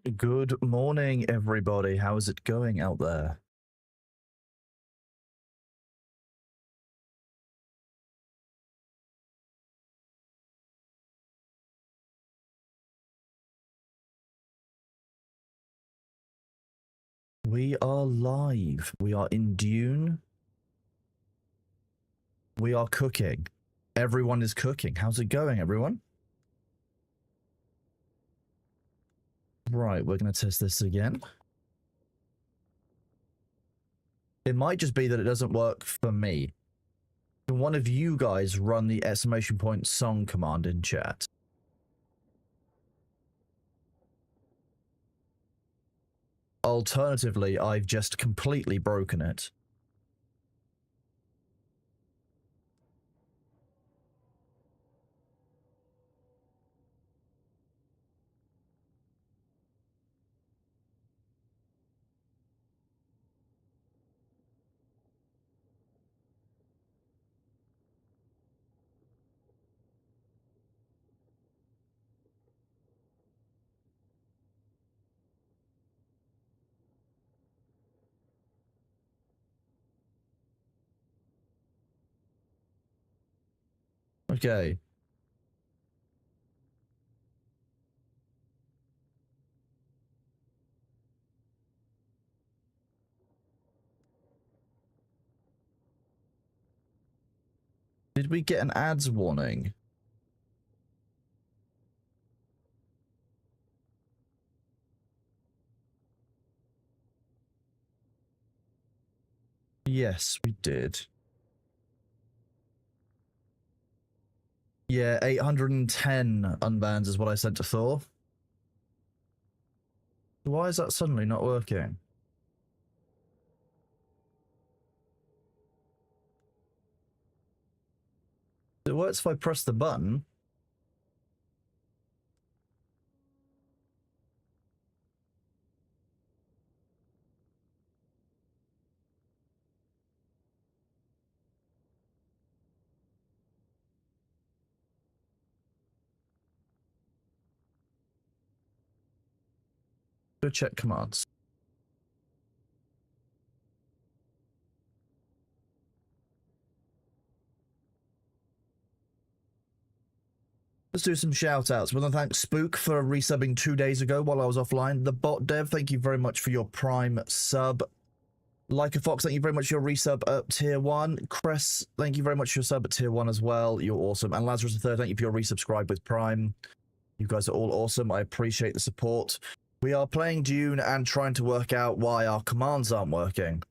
Good morning, everybody. How is it going out there? We are live. We are in Dune. We are cooking. Everyone is cooking. How's it going, everyone? Right, we're going to test this again. It might just be that it doesn't work for me. Can one of you guys run the ! song command in chat? Alternatively, I've just completely broken it. Okay. Did we get an ads warning? Yes, we did. Yeah, 810 unbans is what I sent to Thor. Why is that suddenly not working? It works if I press the button. Go check commands. Let's do some shout outs. We want to thank Spook for resubbing 2 days ago while I was offline. The Bot Dev, thank you very much for your Prime sub. Like a Fox, thank you very much for your resub at tier 1. Cress, thank you very much for your sub at tier 1 as well. You're awesome. And Lazarus III, thank you for your resubscribe with Prime. You guys are all awesome. I appreciate the support. We are playing Dune and trying to work out why our commands aren't working.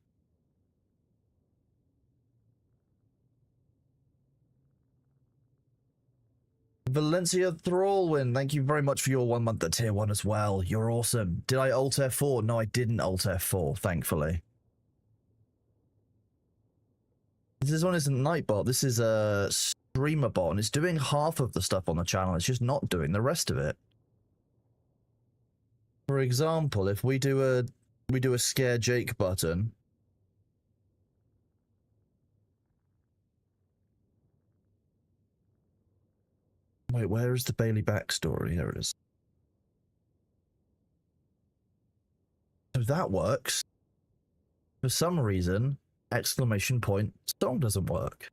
Valencia Thrallwin, thank you very much for your 1 month at tier 1 as well. You're awesome. Did I alt F4? No, I didn't alt F4, thankfully. This one isn't Nightbot, this is a streamer bot, and it's doing half of the stuff on the channel. It's just not doing the rest of it. For example, if we do a scare Jake button. Wait, where is the Bailey backstory? Here it is. So that works. For some reason, ! Song doesn't work.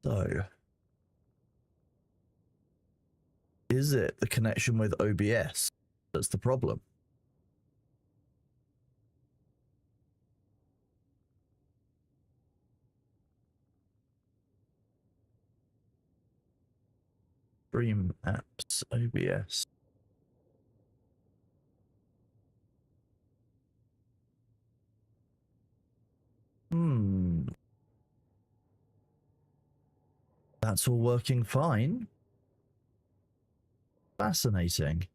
So, is it the connection with OBS that's the problem? Stream apps, OBS. That's all working fine. Fascinating.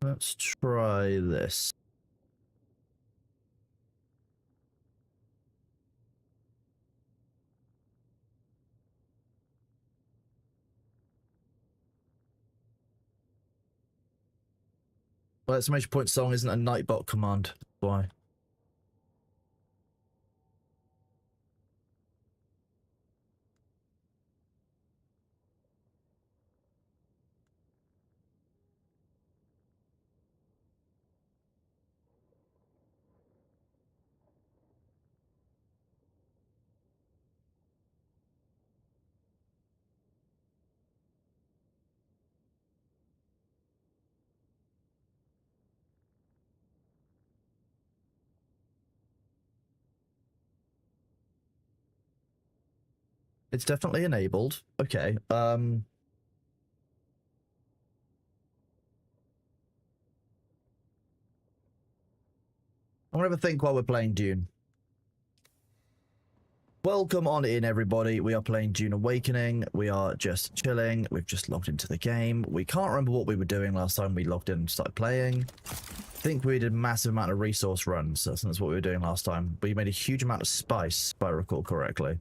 Let's try this. Well, exclamation point song isn't a Nightbot command. Why? It's definitely enabled. Okay. I'm gonna have a think while we're playing Dune. Welcome on in, everybody. We are playing Dune Awakening. We are just chilling. We've just logged into the game. We can't remember what we were doing last time we logged in and started playing. I think we did a massive amount of resource runs. That's what we were doing last time. We made a huge amount of spice, if I recall correctly.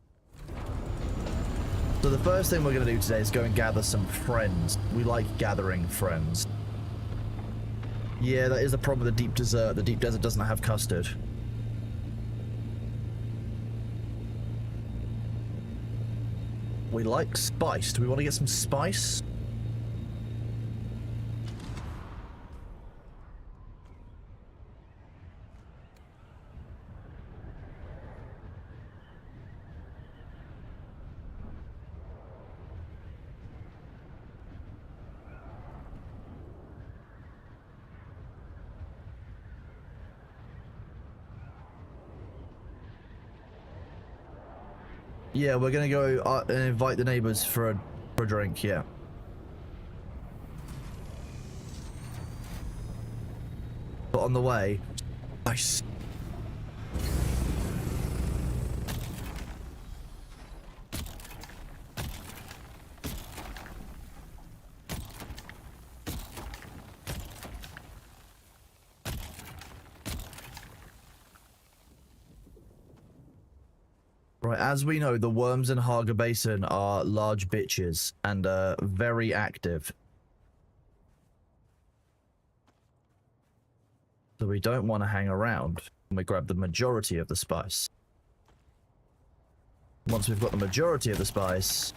So the first thing we're going to do today is go and gather some friends. We like gathering friends. Yeah, that is the problem with the deep desert. The deep desert doesn't have custard. We like spice. Do we want to get some spice? Yeah, we're gonna go and invite the neighbors for a drink, yeah. But on the way, nice. Right, as we know, the worms in Haga Basin are large bitches and very active. So we don't want to hang around when we grab the majority of the spice. Once we've got the majority of the spice,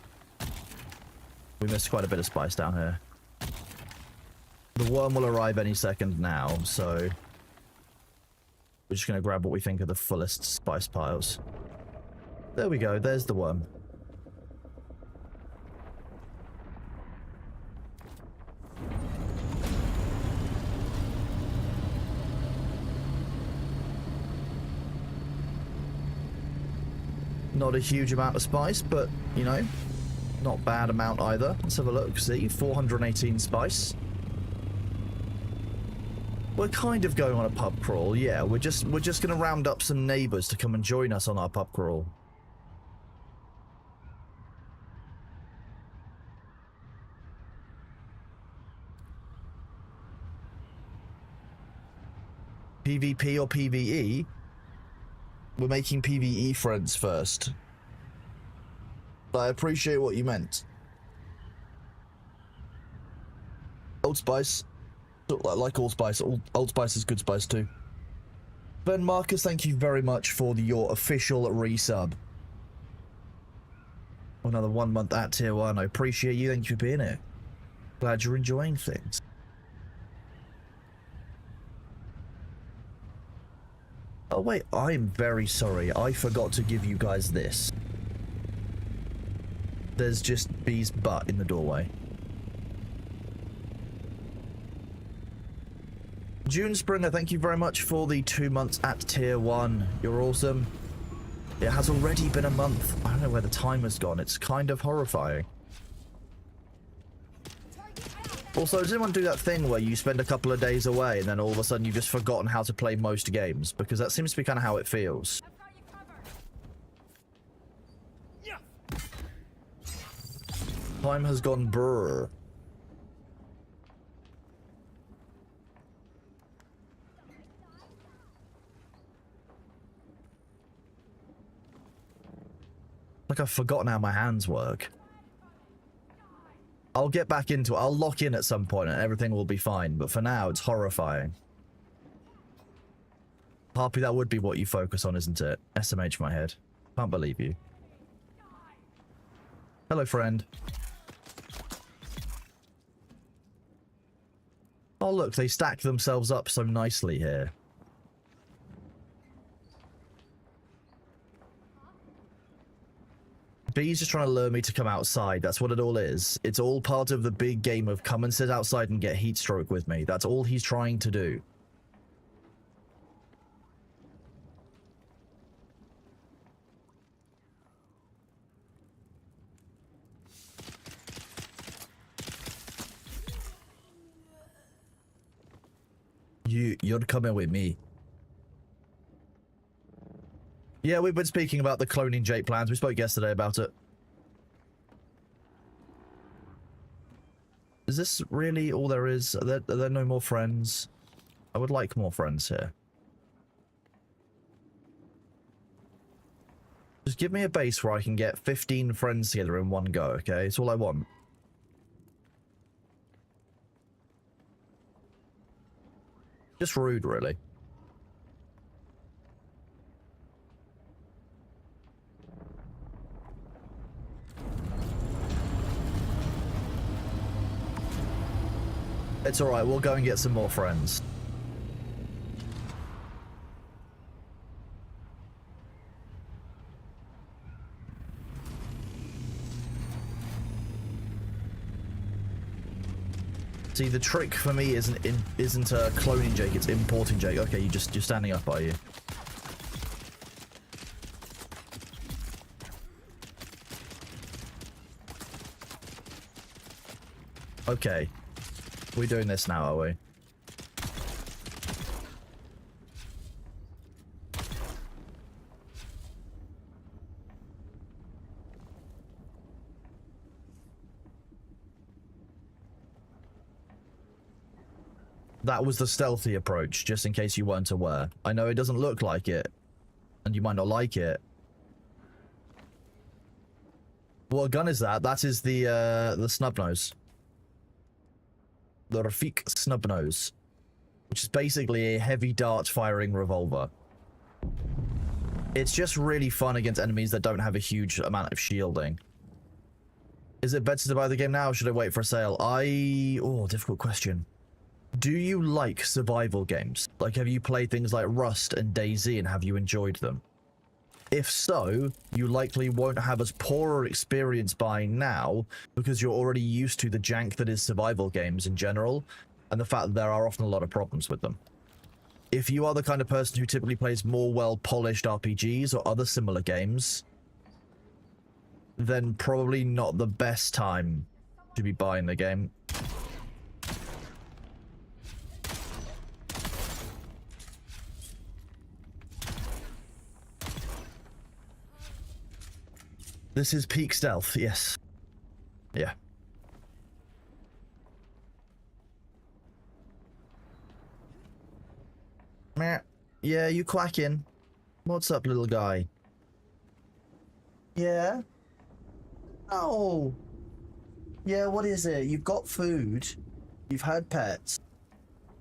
we missed quite a bit of spice down here. The worm will arrive any second now, so we're just going to grab what we think are the fullest spice piles. There we go, there's the worm. Not a huge amount of spice, but, you know, not bad amount either. Let's have a look, see, 418 spice. We're kind of going on a pub crawl, yeah. We're just going to round up some neighbors to come and join us on our pub crawl. PvP or PvE? We're making PvE friends first. But I appreciate what you meant. Old Spice. I like Old Spice. Old Spice is good spice too. Ben Marcus, thank you very much for your official resub. Another 1 month at tier 1. I appreciate you. Thank you for being here. Glad you're enjoying things. Oh wait, I'm very sorry. I forgot to give you guys this. There's just Bee's butt in the doorway. June Springer, thank you very much for the 2 months at tier 1. You're awesome. It has already been a month. I don't know where the time has gone. It's kind of horrifying. Also, does anyone do that thing where you spend a couple of days away and then all of a sudden you've just forgotten how to play most games? Because that seems to be kind of how it feels. Time has gone brr. Like I've forgotten how my hands work. I'll get back into it. I'll lock in at some point and everything will be fine. But for now, it's horrifying. Harpy, that would be what you focus on, isn't it? SMH my head. Can't believe you. Hello, friend. Oh, look, they stack themselves up so nicely here. B's just trying to lure me to come outside. That's what it all is. It's all part of the big game of come and sit outside and get heat stroke with me. That's all he's trying to do. You're coming with me. Yeah, we've been speaking about the cloning Jake plans. We spoke yesterday about it. Is this really all there is? Are there no more friends? I would like more friends here. Just give me a base where I can get 15 friends together in one go, okay? It's all I want. Just rude, really. It's alright, we'll go and get some more friends. See, the trick for me isn't cloning Jake, it's importing Jake. Okay, you're standing up, are you? Okay. We're doing this now, are we? That was the stealthy approach, just in case you weren't aware. I know it doesn't look like it, and you might not like it. What gun is that? That is the snub nose. The Rafik snub nose, which is basically a heavy dart firing revolver. It's just really fun against enemies that don't have a huge amount of shielding. Is it better to buy the game now or should I wait for a sale? Oh, difficult question. Do you like survival games? Like, have you played things like Rust and DayZ and have you enjoyed them? If so, you likely won't have as poor an experience buying now because you're already used to the jank that is survival games in general and the fact that there are often a lot of problems with them. If you are the kind of person who typically plays more well-polished RPGs or other similar games, then probably not the best time to be buying the game. This is peak stealth, yes. Yeah. Meh. Yeah, you quacking. What's up, little guy? Yeah? Oh. Yeah, what is it? You've got food. You've had pets.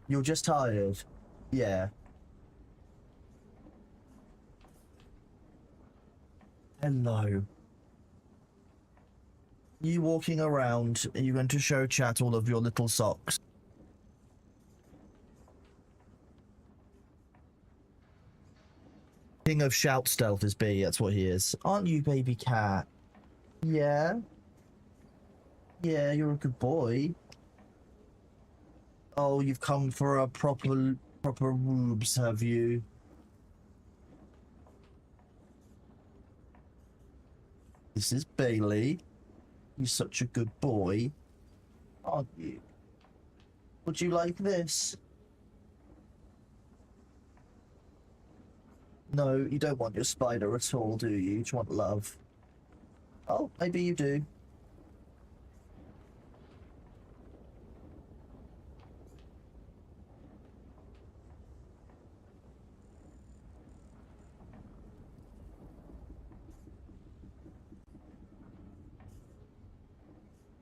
You're just tired. Yeah. Hello. You walking around, are you going to show chat all of your little socks? King of shout stealth is B, that's what he is. Aren't you, baby cat? Yeah? Yeah, you're a good boy. Oh, you've come for a proper rubes, have you? This is Bailey. You're such a good boy, aren't you? Would you like this? No, you don't want your spider at all, do you? You just want love. Oh, maybe you do.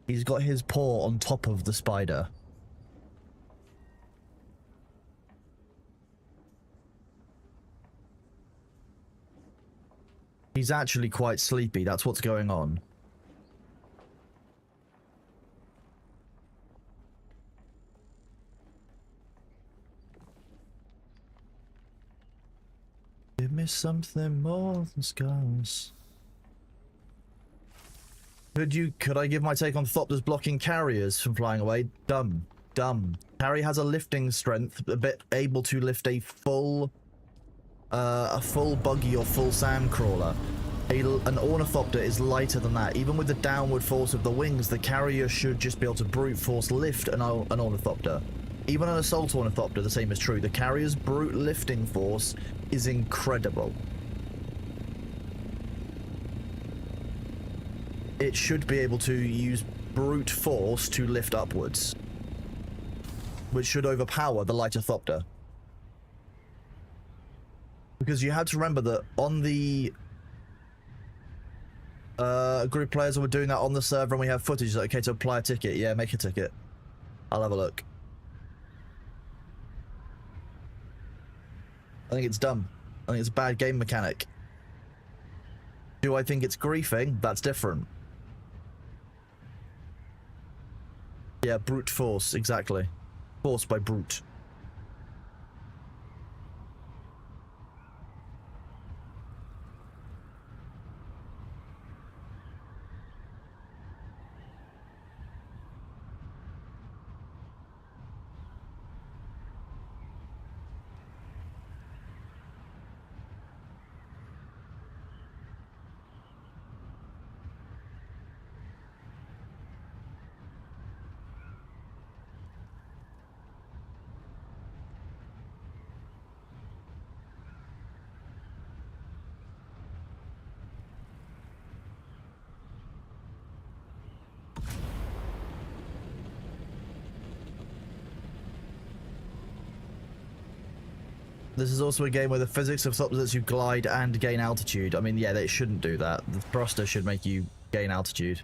He's got his paw on top of the spider. He's actually quite sleepy. That's what's going on. Give me something more than scars. Could I give my take on Thopters blocking carriers from flying away? Dumb. Dumb. Carry has a lifting strength, a bit able to lift a full buggy or full sandcrawler. An ornithopter is lighter than that. Even with the downward force of the wings, the carrier should just be able to brute force lift an ornithopter. Even an assault ornithopter, the same is true. The carrier's brute lifting force is incredible. It should be able to use brute force to lift upwards, which should overpower the lighter thopter. Because you have to remember that on the group players were doing that on the server, and we have footage. Like, okay, to apply a ticket. Yeah, make a ticket. I'll have a look. I think it's dumb. I think it's a bad game mechanic. Do I think it's griefing? That's different. Yeah, brute force, exactly. Force by brute. This is also a game where the physics of Thopters lets you glide and gain altitude. I mean, yeah, they shouldn't do that. The thruster should make you gain altitude.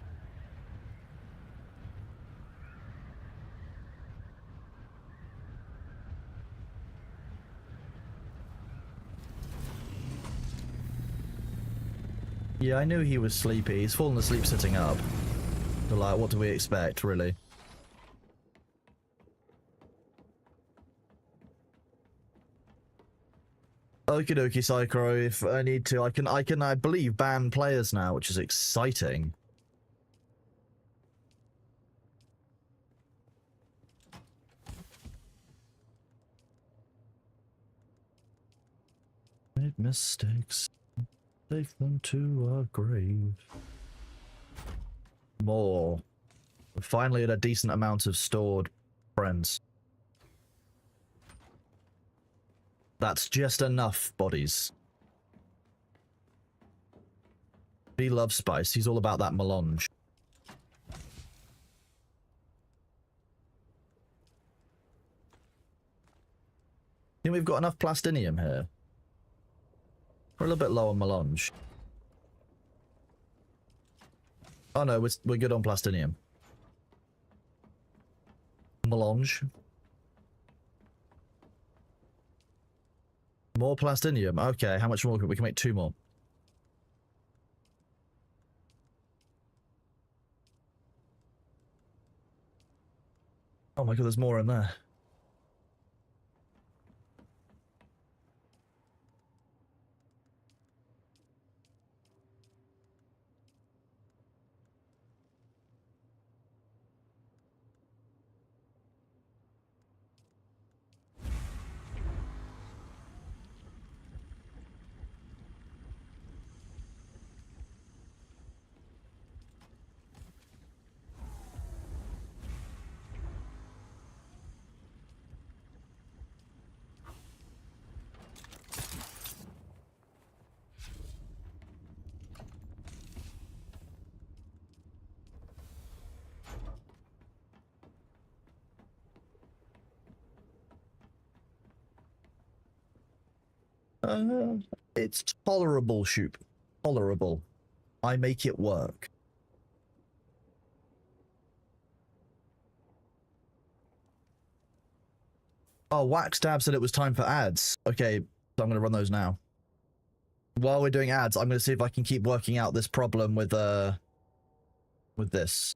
Yeah, I knew he was sleepy. He's fallen asleep sitting up. But, like, what do we expect, really? Okie dokie, Psycho. If I need to, I believe, ban players now, which is exciting. Made mistakes. Take them to our grave. More. We're finally at a decent amount of stored friends. That's just enough bodies. He loves spice. He's all about that melange. Think we've got enough plastinium here. We're a little bit low on melange. Oh no, we're good on plastinium. Melange. More plastinium. Okay, how much more? We can make 2 more. Oh my god, there's more in there. It's tolerable, Shoop. Tolerable. I make it work. Oh, Wax Dab said it was time for ads. Okay, so I'm going to run those now. While we're doing ads, I'm going to see if I can keep working out this problem with this.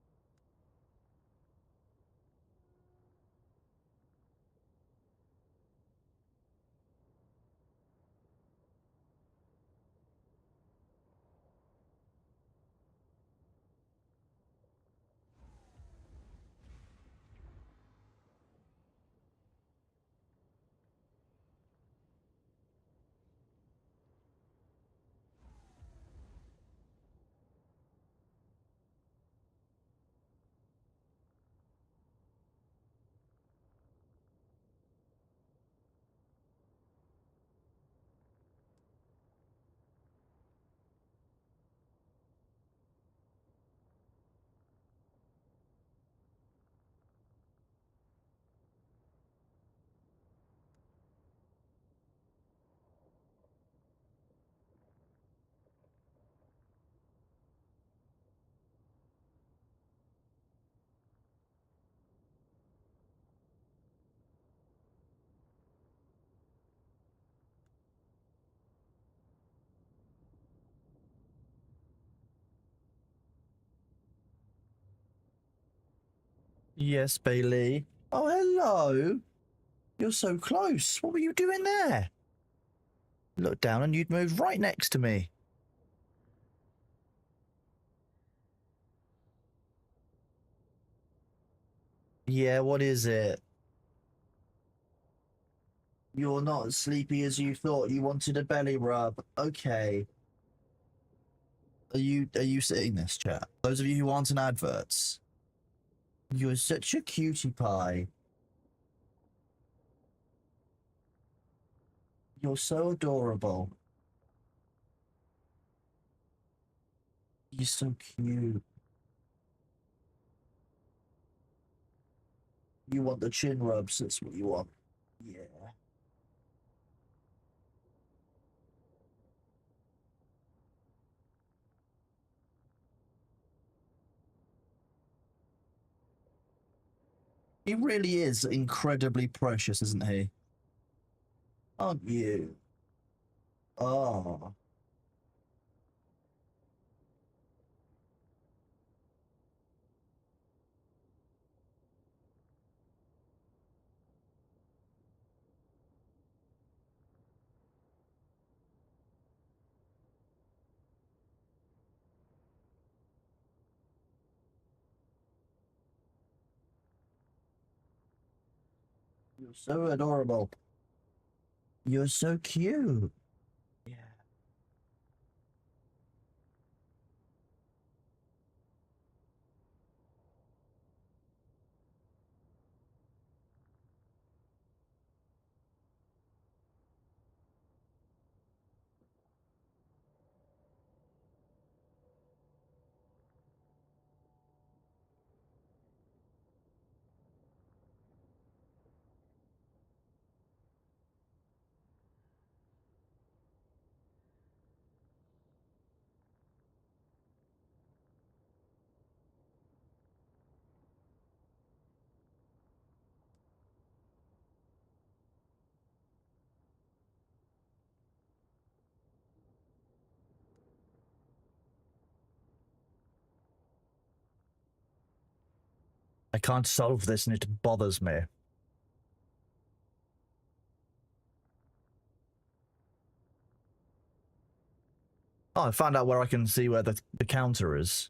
Yes, Bailey. Oh, hello. You're so close. What were you doing there? Look down and you'd move right next to me. Yeah, what is it? You're not as sleepy as you thought. You wanted a belly rub. Okay. Are you seeing this, chat? Those of you who aren't in adverts. You're such a cutie pie. You're so adorable. You're so cute. You want the chin rubs, that's what you want. Yeah. He really is incredibly precious, isn't he? Aren't you? Oh. You're so adorable. You're so cute. Yeah. I can't solve this and it bothers me. Oh, I found out where I can see where the counter is.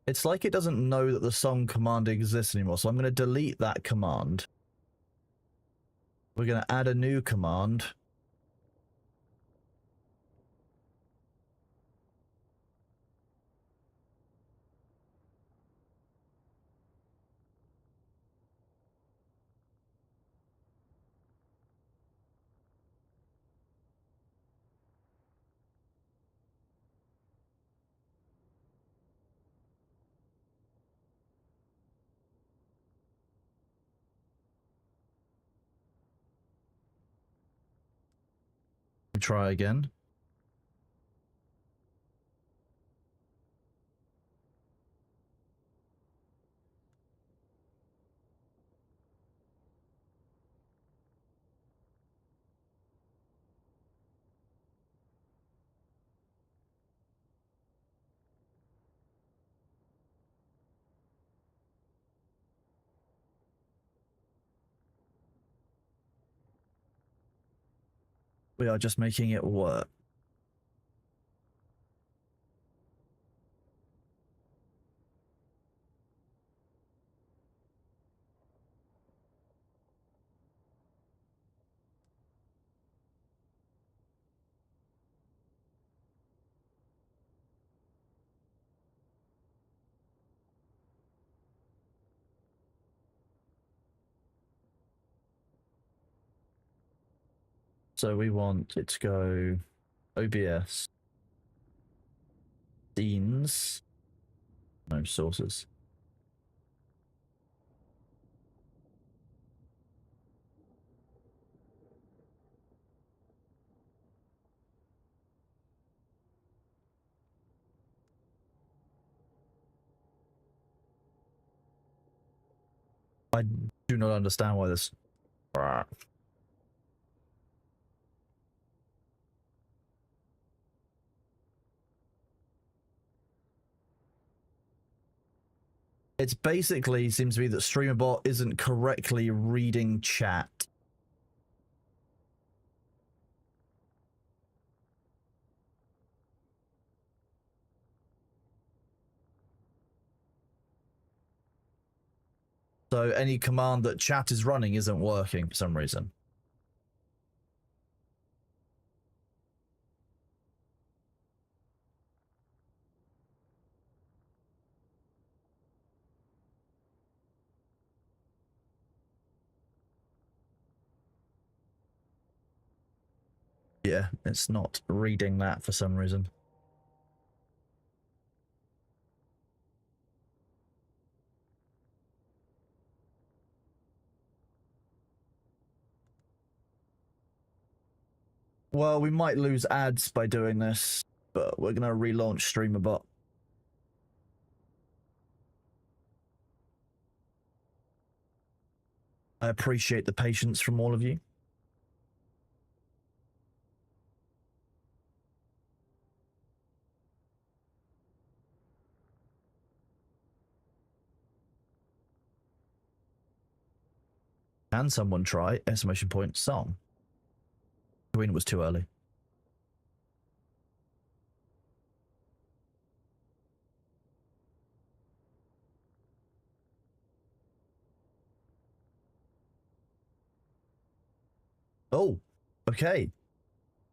It's like it doesn't know that the song command exists anymore, so I'm going to delete that command. We're going to add a new command. Try again. We are just making it work. So we want it to go OBS, scenes, no sources. I do not understand why this. It's basically seems to be that StreamerBot isn't correctly reading chat. So any command that chat is running isn't working for some reason. Yeah, it's not reading that for some reason. Well, we might lose ads by doing this, but we're going to relaunch StreamerBot. I appreciate the patience from all of you. Can someone try exclamation point song? Queen was too early. Oh, okay.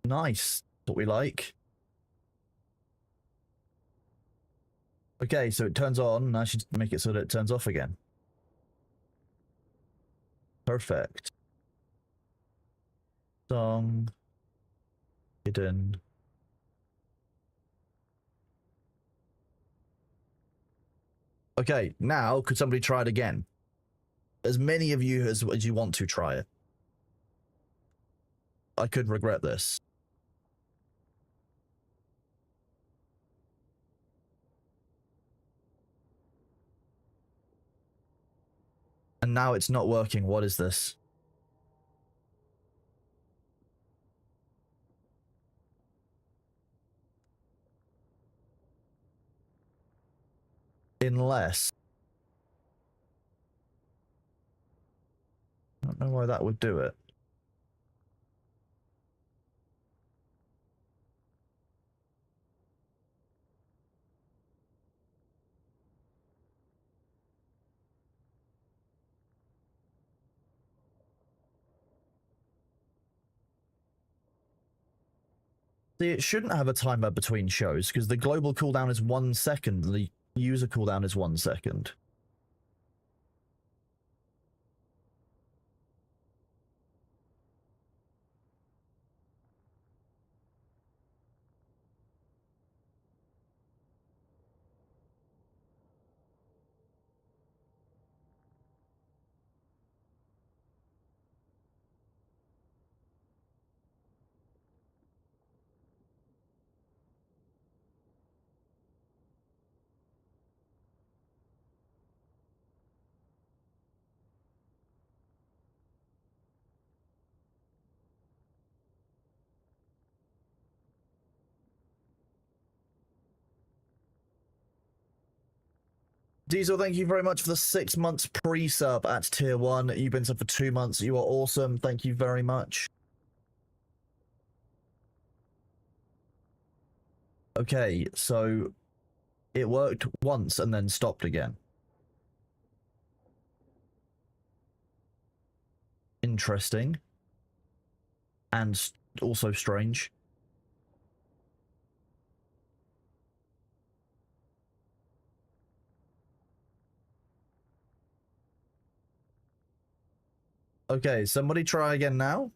Nice. What we like. Okay, so it turns on. Now I should make it so that it turns off again. Perfect. Song. Hidden. Okay, now could somebody try it again? As many of you as you want to try it. I could regret this. And now it's not working. What is this? Unless. I don't know why that would do it. See, it shouldn't have a timer between shows because the global cooldown is 1 second. The user cooldown is 1 second. Diesel, thank you very much for the 6 months pre-sub at tier 1. You've been sub for 2 months. You are awesome. Thank you very much. Okay, so it worked once and then stopped again. Interesting. And also strange. Okay, somebody try again now.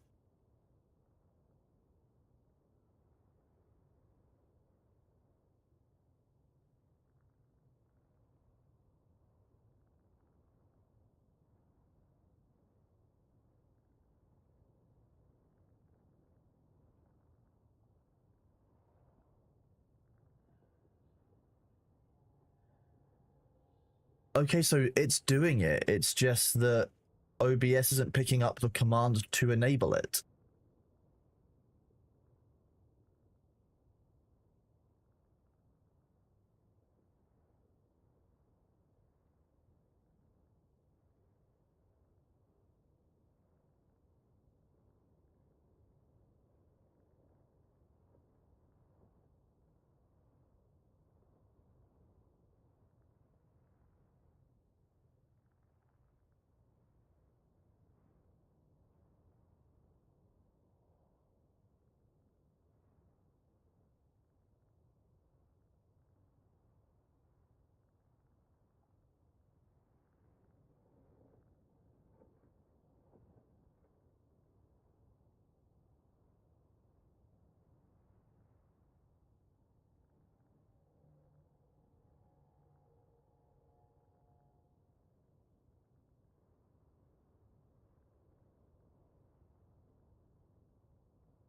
Okay, so it's doing it. It's just that OBS isn't picking up the command to enable it.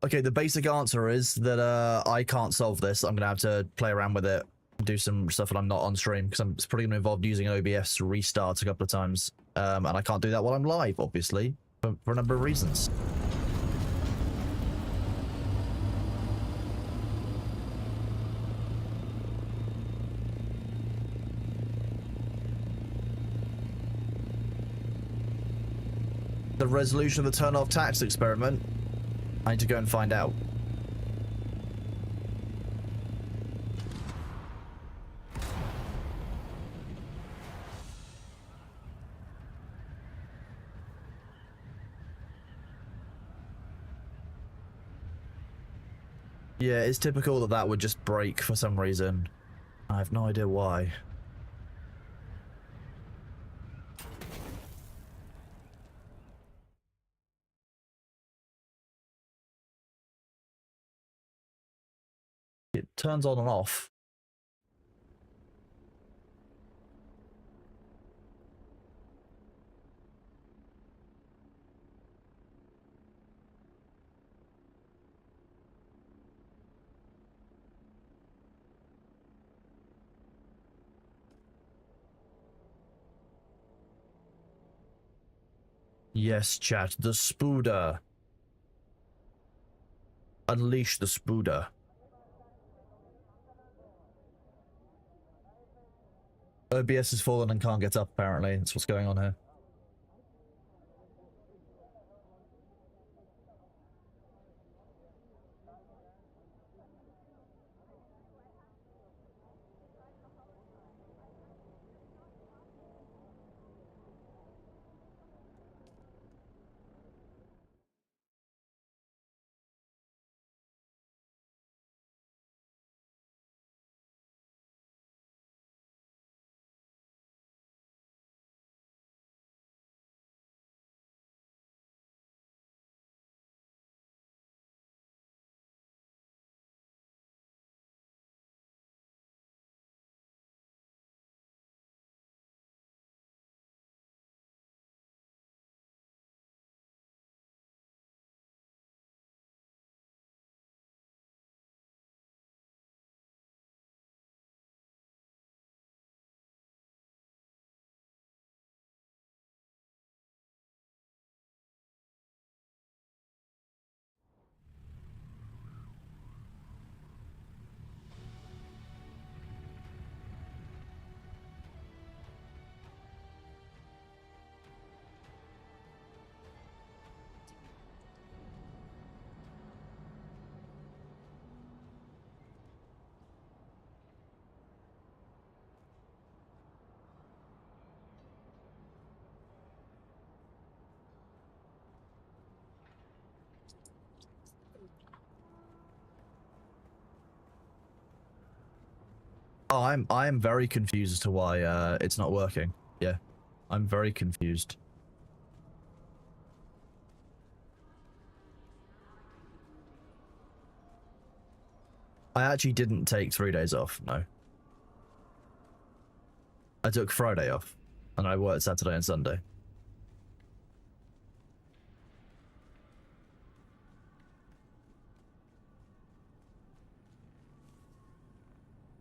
Okay, the basic answer is that I can't solve this. I'm gonna have to play around with it, do some stuff when I'm not on stream, because it's probably gonna involve using OBS to restart a couple of times. And I can't do that while I'm live, obviously, for a number of reasons. The resolution of the turn off tax experiment, I need to go and find out. Yeah, it's typical that that would just break for some reason. I have no idea why. It turns on and off. Yes, chat, the spooder. Unleash the spooder. OBS has fallen and can't get up, apparently. That's what's going on here. Oh, I am very confused as to why it's not working. Yeah, I'm very confused. I actually didn't take 3 days off, no. I took Friday off, and I worked Saturday and Sunday.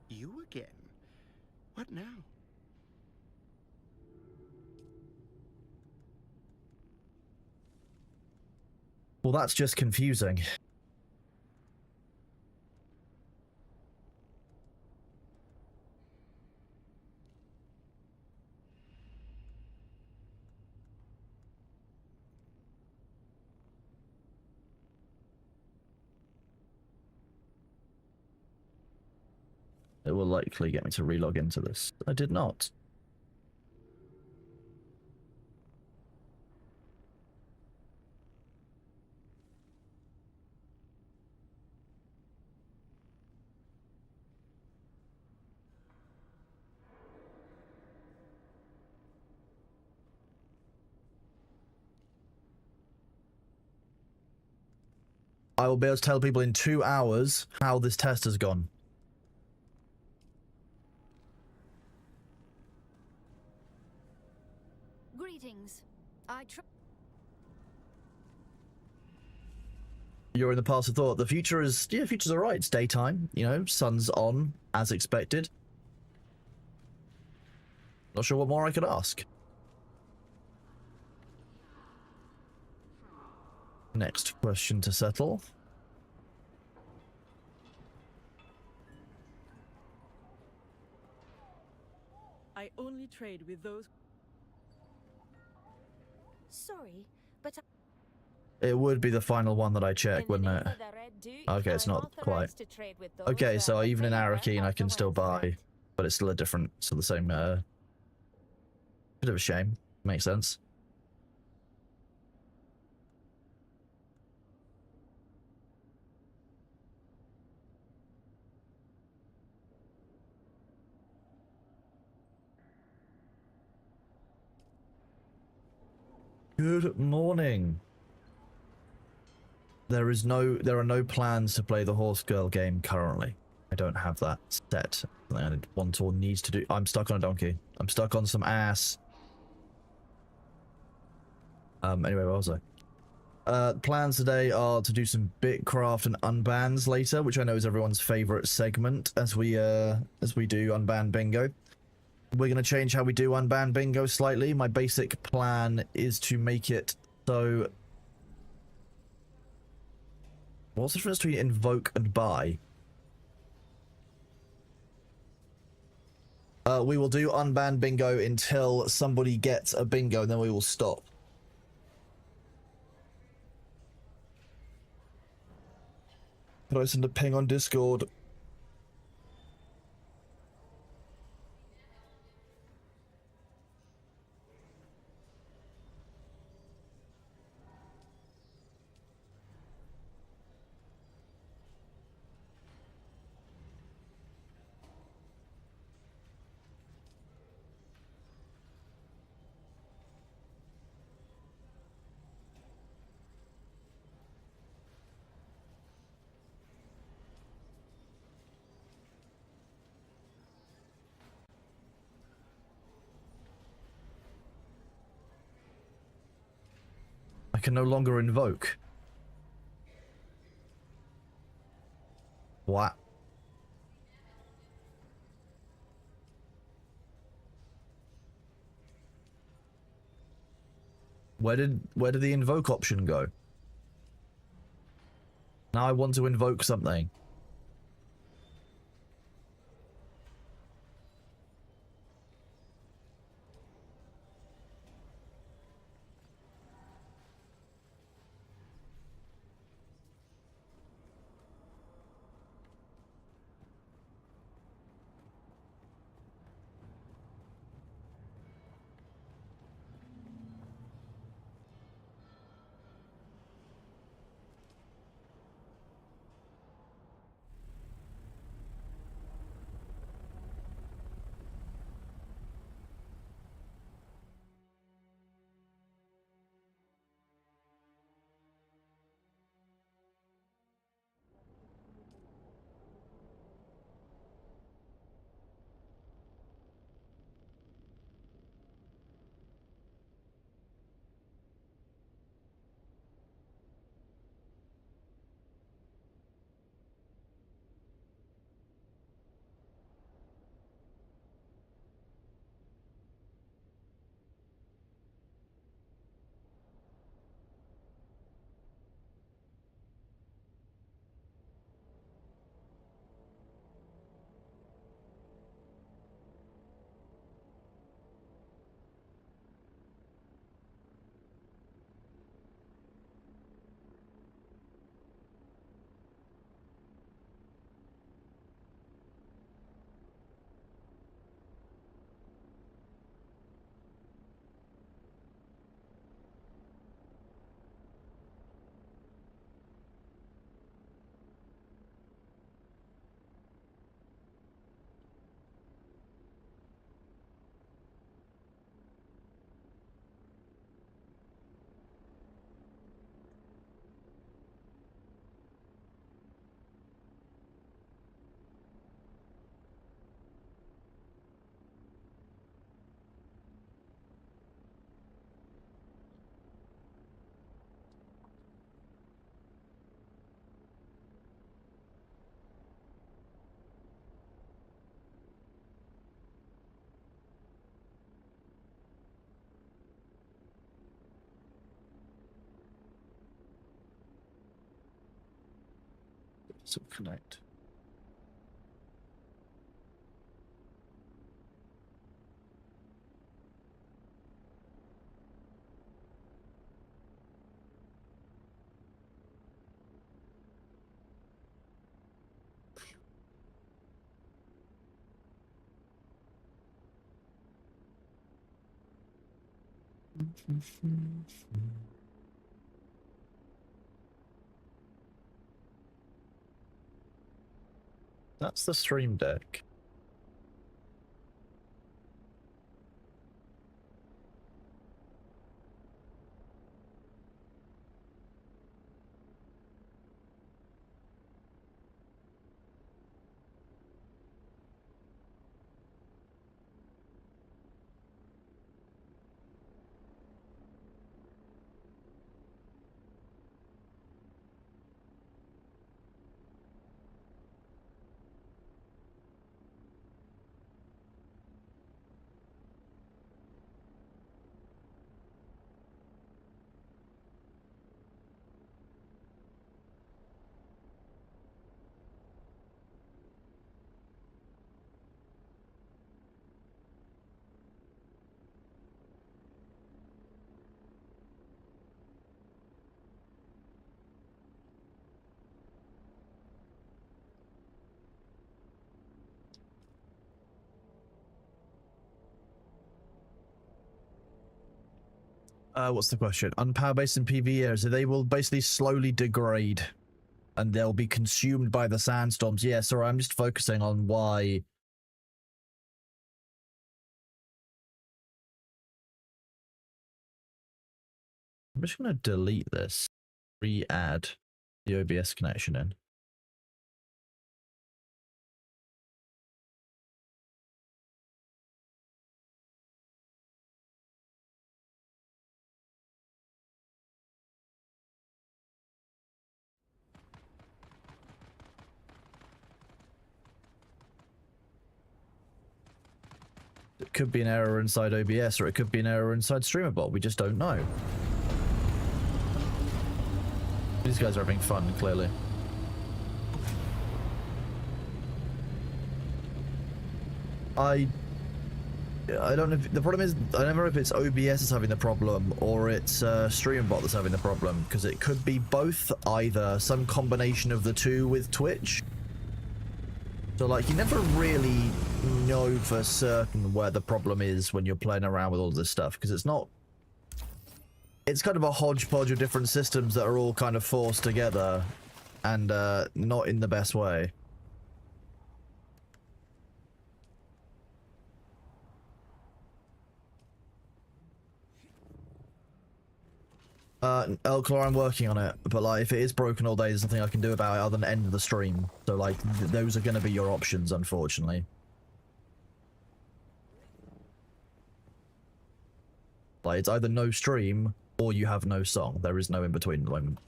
You again? What now? Well, that's just confusing. It will likely get me to relog into this. I did not. I will be able to tell people in 2 hours how this test has gone. Greetings. You're in the past of thought. The future is, yeah, future's alright. It's daytime, you know, sun's on, as expected. Not sure what more I could ask. Next question to settle. I only trade with those. Sorry, but It would be the final one that I check, wouldn't it? Okay, it's not quite. Okay, so even in Arakeen I can still buy, but it's still a different, still the same, bit of a shame. Makes sense. Good morning. There are no plans to play the Horse Girl game currently. I don't have that set. I want or needs to do. I'm stuck on a donkey. I'm stuck on some ass. Anyway, where was I? Plans today are to do some Bitcraft and Unbans later, which I know is everyone's favorite segment as we do Unban Bingo. We're going to change how we do Unban Bingo slightly. My basic plan is to make it so... What's the difference between invoke and buy? We will do Unban Bingo until somebody gets a bingo, and then we will stop. Could I send a ping on Discord? I can no longer invoke. What? Where did the invoke option go? Now I want to invoke something. So connect. That's the stream deck. What's the question? Unpower based in PvE areas, so they will basically slowly degrade and they'll be consumed by the sandstorms. Yeah, sorry, I'm just focusing on why. I'm just going to delete this, re-add the OBS connection in. It could be an error inside OBS or it could be an error inside StreamerBot. We just don't know. These guys are having fun, clearly. I don't know if, the problem is, I don't know if it's OBS that's having the problem or it's StreamerBot that's having the problem, because it could be both, either some combination of the two with Twitch. So like, you never really know for certain where the problem is when you're playing around with all this stuff, because it's not, it's kind of a hodgepodge of different systems that are all kind of forced together and not in the best way. Elclar, I'm working on it, but like, if it is broken all day, there's nothing I can do about it other than end the stream. So like, those are going to be your options, unfortunately. Like, it's either no stream or you have no song. There is no in between at the moment.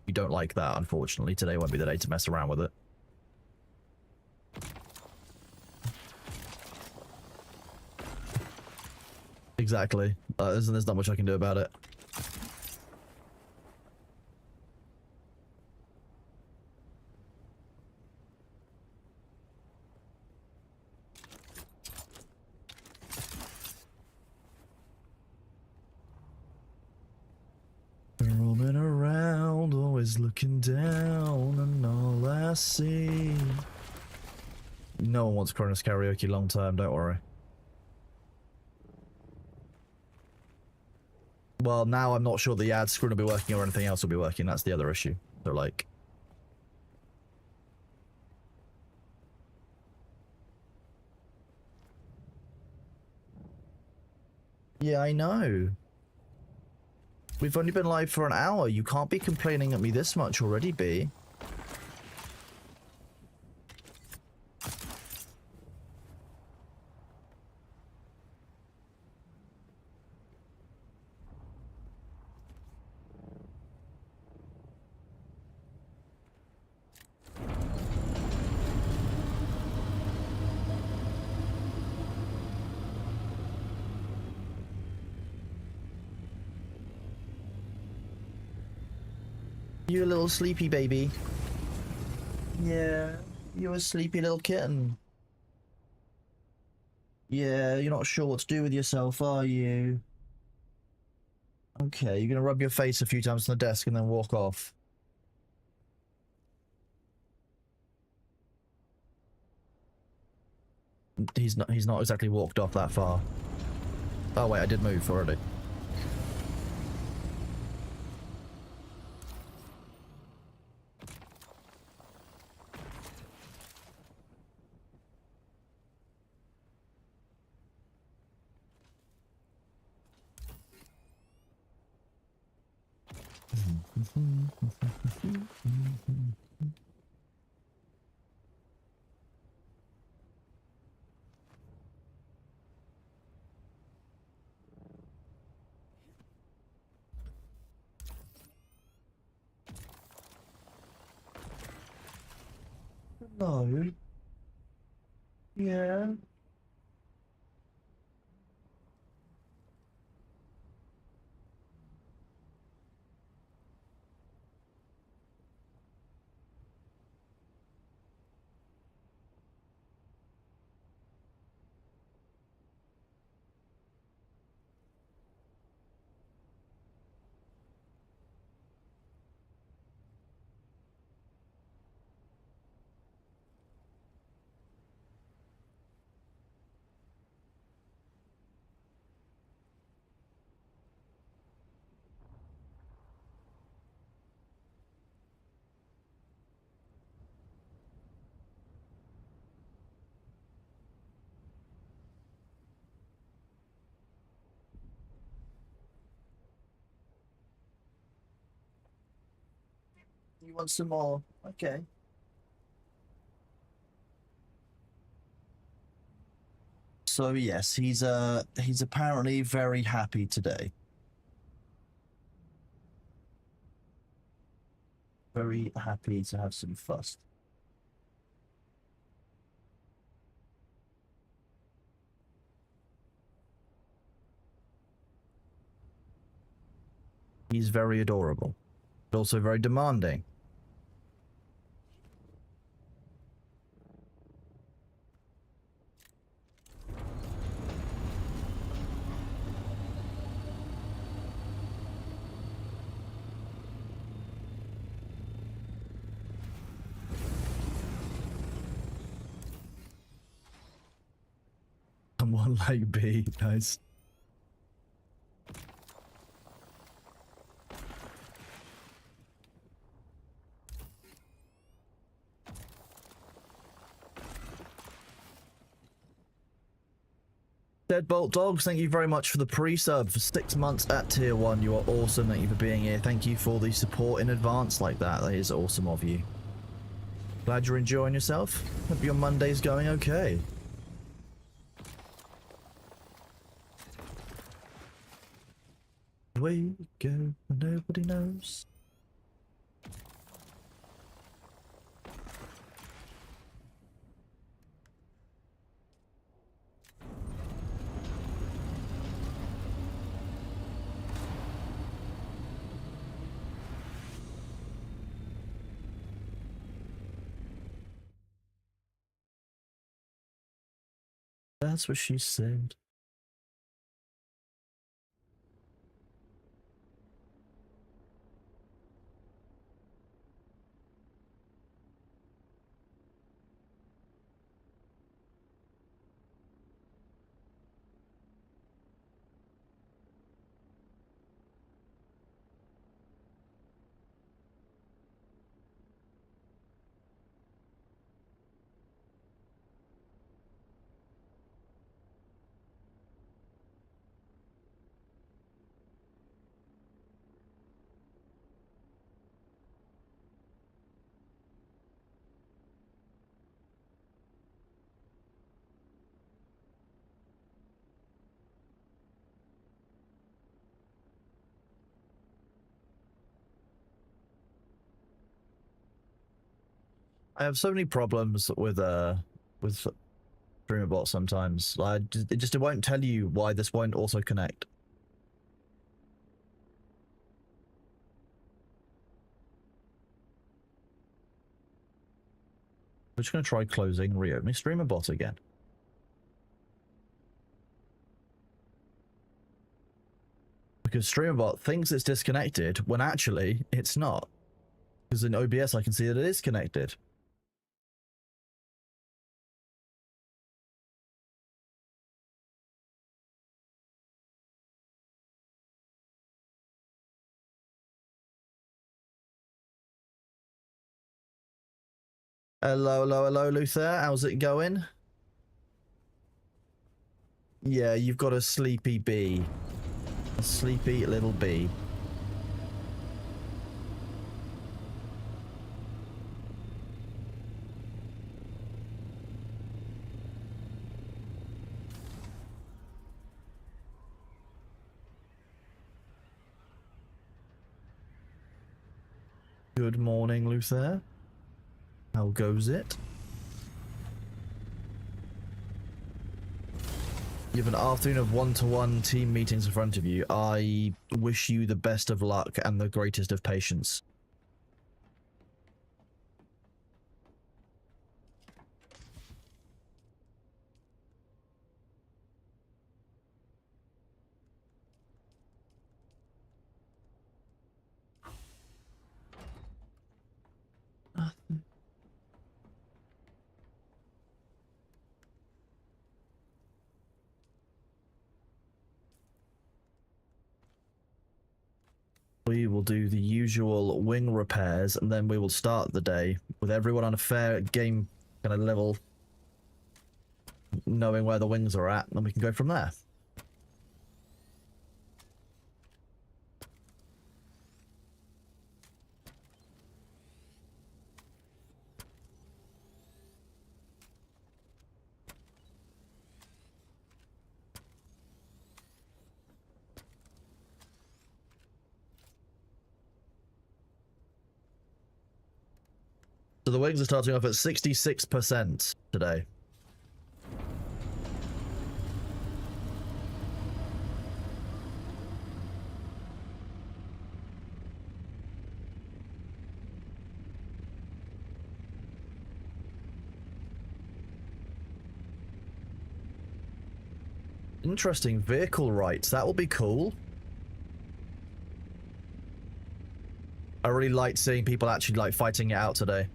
You don't like that, unfortunately. Today won't be the day to mess around with it. Exactly. There's not much I can do about it. Roaming around, always looking down, and all I see. No one wants Cronus karaoke long term, don't worry. Well, now I'm not sure the ad screen will be working or anything else will be working. That's the other issue. So, like... Yeah, I know. We've only been live for an hour. You can't be complaining at me this much already, B. You little sleepy baby. Yeah, you're a sleepy little kitten. Yeah, you're not sure what to do with yourself, are you? Okay, you're gonna rub your face a few times on the desk and then walk off. He's not exactly walked off that far. Oh wait, I did move already. No. Yeah. You want some more? Okay. So yes, he's apparently very happy today. Very happy to have some fuss. He's very adorable, but also very demanding. Someone like B, nice. Deadbolt Dogs, thank you very much for the pre-sub for 6 months at tier 1. You are awesome. Thank you for being here. Thank you for the support in advance like that. That is awesome of you. Glad you're enjoying yourself. Hope your Monday's going okay. Away we go, nobody knows. That's what she said. I have so many problems with StreamerBot sometimes. It won't tell you why this won't also connect. We're just going to try closing, reopening streamer bot again. Because StreamerBot thinks it's disconnected when actually it's not. Because in OBS I can see that it is connected. Hello, Luther. How's it going? Yeah, you've got a sleepy bee. A sleepy little bee. Good morning, Luther. How goes it? You have an afternoon of one-to-one team meetings in front of you. I wish you the best of luck and the greatest of patience. We will do the usual wing repairs, and then we will start the day with everyone on a fair game kind of level, knowing where the wings are at, and we can go from there. So the wings are starting off at 66% today. Interesting vehicle rights. That will be cool. I really liked seeing people actually like fighting it out today,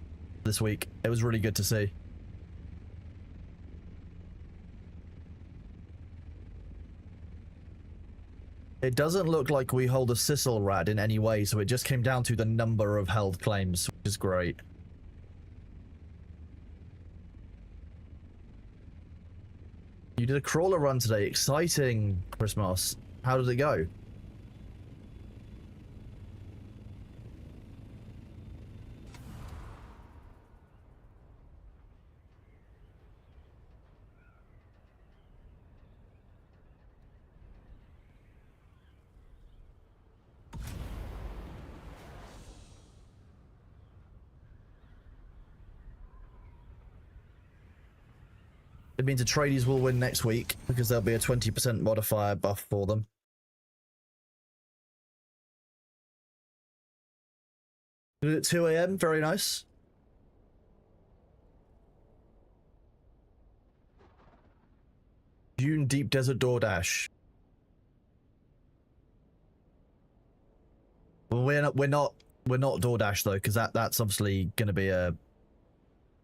this week. It was really good to see. It doesn't look like we hold a Sissel Rad in any way, so it just came down to the number of held claims, which is great. You did a crawler run today. Exciting, Christmas. How did it go? It means the tradies will win next week because there'll be a 20% modifier buff for them. At 2 AM, very nice. June Deep Desert DoorDash. Well, we're not DoorDash though, because that's obviously going to be a,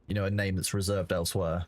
you know, a name that's reserved elsewhere.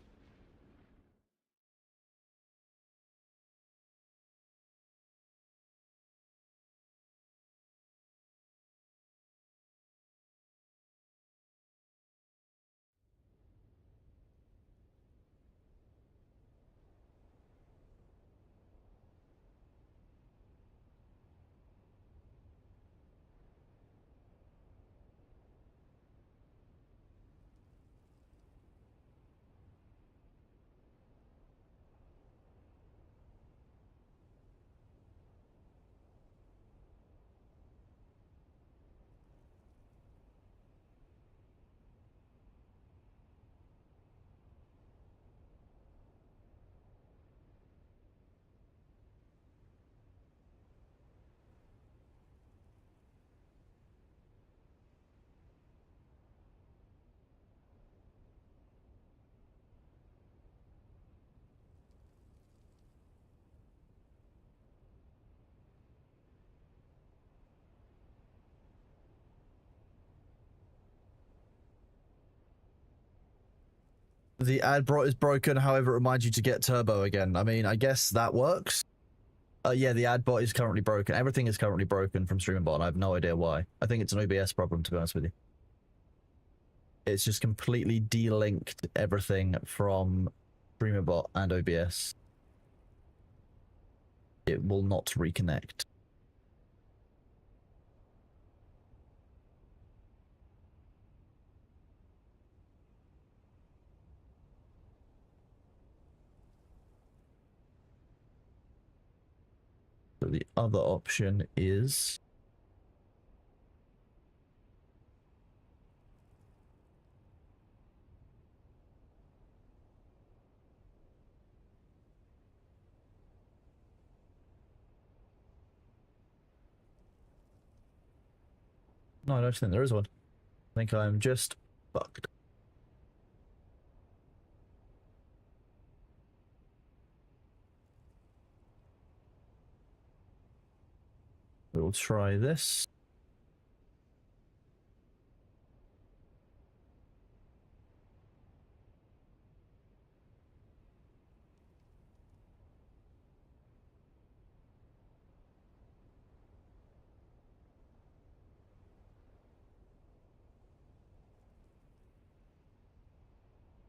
The ad bot is broken, however, it reminds you to get turbo again. I mean, I guess that works. Yeah, the ad bot is currently broken. Everything is currently broken from StreamerBot. I have no idea why. I think it's an OBS problem, to be honest with you. It's just completely delinked everything from StreamerBot and OBS. It will not reconnect. So the other option is... No, I don't think there is one. I think I'm just fucked. We'll try this.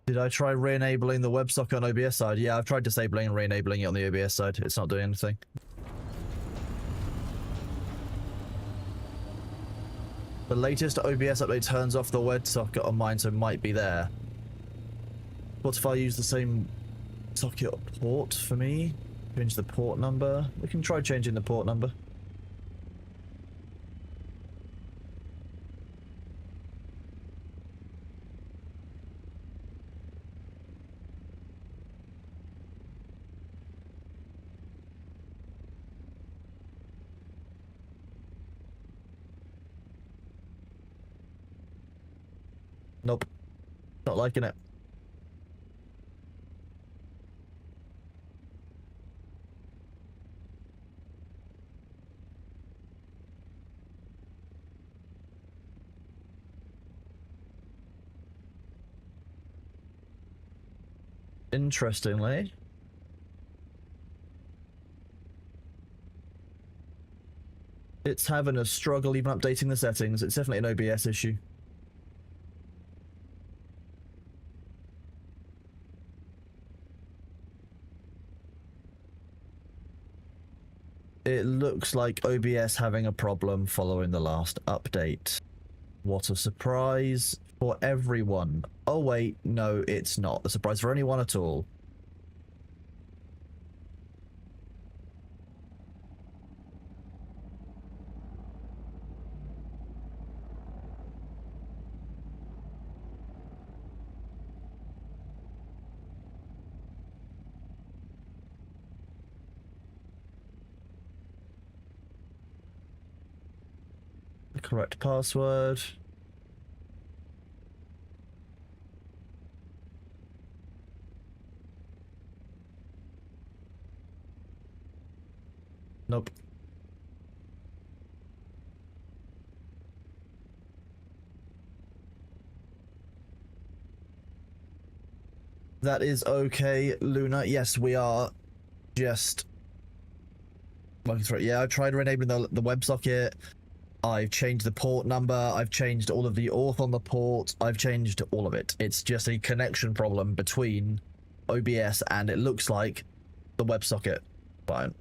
Did I try re-enabling the WebSocket on OBS side? Yeah, I've tried disabling and re-enabling it on the OBS side. It's not doing anything. The latest OBS update turns off the WebSocket on mine, so it might be there. What if I use the same socket port for me? Change the port number. We can try changing the port number. Nope. Not liking it. Interestingly, it's having a struggle even updating the settings. It's definitely an OBS issue. It looks like OBS having a problem following the last update. What a surprise for everyone. Oh wait, no, it's not a surprise for anyone at all. The correct password. Nope. That is okay, Luna. Yes, we are just working through it. Yeah, I tried re-enabling the WebSocket. I've changed the port number. I've changed all of the auth on the port. I've changed all of it. It's just a connection problem between OBS and it looks like the WebSocket. Fine.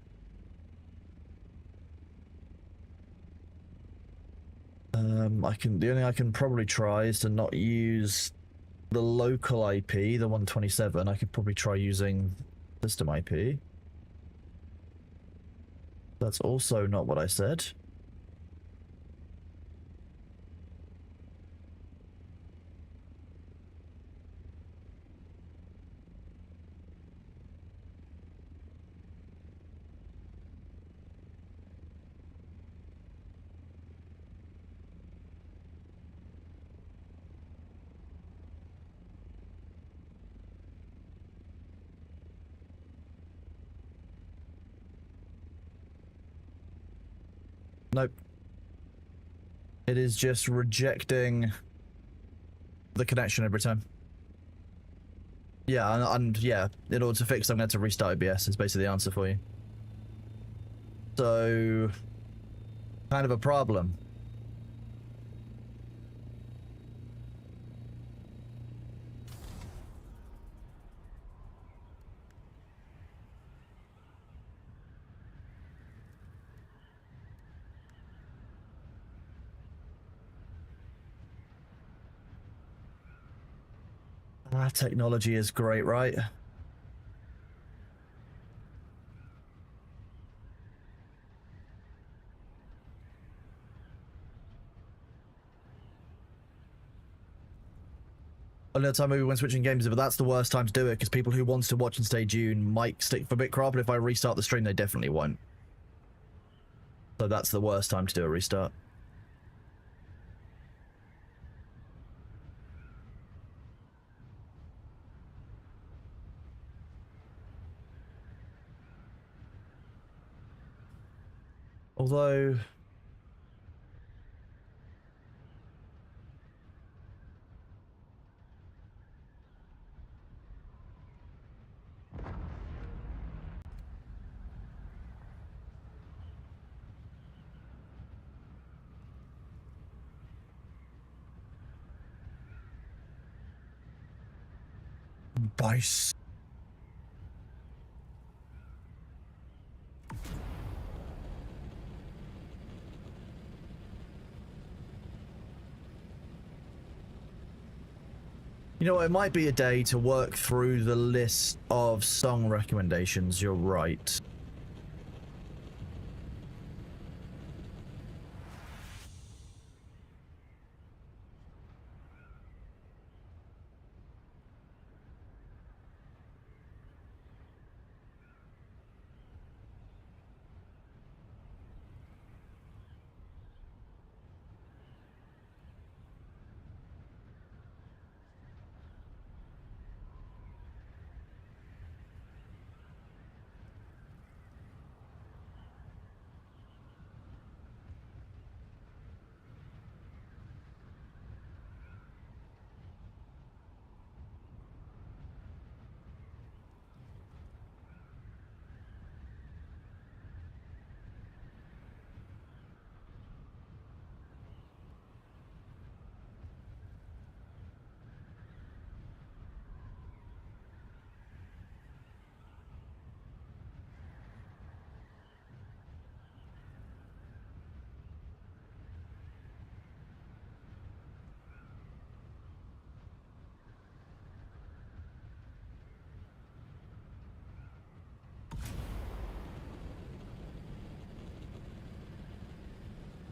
The only thing I can probably try is to not use the local IP, the 127. I could probably try using system IP. That's also not what I said. Nope. It is just rejecting the connection every time. Yeah, and yeah, in order to fix, I'm going to restart OBS. Is basically the answer for you. So, kind of a problem. Ah, technology is great, right? Another time maybe when switching games, but that's the worst time to do it because people who want to watch and stay tuned might stick for Bitcraft, but if I restart the stream, they definitely won't. So that's the worst time to do a restart. Although... Bice. You know, it might be a day to work through the list of song recommendations, you're right.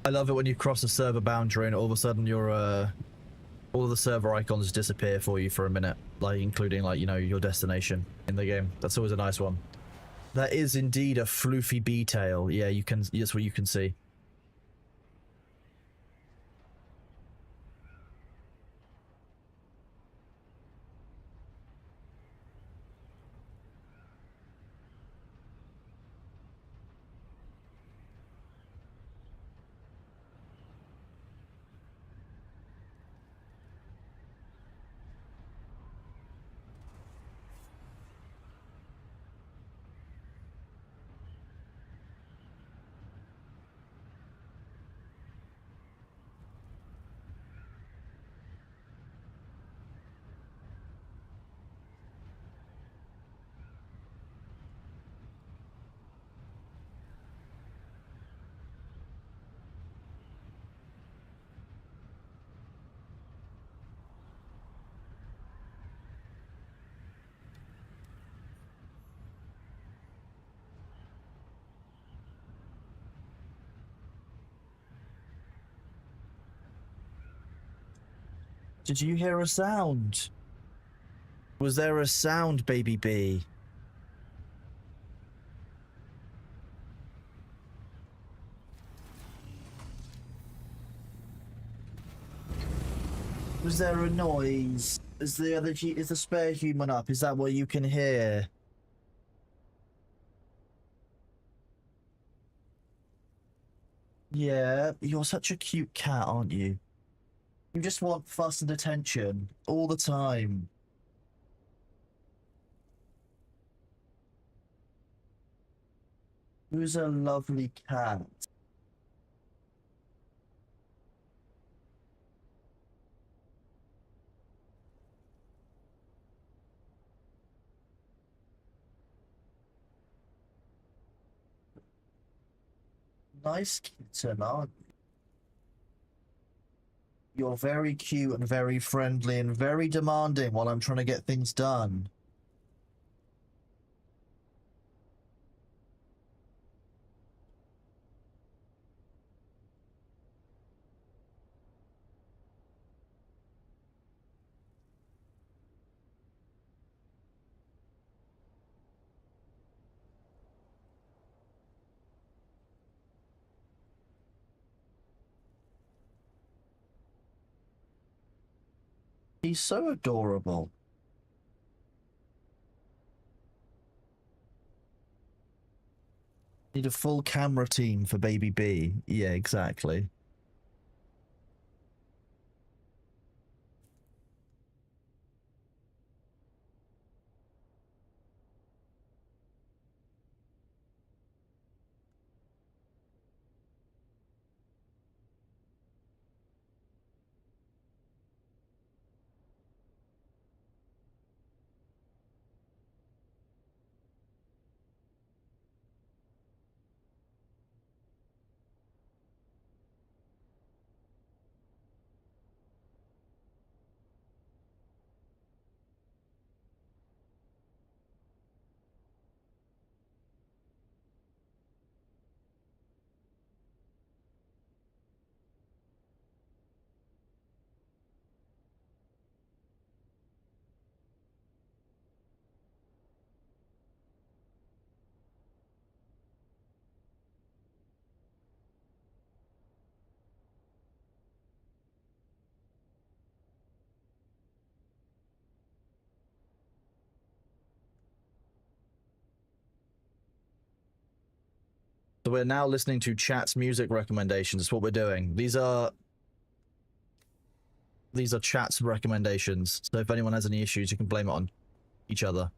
I love it when you cross a server boundary and all of a sudden your all of the server icons disappear for you for a minute, like including like, you know, your destination in the game. That's always a nice one. That is indeed a floofy bee tail. Yeah, you can, that's what you can see. Did you hear a sound? Was there a sound, baby bee? Was there a noise? Is the spare human up? Is that what you can hear? Yeah, you're such a cute cat, aren't you? You just want fuss and attention all the time. Who's a lovely cat? Nice kitten, aren't you? You're very cute and very friendly and very demanding while I'm trying to get things done. He's so adorable. Need a full camera team for baby B. Yeah, exactly. So we're now listening to chat's music recommendations. That's what we're doing. These are chat's recommendations. So if anyone has any issues, you can blame it on each other.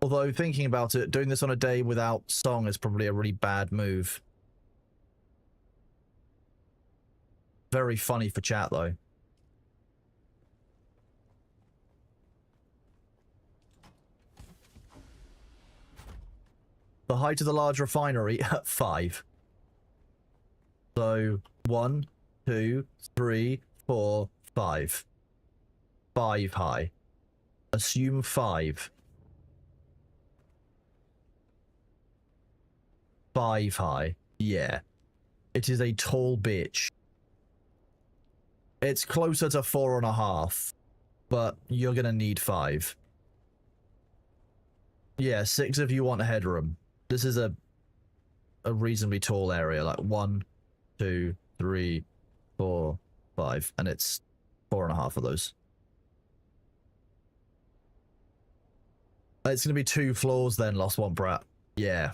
Although, thinking about it, doing this on a day without song is probably a really bad move. Very funny for chat, though. The height of the large refinery, 5. So, 1, 2, 3, 4, 5. 5 high. Assume 5. 5 high. Yeah. It is a tall bitch. It's closer to 4.5, but you're gonna need 5. Yeah, 6 if you want headroom. This is a reasonably tall area, like 1, 2, 3, 4, 5, and it's 4.5 of those. It's gonna be 2 floors then, Lost One Brat. Yeah.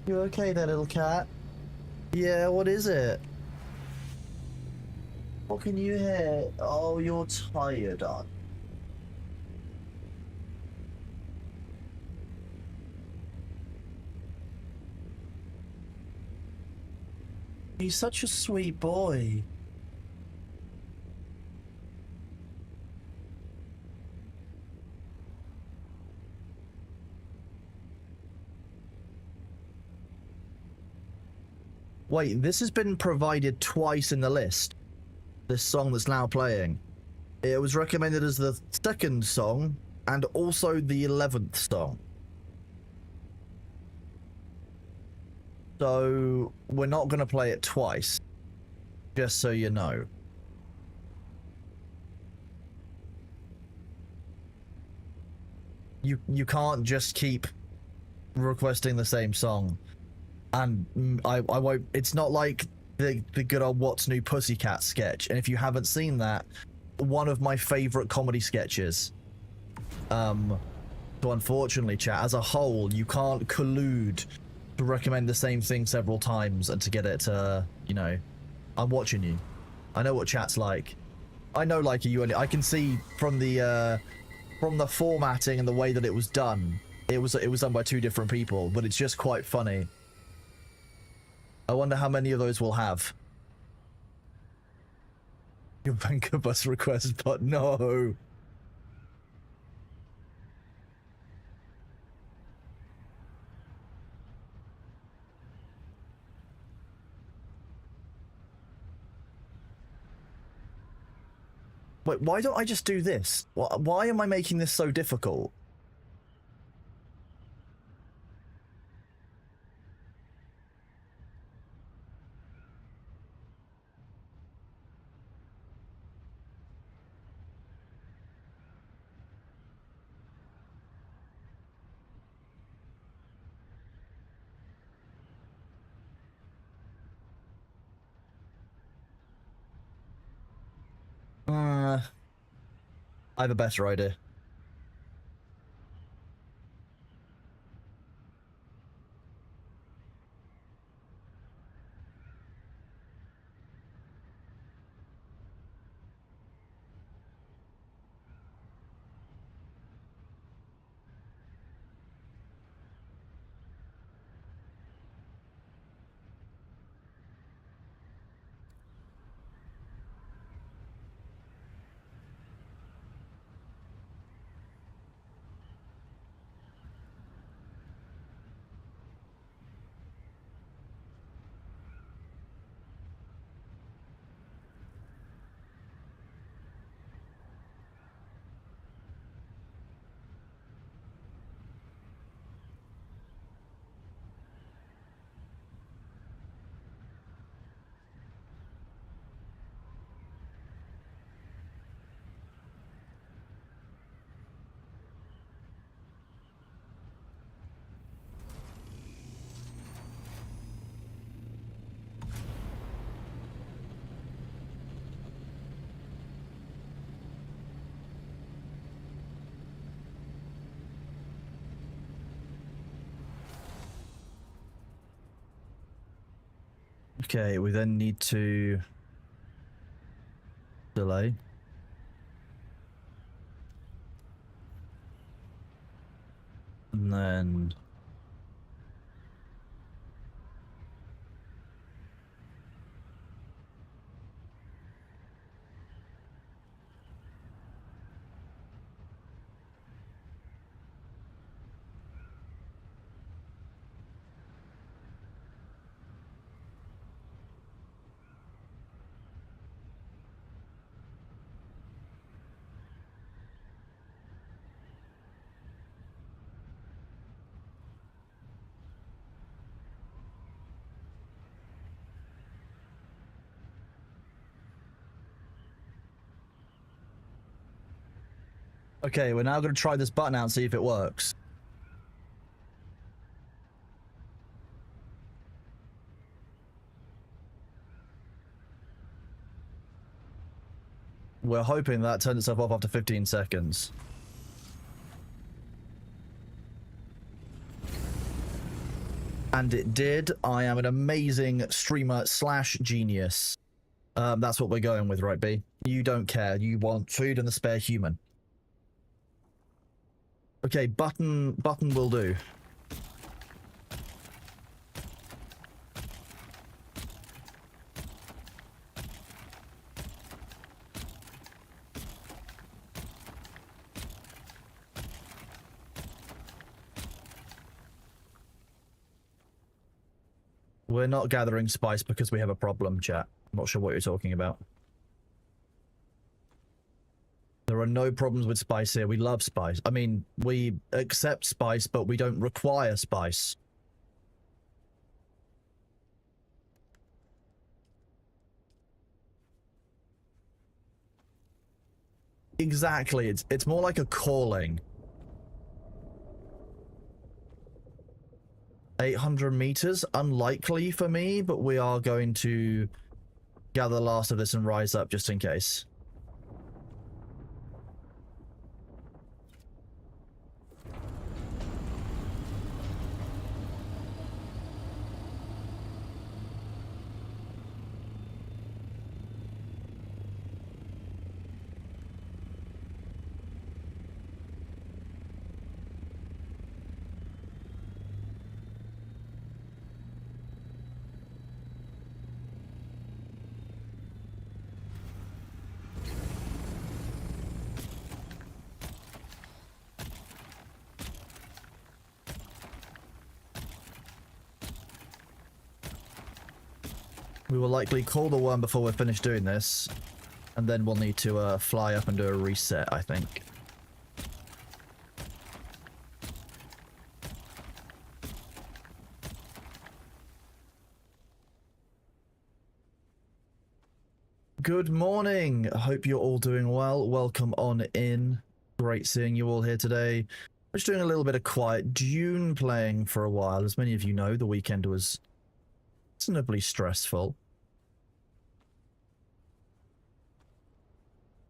You okay there, little cat? Yeah, what is it? What can you hear? Oh, you're tired, aren't you? He's such a sweet boy. Wait, this has been provided twice in the list. This song that's now playing. It was recommended as the 2nd song and also the 11th song. So we're not going to play it twice. Just so you know. You can't just keep requesting the same song. And I won't. It's not like the good old What's New Pussycat sketch. And if you haven't seen that, one of my favorite comedy sketches. So unfortunately, chat, as a whole, you can't collude to recommend the same thing several times and to get it to, you know, I'm watching you. I know what chat's like. I know, like, you. I can see from the formatting and the way that it was done. It was done by two different people, but it's just quite funny. I wonder how many of those we'll have. Your banker bus request, but no. Wait, why don't I just do this? Why am I making this so difficult? I have a better idea. Okay, we then need to delay. And then okay, we're now going to try this button out and see if it works. We're hoping that turned itself off after 15 seconds. And it did. I am an amazing streamer / genius. That's what we're going with, right, B? You don't care. You want food and the spare human. Okay, button will do. We're not gathering spice because we have a problem, chat. I'm not sure what you're talking about. There are no problems with spice here. We love spice. I mean, we accept spice, but we don't require spice. Exactly. It's more like a calling. 800 meters, unlikely for me, but we are going to gather the last of this and rise up just in case. We will likely call the worm before we're finished doing this, and then we'll need to fly up and do a reset, I think. Good morning. I hope you're all doing well. Welcome on in. Great seeing you all here today. I'm just doing a little bit of quiet Dune playing for a while. As many of you know, the weekend was reasonably stressful,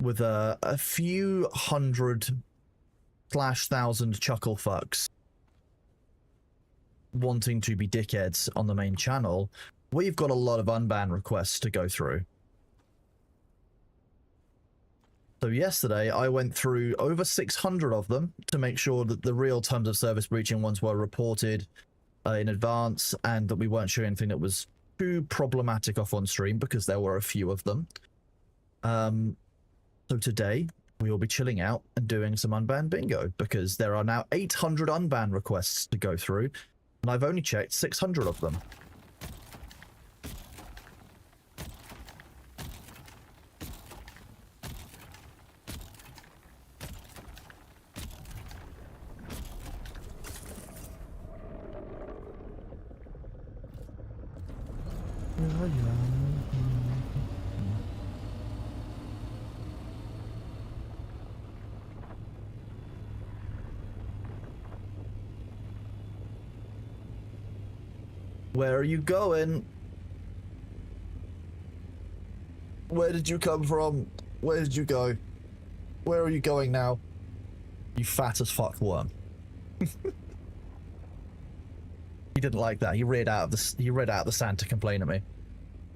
with a few hundred/thousand chuckle fucks wanting to be dickheads on the main channel. We've got a lot of unban requests to go through. So yesterday I went through over 600 of them to make sure that the real terms of service breaching ones were reported in advance, and that we weren't showing anything that was too problematic off on stream, because there were a few of them. So today we will be chilling out and doing some unbanned bingo, because there are now 800 unban requests to go through, and I've only checked 600 of them. Where are you going? Where did you come from? Where did you go? Where are you going now? You fat as fuck worm. He didn't like that. He read out the sand to complain at me.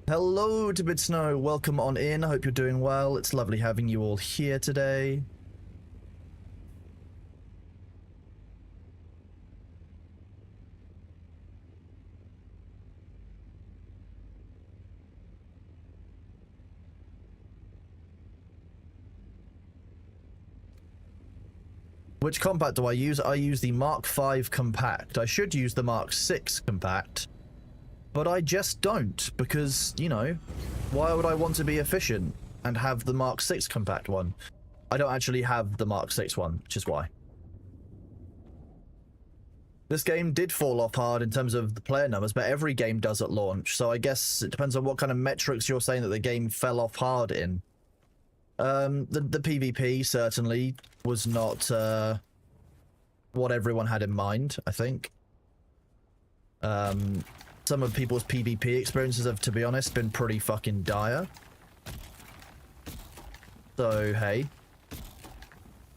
Hello to Bid Snow. Welcome on in. I hope you're doing well. It's lovely having you all here today. Which compact do I use? I use the Mark V compact. I should use the Mark VI compact, but I just don't, because, you know, why would I want to be efficient and have the Mark VI compact one? I don't actually have the Mark VI one, which is why. This game did fall off hard in terms of the player numbers, but every game does at launch, so I guess it depends on what kind of metrics you're saying that the game fell off hard in. The PvP certainly was not what everyone had in mind, I think. Some of people's PvP experiences have, to be honest, been pretty fucking dire. So, hey,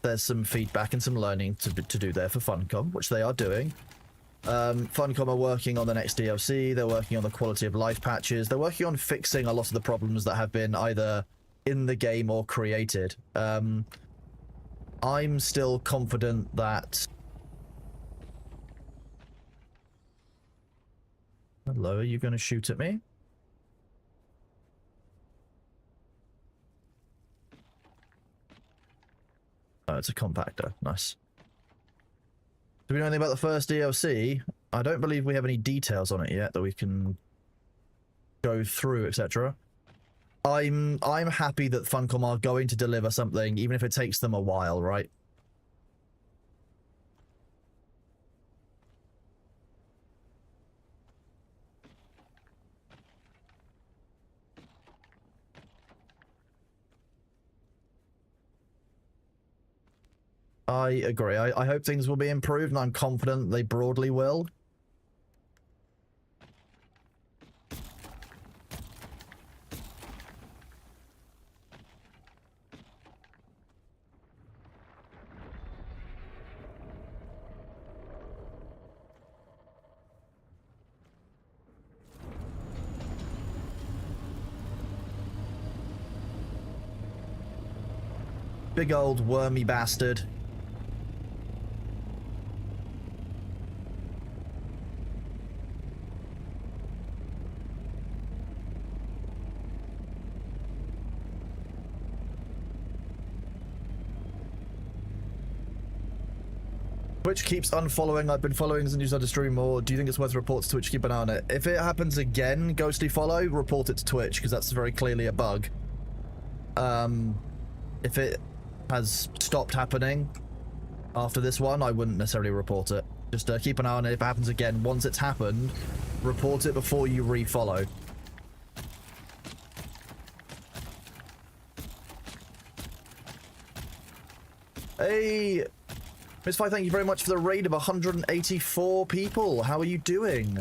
there's some feedback and some learning to do there for Funcom, which they are doing. Funcom are working on the next DLC, they're working on the quality of life patches, they're working on fixing a lot of the problems that have been either in the game or created. I'm still confident that... Hello, are you going to shoot at me? Oh, it's a compactor. Nice. Do we know anything about the first DLC? I don't believe we have any details on it yet that we can go through, etc. I'm happy that Funcom are going to deliver something, even if it takes them a while, right? I agree. I hope things will be improved, and I'm confident they broadly will. Big old wormy bastard. Twitch keeps unfollowing. I've been following since you started to stream more. Do you think it's worth reports to Twitch? Keep an eye on it. If it happens again, ghostly follow, report it to Twitch, because that's very clearly a bug. If it has stopped happening after this one, I wouldn't necessarily report it. Just keep an eye on it. If it happens again, once it's happened, report it before you refollow. Hey, Miss Fi, thank you very much for the raid of 184 people. How are you doing?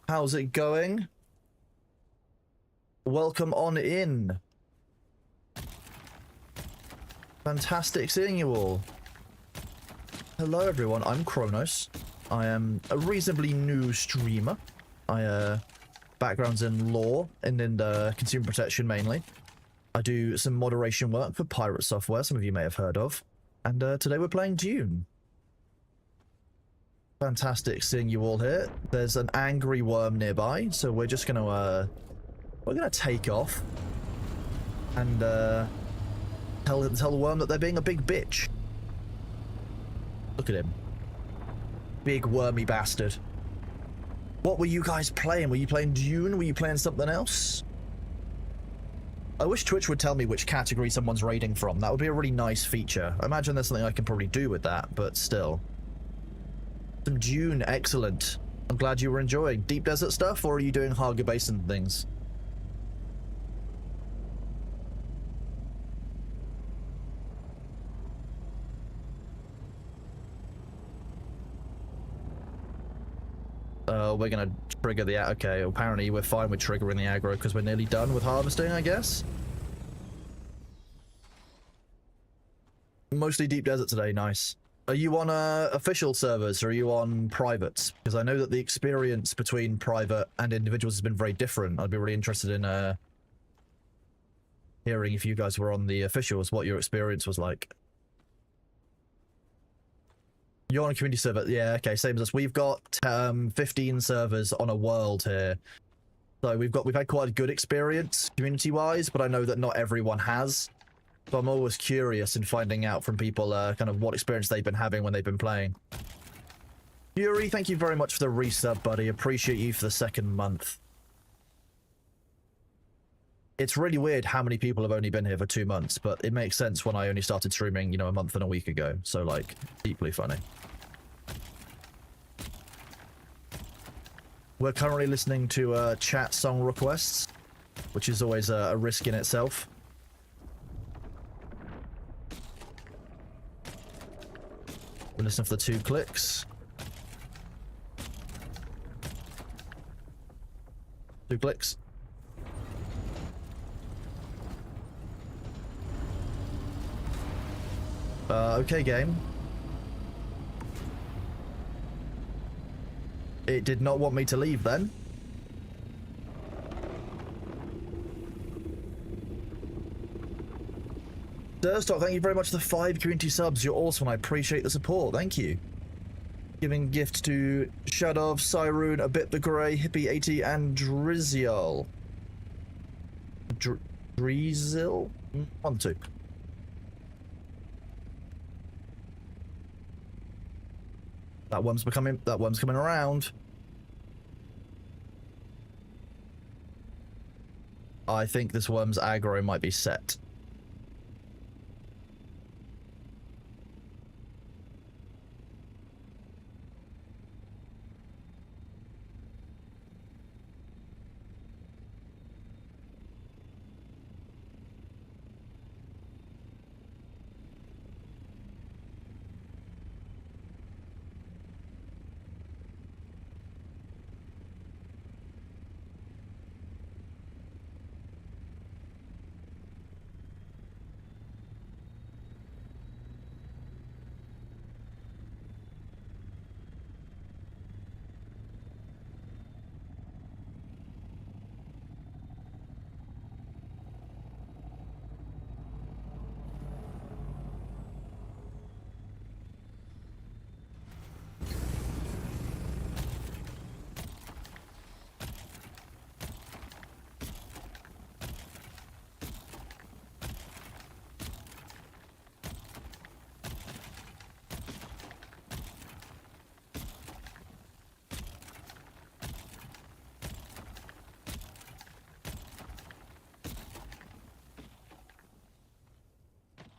How's it going? Welcome on in. Fantastic seeing you all. Hello everyone, I'm Kronos. I am a reasonably new streamer. Backgrounds in law and in consumer protection mainly. I do some moderation work for Pirate Software, some of you may have heard of. And today we're playing Dune. Fantastic seeing you all here. There's an angry worm nearby, so we're just gonna take off and tell the worm that they're being a big bitch. Look at him. Big wormy bastard. What were you guys playing? Were you playing Dune? Were you playing something else? I wish Twitch would tell me which category someone's raiding from. That would be a really nice feature. I imagine there's something I can probably do with that, but still. Some Dune, excellent. I'm glad you were enjoying. Deep desert stuff, or are you doing Haga Basin things? We're gonna trigger the... Okay, apparently we're fine with triggering the aggro because we're nearly done with harvesting, I guess. Mostly deep desert today, nice. Are you on official servers or are you on privates? Because I know that the experience between private and individuals has been very different. I'd be really interested in hearing if you guys were on the officials, what your experience was like. You're on a community server? Yeah, okay, same as us. We've got 15 servers on a world here. So we've had quite a good experience community-wise, but I know that not everyone has. So I'm always curious in finding out from people kind of what experience they've been having when they've been playing. Yuri, thank you very much for the resub, buddy. Appreciate you for the second month. It's really weird how many people have only been here for 2 months, but it makes sense when I only started streaming, you know, a month and a week ago. So, like, deeply funny. We're currently listening to chat song requests, which is always a risk in itself. We're listening for the 2 clicks. 2 clicks. Okay, game. It did not want me to leave then. Durstock, thank you very much for the 5 community subs. You're awesome. I appreciate the support. Thank you. Giving gifts to Shadov, Cyroon, A Bit the Grey, Hippie 80, and Driziel. Driziel? 1, 2. That worm's coming around. I think this worm's aggro might be set.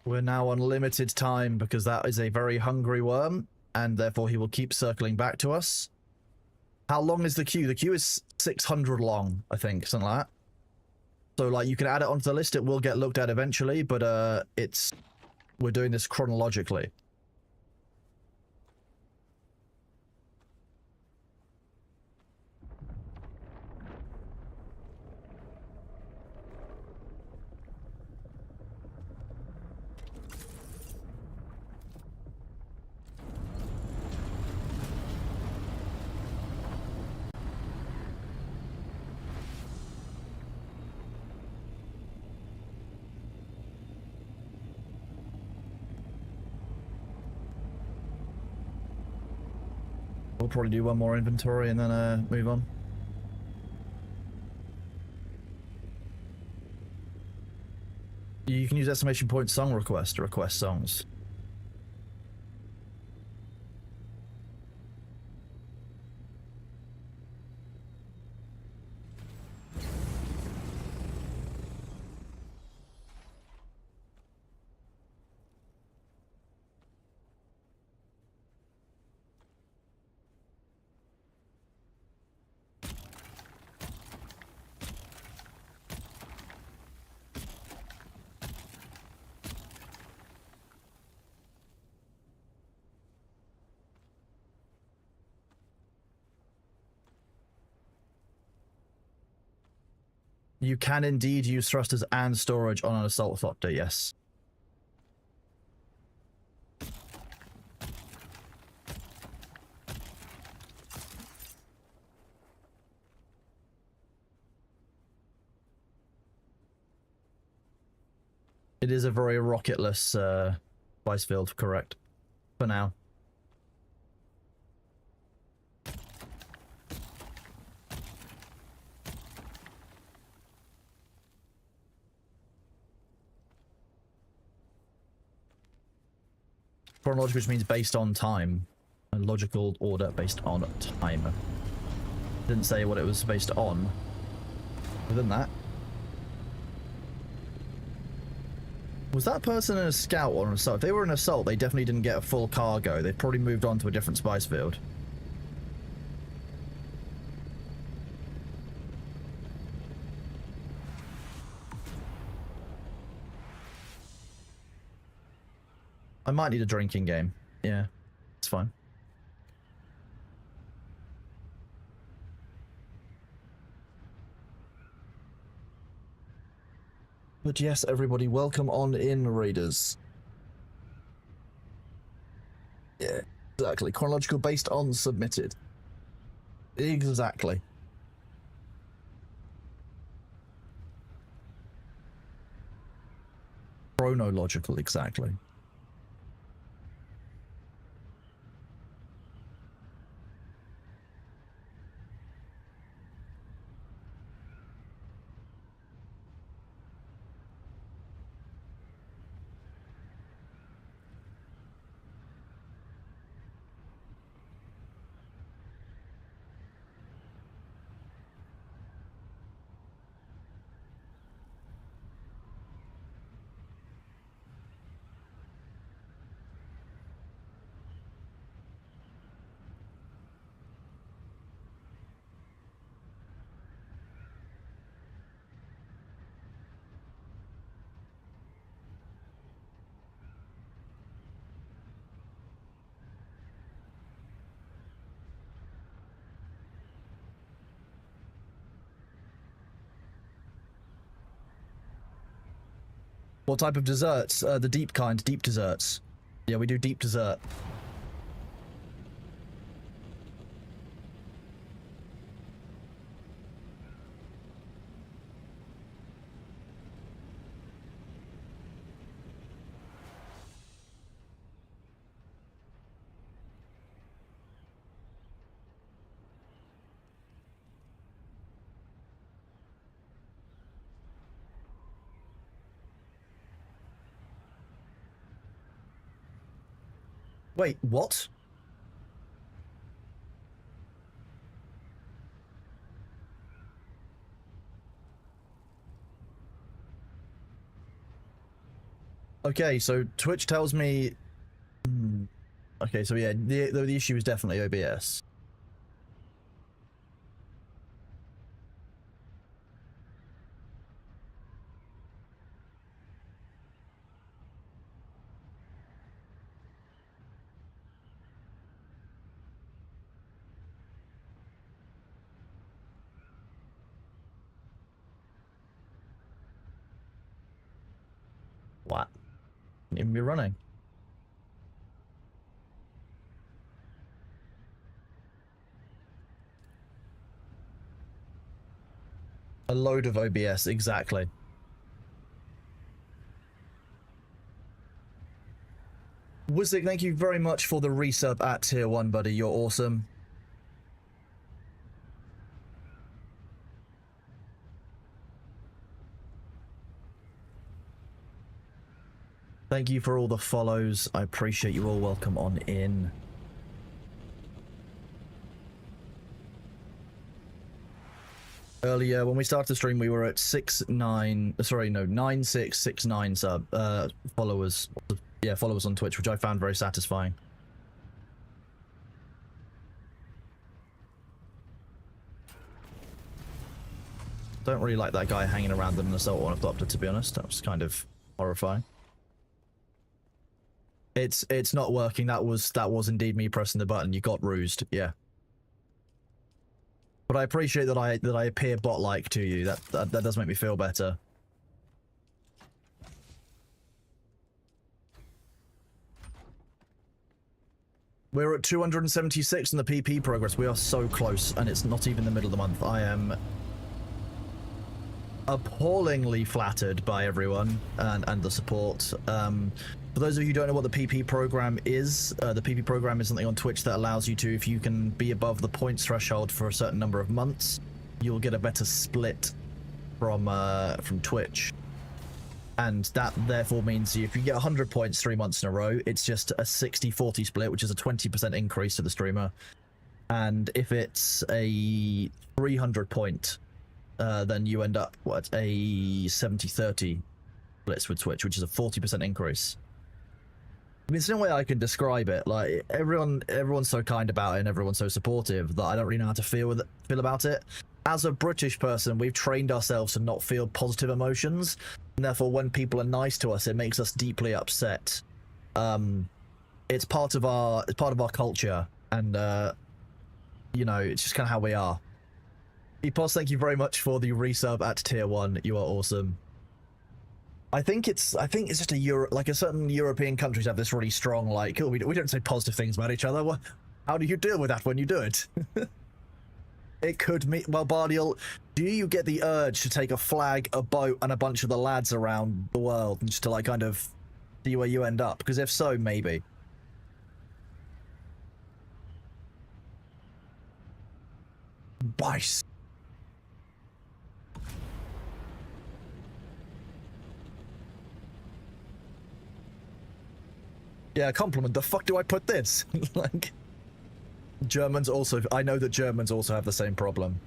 We're now on limited time because that is a very hungry worm, and therefore he will keep circling back to us. How long is the queue? The queue is 600 long, I think, something like that. So, like, you can add it onto the list. It will get looked at eventually, but we're doing this chronologically. We'll probably do one more inventory and then move on. You can use exclamation point song request to request songs. You can indeed use thrusters and storage on an assault thopter, yes. It is a very rocketless spice field, correct? For now. Chronological, which means based on time. A logical order based on time. Didn't say what it was based on. Within that. Was that person an scout or an assault? If they were an assault, they definitely didn't get a full cargo. They probably moved on to a different spice field. I might need a drinking game. Yeah, it's fine. But yes, everybody, welcome on in, raiders. Yeah, exactly. Chronological based on submitted. Exactly. Chronological, exactly. What type of desserts? The deep kind, deep desserts. Yeah, we do deep dessert. Wait, what? Okay, so Twitch tells me... Okay, so yeah, the issue is definitely OBS. What? Can't even be running. A load of OBS, exactly. Wizzik, thank you very much for the resub at tier 1, buddy. You're awesome. Thank you for all the follows. I appreciate you all. Welcome on in. Earlier, when we started the stream, we were at 9669 followers. Yeah, followers on Twitch, which I found very satisfying. Don't really like that guy hanging around in an assault ornithopter, to be honest. That was kind of horrifying. It's not working. That was indeed me pressing the button. You got rused. Yeah. But I appreciate that I appear bot-like to you. That does make me feel better. We're at 276 in the PP progress. We are so close, and it's not even the middle of the month. I am appallingly flattered by everyone and the support. For those of you who don't know what the PP program is, the PP program is something on Twitch that allows you to, if you can be above the points threshold for a certain number of months, you'll get a better split from Twitch. And that therefore means if you get 100 points 3 months in a row, it's just a 60-40 split, which is a 20% increase to the streamer. And if it's a 300 point, then you end up, what, a 70-30 splits with Twitch, which is a 40% increase. I mean, it's no way I can describe it. Like, everyone's so kind about it and everyone's so supportive that I don't really know how to feel about it. As a British person, we've trained ourselves to not feel positive emotions, and therefore when people are nice to us, it makes us deeply upset. It's part of our culture, and you know, it's just kind of how we are. Epos, thank you very much for the resub at tier 1. You are awesome. I think it's just a certain European countries have this really strong, like, oh, we don't say positive things about each other. Well, how do you deal with that when you do it? It could mean, well, Bardiel, do you get the urge to take a flag, a boat, and a bunch of the lads around the world and just to, like, kind of see where you end up? Because if so, maybe. Bice. Yeah, compliment. The fuck do I put this? Like, Germans also, I know that Germans also have the same problem.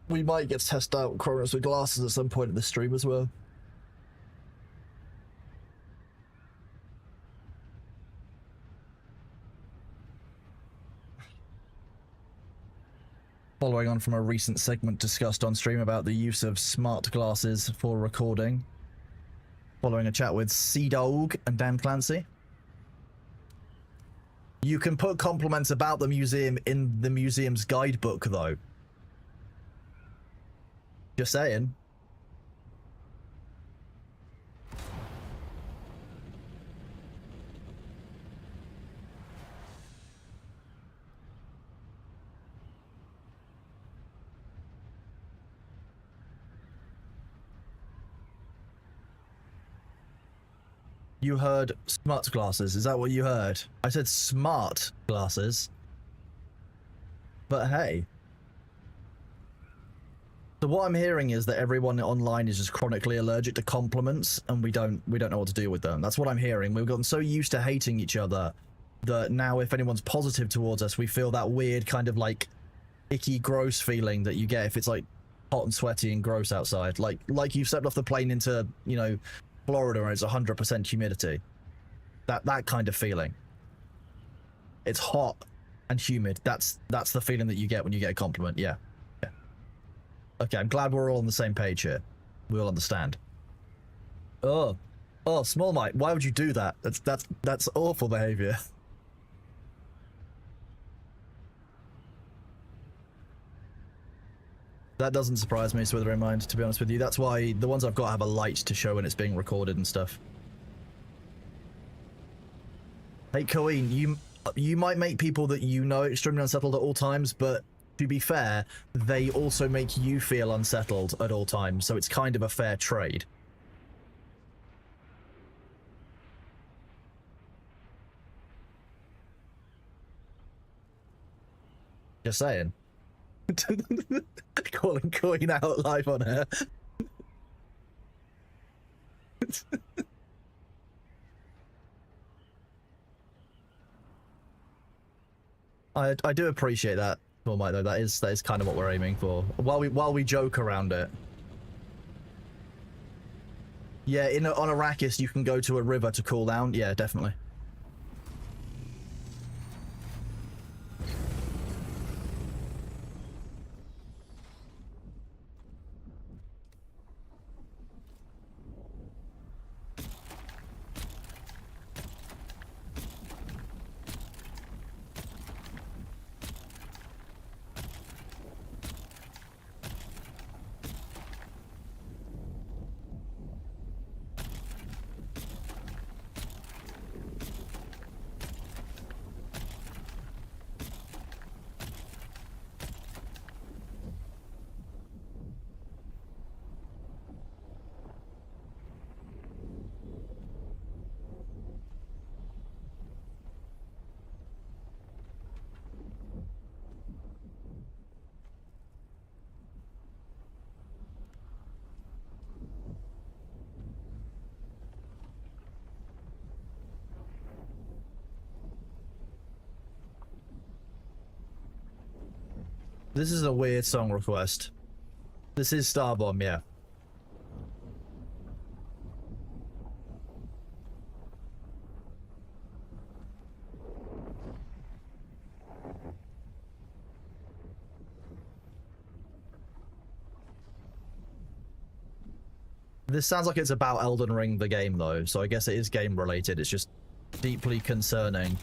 We might get to test out Cronus with glasses at some point in the stream as well. Following on from a recent segment discussed on stream about the use of smart glasses for recording. Following a chat with Sea-Dog and Dan Clancy. You can put compliments about the museum in the museum's guidebook, though. Just saying. You heard smart glasses. Is that what you heard? I said smart glasses. But hey. So what I'm hearing is that everyone online is just chronically allergic to compliments, and we don't know what to do with them. That's what I'm hearing. We've gotten so used to hating each other that now if anyone's positive towards us, we feel that weird kind of like icky, gross feeling that you get if it's like hot and sweaty and gross outside. Like you've stepped off the plane into, you know, Florida and it's 100% humidity. That kind of feeling. It's hot and humid. That's the feeling that you get when you get a compliment. Yeah. Okay, I'm glad we're all on the same page here. We all understand. Oh, Small Mite, why would you do that? That's awful behavior. That doesn't surprise me, Swithering Mind, to be honest with you. That's why the ones I've got have a light to show when it's being recorded and stuff. Hey, Coeen, you might make people that you know extremely unsettled at all times, but to be fair, they also make you feel unsettled at all times, so it's kind of a fair trade. Just saying. Calling Coin out live on air. I do appreciate that. Well, Mike, though, that is kind of what we're aiming for. While we joke around it. Yeah, on Arrakis, you can go to a river to cool down. Yeah, definitely. This is a weird song request. This is Starbomb, yeah. This sounds like it's about Elden Ring, the game, though, so I guess it is game-related. It's just deeply concerning.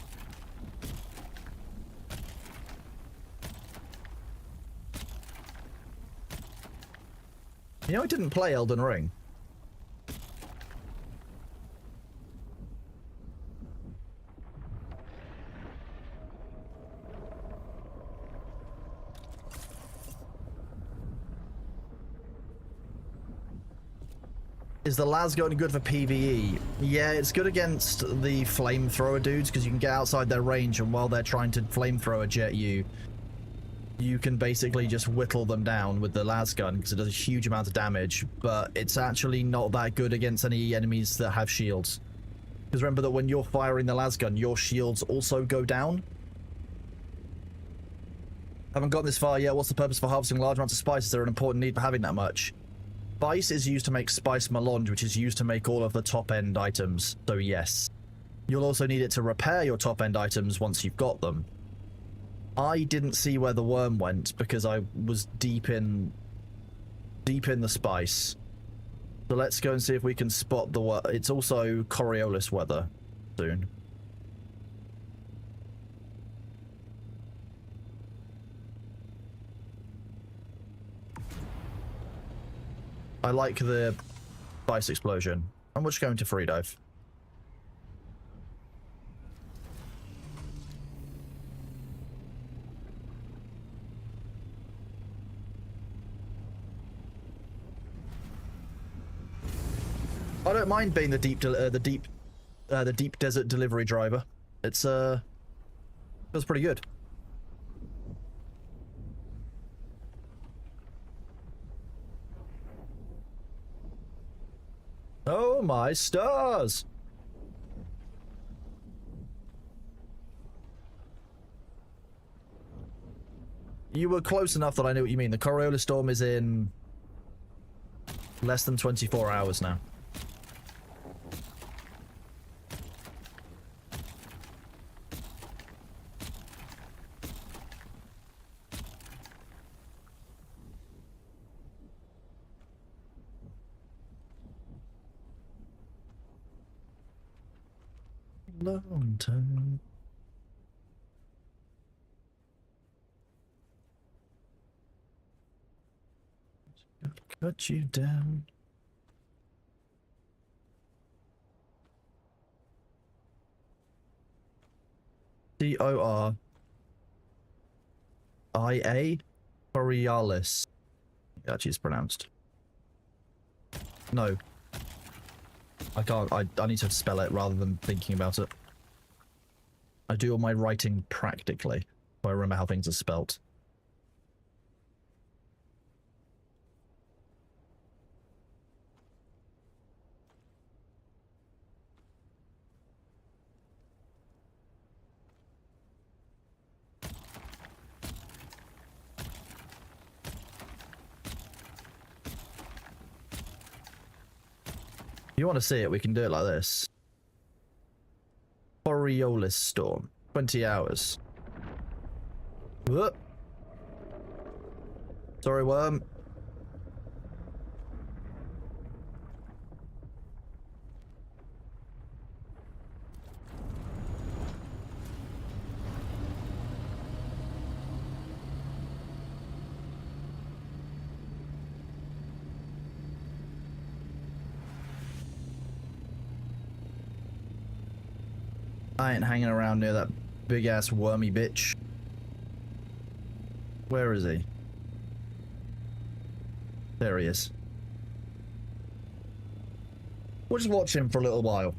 You know, I didn't play Elden Ring. Is the lasgun good for PvE? Yeah, it's good against the flamethrower dudes because you can get outside their range, and while they're trying to flamethrower jet you, you can basically just whittle them down with the lasgun because it does a huge amount of damage, but it's actually not that good against any enemies that have shields. Because remember that when you're firing the lasgun, your shields also go down. Haven't gotten this far yet. What's the purpose for harvesting large amounts of spice? Is there an important need for having that much? Spice is used to make spice melange, which is used to make all of the top-end items, so yes. You'll also need it to repair your top-end items once you've got them. I didn't see where the worm went because I was deep in the spice. So let's go and see if we can spot the worm. It's also Coriolis weather soon. I like the spice explosion. I'm just going to free dive. I don't mind being the deep desert delivery driver. It's feels pretty good. Oh my stars! You were close enough that I knew what you mean. The Coriolis storm is in less than 24 hours now. Long time. Cut you down. Corioria? Coriolis. Actually, it's pronounced. No. I can't. I need to spell it rather than thinking about it. I do all my writing practically, so I remember how things are spelt. If you want to see it, we can do it like this. Coriolis storm. 20 hours. Whoop. Sorry, worm. I ain't hanging around near that big-ass wormy bitch. Where is he? There he is. We'll just watch him for a little while.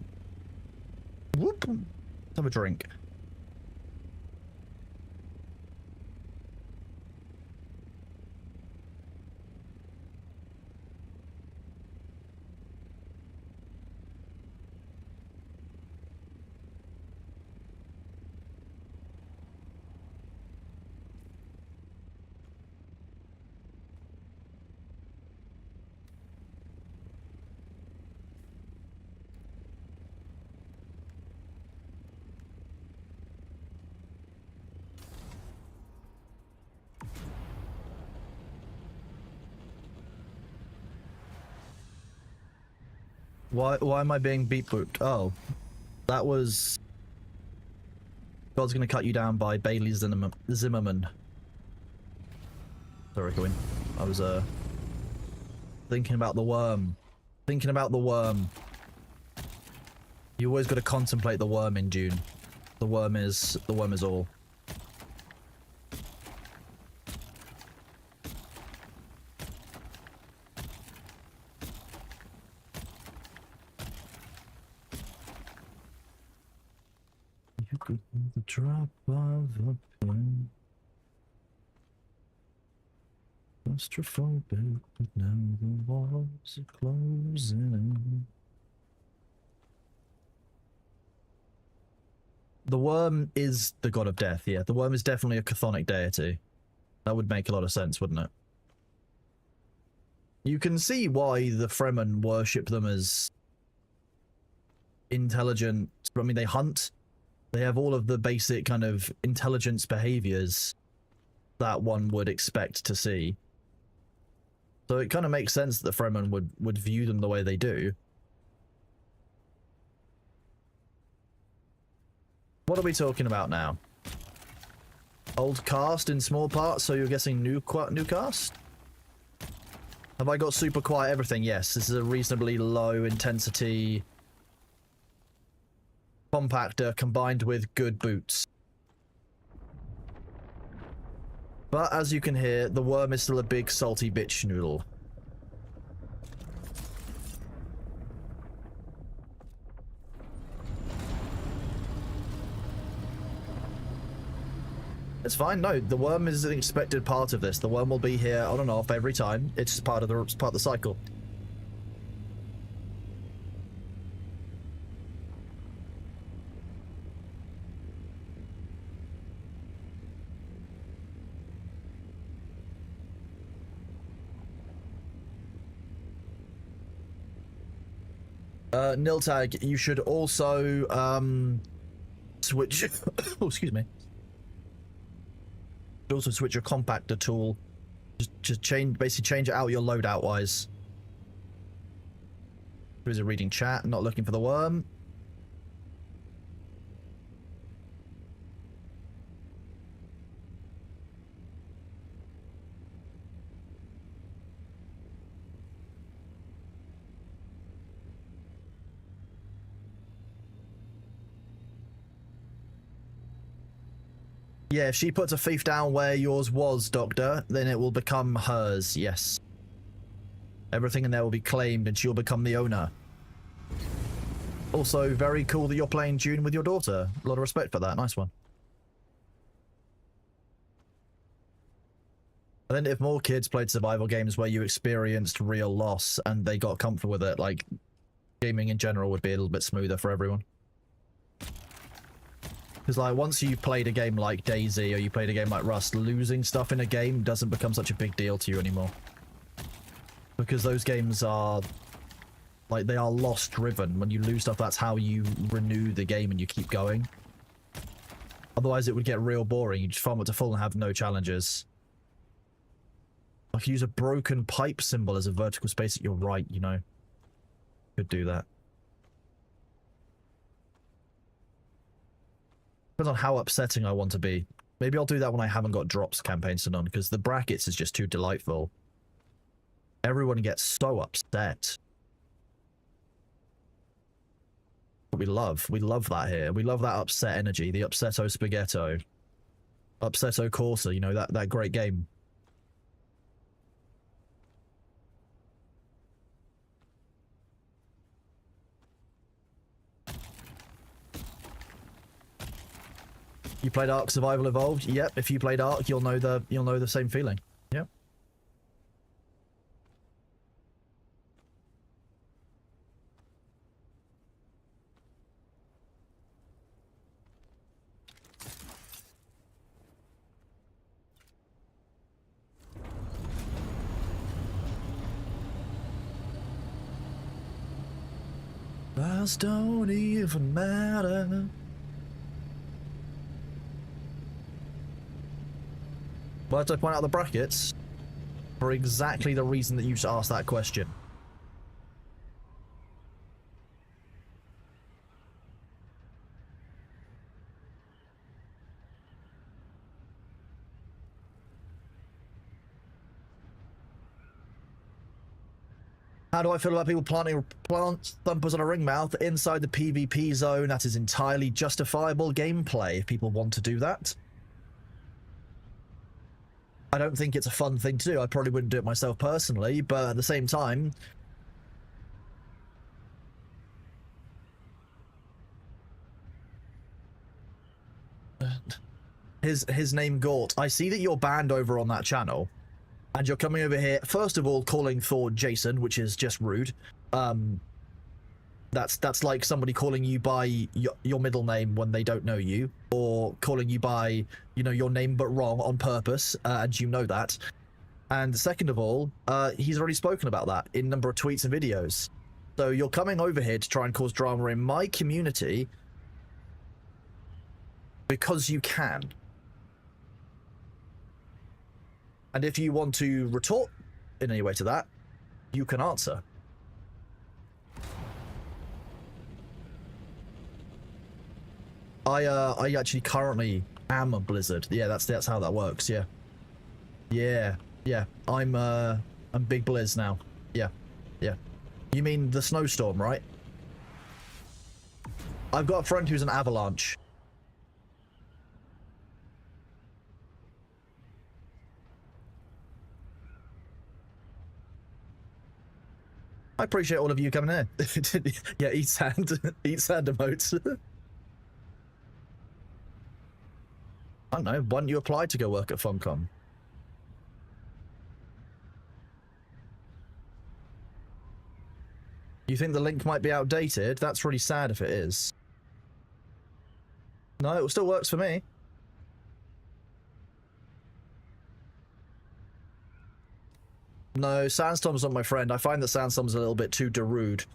Whoop. Let's have a drink. Why am I being beat booped? Oh. That was... God's gonna cut you down by Bailey Zimmerman. Sorry, Queen. I was, thinking about the worm. Thinking about the worm. You always gotta contemplate the worm in June. The worm is all. You could be the drop of a pin. Claustrophobic, but now the walls are closing in. The worm is the god of death, yeah. The worm is definitely a chthonic deity. That would make a lot of sense, wouldn't it? You can see why the Fremen worship them as intelligent. I mean, they hunt. They have all of the basic kind of intelligence behaviors that one would expect to see. So it kind of makes sense that the Fremen would view them the way they do. What are we talking about now? Old cast in small parts, so you're guessing new cast? Have I got super quiet everything? Yes, this is a reasonably low intensity compactor combined with good boots. But as you can hear, the worm is still a big salty bitch noodle. It's fine. No, the worm is an expected part of this. The worm will be here on and off every time. It's part of the cycle. Niltag, you should also switch. Oh, excuse me. You should also switch your compactor tool. Just basically change it out your loadout wise. Who is it reading chat? Not looking for the worm. Yeah, if she puts a thief down where yours was, Doctor, then it will become hers, yes. Everything in there will be claimed and she'll become the owner. Also, very cool that you're playing June with your daughter. A lot of respect for that. Nice one. I think if more kids played survival games where you experienced real loss and they got comfortable with it, like, gaming in general would be a little bit smoother for everyone. Because, like, once you've played a game like DayZ or you played a game like Rust, losing stuff in a game doesn't become such a big deal to you anymore. Because those games are, like, they are loss-driven. When you lose stuff, that's how you renew the game and you keep going. Otherwise, it would get real boring. You just farm it to full and have no challenges. I could use a broken pipe symbol as a vertical space at your right, you know. Could do that. Depends on how upsetting I want to be. Maybe I'll do that when I haven't got drops campaigns to none, because the brackets is just too delightful. Everyone gets so upset. But we love that here. We love that upset energy, the upsetto spaghetto. Upsetto Corsa, you know, that great game. You played Ark Survival Evolved? Yep, if you played Ark, you'll know the same feeling. Yep. Us don't even matter. Why did I point out the brackets? For exactly the reason that you just asked that question. How do I feel about people planting plant thumpers on a ring mouth inside the PvP zone? That is entirely justifiable gameplay if people want to do that. I don't think it's a fun thing to do. I probably wouldn't do it myself personally, but at the same time, his name Gort. I see that you're banned over on that channel, and you're coming over here. First of all, calling Thor Jason, which is just rude. That's like somebody calling you by your middle name when they don't know you, or calling you by, you know, your name but wrong on purpose, and you know that. And second of all, he's already spoken about that in a number of tweets and videos. So you're coming over here to try and cause drama in my community because you can. And if you want to retort in any way to that, you can answer. I actually currently am a Blizzard. Yeah, that's how that works. Yeah, yeah. I'm Big Blizz now. Yeah. You mean the snowstorm, right? I've got a friend who's an Avalanche. I appreciate all of you coming here. Yeah, eat sand emotes. I don't know, why don't you apply to go work at Funcom? You think the link might be outdated? That's really sad if it is. No, it still works for me. No, Sandstorm's not my friend. I find that Sandstorm's a little bit too Darude.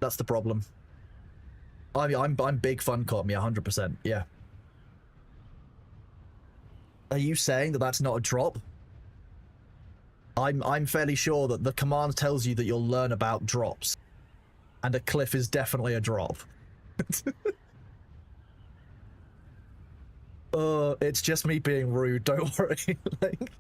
That's the problem. I mean, I'm big Funcom, yeah, 100%, yeah. Are you saying that that's not a drop? I'm fairly sure that the command tells you that you'll learn about drops, and a cliff is definitely a drop. It's just me being rude. Don't worry. Like...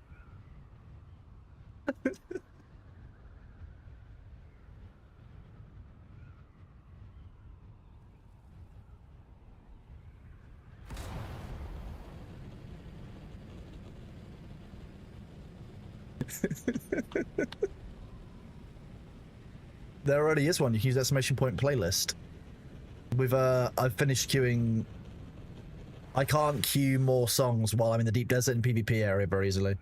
There already is one. You can use exclamation point playlist. I've finished queuing. I can't queue more songs while I'm in the deep desert and PvP area very easily.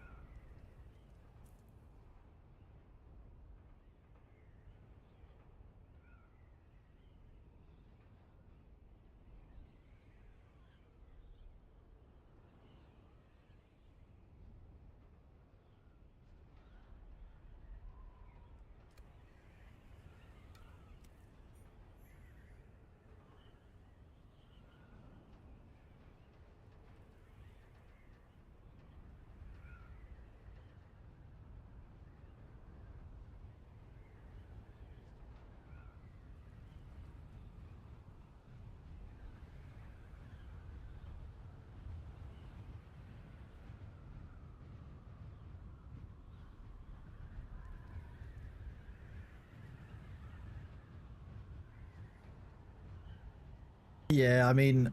Yeah, I mean,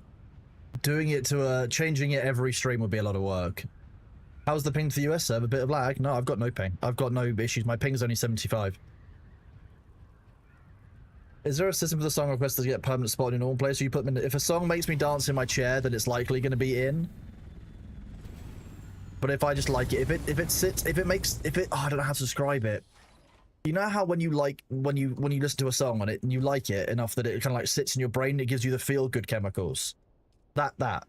doing it to changing it every stream would be a lot of work. How's the ping to the US server? A bit of lag? No, I've got no ping. I've got no issues. My ping's only 75. Is there a system for the song requests to get permanent spot in all place? So you put them in, if a song makes me dance in my chair, then it's likely going to be in. But if I just like it, I don't know how to describe it. You know how when you listen to a song on it and you like it enough that it kind of like sits in your brain, it gives you the feel good chemicals. Yeah, that.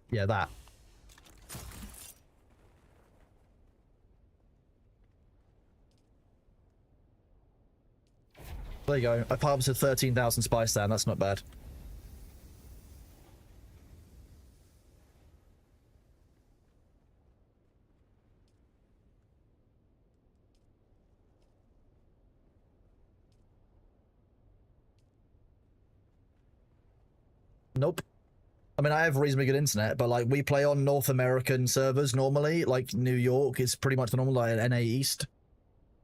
There you go. I harvested 13,000 spice down. That's not bad. Nope. I mean, I have reasonably good internet, but like we play on North American servers normally. Like New York is pretty much the normal, like NA East.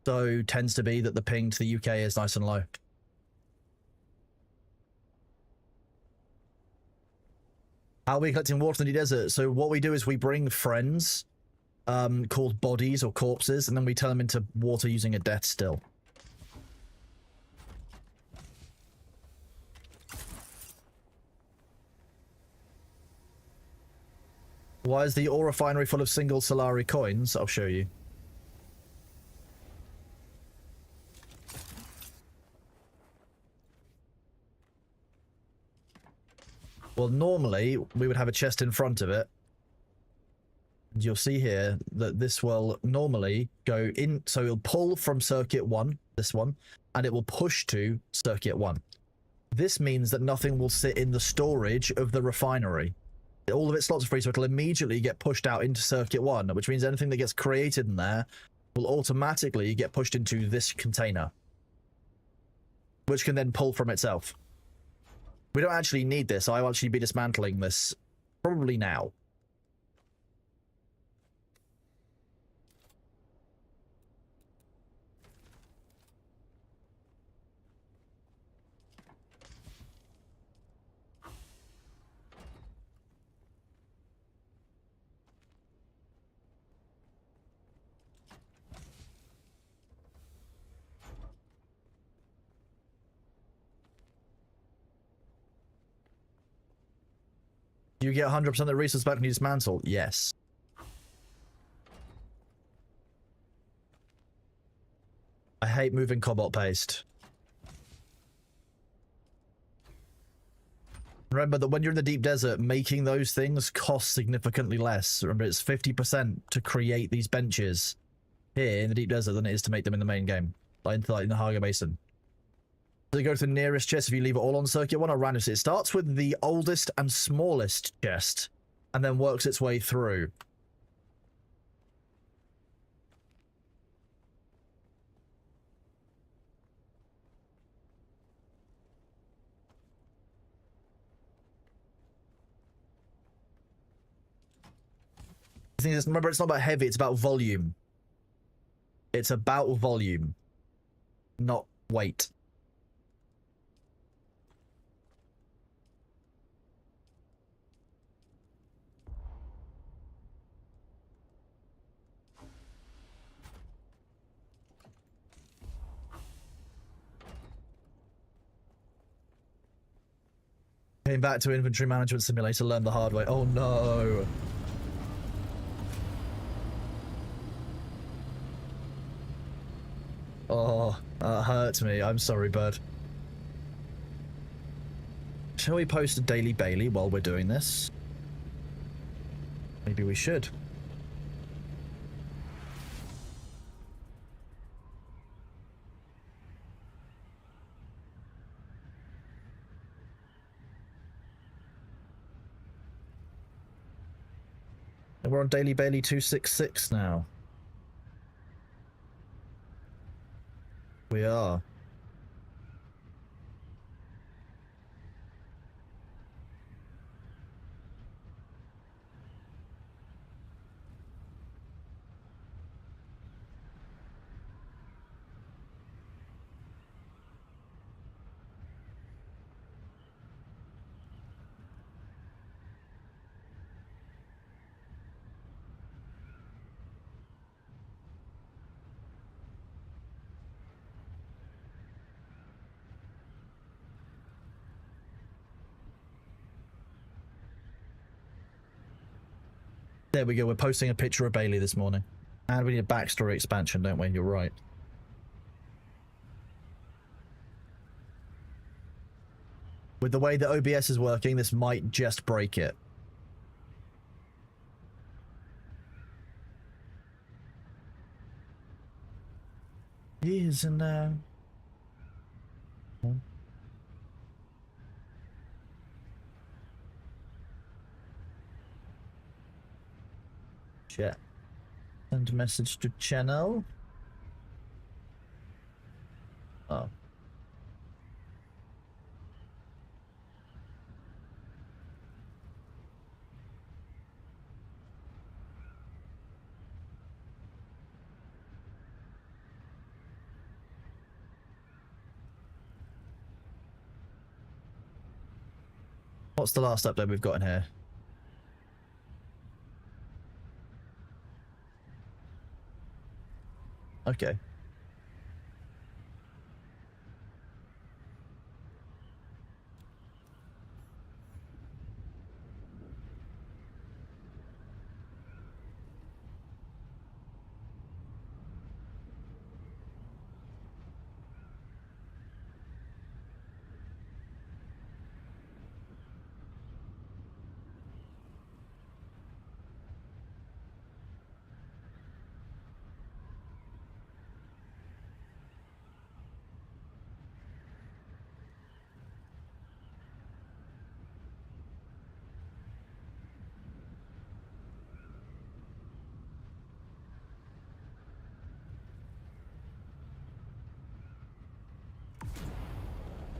So tends to be that the ping to the UK is nice and low. How are we collecting water in the desert? So what we do is we bring friends called bodies or corpses, and then we turn them into water using a death still. Why is the ore refinery full of single Solari coins? I'll show you. Well, normally we would have a chest in front of it. And you'll see here that this will normally go in, so it'll pull from circuit 1, this one, and it will push to circuit 1. This means that nothing will sit in the storage of the refinery. All of its slots are free, so it'll immediately get pushed out into circuit 1, which means anything that gets created in there will automatically get pushed into this container, which can then pull from itself. We don't actually need this. I'll actually be dismantling this probably now. Do you get 100% of the resource back when you dismantle? Yes. I hate moving cobalt paste. Remember that when you're in the deep desert, making those things costs significantly less. Remember, it's 50% to create these benches here in the deep desert than it is to make them in the main game, like in the Haga Basin. So you go to the nearest chest if you leave it all on circuit 1 or random. It starts with the oldest and smallest chest, and then works its way through. The thing is, remember, it's not about heavy, it's about volume. It's about volume, not weight. Came back to Inventory Management Simulator, learned the hard way. Oh no. Oh, that hurts me. I'm sorry, bud. Shall we post a Daily Bailey while we're doing this? Maybe we should. And we're on Daily Bailey 266 now. We are. There we go, we're posting a picture of Bailey this morning. And we need a backstory expansion, don't we? You're right. With the way that OBS is working, this might just break it. Years and Chat. Send a message to channel. Oh. What's the last update we've got in here? Okay.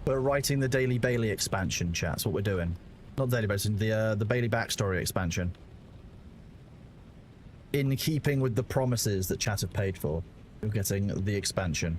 We're writing the Daily Bailey expansion, chat. That's what we're doing. Not Daily Bailey, the Bailey backstory expansion. In keeping with the promises that chat have paid for, you're getting the expansion.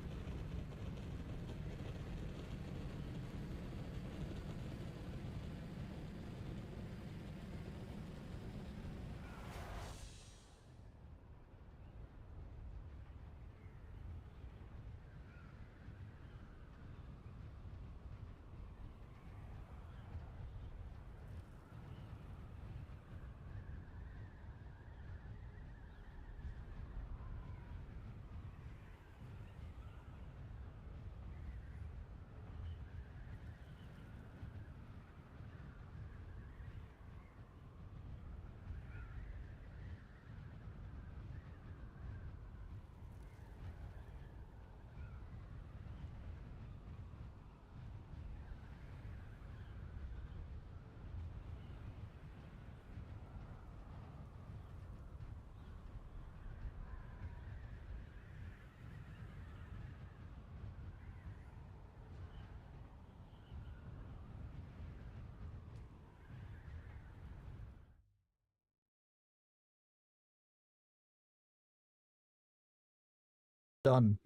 Done.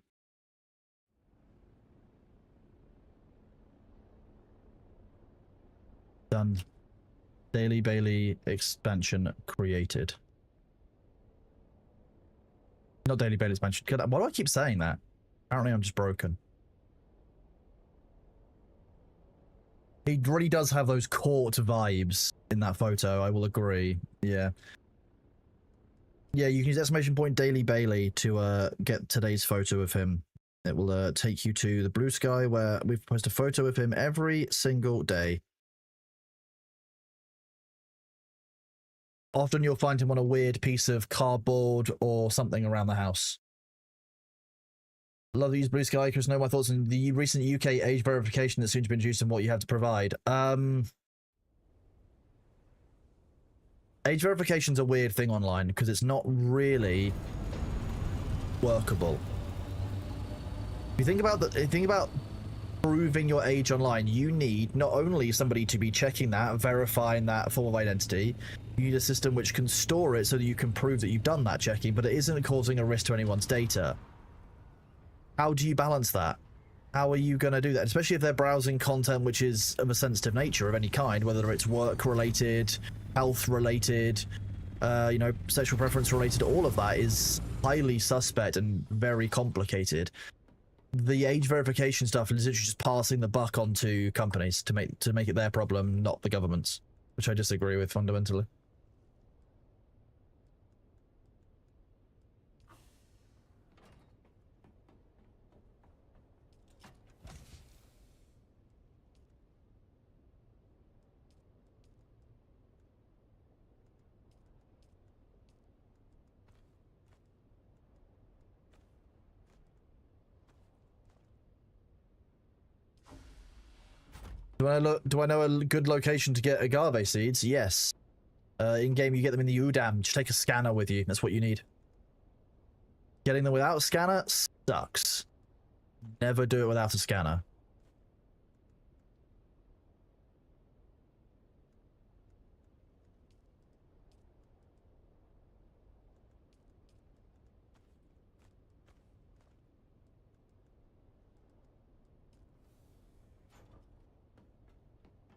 Done. Daily Bailey expansion created. Not Daily Bailey expansion. Why do I keep saying that? Apparently I'm just broken. He really does have those court vibes in that photo, I will agree. Yeah. Yeah, you can use exclamation point Daily Bailey to get today's photo of him. It will take you to the blue sky where we've posted a photo of him every single day. Often you'll find him on a weird piece of cardboard or something around the house. Love to use blue sky. Chris, know my thoughts on the recent UK age verification that's soon to be introduced and what you have to provide. Age verification's a weird thing online because it's not really workable. If you think about proving your age online, you need not only somebody to be checking that, verifying that form of identity, you need a system which can store it so that you can prove that you've done that checking, but it isn't causing a risk to anyone's data. How do you balance that? How are you going to do that? Especially if they're browsing content which is of a sensitive nature of any kind, whether it's work-related, health-related, you know, sexual preference-related, all of that is highly suspect and very complicated. The age verification stuff is literally just passing the buck on to companies to make it their problem, not the government's, which I disagree with fundamentally. Do I know a good location to get agave seeds? Yes. In game, you get them in the Udam. Just take a scanner with you. That's what you need. Getting them without a scanner sucks. Never do it without a scanner.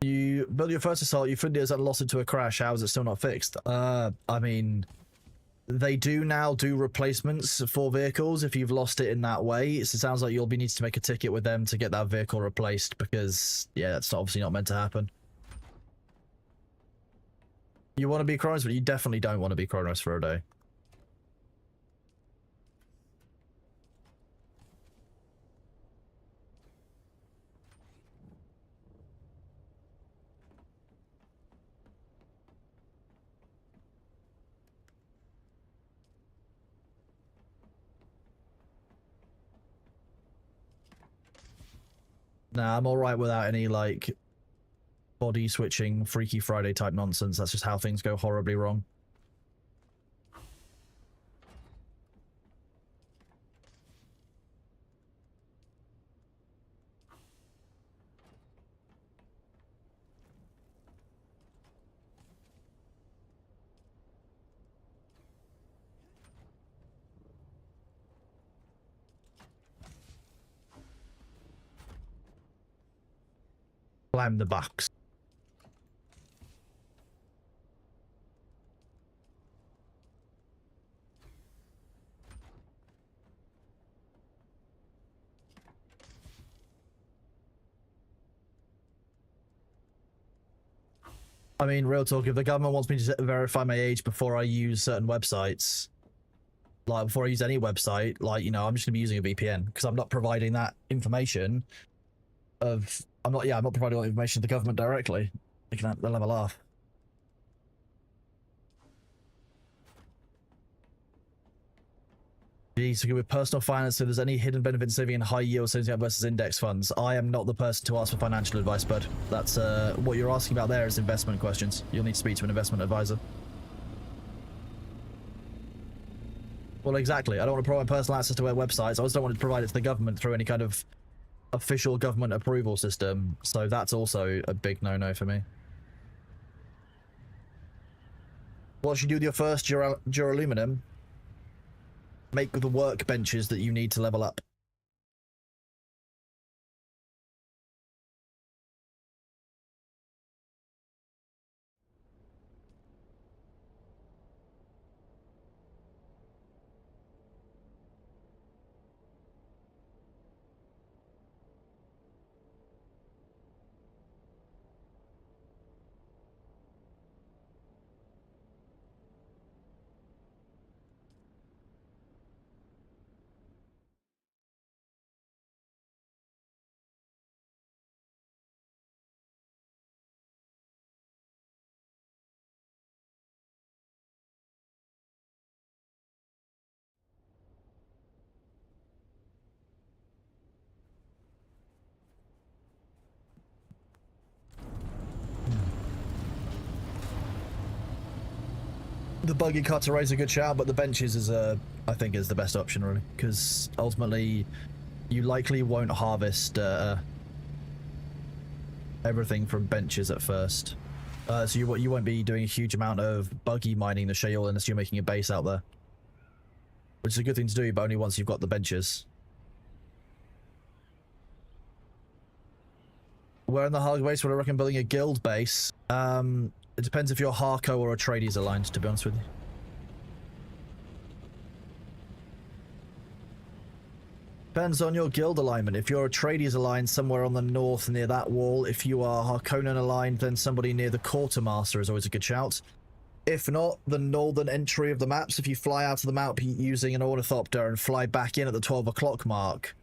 You build your first assault, you find it has lost into a crash. How is it still not fixed? I mean, they do now do replacements for vehicles if you've lost it in that way. So it sounds like you'll be needing to make a ticket with them to get that vehicle replaced because, yeah, that's obviously not meant to happen. You want to be Kronos, but you definitely don't want to be Kronos for a day. Nah, I'm alright without any, like, body switching, Freaky Friday type nonsense. That's just how things go horribly wrong. Climb the box. I mean, real talk, if the government wants me to verify my age before I use certain websites, like before I use any website, like, you know, I'm just gonna be using a VPN because I'm not providing that information I'm not providing all the information to the government directly. They'll have a laugh. Geez, so with personal finance, if there's any hidden benefit in saving in high yield savings account versus index funds, I am not the person to ask for financial advice, bud. That's what you're asking about there is investment questions. You'll need to speak to an investment advisor. Well, exactly. I don't want to provide personal access to their websites. I also don't want to provide it to the government through any kind of official government approval system. So that's also a big no-no for me. What should you do with your first duraluminum? make the workbenches that you need to level up. The buggy cutter is a good shout, but the benches is I think is the best option really, because ultimately you likely won't harvest everything from benches at first. So you won't be doing a huge amount of buggy mining the shale unless you're making a base out there, which is a good thing to do, but only once you've got the benches. Where in the Hard base would I reckon building a guild base? It depends if you're Harco or a Tradies aligned, to be honest with you. Depends on your guild alignment. If you're a Tradies aligned somewhere on the north near that wall, if you are Harkonnen aligned, then somebody near the Quartermaster is always a good shout. If not, the northern entry of the maps, if you fly out of the map using an Ornithopter and fly back in at the 12 o'clock mark,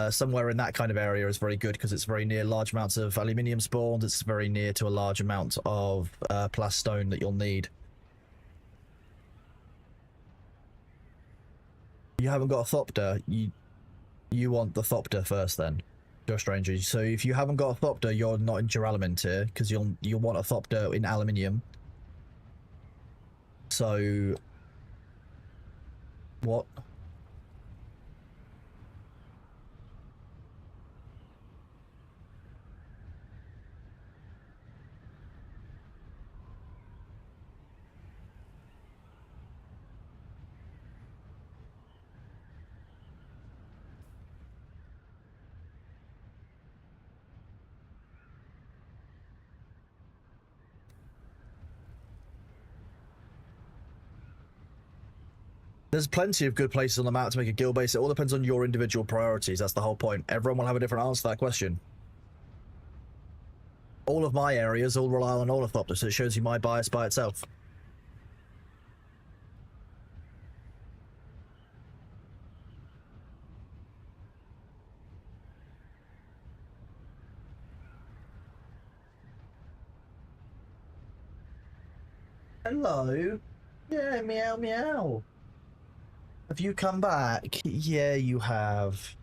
somewhere in that kind of area is very good because it's very near large amounts of aluminium spawned. It's very near to a large amount of plastone that you'll need. You haven't got a Thopter. You want the Thopter first, then, you're a stranger. So if you haven't got a Thopter, you're not in Duralumin tier because you'll want a Thopter in aluminium. So what? There's plenty of good places on the map to make a guild base. It all depends on your individual priorities. That's the whole point. Everyone will have a different answer to that question. All of my areas all rely on Ornithopter, so it shows you my bias by itself. Hello? Yeah, meow meow. Have you come back? Yeah, you have.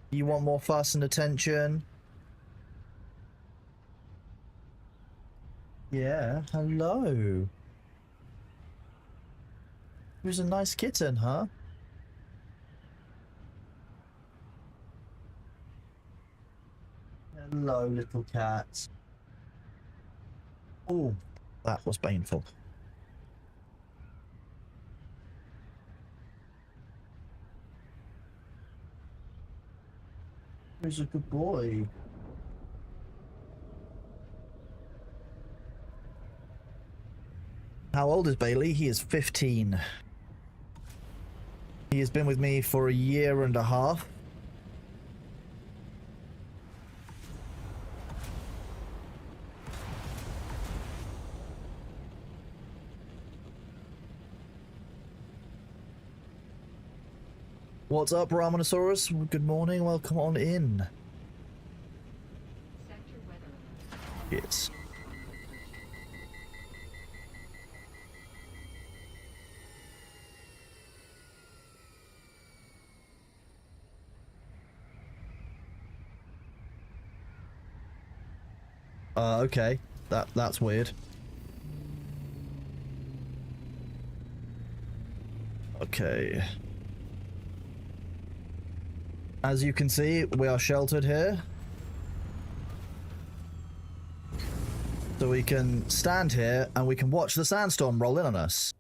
You want more fuss and attention? Yeah, hello. Who's a nice kitten, huh? Hello, little cat. Oh, that was painful. Who's a good boy? How old is Bailey? He is 15. He has been with me for a year and a half. What's up, Ramanosaurus? Good morning, welcome on in. Yes. Okay. That's weird. Okay. As you can see, we are sheltered here. So we can stand here and we can watch the sandstorm roll in on us.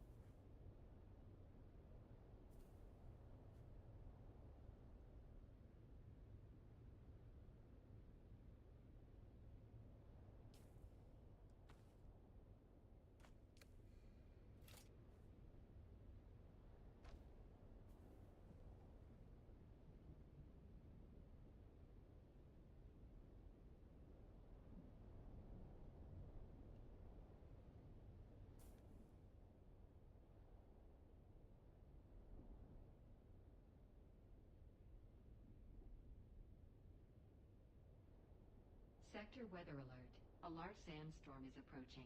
Sector weather alert. A large sandstorm is approaching.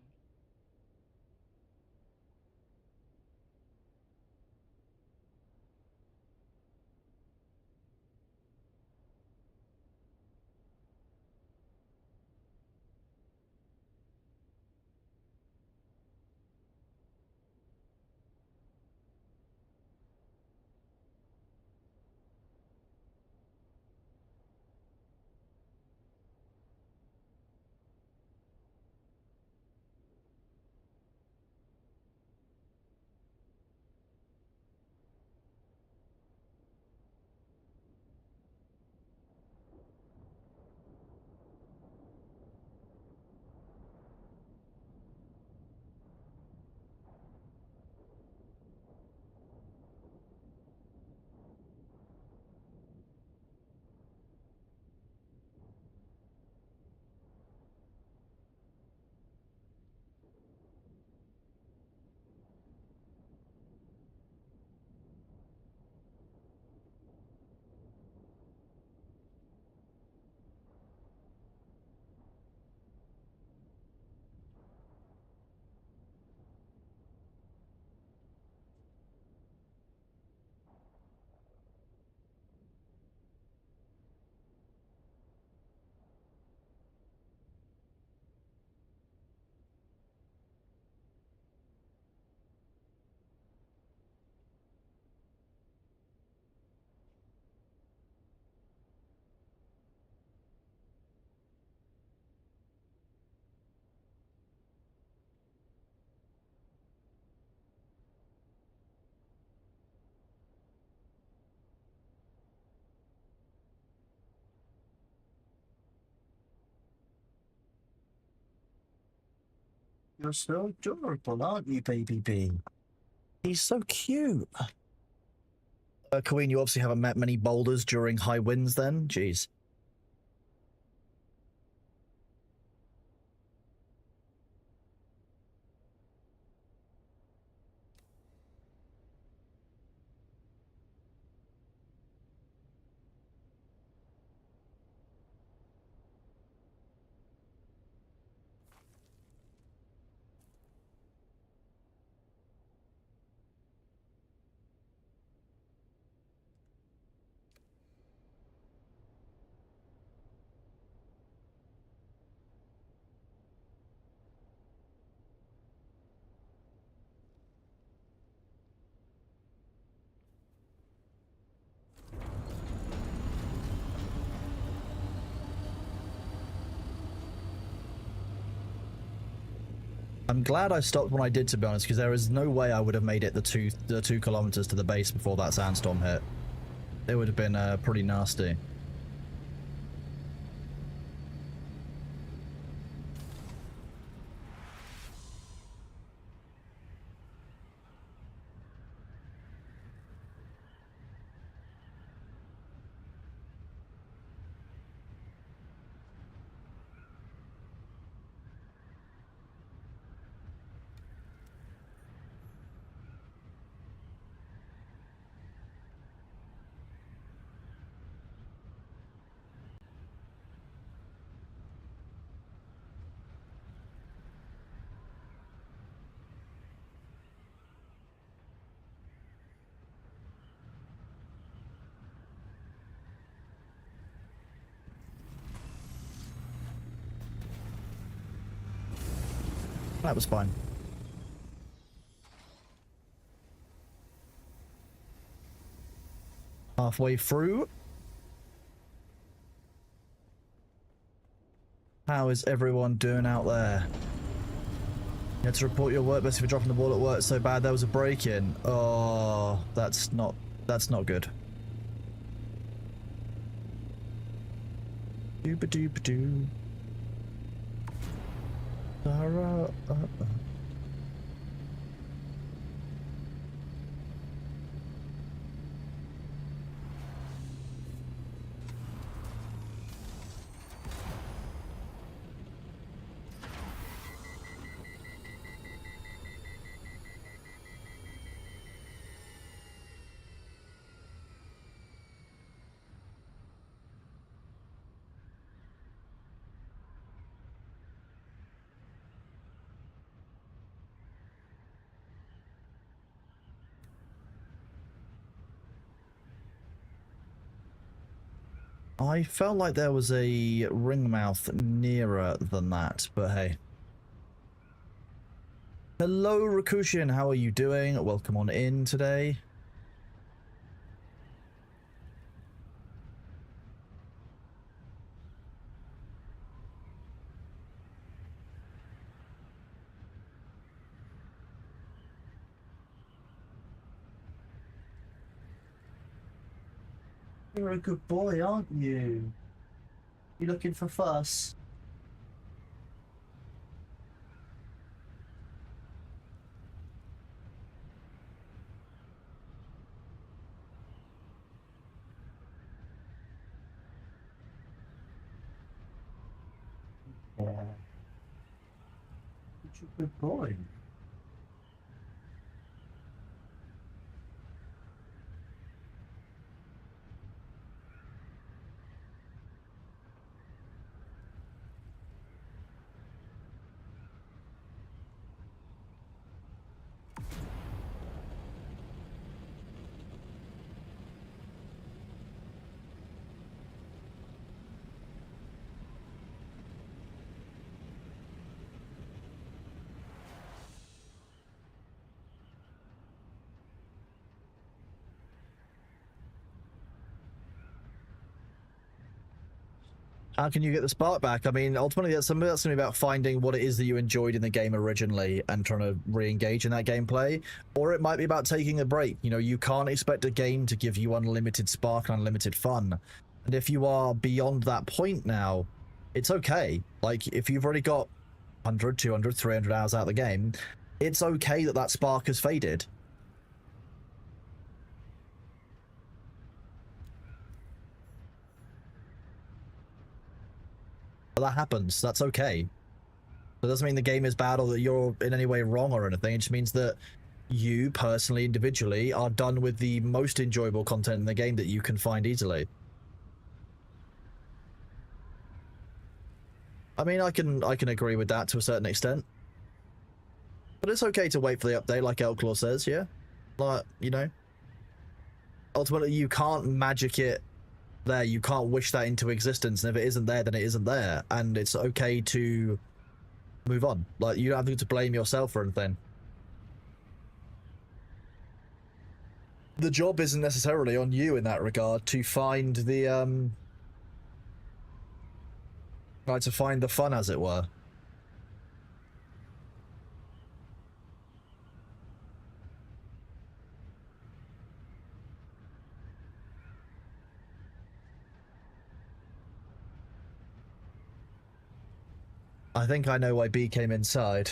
You're so adorable, aren't you, baby bee? He's so cute. Queen, you obviously haven't met many boulders during high winds then? Jeez. I'm glad I stopped when I did, to be honest, because there is no way I would have made it the 2 kilometers to the base before that sandstorm hit. It would have been pretty nasty. That was fine. Halfway through. How is everyone doing out there? You had to report your work best for dropping the ball at work so bad there was a break-in. Oh, that's not good. Dooba-dooba-doo. I felt like there was a ring mouth nearer than that, but hey. Hello, Rakushin. How are you doing? Welcome on in today. You're a good boy, aren't you? You looking for fuss? Yeah. You're a good boy. How can you get the spark back? I mean, ultimately, that's going to be about finding what it is that you enjoyed in the game originally and trying to re-engage in that gameplay. Or it might be about taking a break. You know, you can't expect a game to give you unlimited spark and unlimited fun. And if you are beyond that point now, it's okay. Like, if you've already got 100, 200, 300 hours out of the game, it's okay that that spark has faded. But that happens. That's okay. That doesn't mean the game is bad or that you're in any way wrong or anything. It just means that you personally, individually, are done with the most enjoyable content in the game that you can find easily. I mean, I can agree with that to a certain extent. But it's okay to wait for the update, like Elclaw says, yeah? Like, you know? Ultimately, you can't magic it there. You can't wish that into existence, and if it isn't there, then it isn't there. And it's okay to move on. Like, you don't have to blame yourself for anything. The job isn't necessarily on you in that regard to find the like, to find the fun, as it were. I think I know why B came inside.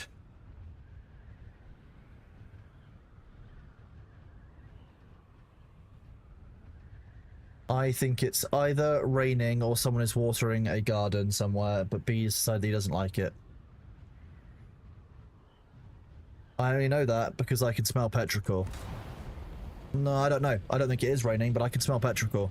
I think it's either raining or someone is watering a garden somewhere, but B decided he doesn't like it. I only know that because I can smell petrichor. No, I don't know. I don't think it is raining, but I can smell petrichor.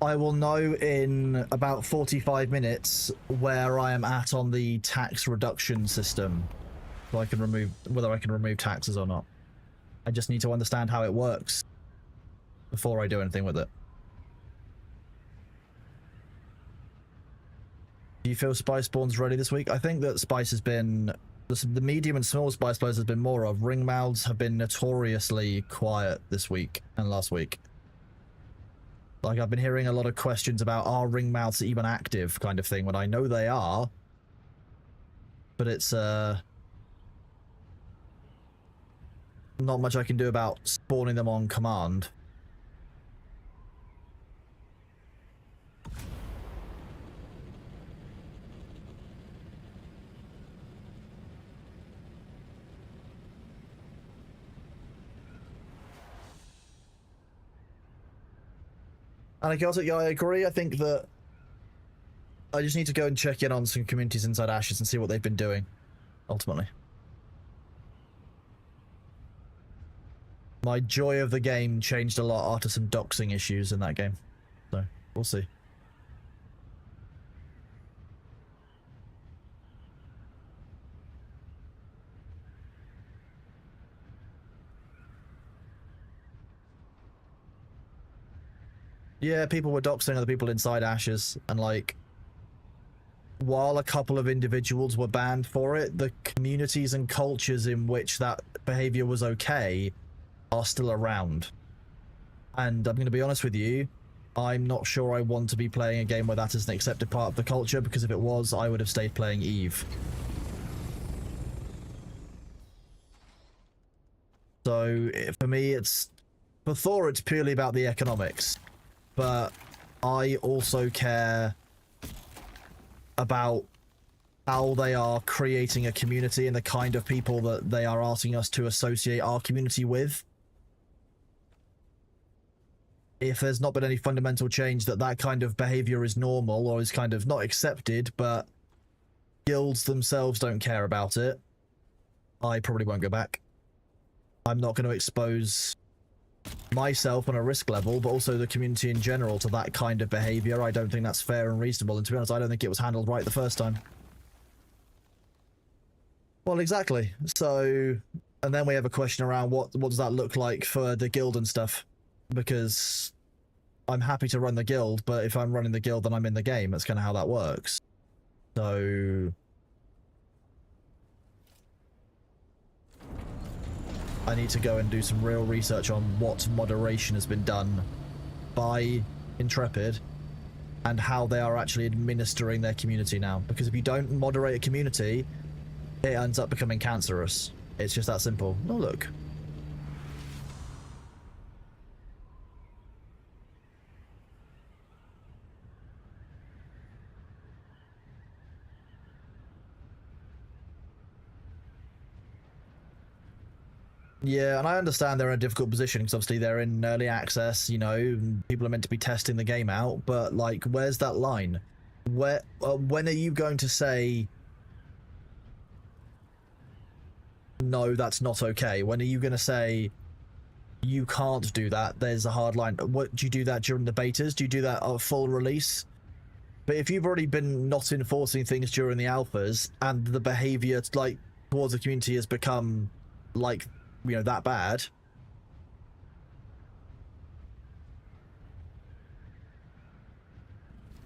I will know in about 45 minutes where I am at on the tax reduction system, so I can remove whether I can remove taxes or not. I just need to understand how it works before I do anything with it. Do you feel Spice Spawn's ready this week? I think that Spice has been the medium and small Spice players has been more of. Ring mouths have been notoriously quiet this week and last week. Like, I've been hearing a lot of questions about, are ring mouths even active kind of thing, when I know they are. But it's, not much I can do about spawning them on command. And I agree. I think that I just need to go and check in on some communities inside Ashes and see what they've been doing, ultimately. My joy of the game changed a lot after some doxing issues in that game. So, we'll see. Yeah, people were doxing other people inside Ashes, and like, while a couple of individuals were banned for it, the communities and cultures in which that behavior was okay are still around. And I'm going to be honest with you, I'm not sure I want to be playing a game where that is an accepted part of the culture, because if it was, I would have stayed playing Eve. So, for me, for Thor, it's purely about the economics. But I also care about how they are creating a community and the kind of people that they are asking us to associate our community with. If there's not been any fundamental change that kind of behavior is normal or is kind of not accepted, but guilds themselves don't care about it, I probably won't go back. I'm not going to expose myself on a risk level, but also the community in general, to that kind of behavior. I don't think that's fair and reasonable, and to be honest, I don't think it was handled right the first time. Well, exactly. So, and then we have a question around what does that look like for the guild and stuff, because I'm happy to run the guild, but if I'm running the guild, then I'm in the game. That's kind of how that works. So I need to go and do some real research on what moderation has been done by Intrepid and how they are actually administering their community now. Because if you don't moderate a community, it ends up becoming cancerous. It's just that simple. Oh, look. Yeah, and I understand they're in a difficult position because obviously they're in early access, you know, people are meant to be testing the game out, but like, where's that line? When are you going to say, no, that's not okay? When are you going to say, you can't do that, there's a hard line? What, do you do that during the betas? Do you do that at full release? But if you've already been not enforcing things during the alphas and the behavior like towards the community has become like, you know, that bad.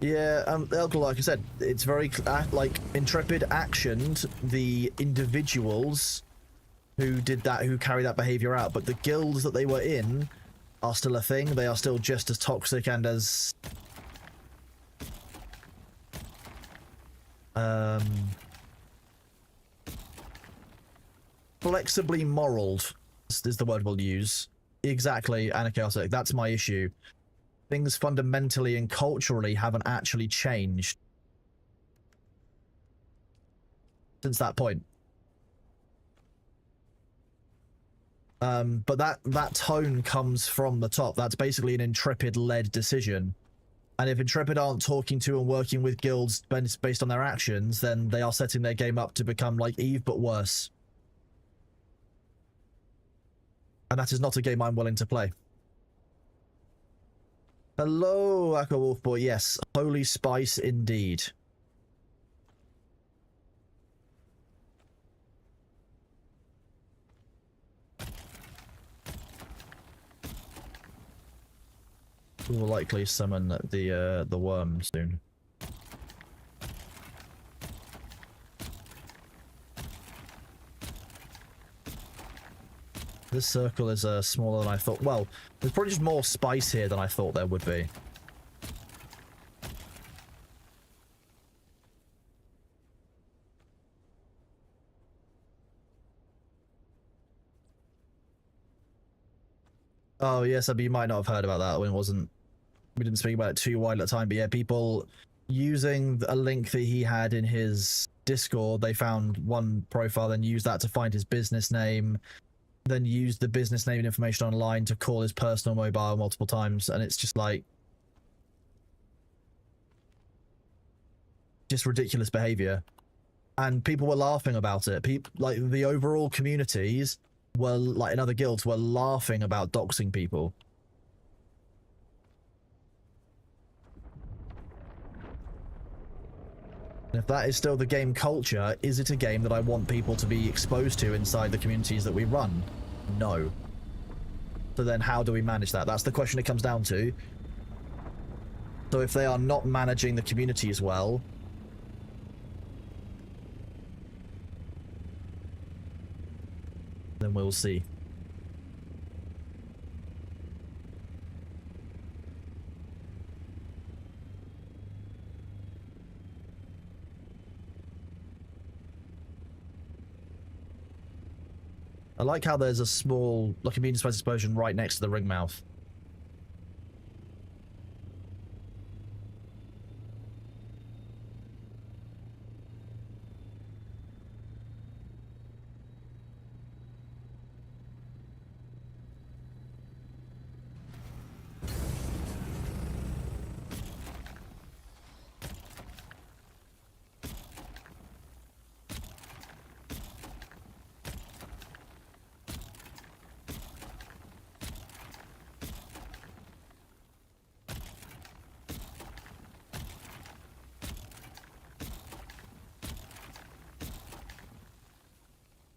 Yeah, like I said, it's very like Intrepid actioned the individuals who did that, who carry that behavior out, but the guilds that they were in are still a thing. They are still just as toxic and as flexibly moraled is the word we'll use. Exactly, Anachaotic. That's my issue. Things fundamentally and culturally haven't actually changed since that point. But that tone comes from the top. That's basically an Intrepid-led decision. And if Intrepid aren't talking to and working with guilds based on their actions, then they are setting their game up to become like Eve, but worse. And that is not a game I'm willing to play. Hello, Aqua Wolf Boy. Yes, holy spice indeed. We will likely summon the worm soon. This circle is smaller than I thought. Well, there's probably just more spice here than I thought there would be. Oh, yes, you might not have heard about that when it wasn't... We didn't speak about it too wide at the time, but yeah, people using a link that he had in his Discord, they found one profile, then used that to find his business name, then used the business name and information online to call his personal mobile multiple times, and it's just like... just ridiculous behavior. And people were laughing about it. People, like, the overall communities were, like, in other guilds, were laughing about doxing people. And if that is still the game culture, is it a game that I want people to be exposed to inside the communities that we run? No. So then how do we manage that? That's the question it comes down to. So if they are not managing the communities well, then we'll see. I like how there's a small, like, immune suppressed explosion right next to the ring mouth.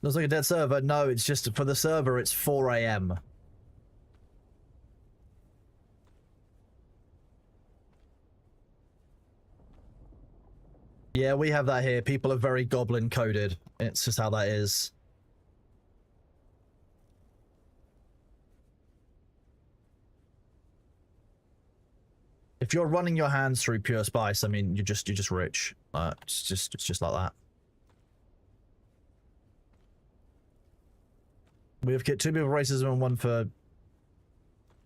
Looks like a dead server. No, it's just for the server, it's 4 AM. Yeah, we have that here. People are very goblin coded. It's just how that is. If you're running your hands through pure spice, I mean, you're just rich. It's just like that. We have kit 2 people for racism and 1 for...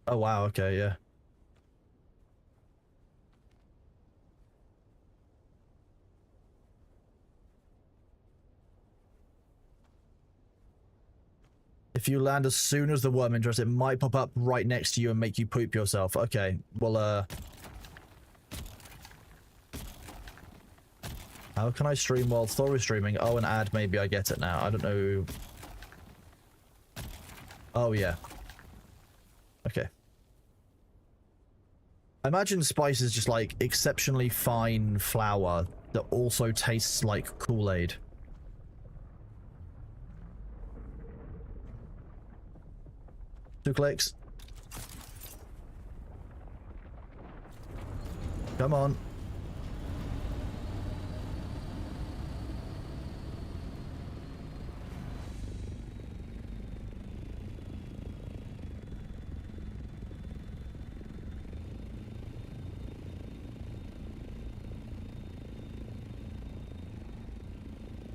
Oh wow, okay, yeah. If you land as soon as the worm enters, it might pop up right next to you and make you poop yourself. Okay, well, how can I stream while Thor is streaming? Oh, an ad, maybe I get it now. I don't know. Oh, yeah. Okay. I imagine spice is just, like, exceptionally fine flour that also tastes like Kool-Aid. Two clicks. Come on.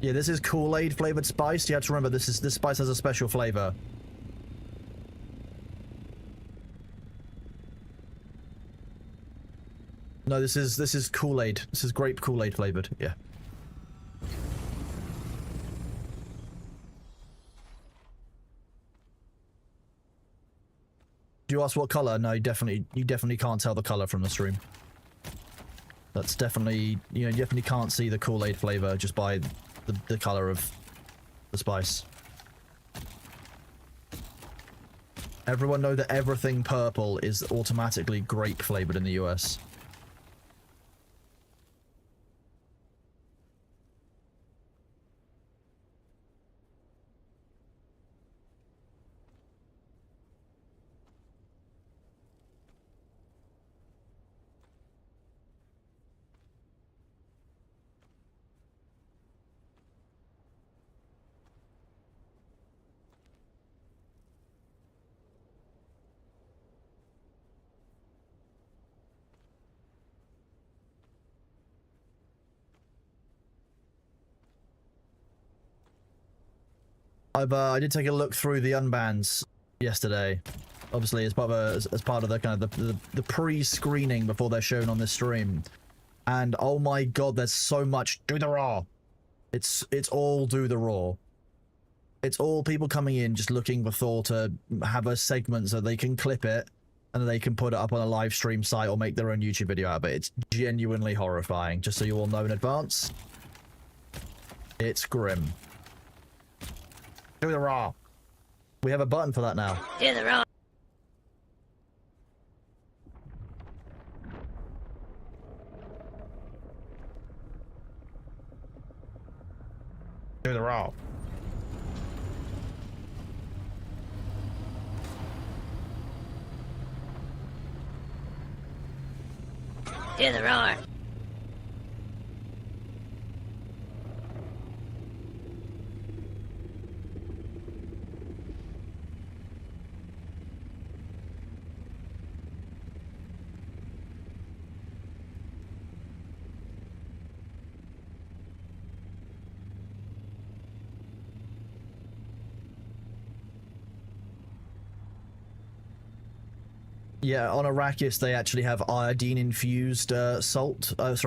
Yeah, this is Kool-Aid flavored spice. You have to remember this spice has a special flavor. No, this is Kool-Aid. This is grape Kool-Aid flavored. Yeah. Do you ask what color? No, you definitely can't tell the color from the stream. That's definitely, you know, you definitely can't see the Kool-Aid flavor just by the color of the spice. Everyone know that everything purple is automatically grape flavored in the US. I did take a look through the unbans yesterday. obviously as part of as part of the kind of the pre-screening before they're shown on this stream. And oh my god, there's so much do the raw. It's all do the raw. It's all people coming in just looking for Thor to have a segment so they can clip it and they can put it up on a live stream site or make their own YouTube video out of it. It's genuinely horrifying, just so you all know in advance. It's grim. Do the raw. We have a button for that now. Do the raw. Do the raw. Do the roar. Yeah, on Arrakis they actually have iodine-infused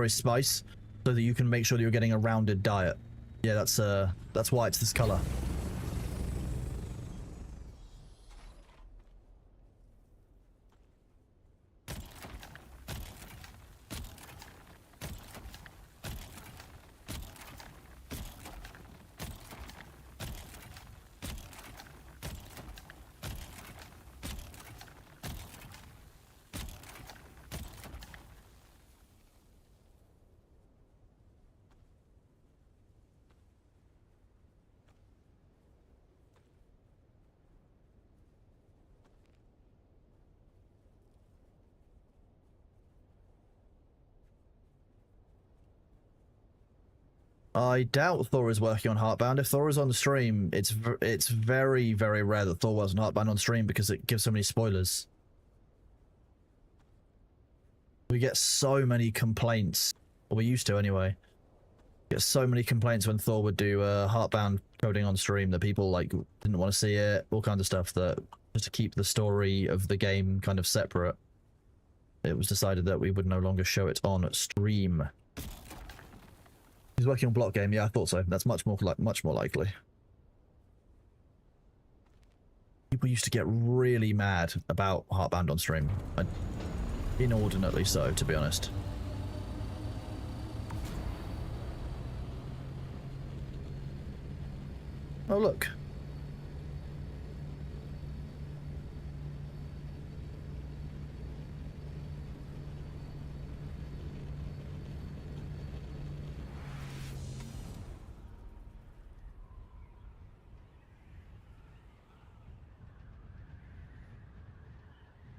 spice, so that you can make sure that you're getting a rounded diet. Yeah, that's why it's this color. I doubt Thor is working on Heartbound. If Thor is on the stream, it's very, very rare that Thor wasn't Heartbound on stream because it gives so many spoilers. We get so many complaints. Or we used to anyway. Get so many complaints when Thor would do Heartbound coding on stream that people like didn't want to see it, all kinds of stuff, that just to keep the story of the game kind of separate. It was decided that we would no longer show it on stream. He's working on Block Game. Yeah, I thought so. That's much more likely. People used to get really mad about Heartbound on stream. Inordinately so, to be honest. Oh, look.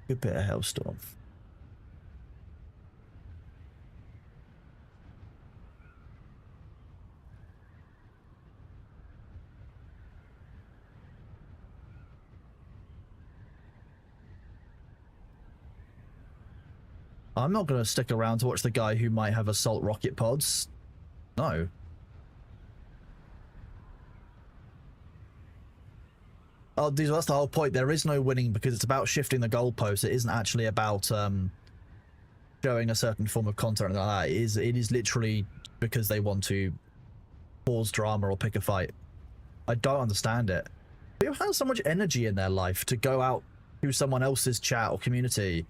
Good bit of Hellstorm. I'm not going to stick around to watch the guy who might have assault rocket pods. No. Oh, that's the whole point. There is no winning because it's about shifting the goalposts. It isn't actually about showing a certain form of content like that. It is literally because they want to cause drama or pick a fight. I don't understand it. Who has so much energy in their life to go out to someone else's chat or community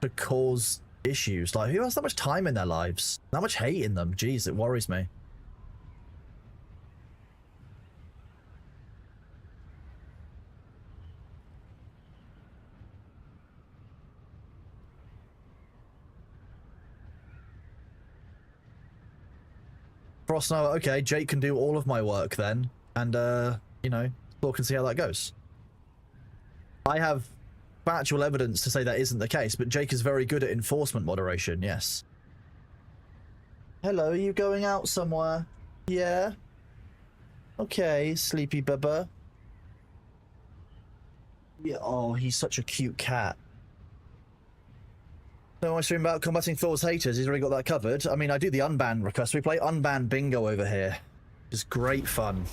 to cause issues? Like, who has that much time in their lives? That much hate in them? Jeez, it worries me. Frostnow, okay, Jake can do all of my work then, and you know, Thor can see how that goes. I have factual evidence to say that isn't the case, but Jake is very good at enforcement moderation, yes. Hello, are you going out somewhere? Yeah? Okay, sleepy bubba. Yeah, oh, he's such a cute cat. So I stream about combating Thor's haters. He's already got that covered. I mean, I do the unbanned request. We play unbanned bingo over here. It's great fun.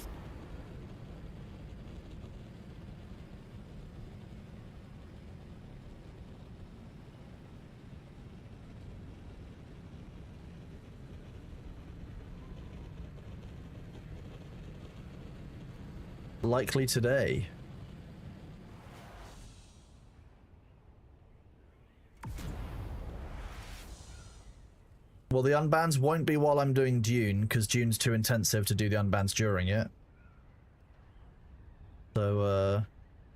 likely today. Well, the unbans won't be while I'm doing Dune, because Dune's too intensive to do the unbans during it. So,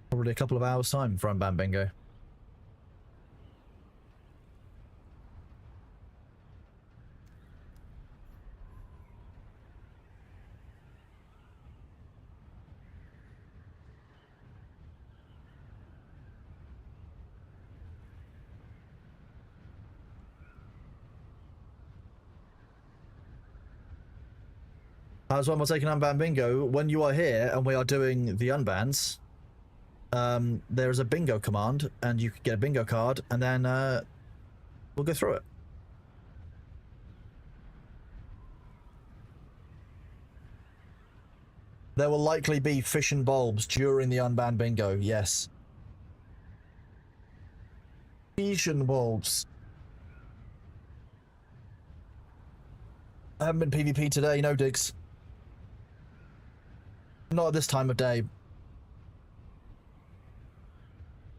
probably a couple of hours time for unban bingo. As one more taking unban bingo, when you are here and we are doing the unbans, there is a bingo command, and you can get a bingo card, and then we'll go through it. There will likely be fish and bulbs during the unban bingo, yes. Fish and bulbs. I haven't been PvP today, no digs. Not at this time of day.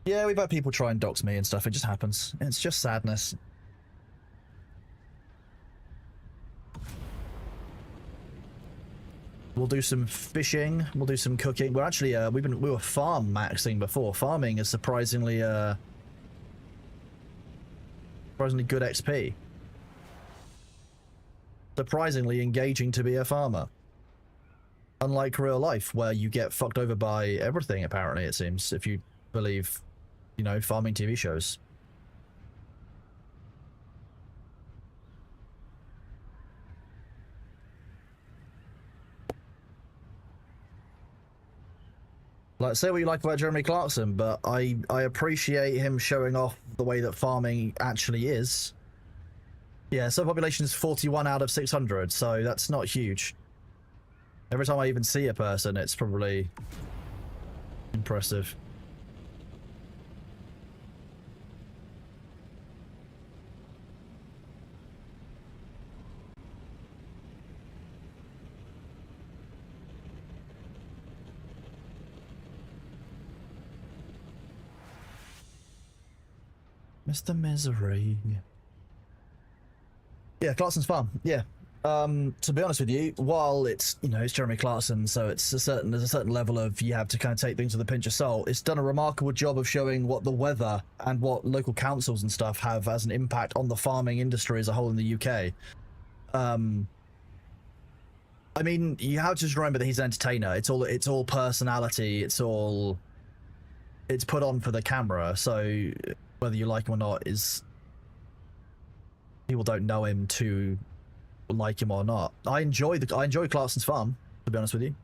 Yeah, we've had people try and dox me and stuff. It just happens. It's just sadness. We'll do some fishing. We'll do some cooking. We're actually we were farm maxing before. Farming is surprisingly good XP. Surprisingly engaging to be a farmer. Unlike real life, where you get fucked over by everything, apparently, it seems, if you believe, you know, farming TV shows. Like, say what you like about Jeremy Clarkson, but I appreciate him showing off the way that farming actually is. Yeah, so population is 41 out of 600, so that's not huge. Every time I even see a person, it's probably impressive. Mr. Misery. Yeah, Clarkson's farm. Yeah. To be honest with you, while it's, you know, it's Jeremy Clarkson, so there's a certain level of, you have to kind of take things with a pinch of salt. It's done a remarkable job of showing what the weather and what local councils and stuff have as an impact on the farming industry as a whole in the UK. I mean, you have to just remember that he's an entertainer. It's all personality. It's put on for the camera. So whether you like him or not is, people don't know him to like him or not. I enjoy Clarkson's farm, to be honest with you.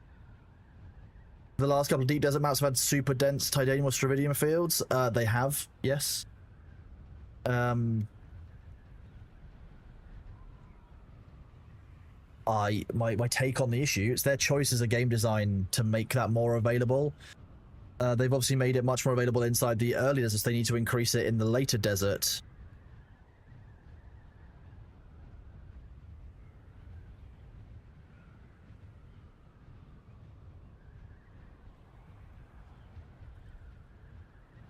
The last couple of deep desert maps have had super dense titanium or stravidium fields. They have, yes. My take on the issue, it's their choice as a game design to make that more available. They've obviously made it much more available inside the early deserts. They need to increase it in the later desert.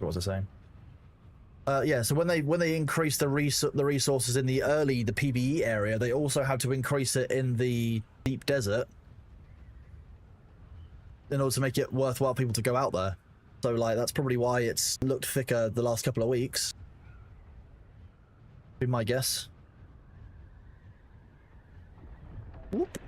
What was I saying? Yeah, so when they increase the resources in the PvE area, they also have to increase it in the deep desert in order to make it worthwhile people to go out there. So, like, that's probably why it's looked thicker the last couple of weeks. Be my guess. Whoop.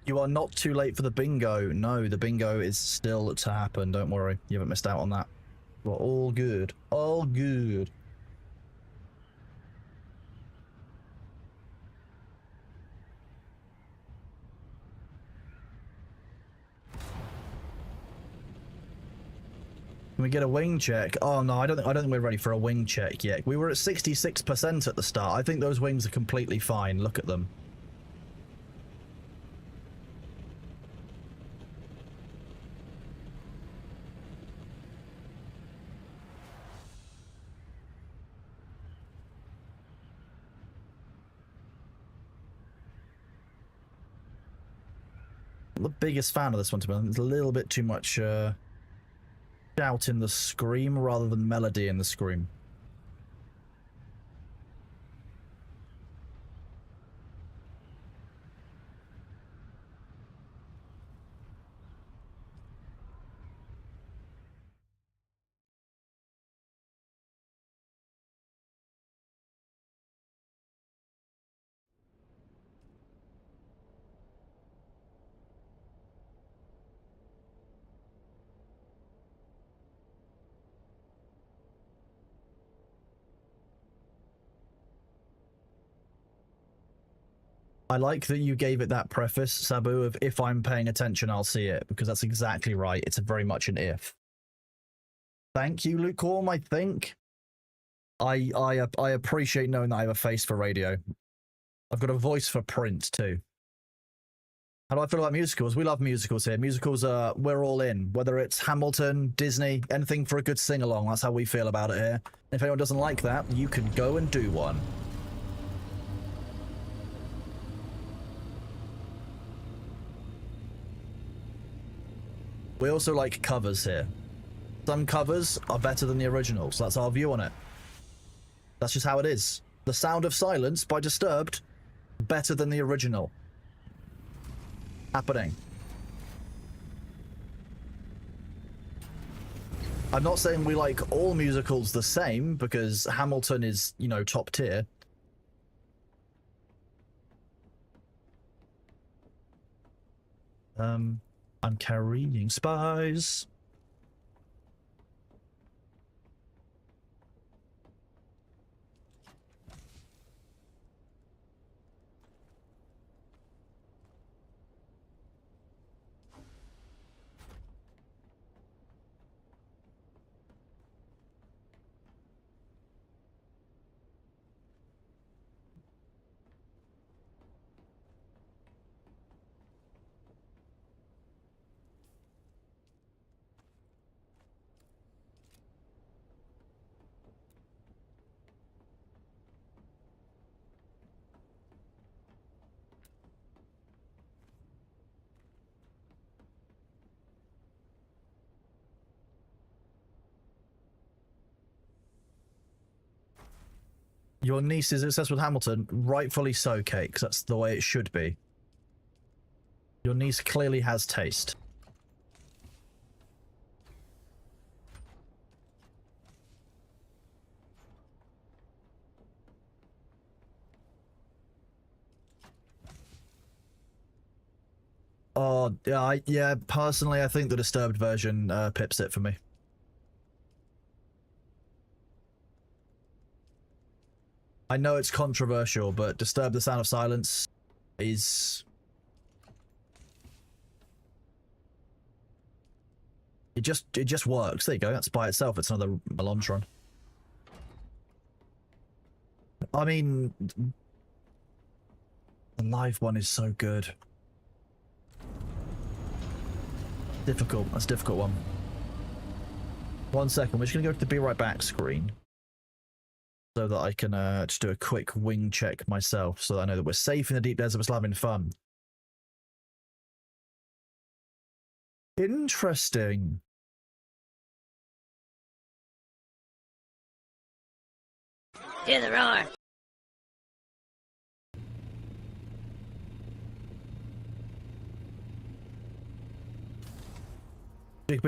You are not too late for the bingo. No, the bingo is still to happen. Don't worry. You haven't missed out on that. We're all good. All good. Can we get a wing check? Oh no, I don't think we're ready for a wing check yet. We were at 66% at the start. I think those wings are completely fine. Look at them. I'm the biggest fan of this one, to be honest. It's a little bit too much shout in the scream rather than melody in the scream. I like that you gave it that preface, Sabu, of if I'm paying attention, I'll see it, because that's exactly right. It's very much an if. Thank you, Lukewarm, I think. I appreciate knowing that I have a face for radio. I've got a voice for print, too. How do I feel about musicals? We love musicals here. Musicals, we're all in. Whether it's Hamilton, Disney, anything for a good sing-along, that's how we feel about it here. If anyone doesn't like that, you can go and do one. We also like covers here. Some covers are better than the originals. That's our view on it. That's just how it is. The Sound of Silence by Disturbed, better than the original. Happening. I'm not saying we like all musicals the same, because Hamilton is, you know, top tier. I'm carrying spies. Your niece is obsessed with Hamilton, rightfully so, Kate, because that's the way it should be. Your niece clearly has taste. Oh, yeah, personally, I think the Disturbed version pips it for me. I know it's controversial, but Disturb the Sound of Silence is... It just works. There you go. That's by itself. It's another Melontron. I mean... The live one is so good. Difficult. That's a difficult one. 1 second. We're just going to go to the Be Right Back screen, so that I can just do a quick wing check myself, so that I know that we're safe in the deep desert, we're still having fun. Interesting. Hear the roar.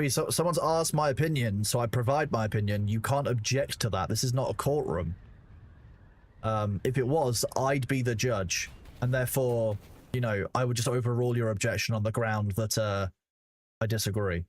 So someone's asked my opinion, so I provide my opinion. You can't object to that. This is not a courtroom. If it was, I'd be the judge, and therefore, you know, I would just overrule your objection on the ground that I disagree.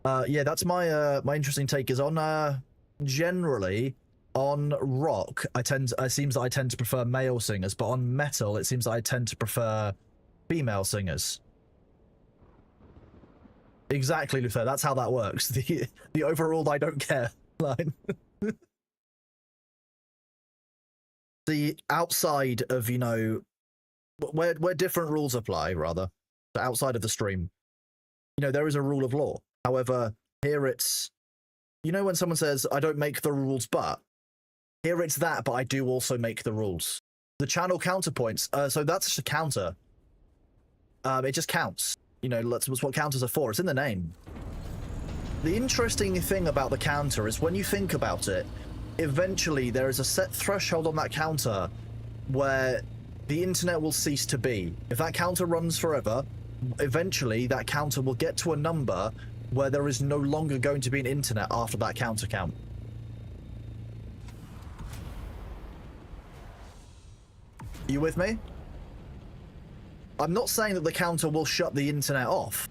Yeah, that's my my interesting take is on generally on rock. It seems that I tend to prefer male singers, but on metal, it seems that I tend to prefer female singers. Exactly, Luther. That's how that works. The overruled I don't care line. The outside of, you know, where different rules apply, rather, outside of the stream, you know, there is a rule of law. However, here it's, you know, when someone says, I don't make the rules, but here it's that, but I do also make the rules. The channel counterpoints, so that's just a counter. It just counts. You know, that's what counters are for. It's in the name. The interesting thing about the counter is when you think about it, eventually there is a set threshold on that counter where the internet will cease to be. If that counter runs forever, eventually that counter will get to a number where there is no longer going to be an internet after that counter count. Are you with me? I'm not saying that the counter will shut the internet off,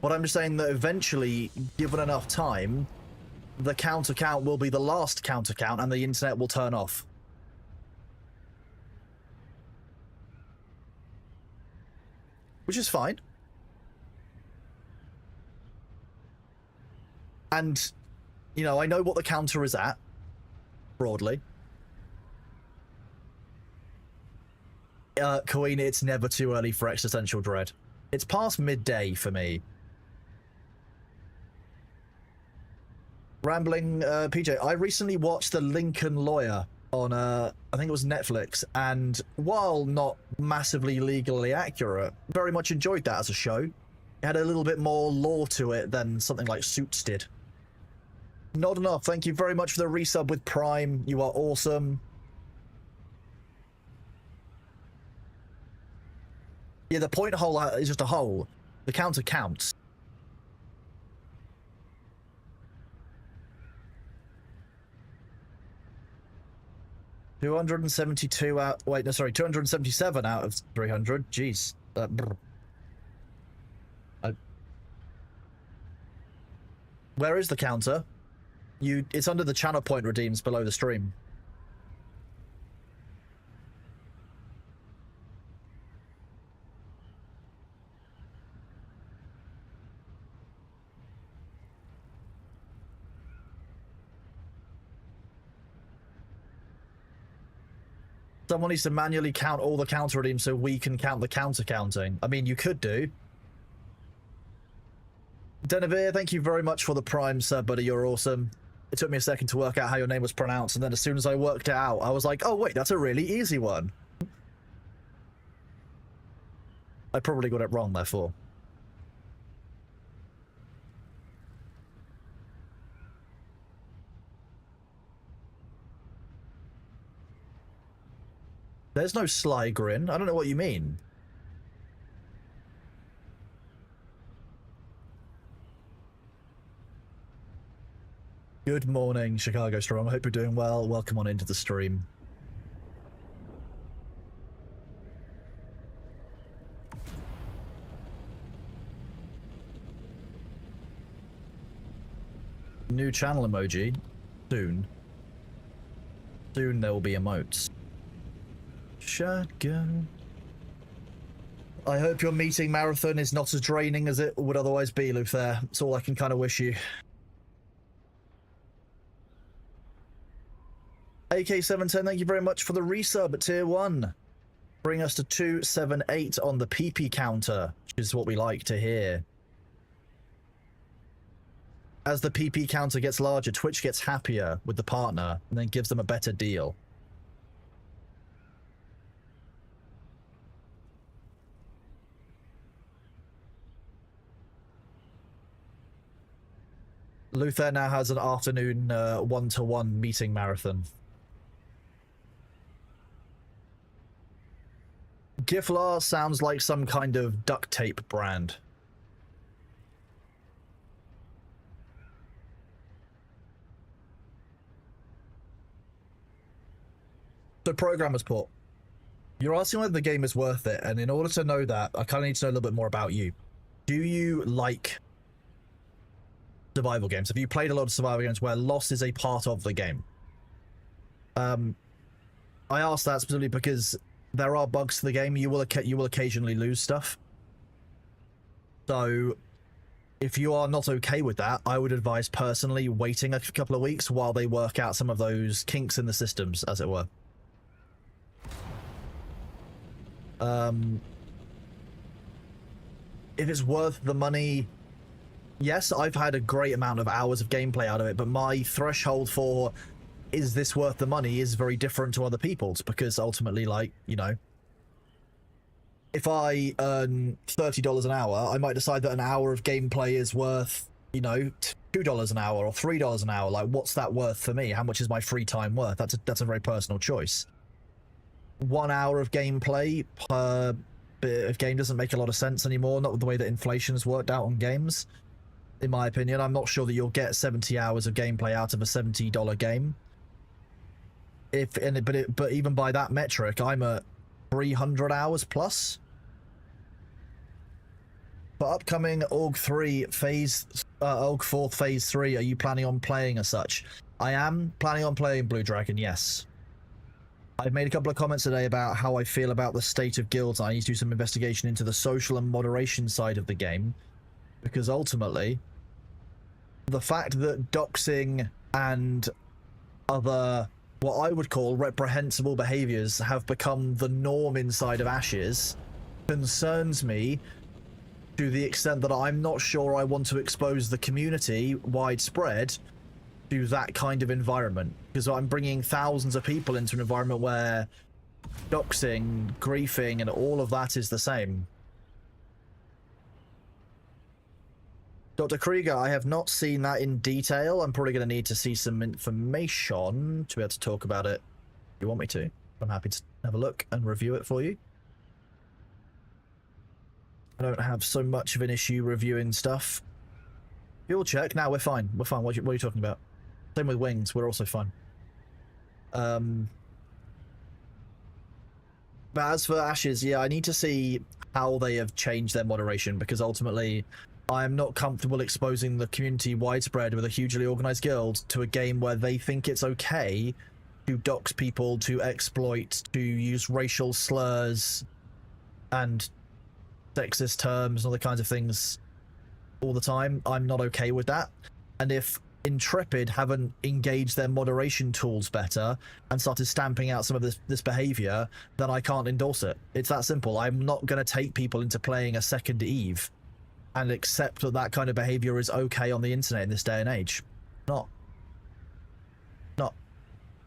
but I'm just saying that eventually, given enough time, the counter count will be the last counter count and the internet will turn off. Which is fine. And, you know, I know what the counter is at, broadly. Queen, it's never too early for existential dread. It's past midday for me. Rambling, PJ, I recently watched The Lincoln Lawyer on, I think it was Netflix, and while not massively legally accurate, very much enjoyed that as a show. It had a little bit more lore to it than something like Suits did. Not enough. Thank you very much for the resub with Prime. You are awesome. Yeah, the point hole is just a hole. The counter counts. $272 out. Wait, no, sorry, 277 out of 300. Jeez. Where is the counter? It's under the channel point redeems below the stream. Someone needs to manually count all the counter redeems so we can count the counter counting. I mean, you could do. Denevere, thank you very much for the Prime sub, buddy. You're awesome. It took me a second to work out how your name was pronounced, and then as soon as I worked it out, I was like, oh wait, that's a really easy one. I probably got it wrong, therefore. There's no sly grin. I don't know what you mean. Good morning, Chicago Strong. I hope you're doing well. Welcome on into the stream. New channel emoji. Soon. Soon there will be emotes. Shotgun. I hope your meeting marathon is not as draining as it would otherwise be, Luther. That's all I can kind of wish you. AK710, thank you very much for the resub at tier 1. Bring us to 278 on the PP counter, which is what we like to hear. As the PP counter gets larger, Twitch gets happier with the partner and then gives them a better deal. Luther now has an afternoon one-to-one meeting marathon. Giflar sounds like some kind of duct tape brand. So programmer's port. You're asking whether the game is worth it, and in order to know that, I kind of need to know a little bit more about you. Do you like survival games? Have you played a lot of survival games where loss is a part of the game? I asked that specifically because there are bugs to the game. You will occasionally lose stuff. So if you are not okay with that, I would advise personally waiting a couple of weeks while they work out some of those kinks in the systems, as it were. If it's worth the money, yes, I've had a great amount of hours of gameplay out of it, but my threshold for is this worth the money is very different to other people's, because ultimately, like, you know, if I earn $30 an hour, I might decide that an hour of gameplay is worth, you know, $2 an hour or $3 an hour. Like, what's that worth for me? How much is my free time worth? That's a very personal choice. 1 hour of gameplay per bit of game doesn't make a lot of sense anymore, not with the way that inflation's worked out on games, in my opinion. I'm not sure that you'll get 70 hours of gameplay out of a $70 game. But even by that metric, I'm at 300 hours plus. For upcoming Org 4 Phase 3, are you planning on playing as such? I am planning on playing Blue Dragon, yes. I've made a couple of comments today about how I feel about the state of guilds. I need to do some investigation into the social and moderation side of the game, because ultimately, the fact that doxing and other, what I would call reprehensible behaviors, have become the norm inside of Ashes concerns me to the extent that I'm not sure I want to expose the community widespread to that kind of environment, because I'm bringing thousands of people into an environment where doxing, griefing, and all of that is the same. Dr. Krieger, I have not seen that in detail. I'm probably going to need to see some information to be able to talk about it. If you want me to, I'm happy to have a look and review it for you. I don't have so much of an issue reviewing stuff. Fuel check. Now we're fine. We're fine. What are you talking about? Same with wings. We're also fine. But as for Ashes, yeah, I need to see how they have changed their moderation, because ultimately I'm not comfortable exposing the community widespread with a hugely organized guild to a game where they think it's okay to dox people, to exploit, to use racial slurs and sexist terms and all the kinds of things all the time. I'm not okay with that. And if Intrepid haven't engaged their moderation tools better and started stamping out some of this behavior, then I can't endorse it. It's that simple. I'm not going to take people into playing a second Eve and accept that that kind of behavior is okay on the internet in this day and age. Not.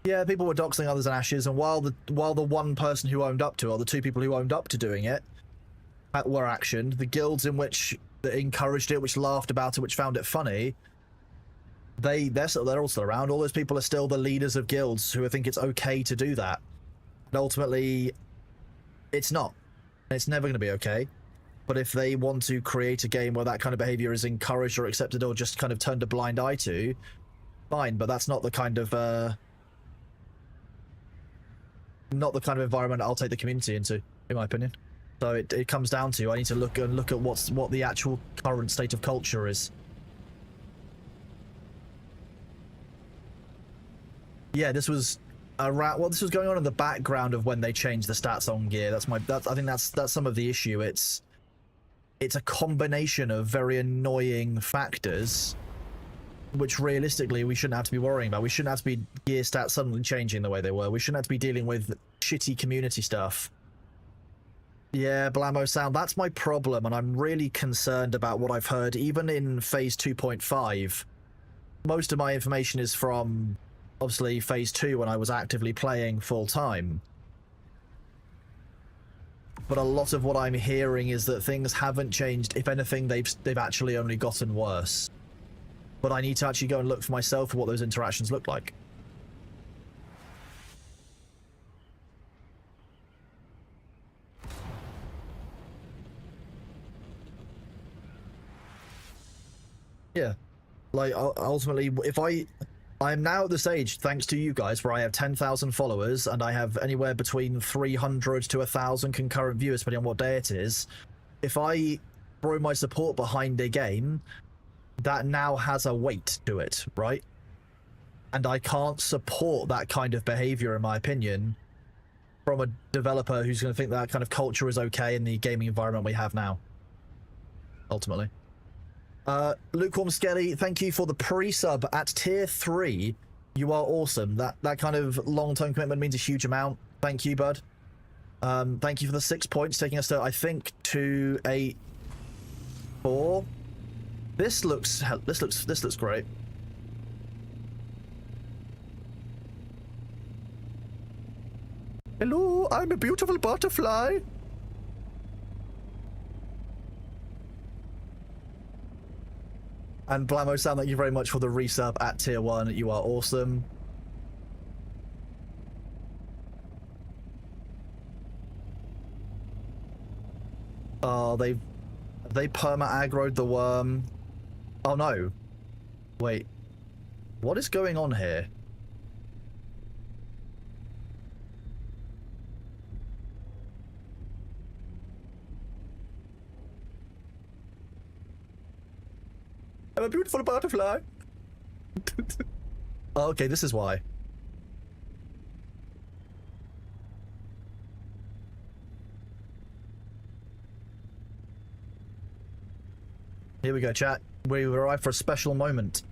Yeah, people were doxing others in Ashes, and while the one person who owned up to it, or the two people who owned up to doing it, were actioned, the guilds in which that encouraged it, which laughed about it, which found it funny, they're all still around. All those people are still the leaders of guilds who think it's okay to do that. And ultimately, it's not. It's never going to be okay. But if they want to create a game where that kind of behavior is encouraged or accepted or just kind of turned a blind eye to, fine. But that's not the kind of environment I'll take the community into, in my opinion. So it comes down to, I need to look at what the actual current state of culture is. Yeah, this was around. Well, this was going on in the background of when they changed the stats on gear. I think that's some of the issue. It's a combination of very annoying factors, which realistically we shouldn't have to be worrying about. We shouldn't have to be gear stats suddenly changing the way they were. We shouldn't have to be dealing with shitty community stuff. Yeah, Blamo sound, that's my problem, and I'm really concerned about what I've heard, even in Phase 2.5. Most of my information is from, obviously, Phase 2 when I was actively playing full-time. But a lot of what I'm hearing is that things haven't changed. If anything, they've actually only gotten worse. But I need to actually go and look for myself for what those interactions look like. Yeah, like ultimately, if I'm I'm now at the stage, thanks to you guys, where I have 10,000 followers and I have anywhere between 300 to 1,000 concurrent viewers, depending on what day it is. If I throw my support behind a game, that now has a weight to it, right? And I can't support that kind of behavior, in my opinion, from a developer who's going to think that kind of culture is okay in the gaming environment we have now, ultimately. Lukewarm Skelly, thank you for the pre-sub at tier 3. You are awesome. That kind of long-term commitment means a huge amount. Thank you, bud. Thank you for the 6 points, taking us to, I think, 2, 8, 4. This looks great. Hello, I'm a beautiful butterfly. And Blamo Sam, thank you very much for the resub at tier 1. You are awesome. Oh, they perma-aggroed the worm. Oh no. Wait. What is going on here? I'm a beautiful butterfly. Oh, okay, this is why. Here we go, chat. We arrived for a special moment.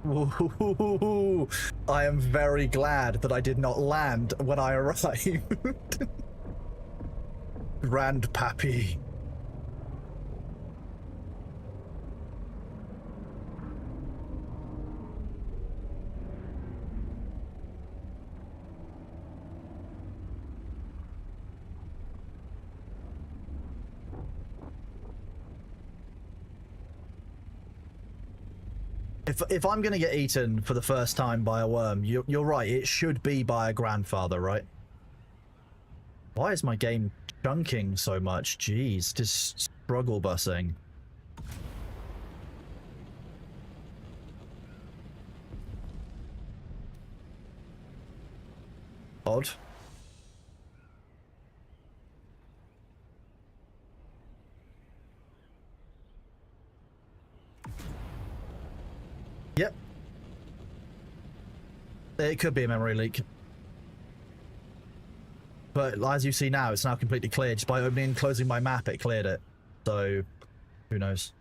Ooh, I am very glad that I did not land when I arrived. Grandpappy. If I'm gonna get eaten for the first time by a worm, you're right, it should be by a grandfather, right? Why is my game chunking so much? Jeez, just struggle busing. Odd. Yep. It could be a memory leak. But as you see now, it's now completely cleared. Just by opening and closing my map, it cleared it. So, who knows?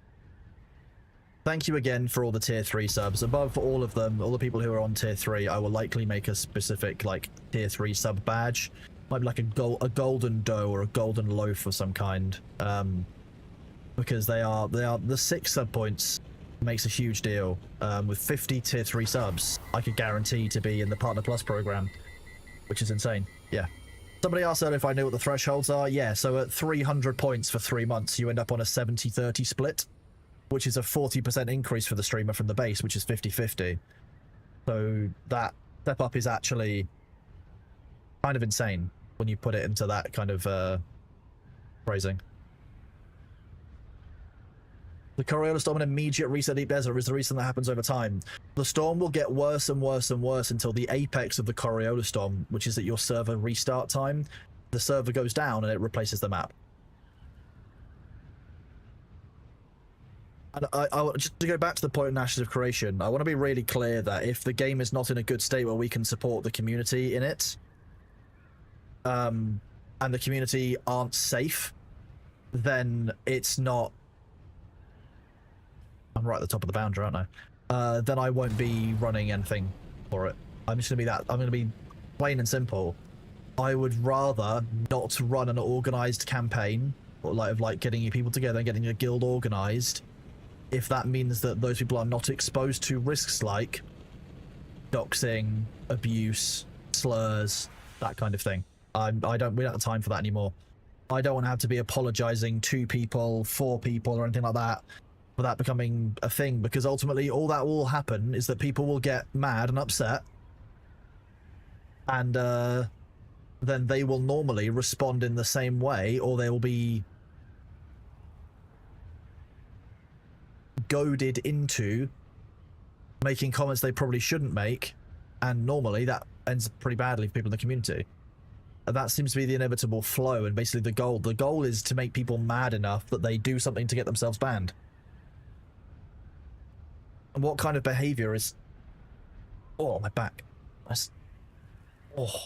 Thank you again for all the tier 3 subs. Above all of them, all the people who are on tier 3, I will likely make a specific, like, tier 3 sub badge. Might be like a golden dough or a golden loaf of some kind. Because they are the 6 sub points makes a huge deal. With 50 tier 3 subs, I could guarantee to be in the Partner Plus program, which is insane. Yeah. Somebody asked earlier if I knew what the thresholds are. Yeah, so at 300 points for 3 months, you end up on a 70-30 split, which is a 40% increase for the streamer from the base, which is 50-50. So that step up is actually kind of insane when you put it into that kind of phrasing. The Coriolis Storm, an immediate reset deep desert, is the reason that happens over time. The storm will get worse and worse and worse until the apex of the Coriolis Storm, which is at your server restart time. The server goes down and it replaces the map. And I just to go back to the point of Ashes of Creation, I want to be really clear that if the game is not in a good state where we can support the community in it, and the community aren't safe, then it's not... I'm right at the top of the boundary, aren't I? Then I won't be running anything for it. I'm just gonna be that. I'm gonna be plain and simple. I would rather not run an organized campaign, or like getting you people together and getting your guild organized, if that means that those people are not exposed to risks like doxing, abuse, slurs, that kind of thing. We don't have time for that anymore. I don't want to have to be apologizing to people, for people, or anything like that, for that becoming a thing, because ultimately all that will happen is that people will get mad and upset, and then they will normally respond in the same way, or they will be goaded into making comments they probably shouldn't make, and normally that ends pretty badly for people in the community. And that seems to be the inevitable flow, and basically the goal. The goal is to make people mad enough that they do something to get themselves banned. And what kind of behavior is... Oh, my back. That's... Oh.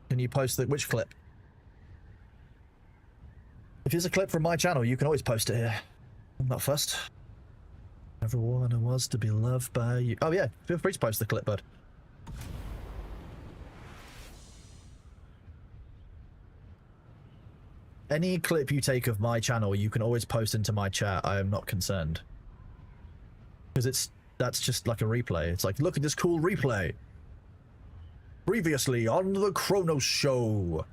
Can you post the... Which clip? If there's a clip from my channel, you can always post it here. I'm not fussed. Everyone was to be loved by you. Oh yeah, feel free to post the clip, bud. Any clip you take of my channel, you can always post into my chat. I am not concerned. Because that's just like a replay. It's like, look at this cool replay. Previously on the Kronos Show.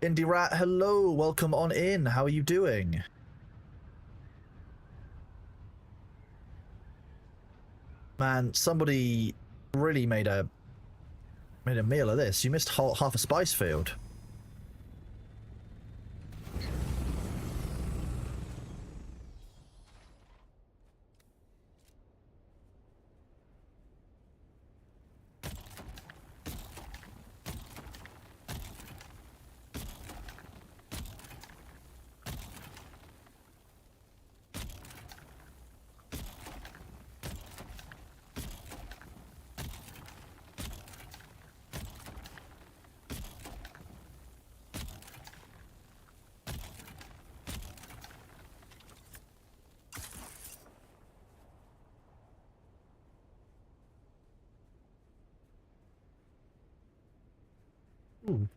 Indie Rat, hello, welcome on in. How are you doing? Man, somebody really made a meal of this. You missed half a spice field. Ooh.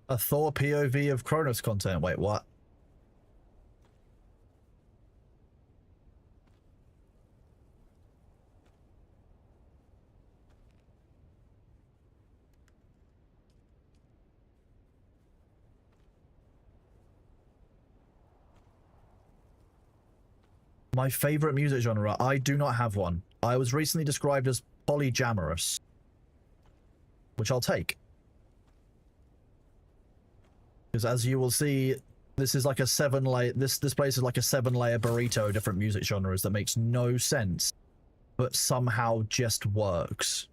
A Thor POV of Kronos content. Wait, what? My favorite music genre? I do not have one. I was recently described as polyamorous, which I'll take. Because as you will see, this is like a 7-layer... This place is like a 7-layer burrito of different music genres that makes no sense, but somehow just works.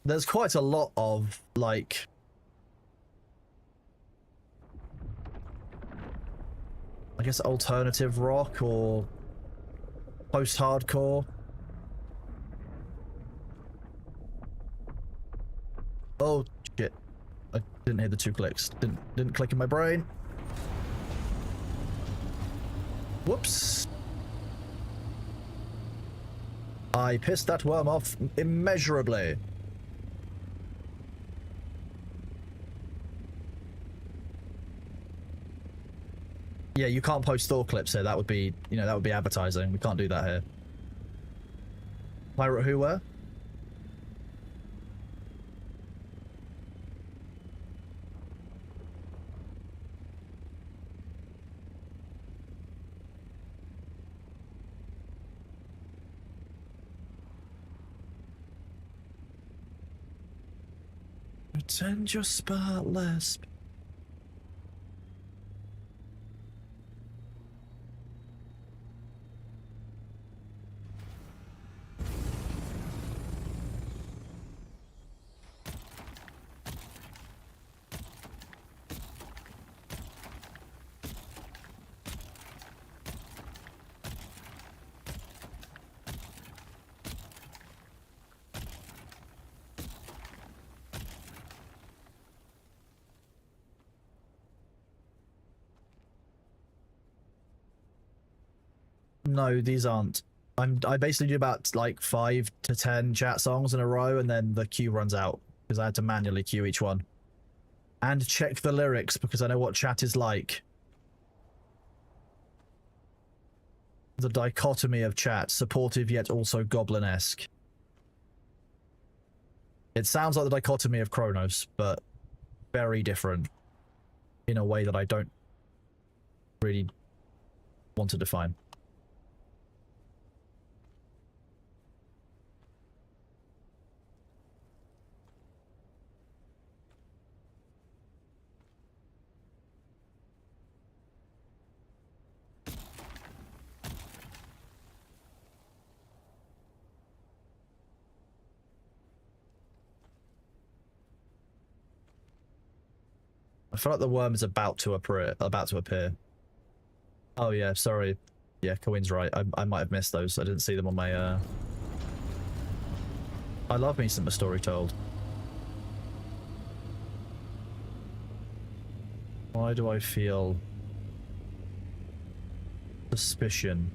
There's quite a lot of, like... I guess alternative rock or post-hardcore. Oh, shit. I didn't hear the 2 clicks. Didn't click in my brain. Whoops. I pissed that worm off immeasurably. Yeah, you can't post Thor clips here. That would be, you know, that would be advertising. We can't do that here. Pirate who were? Pretend you're spotless. No, these aren't. I basically do about like 5 to 10 chat songs in a row, and then the queue runs out because I had to manually queue each one and check the lyrics because I know what chat is like. The dichotomy of chat, supportive yet also goblin-esque. It sounds like the dichotomy of Chronos, but very different in a way that I don't really want to define. I feel like the worm is about to appear. Oh yeah, sorry. Yeah, Coin's right. I might have missed those. I didn't see them on my I love me some story told. Why do I feel suspicion?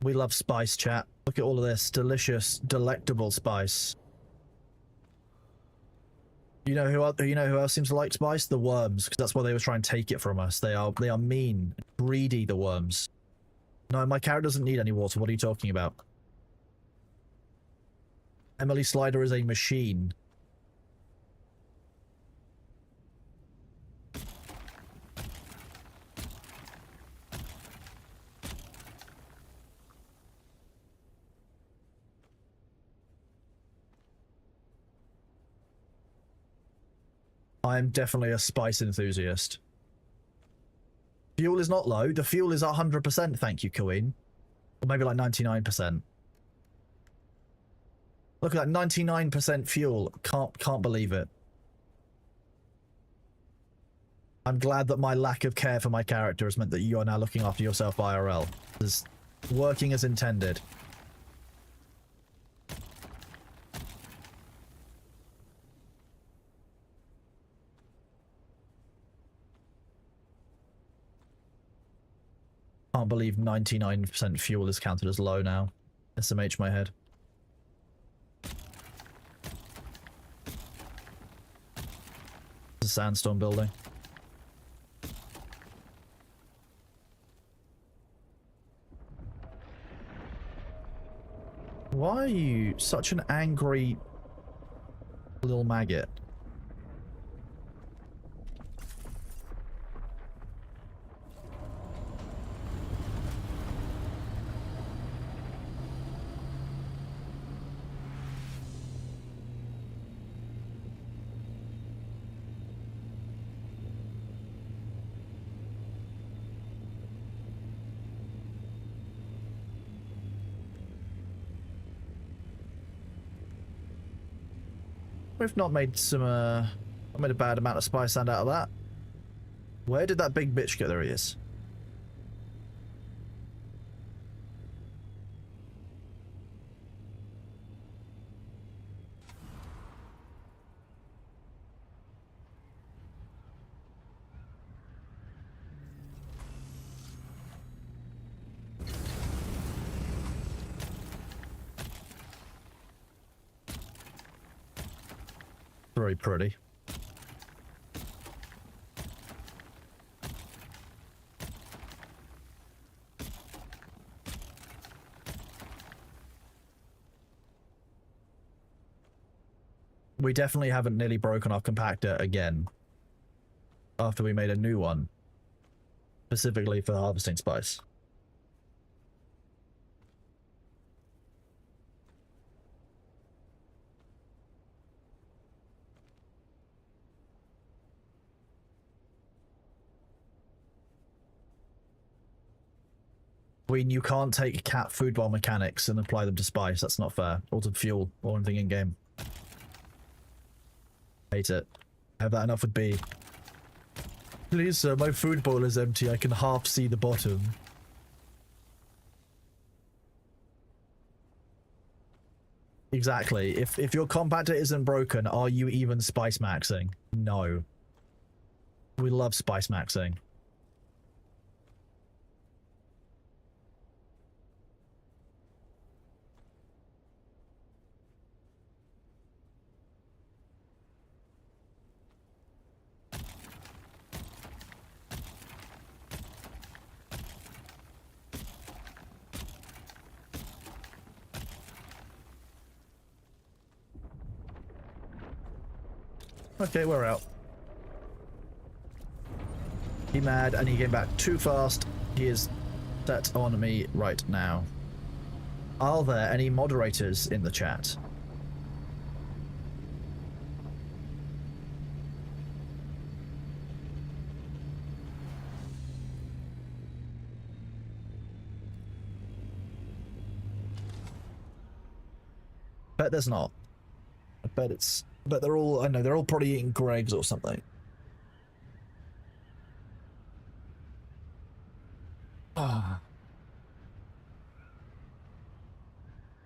We love spice, chat. Look at all of this delicious, delectable spice. You know who else seems to like spice? The worms, because that's why they were trying to take it from us. They are mean, greedy, the worms. No, my character doesn't need any water. What are you talking about? Emily Slider is a machine. I'm definitely a spice enthusiast. Fuel is not low. The fuel is 100%, thank you, Queen. Or maybe like 99%. Look at that, 99% fuel. Can't believe it. I'm glad that my lack of care for my character has meant that you are now looking after yourself IRL. It's working as intended. Can't believe 99% fuel is counted as low now. SMH my head. It's a sandstone building. Why are you such an angry little maggot? We've not made some, I made a bad amount of spice sand out of that. Where did that big bitch go? There he is. Very pretty. We definitely haven't nearly broken our compactor again after we made a new one specifically for harvesting spice. You can't take cat food bar mechanics and apply them to spice. That's not fair. Or to fuel or anything in game. Hate it. I have that enough with B. Please, sir, my food bowl is empty. I can half see the bottom. Exactly. If your compactor isn't broken, are you even spice maxing? No. We love spice maxing. Okay, we're out. He mad and he came back too fast. He is set on me right now. Are there any moderators in the chat? Bet there's not. I bet it's... But they're all... I know, they're all probably eating Greg's or something. Ah.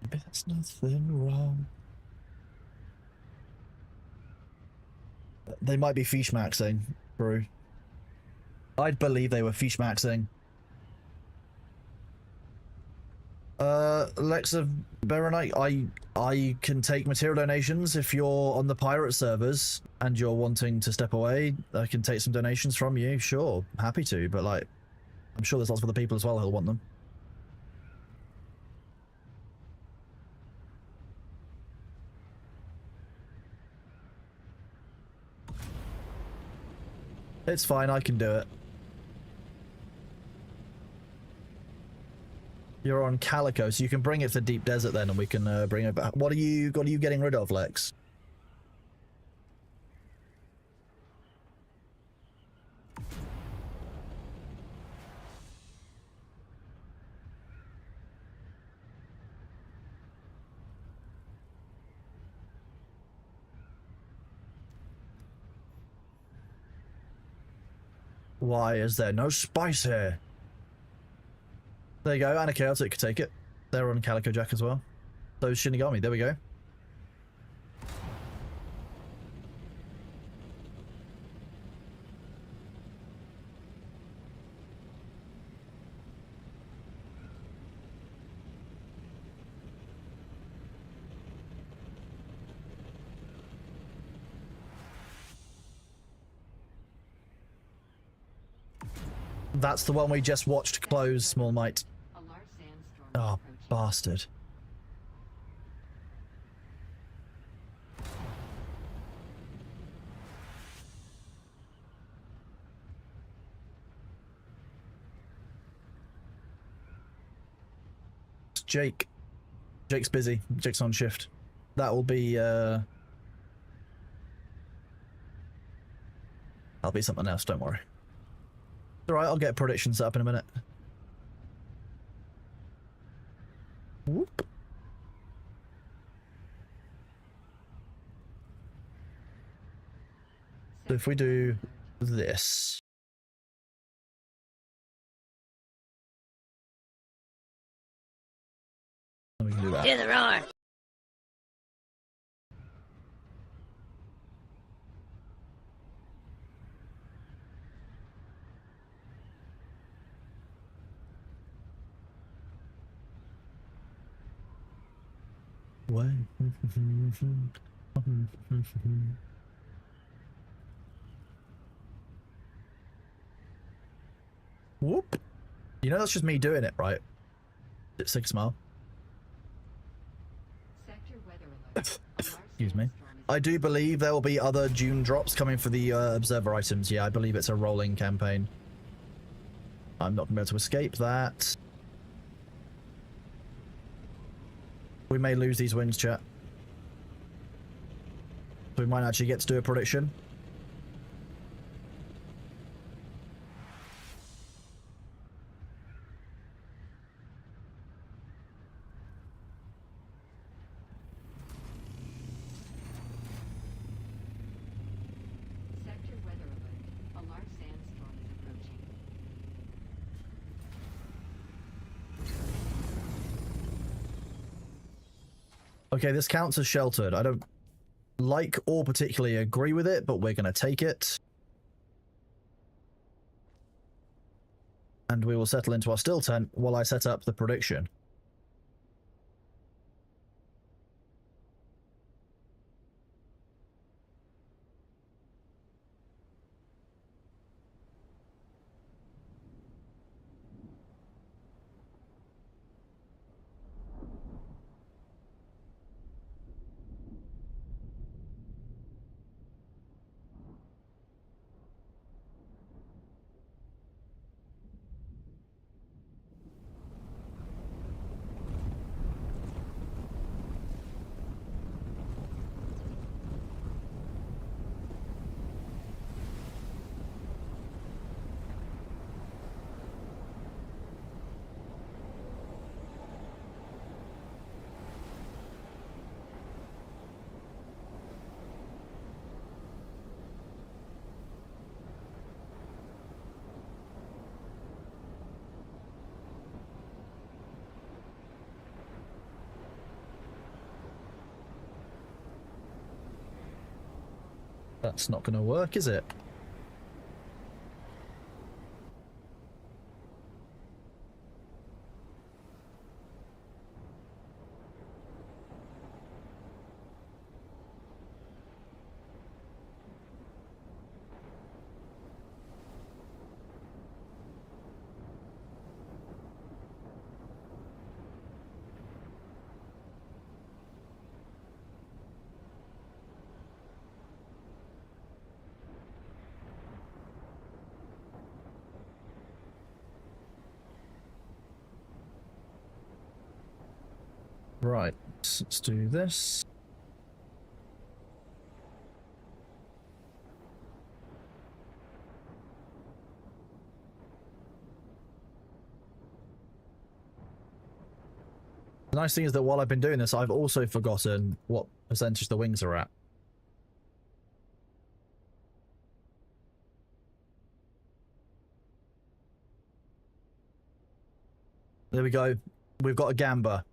Maybe there's nothing wrong. They might be fish maxing, bro. I'd believe they were fish maxing. Lexa Berenite, I can take material donations if you're on the pirate servers and you're wanting to step away. I can take some donations from you, sure, happy to, but like, I'm sure there's lots of other people as well who'll want them. It's fine, I can do it. You're on Calico, so you can bring it to Deep Desert then, and we can bring it back. What are you getting rid of, Lex? Why is there no spice here? There you go, and a Chaotic could take it. They're on Calico Jack as well. So is Shinigami, there we go. That's the one we just watched close, Small Mite. A large sandstorm is Oh, approaching. bastard. It's Jake. Jake's busy. Jake's on shift. That will be, that'll be something else, don't worry. Alright, I'll get predictions set up in a minute. Whoop. So if we do this. We can do that. Hear the roar. What? Whoop. You know that's just me doing it, right? It's 6 mile. Sector weather alert. A large Excuse me. sandstorm is I do believe there will be other June drops coming for the observer items. Yeah, I believe it's a rolling campaign. I'm not going to be able to escape that. We may lose these wins, chat. We might actually get to do a prediction. sector weather alert. A large sandstorm is approaching. Okay, this counts as sheltered. I don't like or particularly agree with it, but we're going to take it. and we will settle into our still tent while I set up the prediction. That's not going to work, is it? Right, let's do this. The nice thing is that while I've been doing this, I've also forgotten what percentage the wings are at. There we go. We've got a gamba.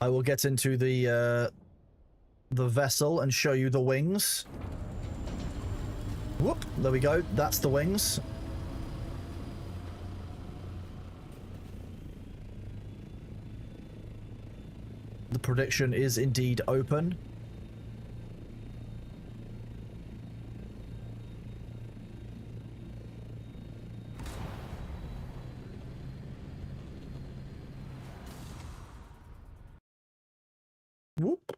I will get into the vessel and show you the wings. Whoop, there we go. That's the wings. The prediction is indeed open. Whoop.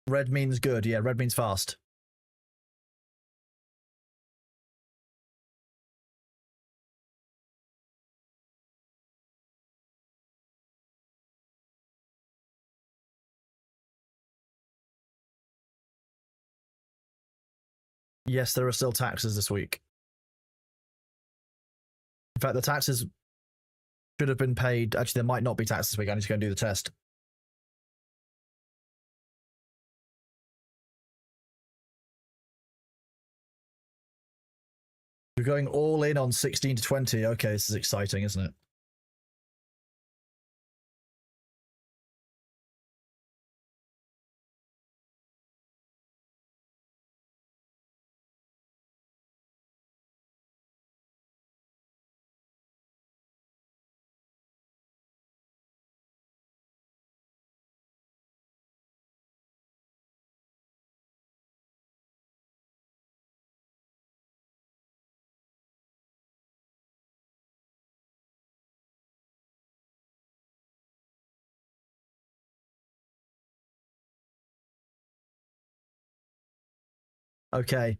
Red means good. Yeah, red means fast. Yes, there are still taxes this week. In fact, the taxes should have been paid. Actually, there might not be taxes this week. I need to go and do the test. We're going all in on 16 to 20. Okay, this is exciting, isn't it? Okay.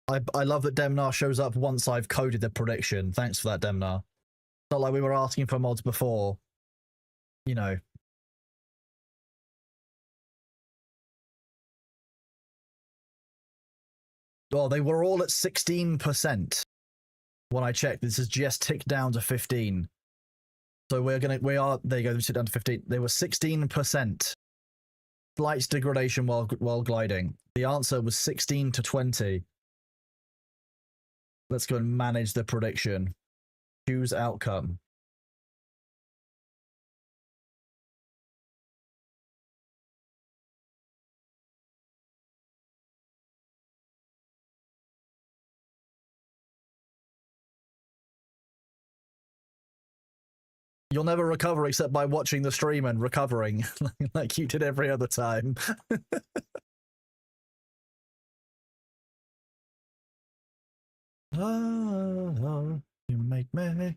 I love that Demnar shows up once I've coded the prediction. Thanks for that, Demnar. Not like we were asking for mods before. You know. Well, they were all at 16%. When I checked, this has just ticked down to 15. So there you go, we sit down to 15. They were 16%. slight degradation while gliding. The answer was 16 to 20. Let's go and manage the prediction. Choose outcome. You'll never recover except by watching the stream and recovering like you did every other time. You make me.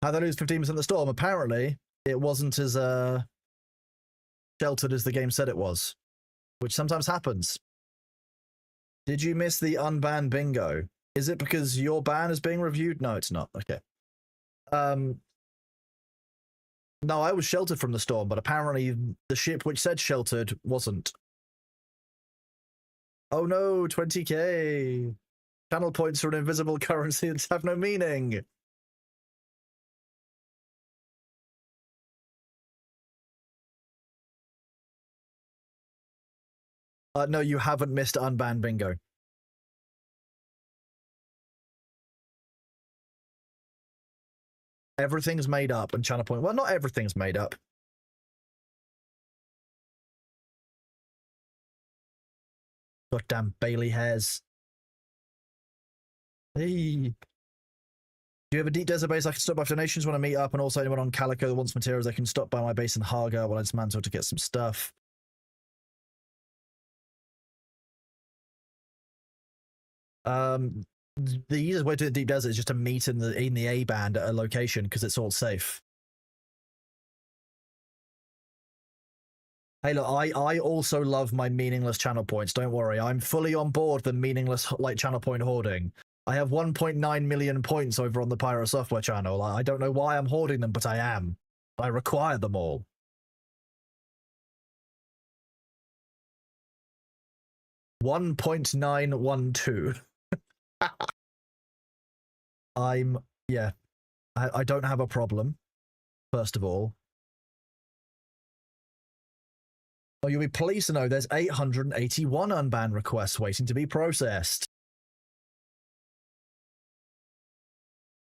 How they lose 15% of the storm? Apparently, it wasn't as sheltered as the game said it was, which sometimes happens. Did you miss the unbanned bingo? Is it because your ban is being reviewed? No, it's not. Okay. No, I was sheltered from the storm, but apparently the ship which said sheltered wasn't. Oh no, 20k. Channel points are an invisible currency that have no meaning. No, you haven't missed unbanned bingo. Everything's made up and channel point. Well, not everything's made up. Goddamn Bailey hairs. Hey. Do you have a deep desert base I can stop by donations when I meet up, and also anyone on Calico that wants materials I can stop by my base in Haga while I dismantle to get some stuff? The easiest way to the deep desert is just to meet in the A band at a location because it's all safe. Hey, look, I also love my meaningless channel points. Don't worry, I'm fully on board the meaningless like channel point hoarding. I have 1.9 million points over on the Pyro Software channel. I don't know why I'm hoarding them, but I am. I require them all. $1.912. Yeah. I don't have a problem, first of all. Oh, you'll be pleased to know there's 881 unbanned requests waiting to be processed.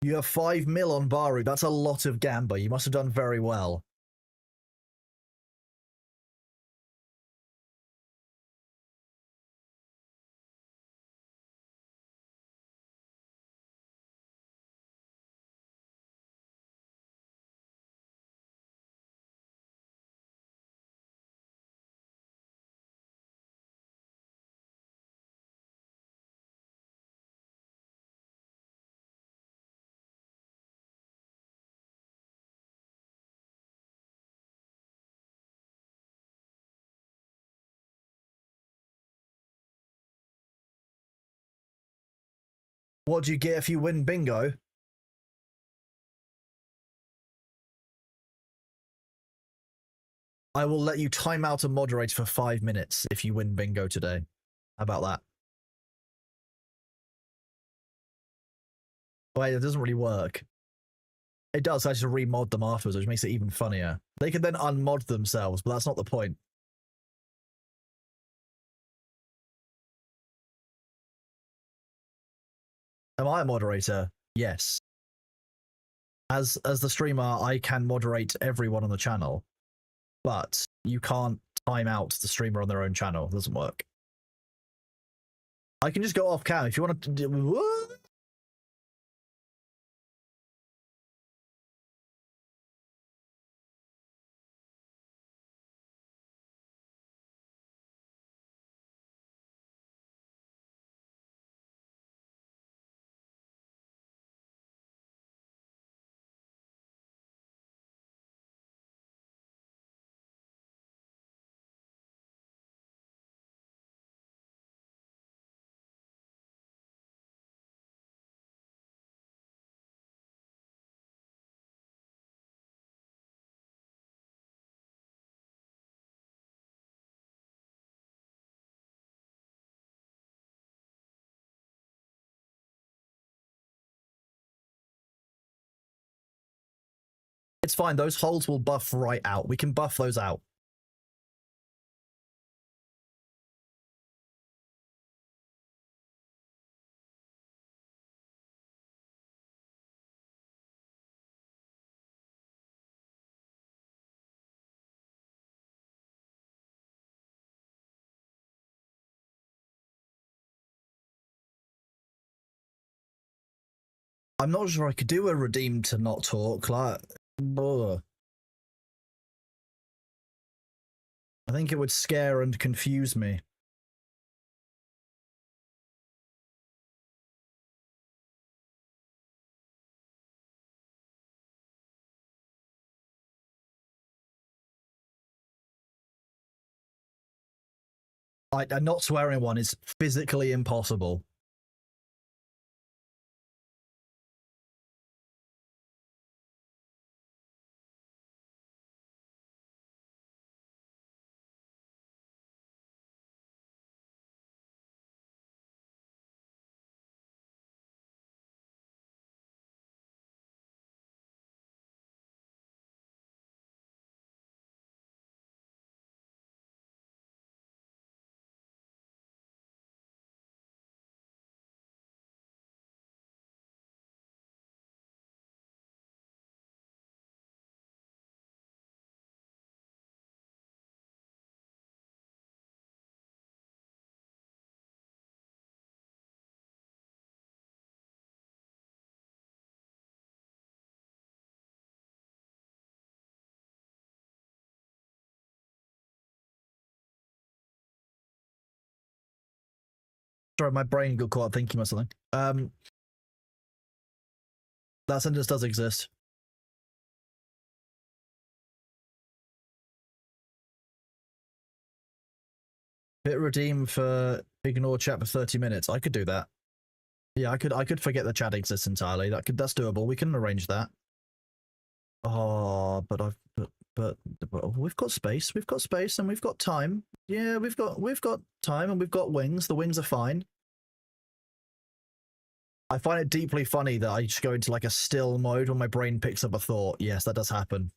You have 5 mil on Baru. That's a lot of Gamba. You must have done very well. What do you get if you win bingo? I will let you time out a moderator for 5 minutes if you win bingo today. How about that? Wait, it doesn't really work. It does, I just remod them afterwards, which makes it even funnier. They can then unmod themselves, but that's not the point. Am I a moderator? Yes. As the streamer, I can moderate everyone on the channel, but you can't time out the streamer on their own channel. It doesn't work. I can just go off cam if you want to do. What? It's fine. Those holes will buff right out. We can buff those out. I'm not sure I could do a redeem to not talk. Like, ugh. I think it would scare and confuse me. Not swearing one is physically impossible. Sorry, my brain got caught up thinking about something. That sentence does exist. Hit redeem for ignore chat for 30 minutes. I could do that. Yeah, I could forget the chat exists entirely. That's doable. We can arrange that. Oh, but we've got space. We've got space and we've got time. Yeah, we've got time and we've got wings. The wings are fine. I find it deeply funny that I just go into like a still mode when my brain picks up a thought. Yes, that does happen.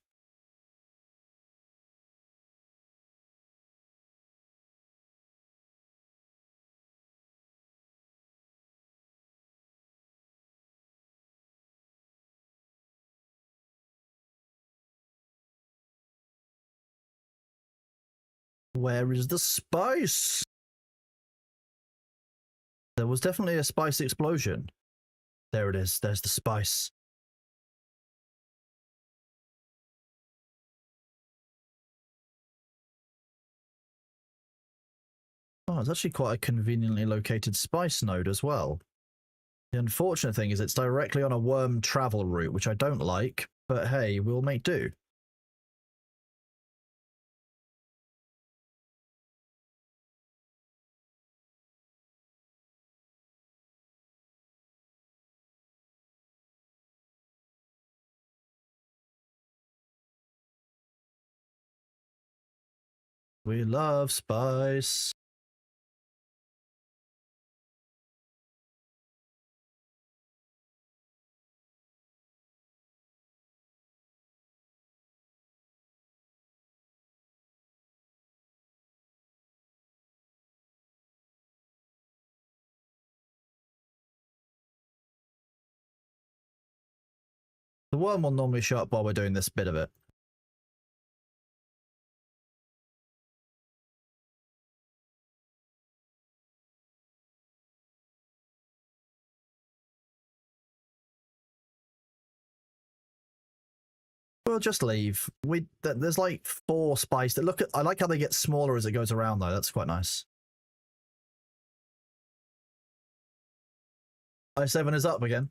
Where is the spice? There was definitely a spice explosion. There it is. There's the spice. Oh, it's actually quite a conveniently located spice node as well. The unfortunate thing is it's directly on a worm travel route, which I don't like, but hey, we'll make do. We love spice. The worm will normally show up while we're doing this bit of it. We'll just leave. There's like 4 spice that look at. I like how they get smaller as it goes around though. That's quite nice. I7 is up again.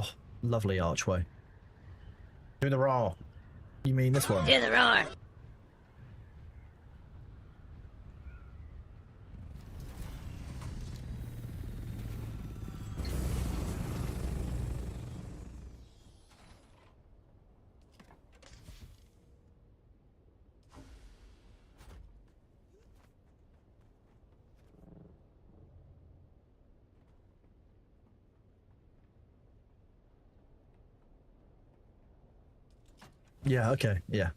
Oh, lovely archway. Doing the raw. You mean this one? Hear the roar. Yeah, okay, yeah.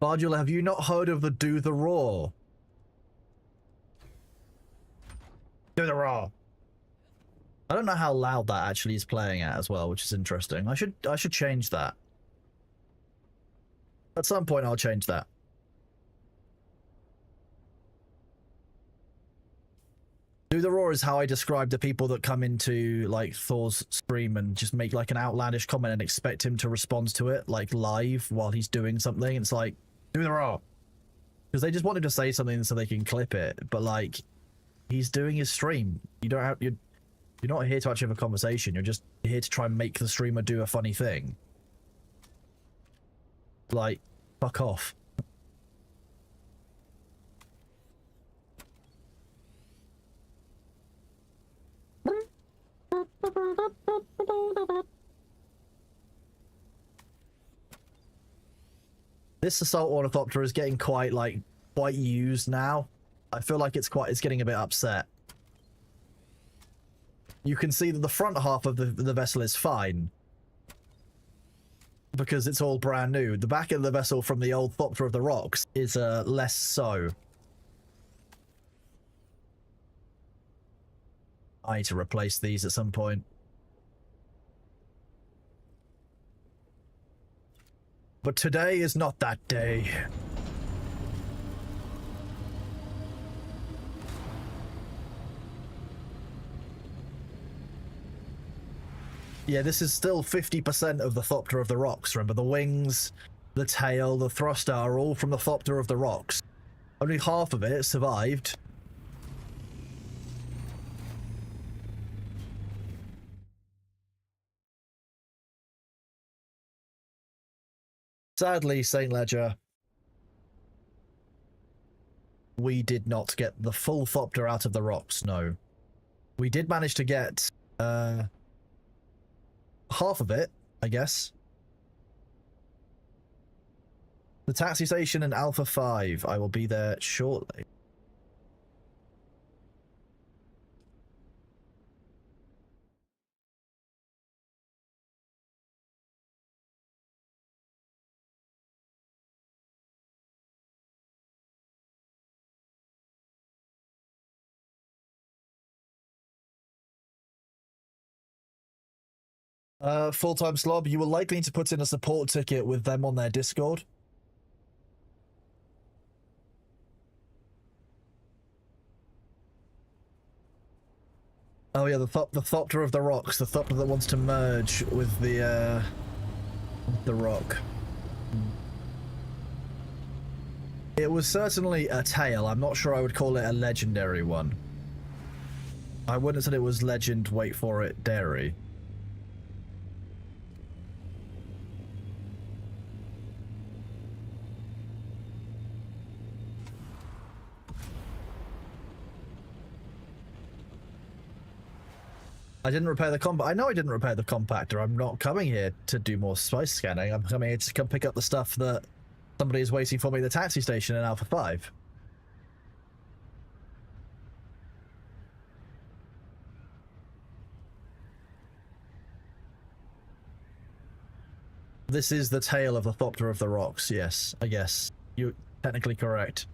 Bardula, have you not heard of the Do the Raw? Do the Raw. I don't know how loud that actually is playing at as well, which is interesting. I should change that. At some point I'll change that. Do the Raw is how I describe the people that come into like Thor's stream and just make like an outlandish comment and expect him to respond to it like live while he's doing something. It's like, do the Raw. Because they just want him to say something so they can clip it, but like he's doing his stream. You don't have you're not here to actually have a conversation. You're just here to try and make the streamer do a funny thing. Like, fuck off. This assault ornithopter is getting quite used now. I feel like it's getting a bit upset. You can see that the front half of the vessel is fine because it's all brand new. The back of the vessel from the old Thopter of the Rocks is less so. I need to replace these at some point. But today is not that day. Yeah, this is still 50% of the Thopter of the Rocks. Remember, the wings, the tail, the thruster are all from the Thopter of the Rocks. Only half of it survived. Sadly, Saint Ledger, we did not get the full Thopter out of the rocks, no. We did manage to get half of it, I guess. The taxi station in Alpha 5. I will be there shortly. Full-time slob, you will likely need to put in a support ticket with them on their Discord. Oh yeah, the Thopter of the Rocks, the Thopter that wants to merge with the rock. It was certainly a tail. I'm not sure I would call it a legendary one. I wouldn't have said it was legend, wait for it, dairy. I didn't repair the I know I didn't repair the compactor. I'm not coming here to do more spice scanning. I'm coming here to come pick up the stuff that somebody is waiting for me at the taxi station in Alpha 5. This is the tail of the Thopter of the Rocks, yes, I guess. You're technically correct.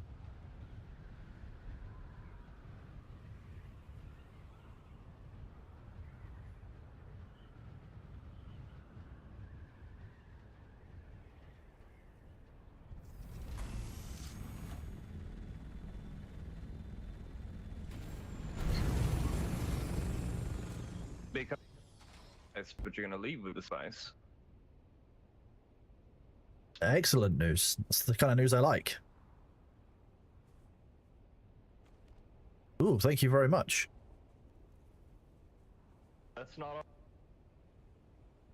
Because, but you're gonna leave with the spice. Excellent news. That's the kind of news I like. Ooh, thank you very much. That's not all.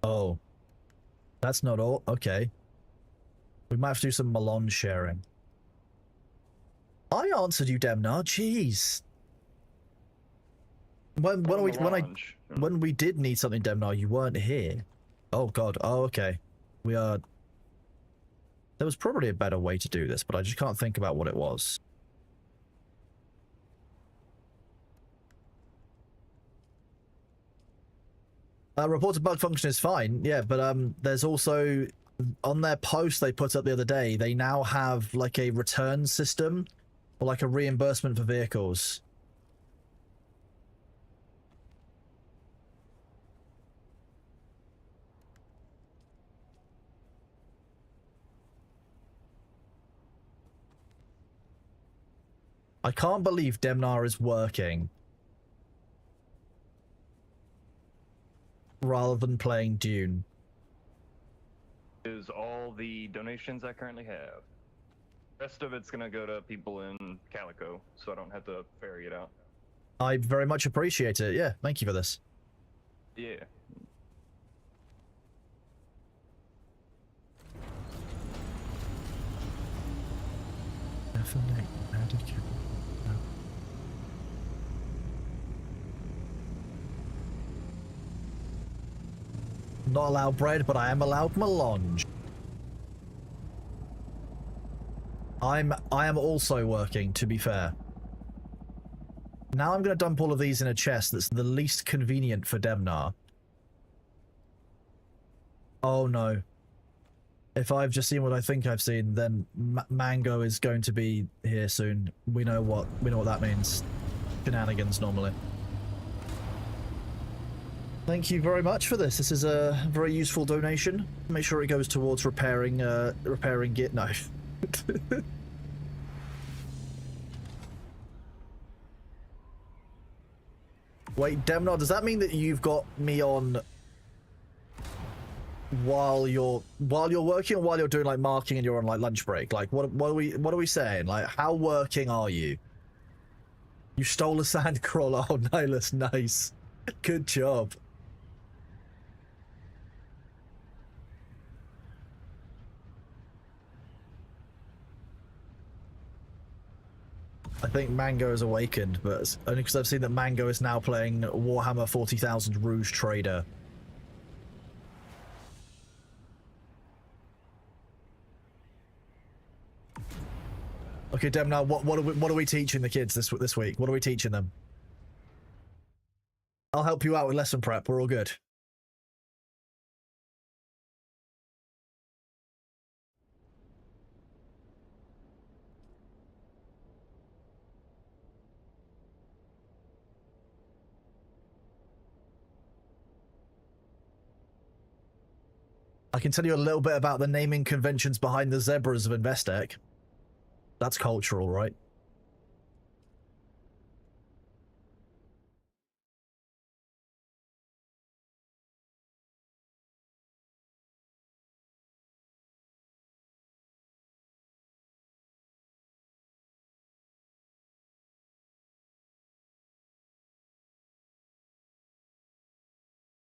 Oh. That's not all? Okay. We might have to do some melange sharing. I answered you, Demnar. Jeez. When we did need something, Demnar, you weren't here. Oh god. Oh, okay. We are... There was probably a better way to do this, but I just can't think about what it was. Reported bug function is fine, yeah, but there's also on their post they put up the other day, they now have like a return system or like a reimbursement for vehicles. I can't believe Demnar is working rather than playing Dune. Is all the donations I currently have. Rest of it's gonna go to people in Calico, so I don't have to ferry it out. I very much appreciate it. Yeah, thank you for this. Yeah. Not allowed bread, but I am allowed melange. I am also working, to be fair. Now I'm going to dump all of these in a chest that's the least convenient for Demnar. Oh no. If I've just seen what I think I've seen, then Mango is going to be here soon. We know what that means. Shenanigans normally. Thank you very much for this. This is a very useful donation. Make sure it goes towards repairing gear. No. Wait, Demnar, does that mean that you've got me on while you're working, or while you're doing like marking and you're on like lunch break? Like what are we saying? Like how working are you? You stole a sandcrawler. Oh, Nihilus, nice. Good job. I think Mango has awakened, but it's only because I've seen that Mango is now playing Warhammer 40,000 Rouge Trader. Okay, Demnar, what are we teaching the kids this week? What are we teaching them? I'll help you out with lesson prep. We're all good. I can tell you a little bit about the naming conventions behind the zebras of Investec. That's cultural, right?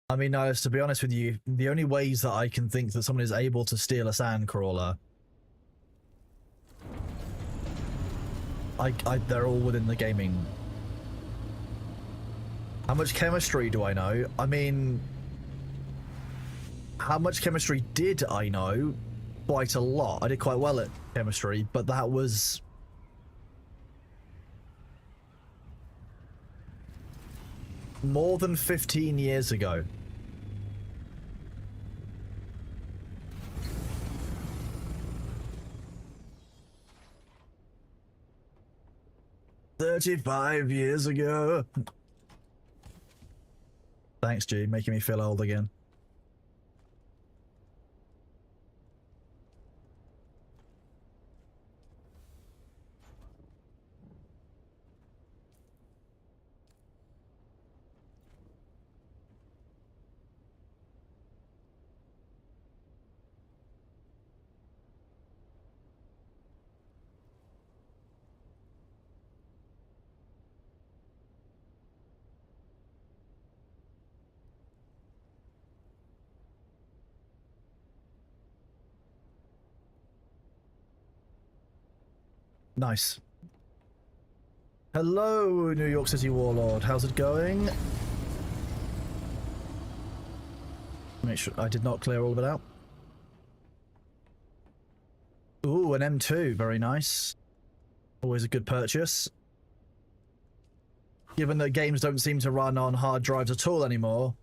I mean, no, to be honest with you, the only ways that I can think that someone is able to steal a sandcrawler, they're all within the gaming. How much chemistry do I know? I mean, how much chemistry did I know? Quite a lot. I did quite well at chemistry, but that was more than 15 years ago. "35 years ago." Thanks, G, making me feel old again. Nice. Hello, New York City Warlord. How's it going? Make sure I did not clear all of it out. Ooh, an M2. Very nice. Always a good purchase. Given that games don't seem to run on hard drives at all anymore,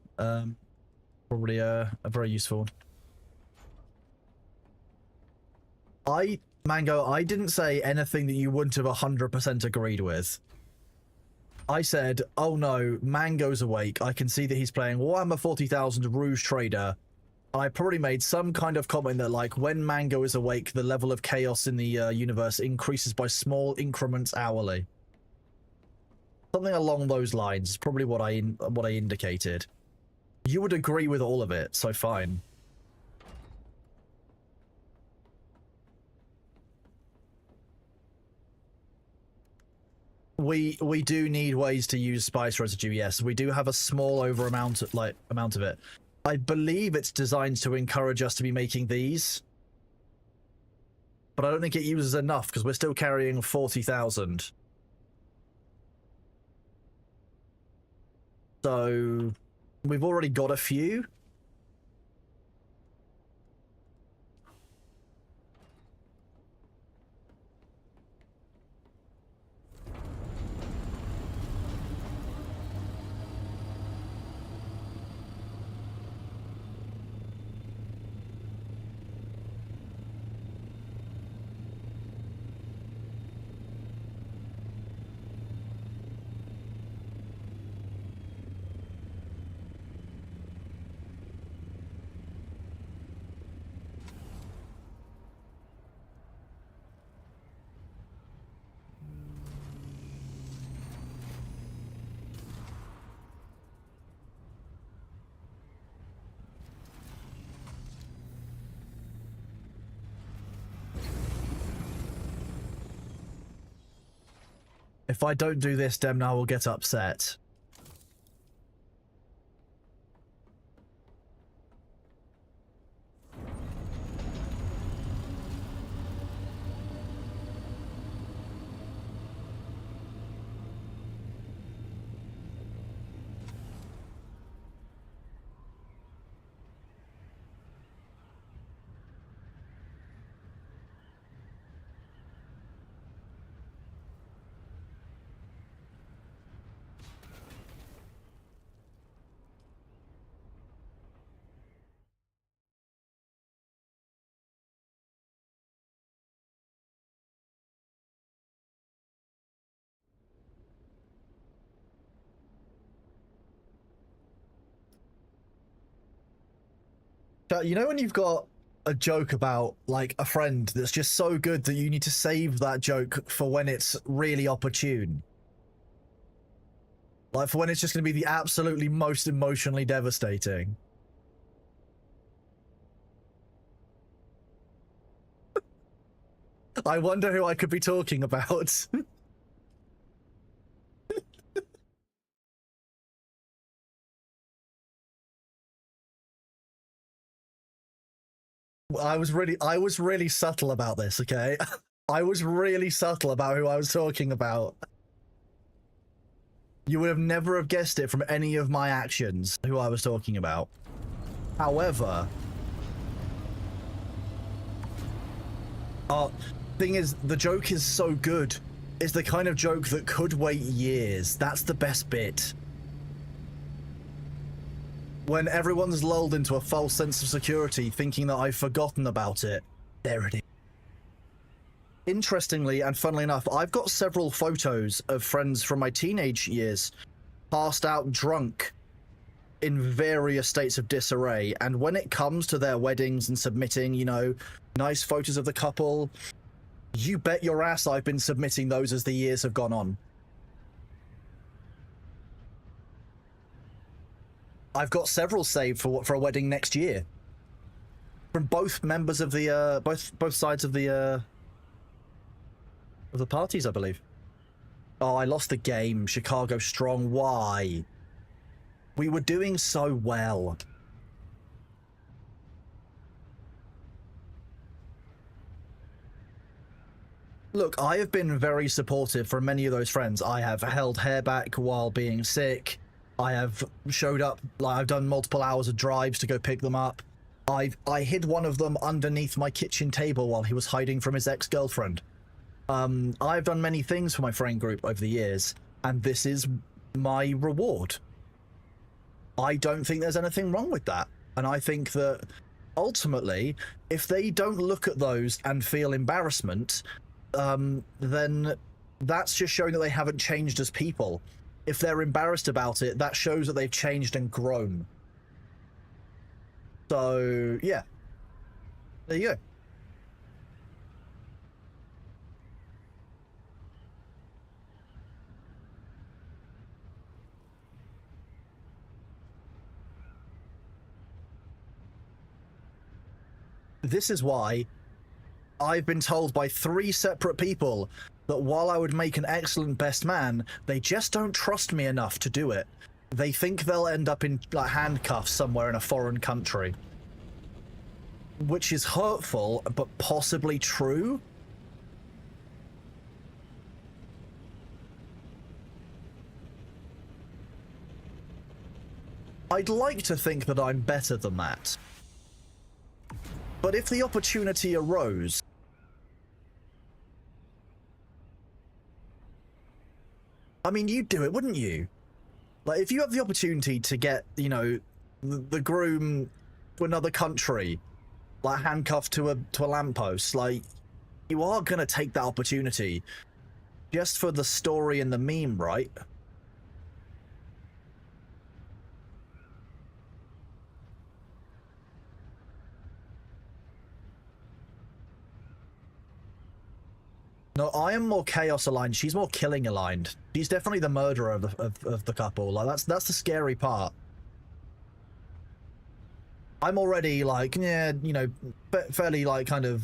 probably a very useful one. Mango, I didn't say anything that you wouldn't have 100% agreed with. I said, oh no, Mango's awake. I can see that he's playing Warhammer 40,000 Rouge Trader. I probably made some kind of comment that, like, when Mango is awake, the level of chaos in the universe increases by small increments hourly. Something along those lines is probably what I indicated. You would agree with all of it, so fine. We do need ways to use spice residue. Yes, we do have a small amount of it. I believe it's designed to encourage us to be making these, but I don't think it uses enough because we're still carrying 40,000. So we've already got a few. If I don't do this, Demna will get upset. You know when you've got a joke about, like, a friend that's just so good that you need to save that joke for when it's really opportune? Like, for when it's just going to be the absolutely most emotionally devastating. I wonder who I could be talking about. I was really subtle about this, okay? I was really subtle about who I was talking about. You would have never have guessed it from any of my actions who I was talking about. However, thing is, the joke is so good. It's the kind of joke that could wait years. That's the best bit. When everyone's lulled into a false sense of security, thinking that I've forgotten about it. There it is. Interestingly, and funnily enough, I've got several photos of friends from my teenage years passed out drunk in various states of disarray, and when it comes to their weddings and submitting, you know, nice photos of the couple, you bet your ass I've been submitting those as the years have gone on. I've got several saved for a wedding next year. From both members of the, both sides of the parties, I believe. Oh, I lost the game. Chicago Strong. Why? We were doing so well. Look, I have been very supportive for many of those friends. I have held hair back while being sick. I have showed up, like, I've done multiple hours of drives to go pick them up. I hid one of them underneath my kitchen table while he was hiding from his ex-girlfriend. I've done many things for my friend group over the years, and this is my reward. I don't think there's anything wrong with that. And I think that ultimately, if they don't look at those and feel embarrassment, then that's just showing that they haven't changed as people. If they're embarrassed about it, that shows that they've changed and grown. So, yeah. There you go. This is why I've been told by 3 separate people that while I would make an excellent best man, they just don't trust me enough to do it. They think they'll end up in like handcuffs somewhere in a foreign country. Which is hurtful, but possibly true. I'd like to think that I'm better than that. But if the opportunity arose, I mean, you'd do it, wouldn't you? Like, if you have the opportunity to get, you know, the groom to another country, like handcuffed to a lamppost, like, you are gonna take that opportunity just for the story and the meme, right? No, I am more chaos aligned. She's more killing aligned. She's definitely the murderer of the couple. Like, that's the scary part. I'm already like, yeah, you know, fairly like kind of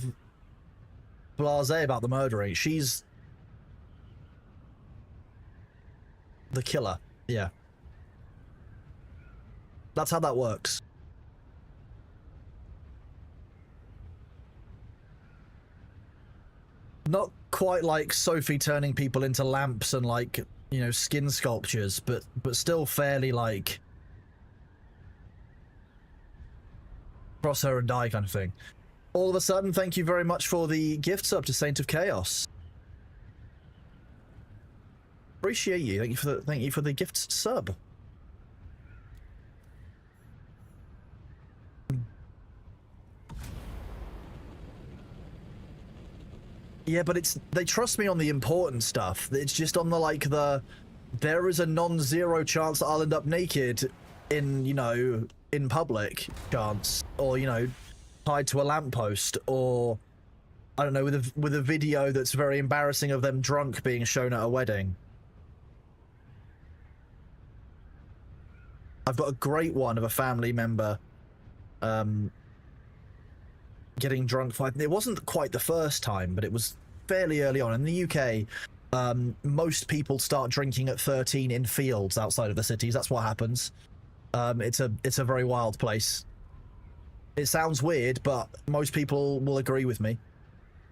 blasé about the murdering. She's the killer. Yeah. That's how that works. Not quite like Sophie turning people into lamps and like, you know, skin sculptures, but still fairly like cross her and die kind of thing. All of a sudden, thank you very much for the gift sub to Saint of Chaos. Appreciate you. Thank you for the gift sub. Yeah, but they trust me on the important stuff. It's just on the like there is a non-zero chance that I'll end up naked in, you know, in public chance, or, you know, tied to a lamppost, or I don't know, with a video that's very embarrassing of them drunk being shown at a wedding. I've got a great one of a family member getting drunk. It wasn't quite the first time, but it was fairly early on. In the UK, most people start drinking at 13 in fields outside of the cities. That's what happens. It's a very wild place. It sounds weird, but most people will agree with me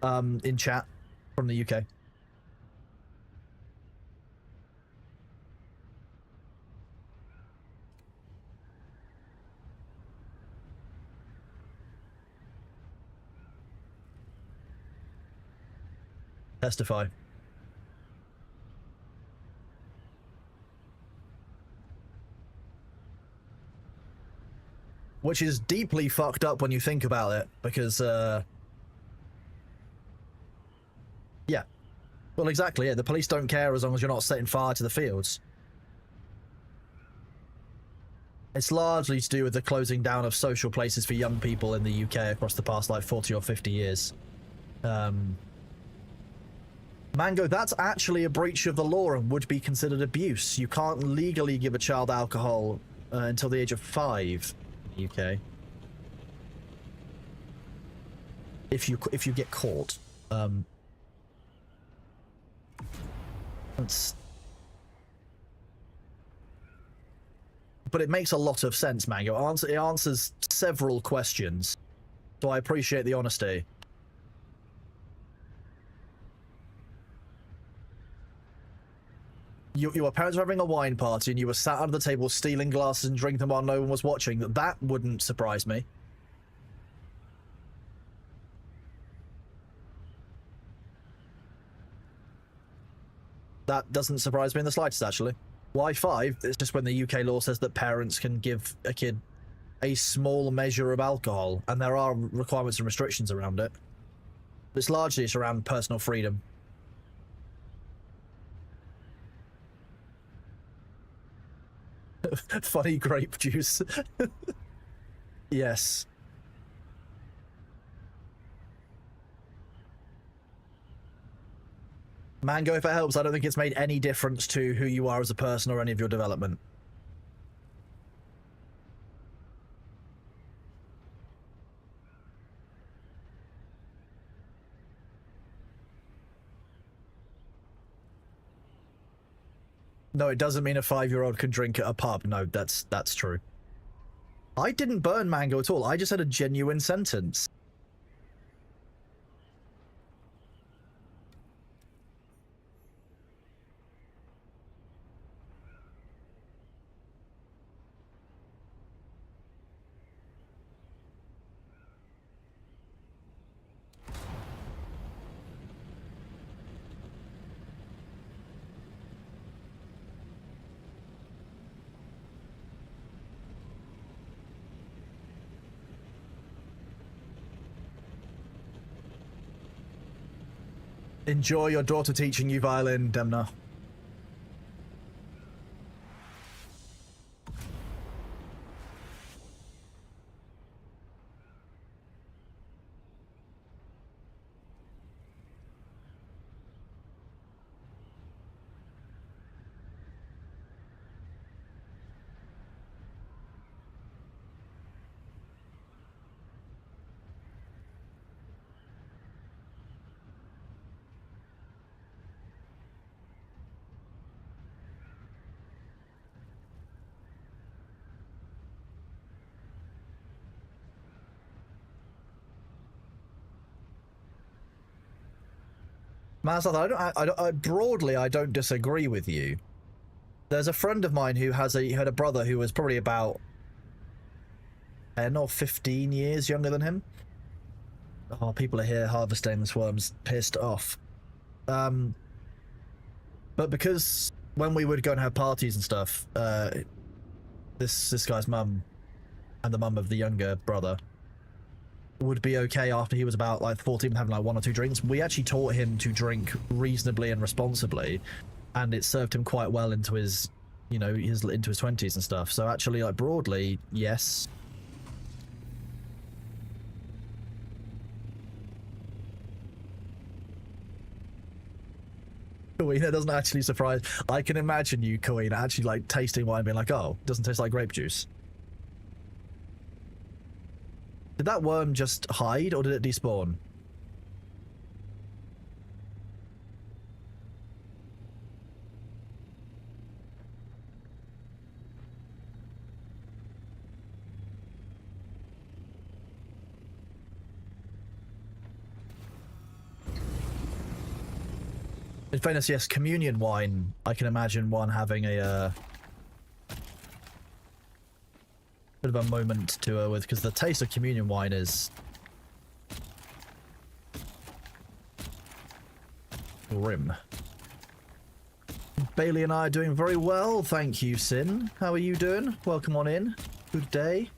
in chat from the UK. Testify. Which is deeply fucked up when you think about it, because, yeah. Well, exactly, yeah. The police don't care as long as you're not setting fire to the fields. It's largely to do with the closing down of social places for young people in the UK across the past, like, 40 or 50 years. Mango, that's actually a breach of the law and would be considered abuse. You can't legally give a child alcohol until the age of 5 in the UK. If you get caught. But it makes a lot of sense, Mango. It answers several questions. So I appreciate the honesty. Your parents were having a wine party and you were sat under the table stealing glasses and drinking them while no one was watching. That wouldn't surprise me. That doesn't surprise me in the slightest, actually. Why 5? It's just when the UK law says that parents can give a kid a small measure of alcohol, and there are requirements and restrictions around it. But it's largely around personal freedom. Funny grape juice. Yes. Mango, if it helps, I don't think it's made any difference to who you are as a person or any of your development. No, it doesn't mean a 5-year-old can drink at a pub. No, that's true. I didn't burn Mango at all. I just had a genuine sentence. Enjoy your daughter teaching you violin, Demna. Masath, I broadly, I don't disagree with you. There's a friend of mine who had a brother who was probably about 10 or 15 years younger than him. Oh, people are here harvesting the swarms, pissed off. But because when we would go and have parties and stuff, this guy's mum and the mum of the younger brother would be okay after he was about like 14 having like 1 or 2 drinks. We actually taught him to drink reasonably and responsibly, and it served him quite well into his, you know, into his 20s and stuff. So actually, like, broadly, yes. Queen, that doesn't actually surprise. I can imagine you, Queen, actually like tasting wine and being like, oh, it doesn't taste like grape juice. Did that worm just hide, or did it despawn? In fairness, yes, communion wine, I can imagine one having a bit of a moment to her with, because the taste of communion wine is grim. Bailey and I are doing very well, thank you, Sin. How are you doing? Welcome on in. Good day.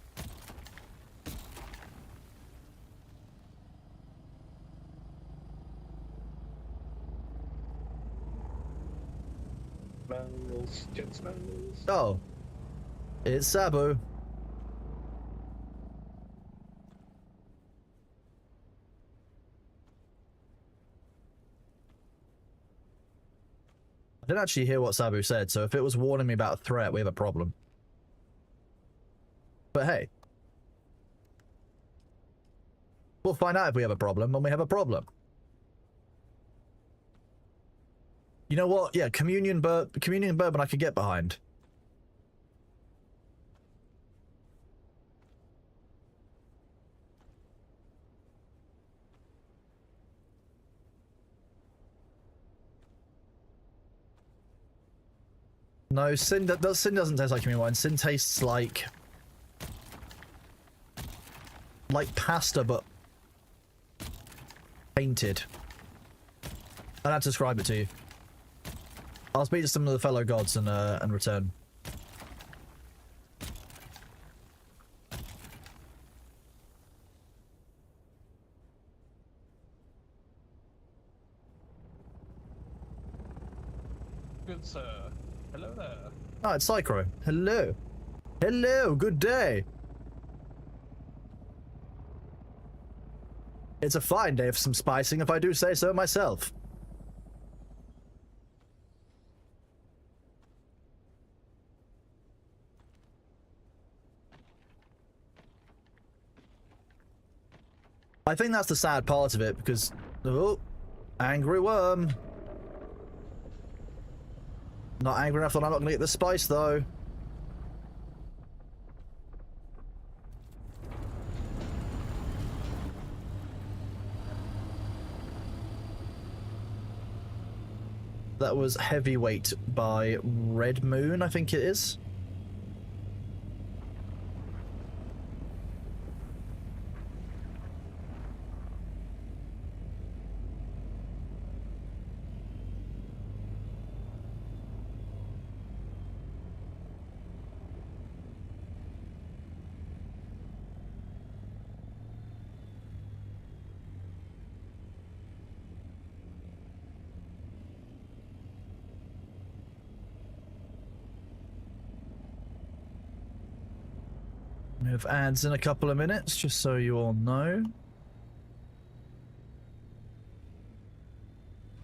Smells, jet smells. Oh, it's Sabu. I didn't actually hear what Sabu said, so if it was warning me about a threat, we have a problem. But hey. We'll find out if we have a problem when we have a problem. You know what? Yeah, communion and bourbon I could get behind. No, Sin doesn't taste like communion wine. Sin tastes like pasta, but painted. I'd have to describe it to you. I'll speak to some of the fellow gods and return. Hello there. Oh, it's Psychro. Hello. Hello, good day. It's a fine day for some spicing, if I do say so myself. I think that's the sad part of it, because... Oh, angry worm. Not angry enough that I'm not going to get the spice, though. That was Heavyweight by Red Moon, I think it is. We have ads in a couple of minutes, just so you all know.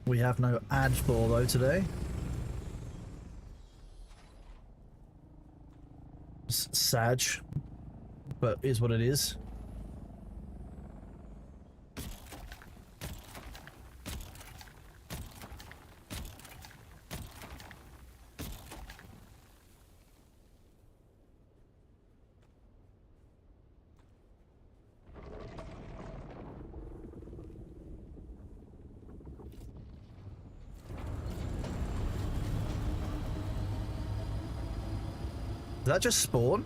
We have no ad for though today. Sad, but is what it is. Did that just spawn?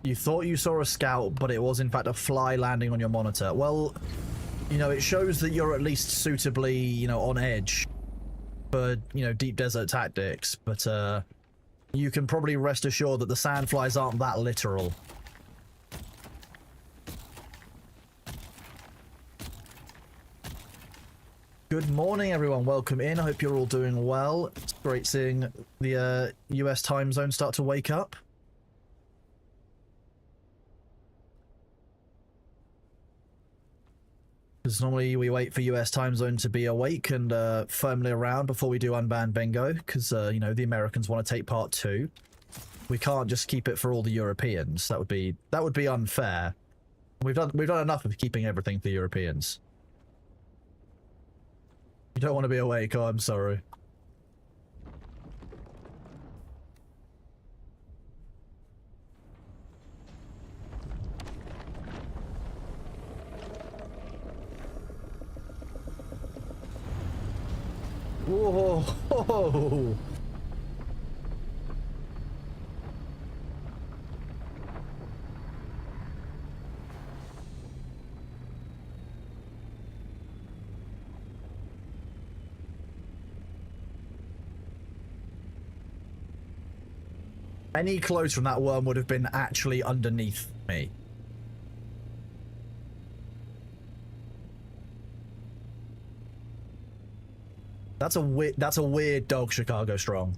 You thought you saw a scout, but it was in fact a fly landing on your monitor. Well, you know, it shows that you're at least suitably, you know, on edge for, you know, deep desert tactics, but you can probably rest assured that the sandflies aren't that literal. Good morning, everyone. Welcome in. I hope you're all doing well. It's great seeing the US time zone start to wake up. Because normally we wait for US time zone to be awake and firmly around before we do unban bingo, because you know, the Americans want to take part too. We can't just keep it for all the Europeans. That would be unfair. We've done enough of keeping everything for Europeans. You don't want to be awake. Oh, I'm sorry. Whoa! Any close from that worm would have been actually underneath me. That's a weird dog, Chicago Strong.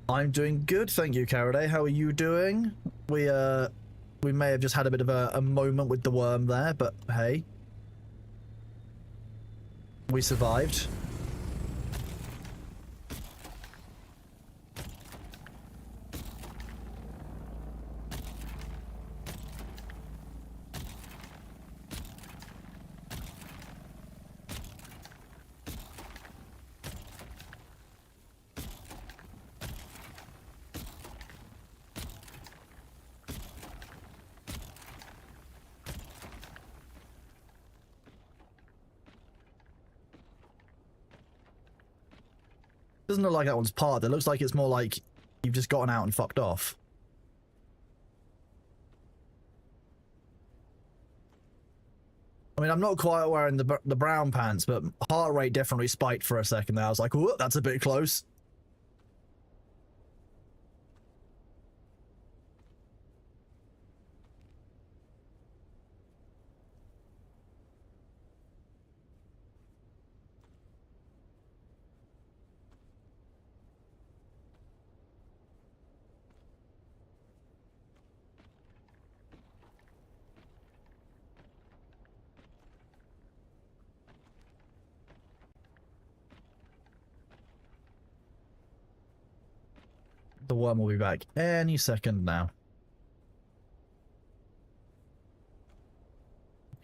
I'm doing good, thank you, Caraday. How are you doing? We may have just had a bit of a moment with the worm there, but hey. We survived. Doesn't look like that one's part. It looks like it's more like you've just gotten out and fucked off. I mean, I'm not quite wearing the brown pants, but heart rate definitely spiked for a second there. I was like, "Whoa, that's a bit close." The worm will be back any second now.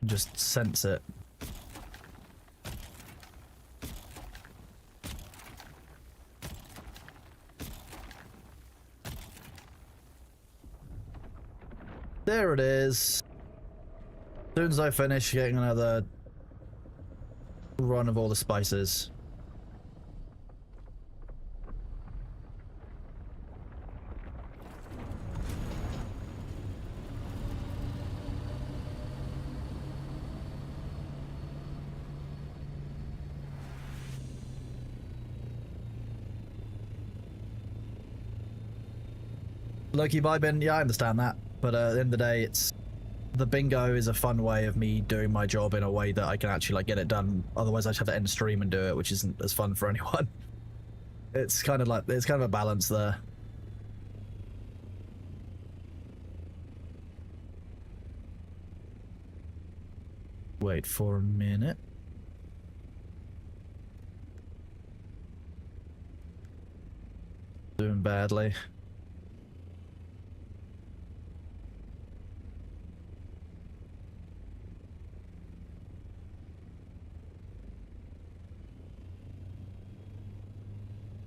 Just sense it. There it is. As soon as I finish getting another run of all the spices. Loki vibing, yeah, I understand that. But at the end of the day, the bingo is a fun way of me doing my job in a way that I can actually like get it done. Otherwise, I just have to end stream and do it, which isn't as fun for anyone. It's kind of a balance there. Wait for a minute. Doing badly.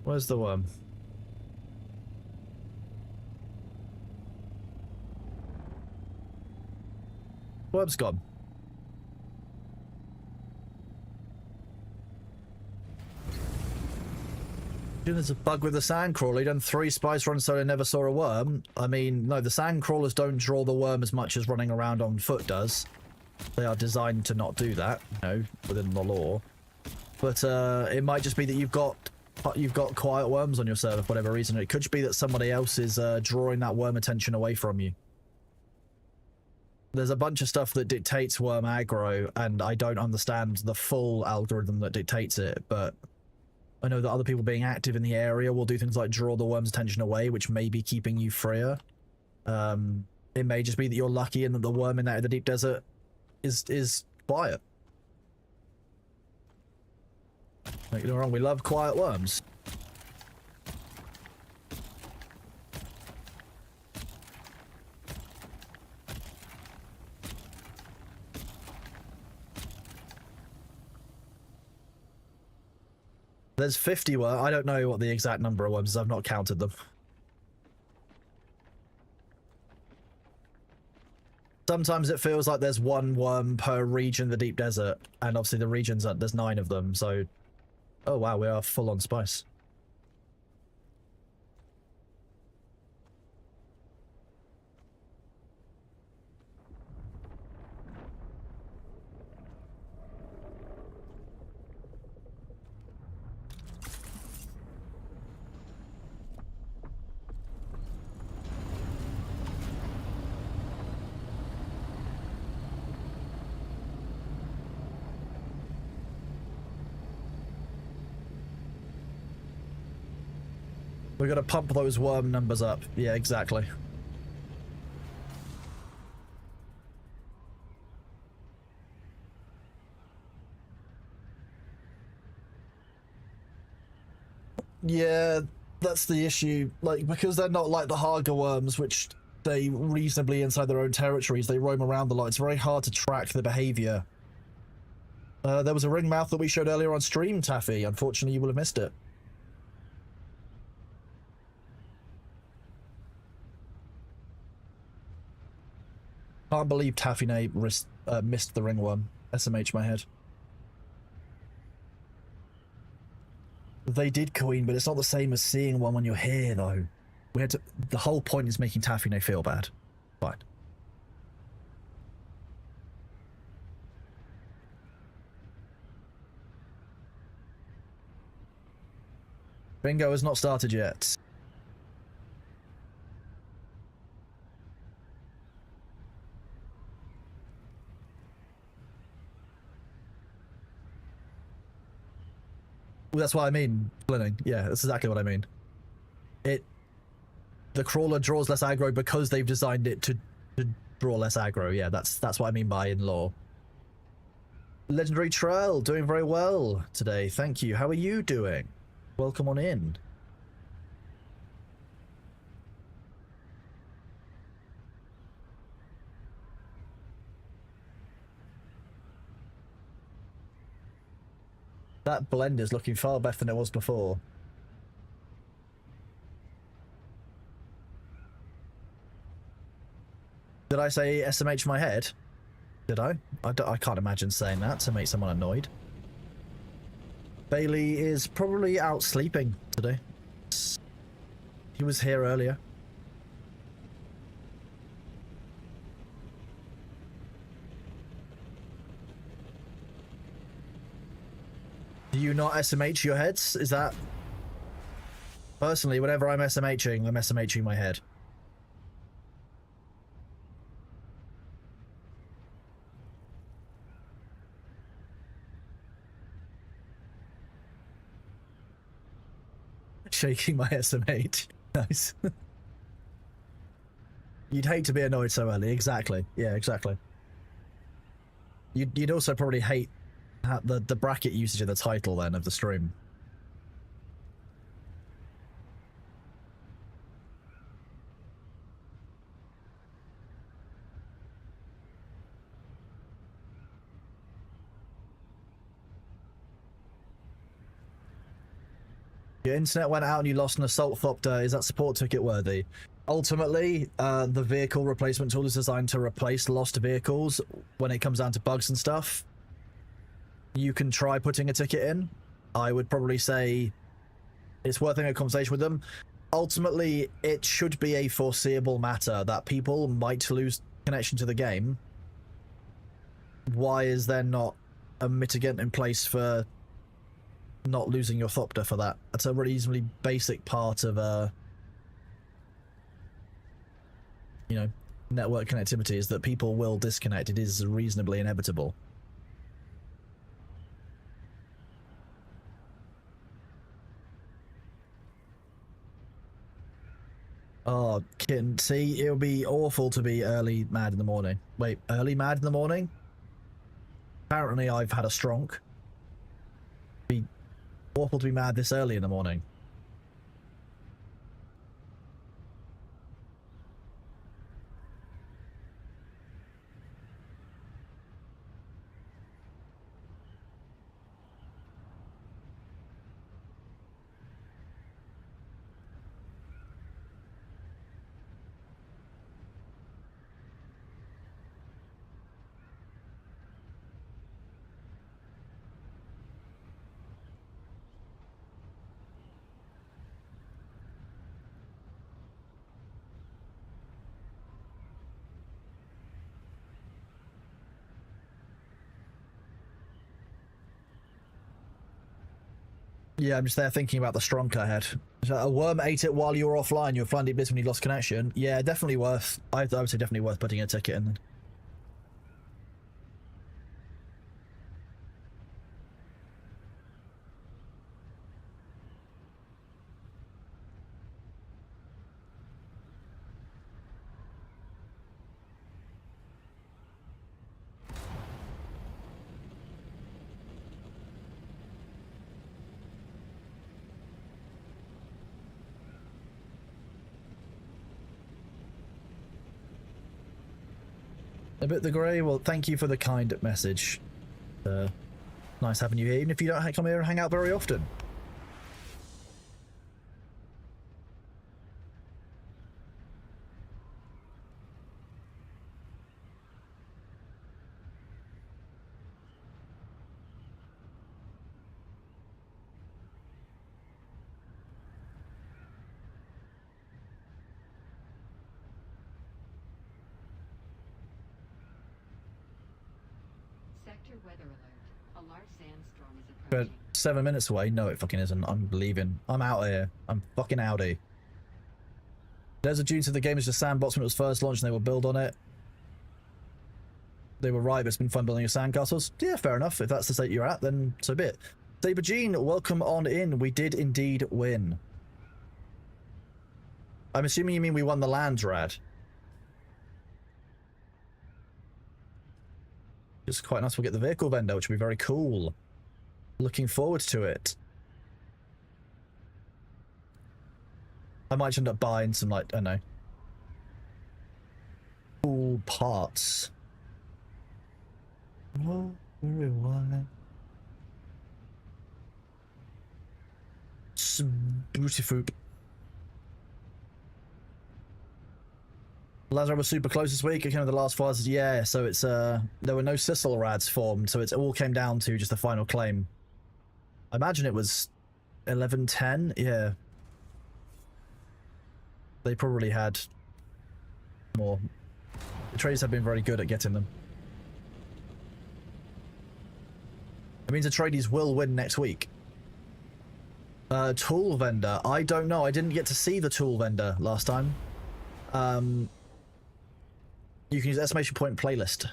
Where's the worm? Worm's gone. There's a bug with the sandcrawler. You done 3 spice runs so I never saw a worm. I mean, no, the sandcrawlers don't draw the worm as much as running around on foot does. They are designed to not do that, you know, within the lore. But it might just be that you've got quiet worms on your server for whatever reason. It could just be that somebody else is drawing that worm attention away from you. There's a bunch of stuff that dictates worm aggro, and I don't understand the full algorithm that dictates it, but I know that other people being active in the area will do things like draw the worm's attention away, which may be keeping you freer. It may just be that you're lucky and that the worm in the deep desert is quiet. Don't get me wrong, we love quiet worms. There's 50 worms. I don't know what the exact number of worms is. I've not counted them. Sometimes it feels like there's 1 worm per region of the deep desert, and obviously the regions there's 9 of them, so... Oh wow, we are full on spice. We're gonna pump those worm numbers up. Yeah, exactly. Yeah, that's the issue. Like, because they're not like the Haga worms, which stay reasonably inside their own territories, they roam around a lot. It's very hard to track the behavior. There was a ringmouth that we showed earlier on stream, Taffy. Unfortunately, you will have missed it. Can't believe Taffy missed the ringworm. SMH my head. They did, Queen, but it's not the same as seeing one when you're here, though. We had to. The whole point is making Taffy feel bad. Fine. Bingo has not started yet. Well, that's what I mean, Blinning. Yeah, that's exactly what I mean. The crawler draws less aggro because they've designed it to draw less aggro. Yeah, that's what I mean by in law. Legendary Trail, doing very well today. Thank you. How are you doing? Welcome on in. That blend is looking far better than it was before. Did I say SMH my head? Did I? I can't imagine saying that to make someone annoyed. Bailey is probably out sleeping today. He was here earlier. Do you not SMH your heads? Is that... Personally, whenever I'm SMHing my head. Shaking my SMH. Nice. You'd hate to be annoyed so early. Exactly. Yeah, exactly. You'd also probably hate the bracket usage of the title then of the stream. Your internet went out and you lost an assault thopter. Is that support ticket worthy? Ultimately, the vehicle replacement tool is designed to replace lost vehicles when it comes down to bugs and stuff. You can try putting a ticket in. I would probably say it's worth having a conversation with them. Ultimately, it should be a foreseeable matter that people might lose connection to the game. Why is there not a mitigant in place for not losing your thopter for that? That's a reasonably basic part of you know, network connectivity, is that people will disconnect. It is reasonably inevitable. Oh, Kitten, see, it would be awful to be early mad in the morning. Wait, early mad in the morning? Apparently I've had a stronk. It'd be awful to be mad this early in the morning. Yeah, I'm just there thinking about the stronk I had. So a worm ate it while you were offline. You were flying deep when you lost connection. Yeah, definitely worth. I would say definitely worth putting a ticket in. A bit the grey. Well, thank you for the kind message. Nice having you here, even if you don't come here and hang out very often. Sector weather alert. A large sandstorm is But approaching. 7 minutes away? No, it fucking isn't. I'm leaving. I'm out of here. I'm fucking outie. There's a due to the game is just sandbox when it was first launched and they will build on it. They were right, but it's been fun building your sandcastles. Yeah, fair enough. If that's the state you're at, then so be it. Saber Jean, welcome on in. We did indeed win. I'm assuming you mean we won the lands, Rad. It's quite nice we'll get the vehicle vendor, which will be very cool. Looking forward to it. I might end up buying some, like, I don't know, cool parts. Oh, very well. Some beautiful. Lazarus was super close this week. It came to the last files. Yeah, so it's there were no Sissel rads formed, so it all came down to just the final claim. I imagine it was 11-10. Yeah. They probably had more. The traders have been very good at getting them. It means the tradies will win next week. Tool vendor. I don't know. I didn't get to see the tool vendor last time. You can use estimation point playlist.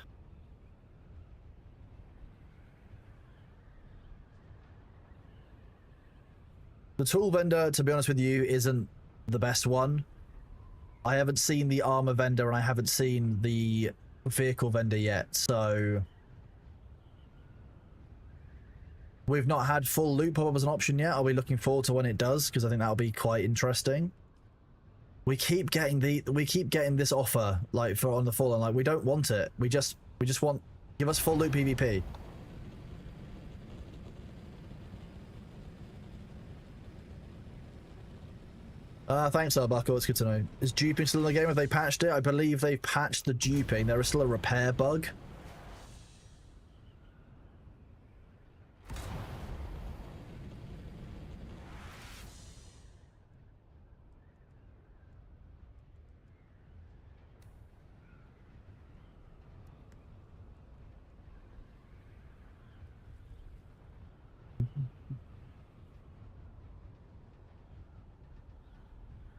The tool vendor, to be honest with you, isn't the best one. I haven't seen the armor vendor and I haven't seen the vehicle vendor yet, so we've not had full loot pop up as an option yet. Are we looking forward to when it does? Because I think that'll be quite interesting. We keep getting this offer like for on the Fallen. Like we don't want it. We just want give us full loot PvP. Thanks, Arbuckle. It's good to know. Is duping still in the game? Have they patched it? I believe they've patched the duping. There is still a repair bug.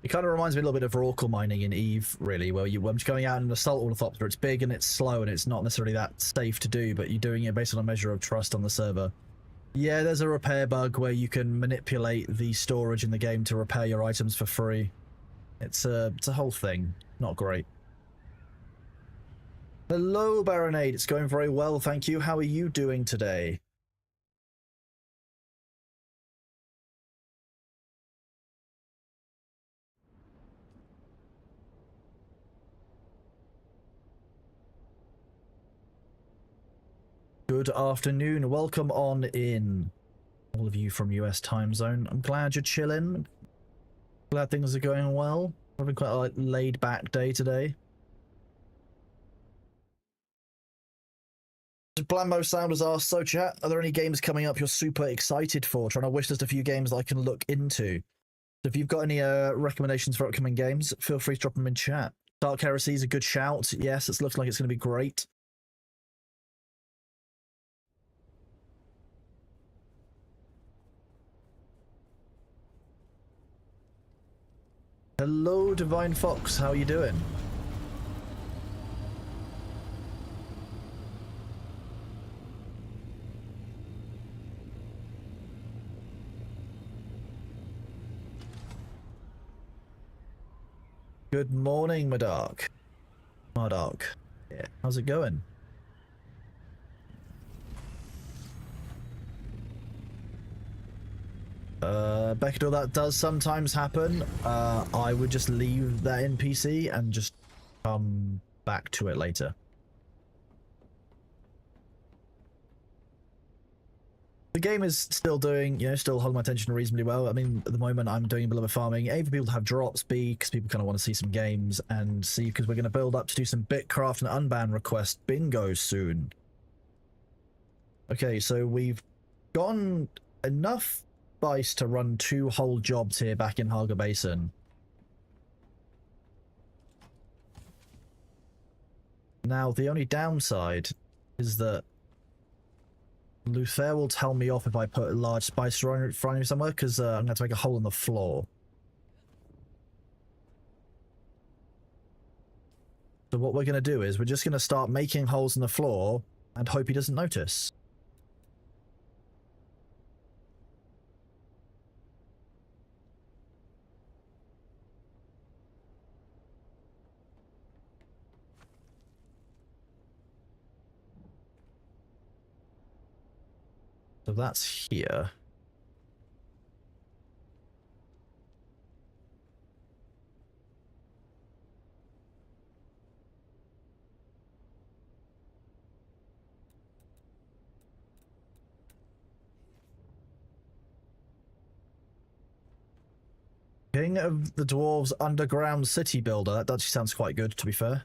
It kind of reminds me a little bit of Oracle mining in Eve, really, where I'm just going out and assault Ornithopter. It's big and it's slow and it's not necessarily that safe to do, but you're doing it based on a measure of trust on the server. Yeah, there's a repair bug where you can manipulate the storage in the game to repair your items for free. It's a whole thing. Not great. Hello, Baronade. It's going very well, thank you. How are you doing today? Good afternoon. Welcome on in, all of you from US time zone. I'm glad you're chilling. Glad things are going well. Having quite a laid back day today. Blambo Sound has asked, so chat, are there any games coming up you're super excited for? Trying to wish list a few games that I can look into. If you've got any recommendations for upcoming games, feel free to drop them in chat. Dark Heresy is a good shout. Yes, it looks like it's going to be great. Hello, Divine Fox. How are you doing? Good morning, Madark. Madark. Yeah, how's it going? Beckador, that does sometimes happen. I would just leave that NPC and just come back to it later. The game is still doing, still holding my attention reasonably well. I mean, at the moment I'm doing a bit of farming. A, for people to have drops, B, because people kind of want to see some games, and C, because we're going to build up to do some Bitcraft and Unban request bingos soon. Okay, so we've gotten enough spice to run 2 whole jobs here back in Haga Basin. Now, the only downside is that Luther will tell me off if I put a large spice refinery somewhere, because I'm going to have to make a hole in the floor. So what we're going to do is we're just going to start making holes in the floor and hope he doesn't notice. So that's here. King of the Dwarves Underground City Builder. That actually sounds quite good, to be fair.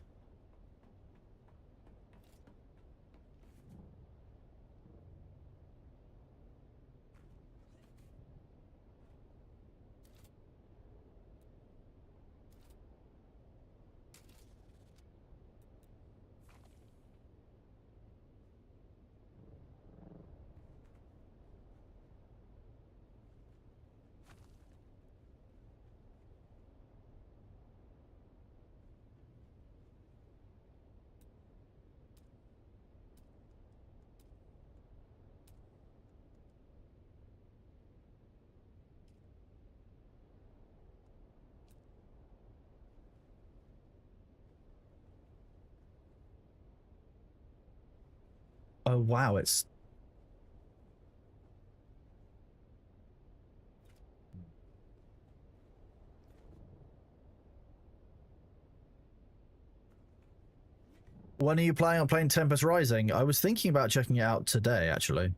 Oh wow, it's... When are you planning on playing Tempest Rising? I was thinking about checking it out today, actually.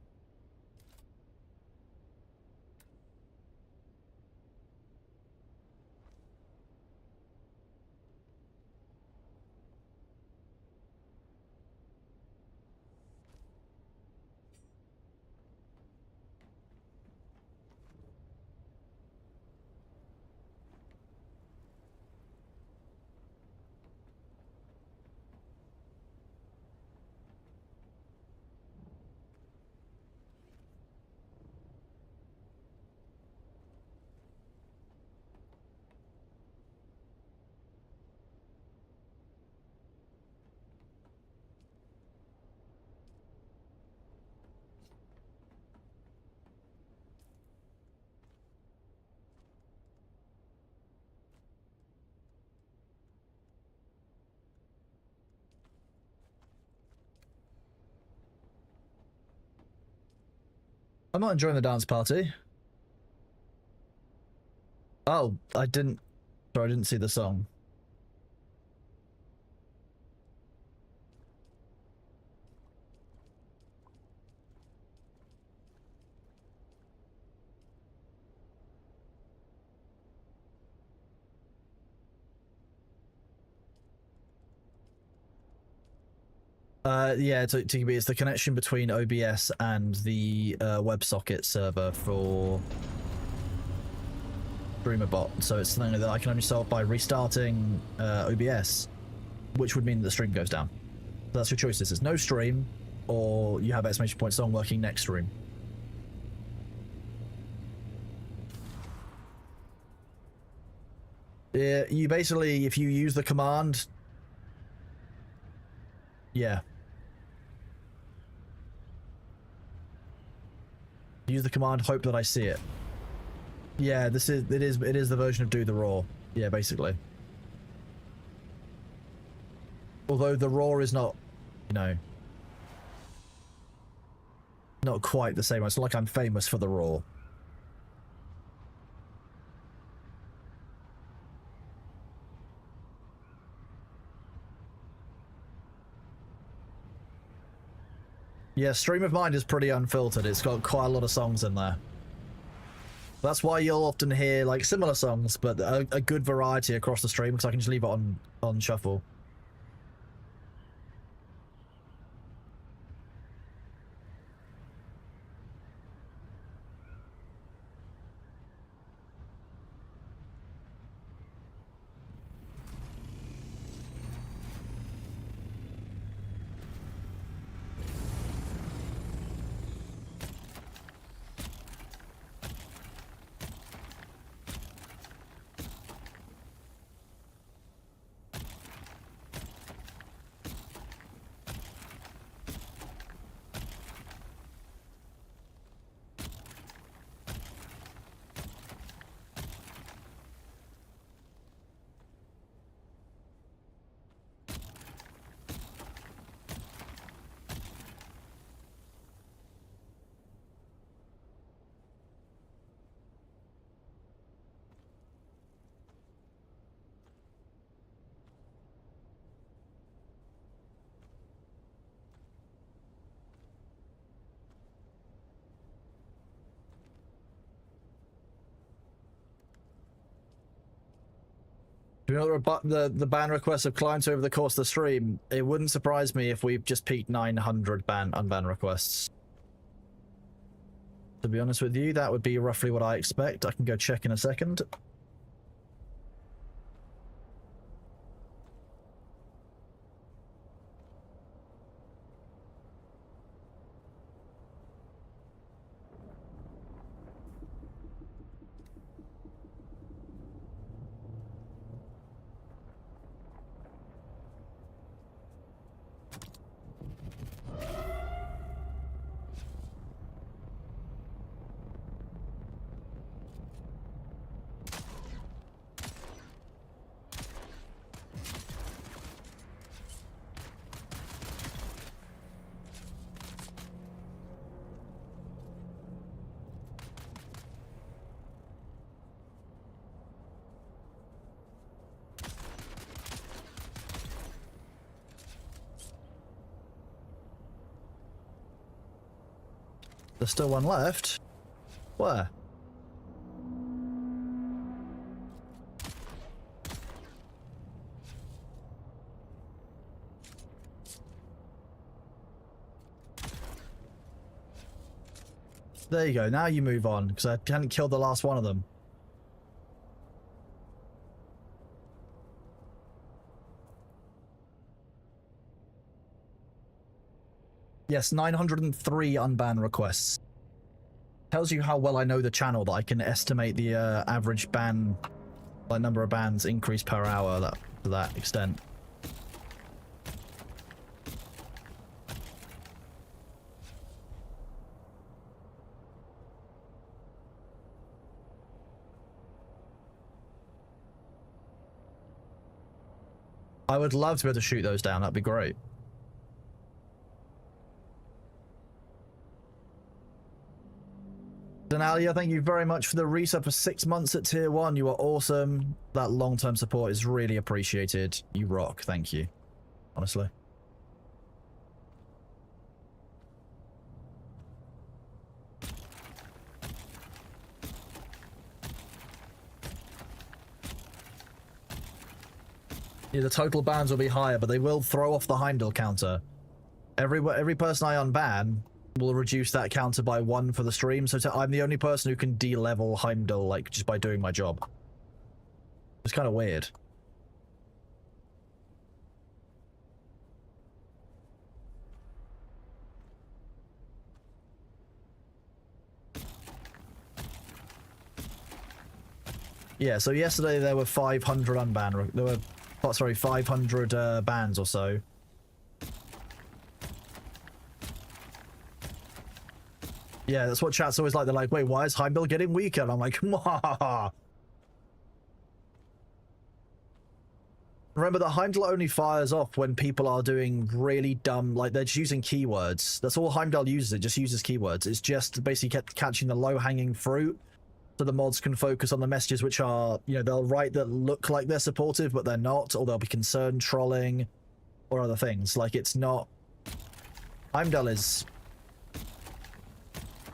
I'm not enjoying the dance party. Oh, I didn't... Sorry, I didn't see the song. Yeah, TB, it's the connection between OBS and the WebSocket server for StreamerBot. So it's something that I can only solve by restarting OBS, which would mean that the stream goes down. So that's your choices. It's no stream, or you have exclamation point song working next stream. Yeah, you basically, if you use the command... Yeah. Use the command, hope that I see it. Yeah, it is the version of do the raw. Yeah, basically. Although the raw is not, you know, not quite the same. It's not like I'm famous for the raw. Yeah, Stream of Mind is pretty unfiltered. It's got quite a lot of songs in there. That's why you'll often hear like similar songs, but a good variety across the stream, because I can just leave it on shuffle. You know, the ban requests have climbed over the course of the stream. It wouldn't surprise me if we've just peaked 900 unban requests. To be honest with you, that would be roughly what I expect. I can go check in a second. There's still one left. Where? There you go. Now you move on, because I hadn't killed the last one of them. Yes, 903 unban requests. Tells you how well I know the channel that I can estimate the average ban, like number of bans increase per hour to that extent. I would love to be able to shoot those down. That'd be great. Denalia, thank you very much for the resub for 6 months at tier 1. You are awesome. That long-term support is really appreciated. You rock. Thank you. Honestly. Yeah, the total bans will be higher, but they will throw off the Heimdall counter. Every person I unban will reduce that counter by 1 for the stream, so I'm the only person who can de-level Heimdall, like, just by doing my job. It's kind of weird. Yeah, so yesterday there were 500 unban, there were, oh, sorry, 500 bans or so. Yeah, that's what chat's always like. They're like, wait, why is Heimdall getting weaker? And I'm like, Mwah! Remember that Heimdall only fires off when people are doing really dumb, like they're just using keywords. That's all Heimdall uses, it just uses keywords. It's just basically catching the low-hanging fruit so the mods can focus on the messages which are, you know, they'll write that look like they're supportive, but they're not, or they'll be concerned trolling or other things. Like, it's not... Heimdall is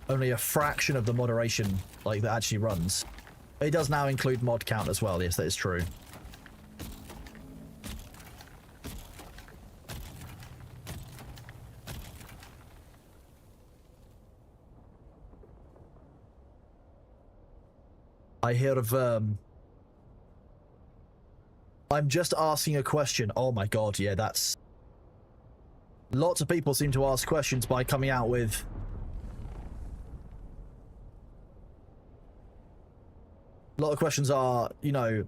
only a fraction of the moderation, like, that actually runs. It does now include mod count as well, yes, that is true. I hear of, I'm just asking a question. Oh my god, yeah, that's... Lots of people seem to ask questions by coming out with... A lot of questions are, you know...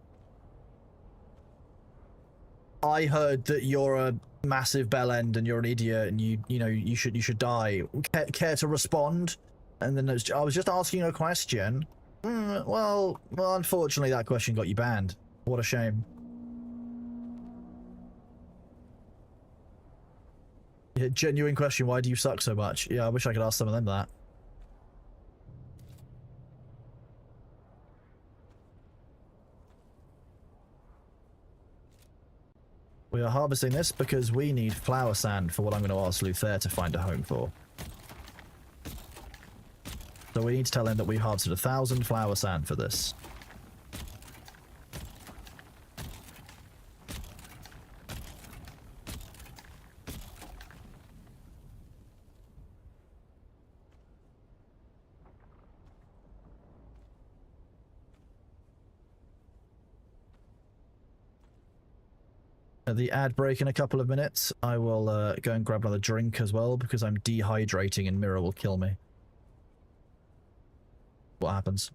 I heard that you're a massive bellend and you're an idiot and you know, you should die. Care to respond? And then I was just asking a question. Well, unfortunately that question got you banned. What a shame. Yeah, genuine question, why do you suck so much? Yeah, I wish I could ask some of them that. We are harvesting this because we need flower sand for what I'm going to ask Luther to find a home for. So we need to tell him that we harvested 1,000 flower sand for this. the ad break in a couple of minutes. I will go and grab another drink as well because I'm dehydrating and Mirror will kill me. What happens?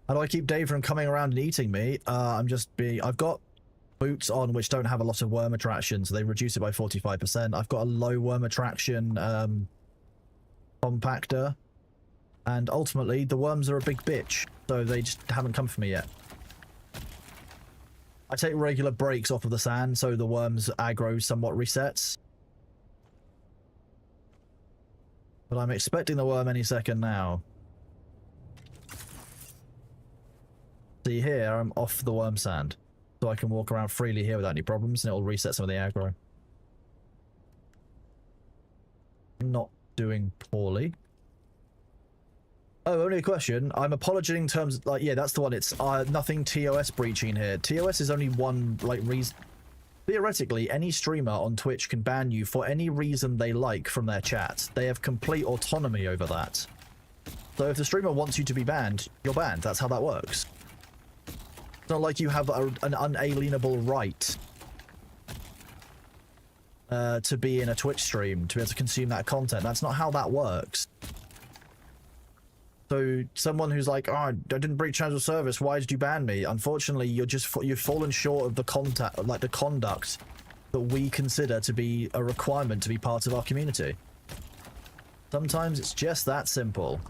How do I keep Dave from coming around and eating me? I've got boots on which don't have a lot of worm attraction, so they reduce it by 45%. I've got a low worm attraction compactor, and ultimately the worms are a big bitch, so they just haven't come for me yet. I take regular breaks off of the sand so the worms aggro somewhat resets. But I'm expecting the worm any second now. See here, I'm off the worm sand. So I can walk around freely here without any problems and it'll reset some of the aggro. Not doing poorly. Oh, only a question. I'm apologizing in terms of, like, yeah, that's the one. It's nothing TOS breaching here. TOS is only one, like, reason. Theoretically, any streamer on Twitch can ban you for any reason they like from their chat. They have complete autonomy over that. So if the streamer wants you to be banned, you're banned. That's how that works. It's not like you have an unalienable right to be in a Twitch stream, to be able to consume that content. That's not how that works. So someone who's like, oh, I didn't breach terms of service, why did you ban me? Unfortunately, you've fallen short of the conduct that we consider to be a requirement to be part of our community. Sometimes it's just that simple.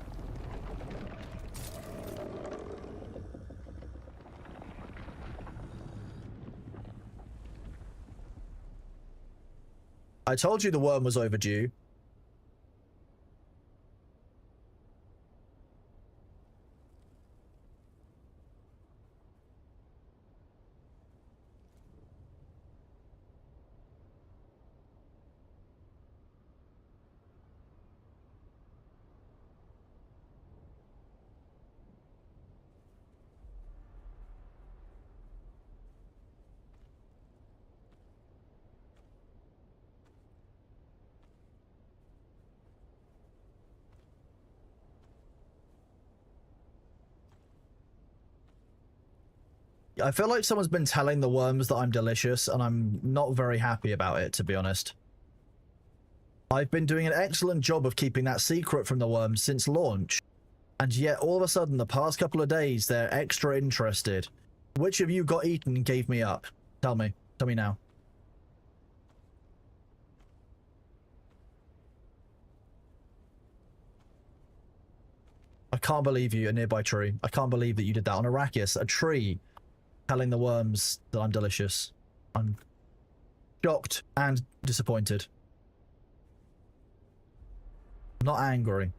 I told you the worm was overdue. I feel like someone's been telling the worms that I'm delicious, and I'm not very happy about it, to be honest. I've been doing an excellent job of keeping that secret from the worms since launch, and yet all of a sudden, the past couple of days, they're extra interested. Which of you got eaten and gave me up? Tell me. Tell me now. I can't believe you, a nearby tree. I can't believe that you did that on Arrakis, a tree. Telling the worms that I'm delicious. I'm shocked and disappointed. Not angry.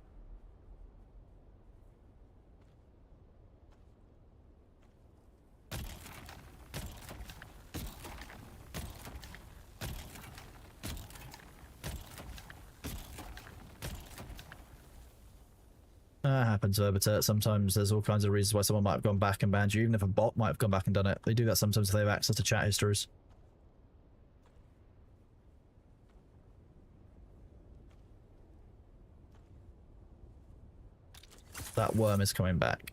That happens, Verbitet. Sometimes there's all kinds of reasons why someone might have gone back and banned you, even if a bot might have gone back and done it. They do that sometimes if they have access to chat histories. That worm is coming back.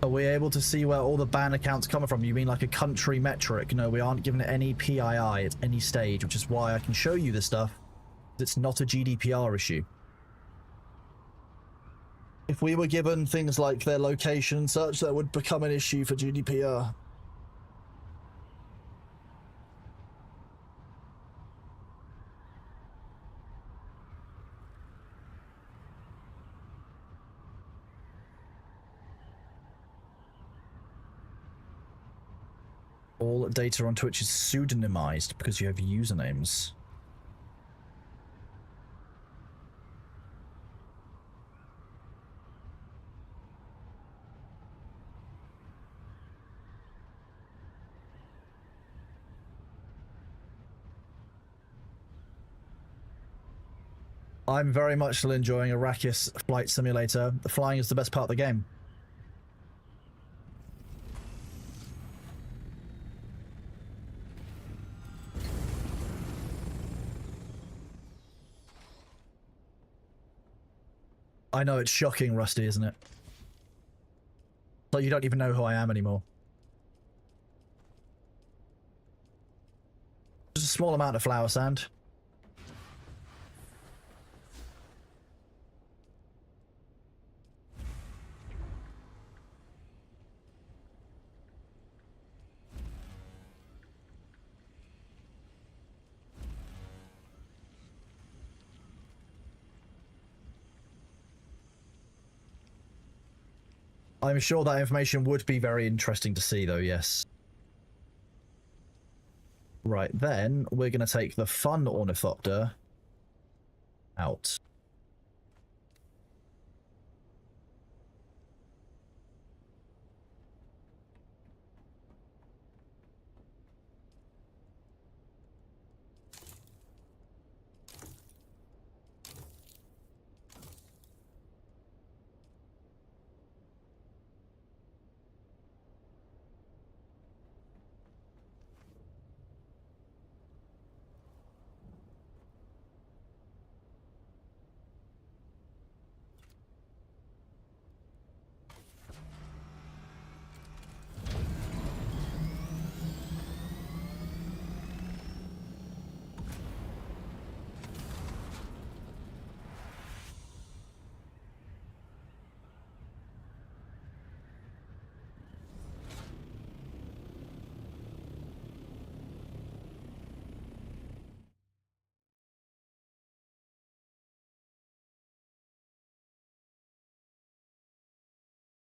Are we able to see where all the ban accounts coming from? You mean like a country metric? No, we aren't given it any PII at any stage, which is why I can show you this stuff. It's not a GDPR issue. If we were given things like their location and such, that would become an issue for GDPR. All data on Twitch is pseudonymized because you have usernames. I'm very much still enjoying Arrakis Flight Simulator. The flying is the best part of the game. I know, it's shocking, Rusty, isn't it? Like, you don't even know who I am anymore. Just a small amount of flower sand. I'm sure that information would be very interesting to see, though, yes. Right, then we're going to take the fun ornithopter out.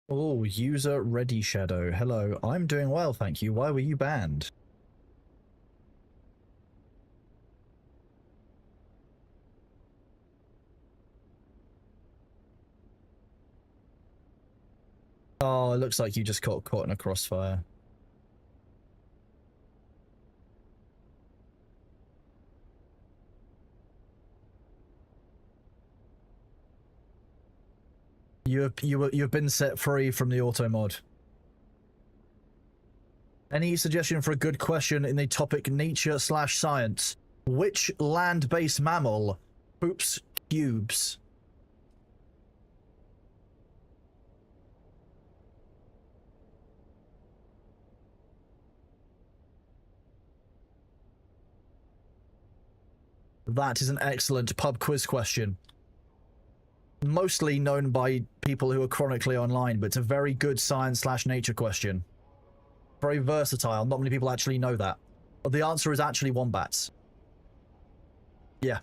Oh, user Ready Shadow. Hello, I'm doing well, thank you. Why were you banned? Oh, it looks like you just got caught in a crossfire. You've been set free from the auto mod. Any suggestion for a good question in the topic nature/science? Which land-based mammal poops cubes? That is an excellent pub quiz question. Mostly known by people who are chronically online, but it's a very good science/nature question. Very versatile. Not many people actually know that. But the answer is actually wombats. Yeah.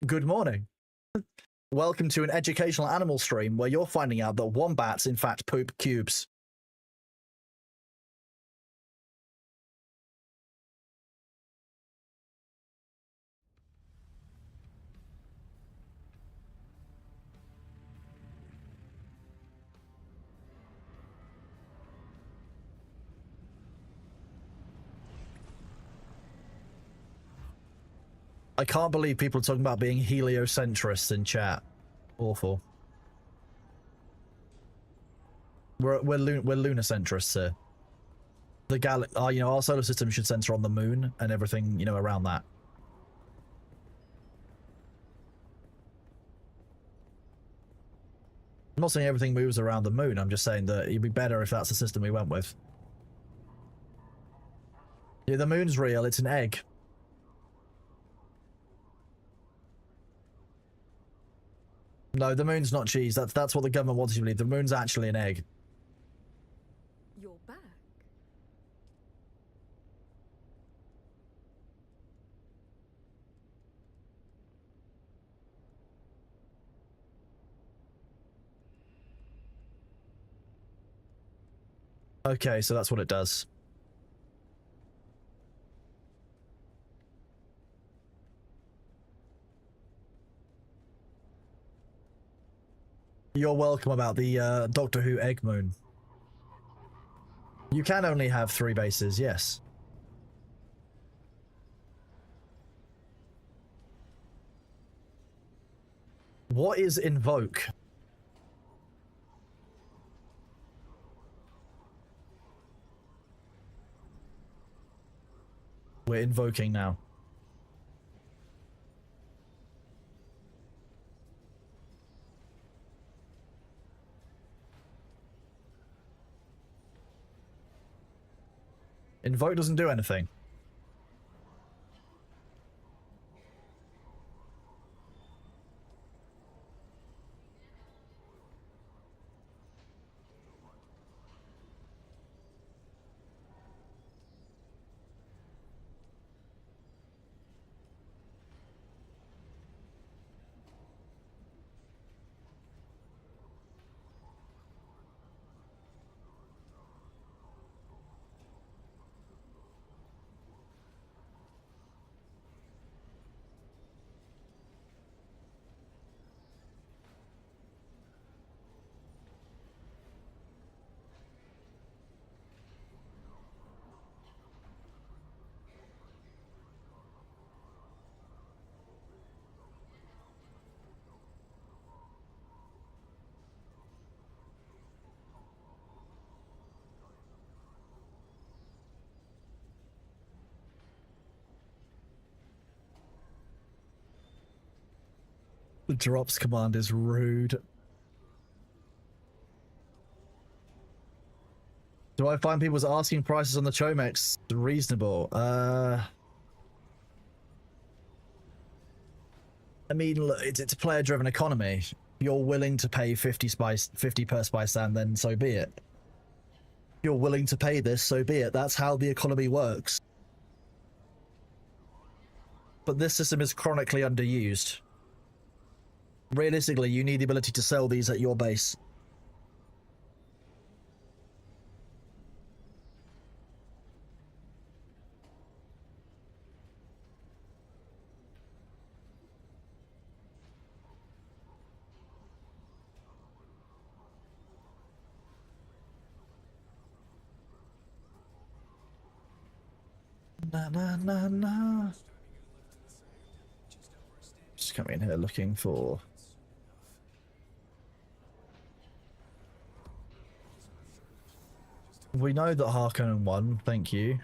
Good morning. Welcome to an educational animal stream where you're finding out that wombats in fact poop cubes. I can't believe people are talking about being heliocentrists in chat. Awful. We're lunacentrists here. The you know, our solar system should center on the moon and everything, you know, around that. I'm not saying everything moves around the moon. I'm just saying that it'd be better if that's the system we went with. Yeah, the moon's real. It's an egg. No, the moon's not cheese. That's what the government wants you to believe. The moon's actually an egg. You're back. Okay, so that's what it does. You're welcome about the Doctor Who egg moon. You can only have 3 bases, yes. What is invoke? We're invoking now. Invoke doesn't do anything. The drops command is rude. Do I find people's asking prices on the Chomex reasonable? I mean, look, it's a player-driven economy. If you're willing to pay 50 per spy stand, then so be it. If you're willing to pay this, so be it. That's how the economy works. But this system is chronically underused. Realistically, you need the ability to sell these at your base. Na na na na. Just coming in here looking for. We know that Harkonnen won, thank you.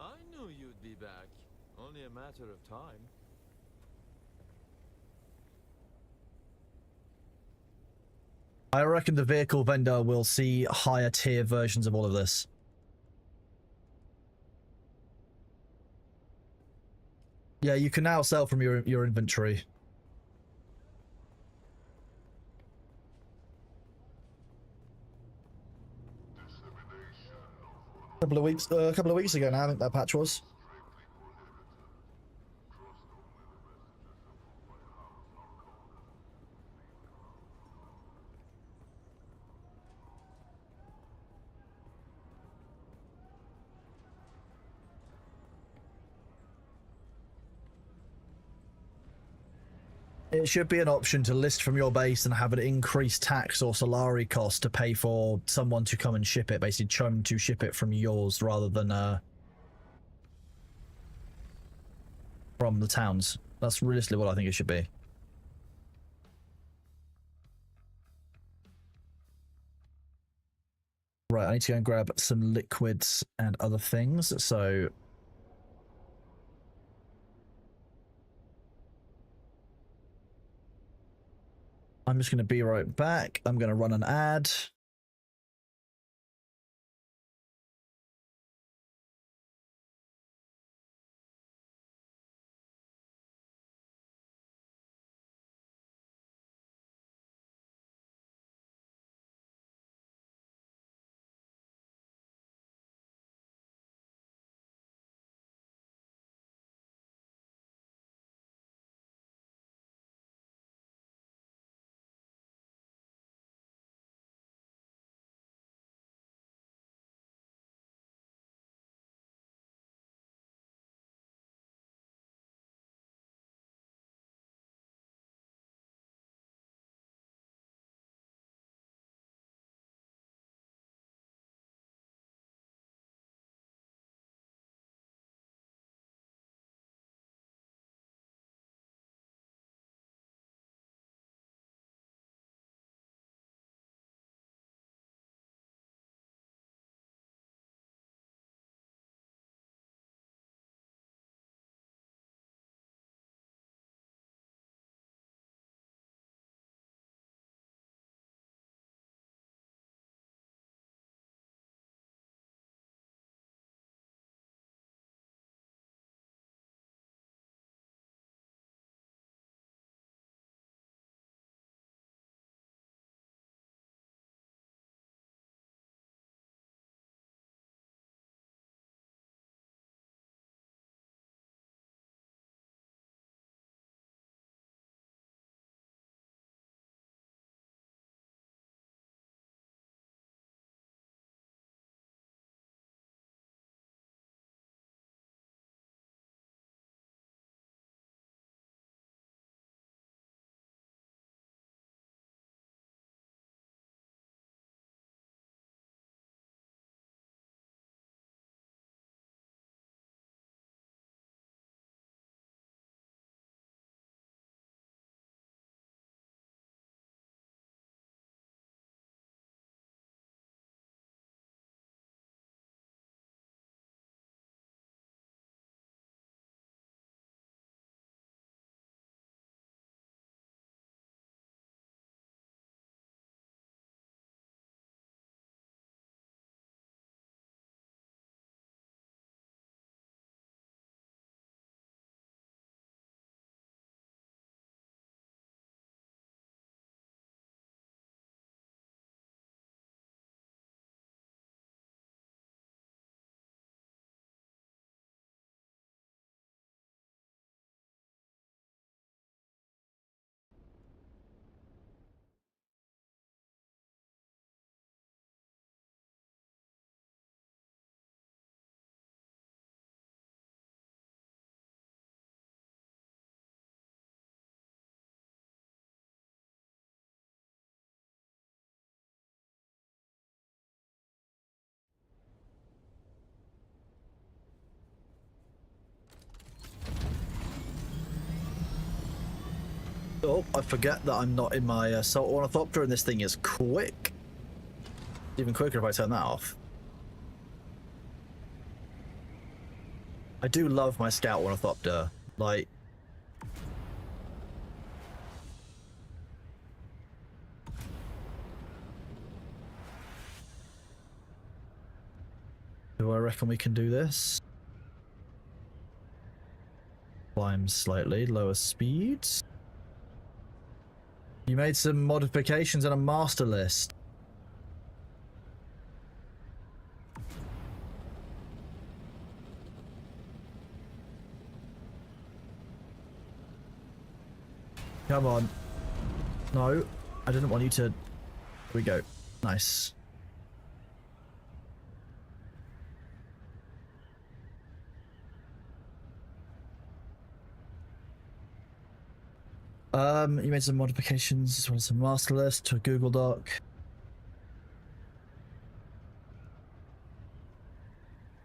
I knew you'd be back. Only a matter of time. I reckon the vehicle vendor will see higher tier versions of all of this. Yeah, you can now sell from your inventory. A couple of weeks ago now, I think that patch was. It should be an option to list from your base and have an increased tax or salary cost to pay for someone to come and ship it, basically chum to ship it from yours rather than from the towns. That's realistically what I think it should be. Right, I need to go and grab some liquids and other things, so I'm just going to be right back. I'm going to run an ad. Oh, I forget that I'm not in my assault ornithopter and this thing is quick. Even quicker if I turn that off. I do love my scout ornithopter. Like, do I reckon we can do this? Climb slightly, lower speeds. You made some modifications and a master list. Come on. No, I didn't want you to... Here we go. Nice. You made some modifications as well as a master list to a Google Doc.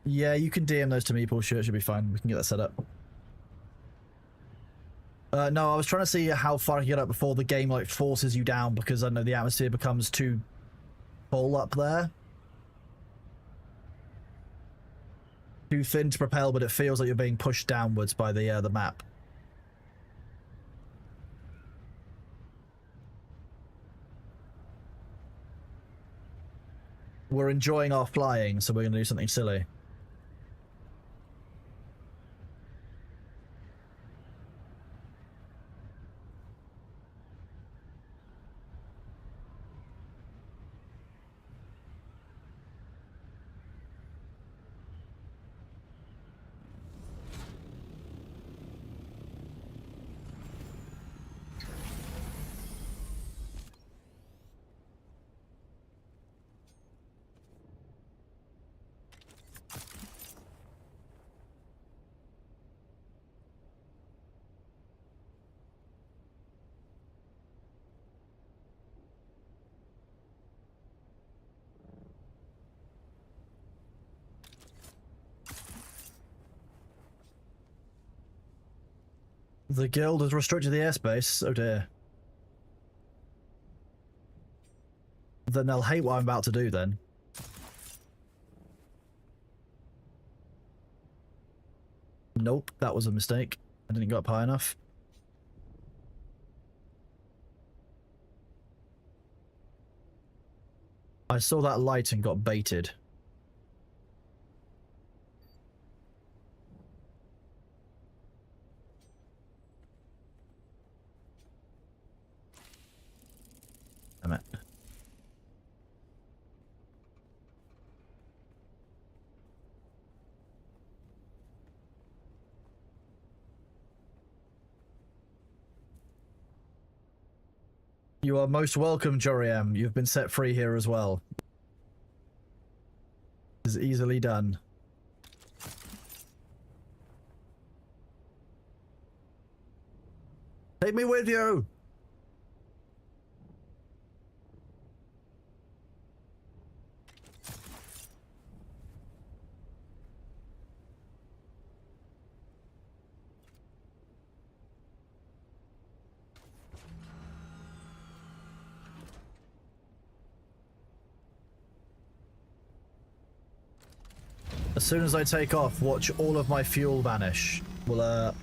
Yeah, you can DM those to me, Paul. Sure, it should be fine. We can get that set up. No, I was trying to see how far I can get up before the game like forces you down, because I know the atmosphere becomes too full up there. Too thin to propel, but it feels like you're being pushed downwards by the map. We're enjoying our flying, so we're going to do something silly. The guild has restricted the airspace. Oh dear. Then they'll hate what I'm about to do then. Nope, that was a mistake. I didn't go up high enough. I saw that light and got baited. Damn it. You are most welcome, Joriam. You've been set free here as well. Is easily done. Take me with you! As soon as I take off, watch all of my fuel vanish. Well,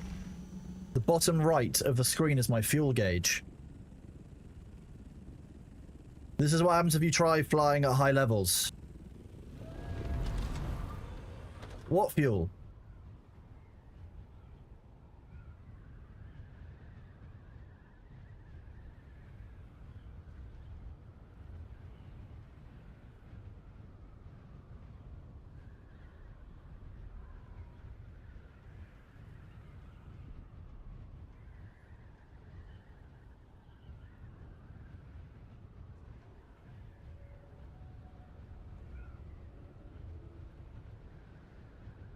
the bottom right of the screen is my fuel gauge. This is what happens if you try flying at high levels. What fuel?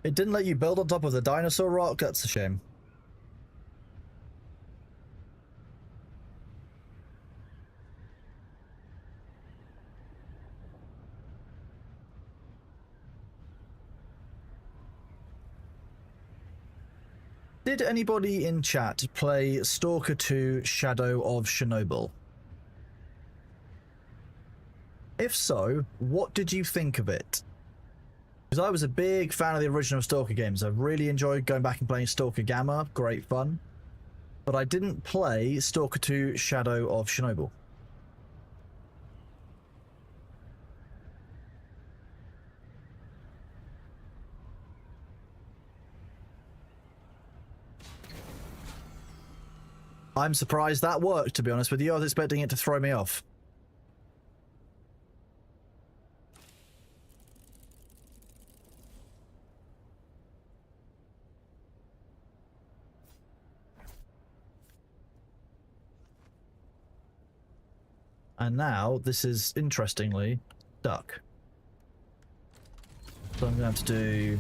It didn't let you build on top of the dinosaur rock? That's a shame. Did anybody in chat play Stalker 2 Shadow of Chernobyl? If so, what did you think of it? Because I was a big fan of the original Stalker games. I really enjoyed going back and playing Stalker Gamma, great fun. But I didn't play Stalker 2 Shadow of Chernobyl. I'm surprised that worked, to be honest with you. I was expecting it to throw me off. And now, this is, interestingly, stuck. So I'm going to have to do...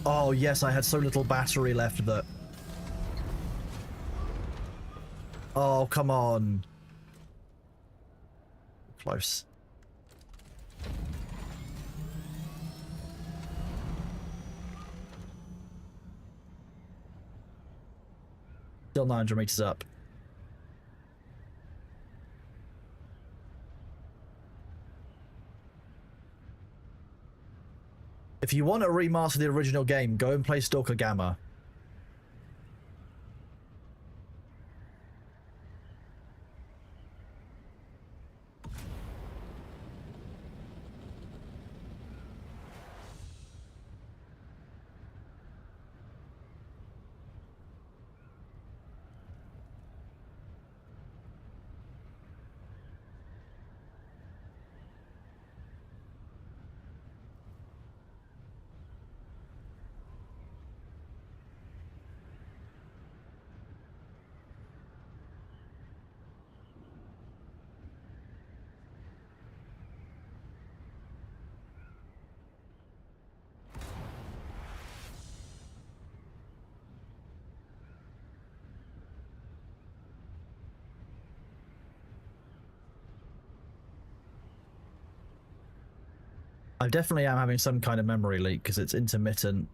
Oh, yes, I had so little battery left that... Oh, come on. Close. Still 900 meters up. If you want to remaster the original game, go and play Stalker Gamma. I definitely am having some kind of memory leak because it's intermittent,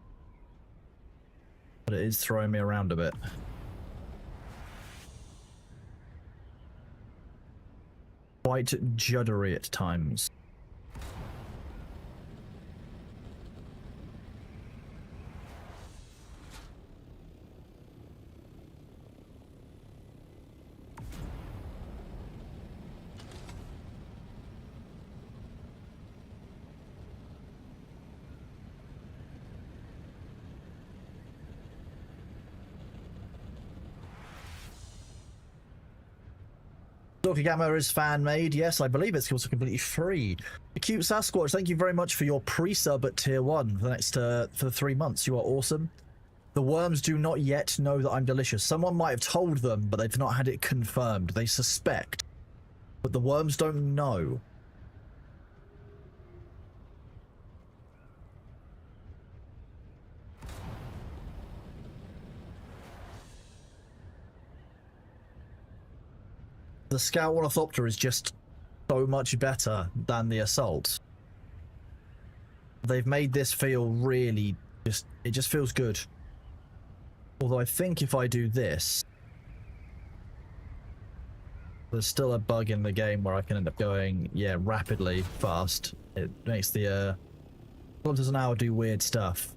but it is throwing me around a bit. Quite juddery at times. Stalker Gamma is fan-made. Yes, I believe it's also completely free. Acute Sasquatch, thank you very much for your pre-sub at tier 1 for the next for the 3 months. You are awesome. The worms do not yet know that I'm delicious. Someone might have told them, but they've not had it confirmed. They suspect, but the worms don't know. The Scout Ornithopter is just so much better than the Assault. They've made this feel really it just feels good. Although I think if I do this, there's still a bug in the game where I can end up going, yeah, rapidly fast. It makes the kilometers an hour do weird stuff.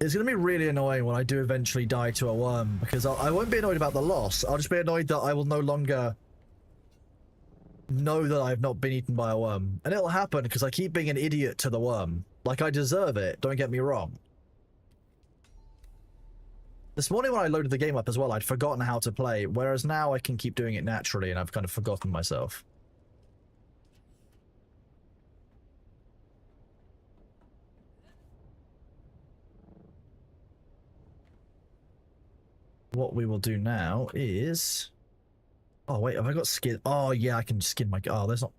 It's going to be really annoying when I do eventually die to a worm, because I won't be annoyed about the loss. I'll just be annoyed that I will no longer know that I've not been eaten by a worm. And it'll happen because I keep being an idiot to the worm. Like, I deserve it, don't get me wrong. This morning when I loaded the game up as well, I'd forgotten how to play, whereas now I can keep doing it naturally and I've kind of forgotten myself. What we will do now is... Oh, wait, have I got skin? Oh, yeah, I can skin my... Oh, there's not...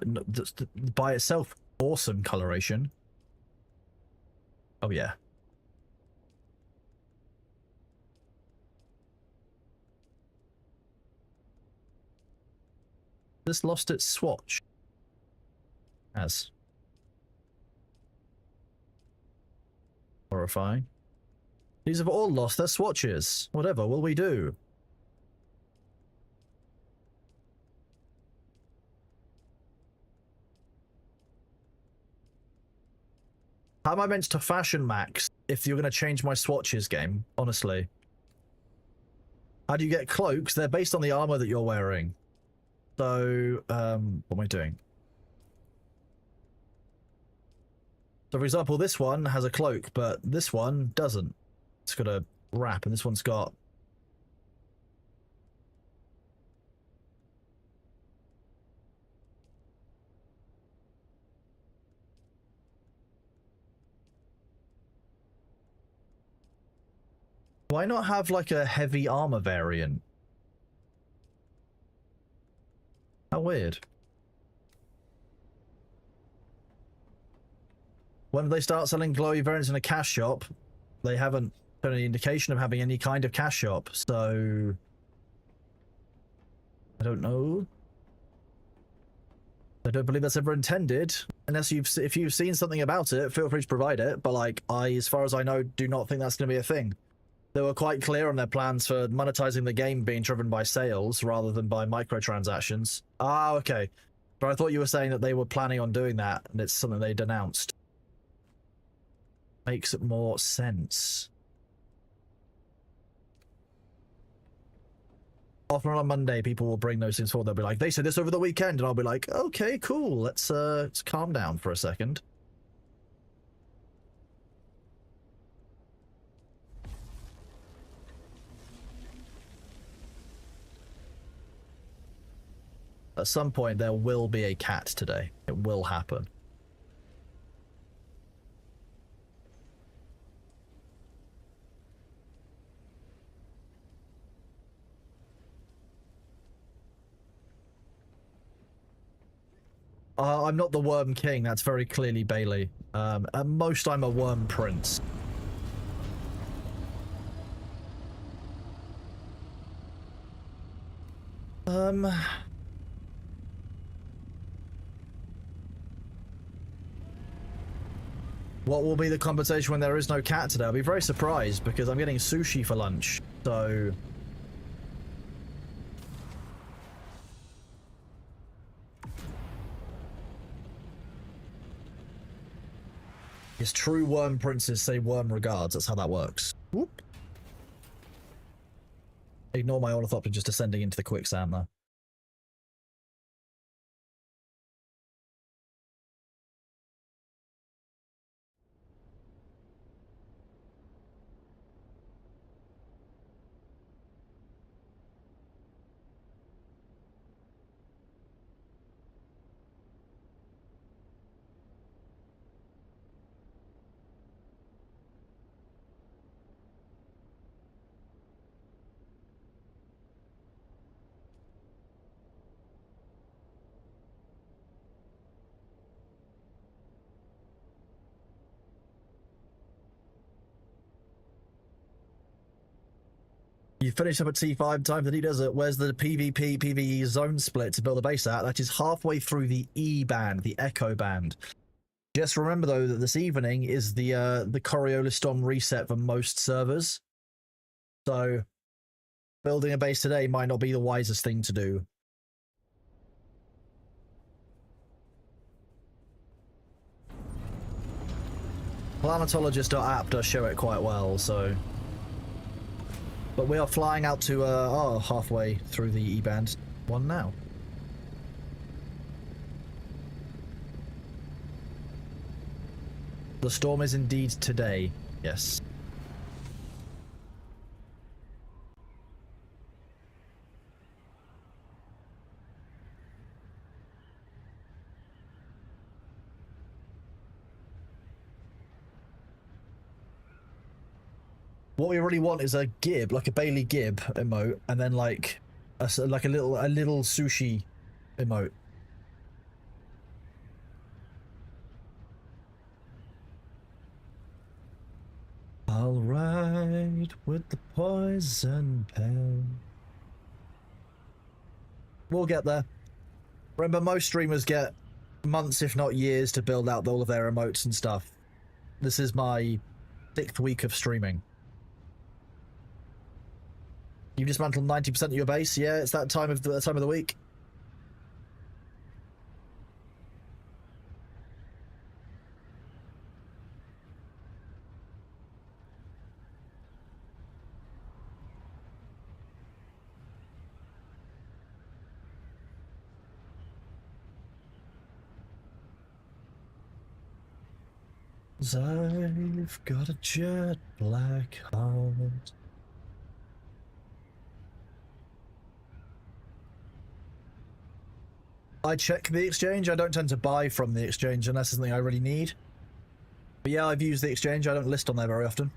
No, by itself, awesome coloration. Oh, yeah. this lost its swatch? Has. Horrifying. These have all lost their swatches. Whatever will we do? How am I meant to fashion max if you're going to change my swatches, game? Honestly. How do you get cloaks? They're based on the armor that you're wearing. So, what am I doing? So, for example, this one has a cloak, but this one doesn't. It's got a wrap, and this one's got... Why not have, like, a heavy armor variant? How weird. When they start selling glowy variants in a cash shop, they haven't shown any indication of having any kind of cash shop, so... I don't know. I don't believe that's ever intended. Unless if you've seen something about it, feel free to provide it, but like, as far as I know, do not think that's going to be a thing. They were quite clear on their plans for monetizing the game being driven by sales rather than by microtransactions. Ah, okay. But I thought you were saying that they were planning on doing that, and it's something they denounced. Makes more sense. Often on a Monday, people will bring those things forward. They'll be like, they said this over the weekend, and I'll be like, okay, cool. Let's calm down for a second. At some point, there will be a cat today. It will happen. I'm not the Worm King. That's very clearly Bailey. At most, I'm a Worm Prince. What will be the compensation when there is no cat today? I'll be very surprised because I'm getting sushi for lunch, so... His true worm princes say worm regards. That's how that works. Whoop. Ignore my ornithopter just descending into the quicksand there. You finish up at T5 time that he does it. Where's the PvP PvE zone split to build a base at? That is halfway through the E band, the Echo band. Just remember though that this evening is the Coriolis Storm reset for most servers. So building a base today might not be the wisest thing to do. Planetologist.app does show it quite well, so... But we are flying out to, halfway through the E-band one now. The storm is indeed today, yes. What we really want is a gib, like a Bailey gib emote, and then like a little sushi emote. I'll ride with the poison pen. We'll get there. Remember, most streamers get months, if not years, to build out all of their emotes and stuff. This is my 6th week of streaming. You've dismantled 90% of your base? Yeah, it's that time of the week. I've got a jet black heart. I check the exchange. I don't tend to buy from the exchange unless it's something I really need. But yeah, I've used the exchange. I don't list on there very often.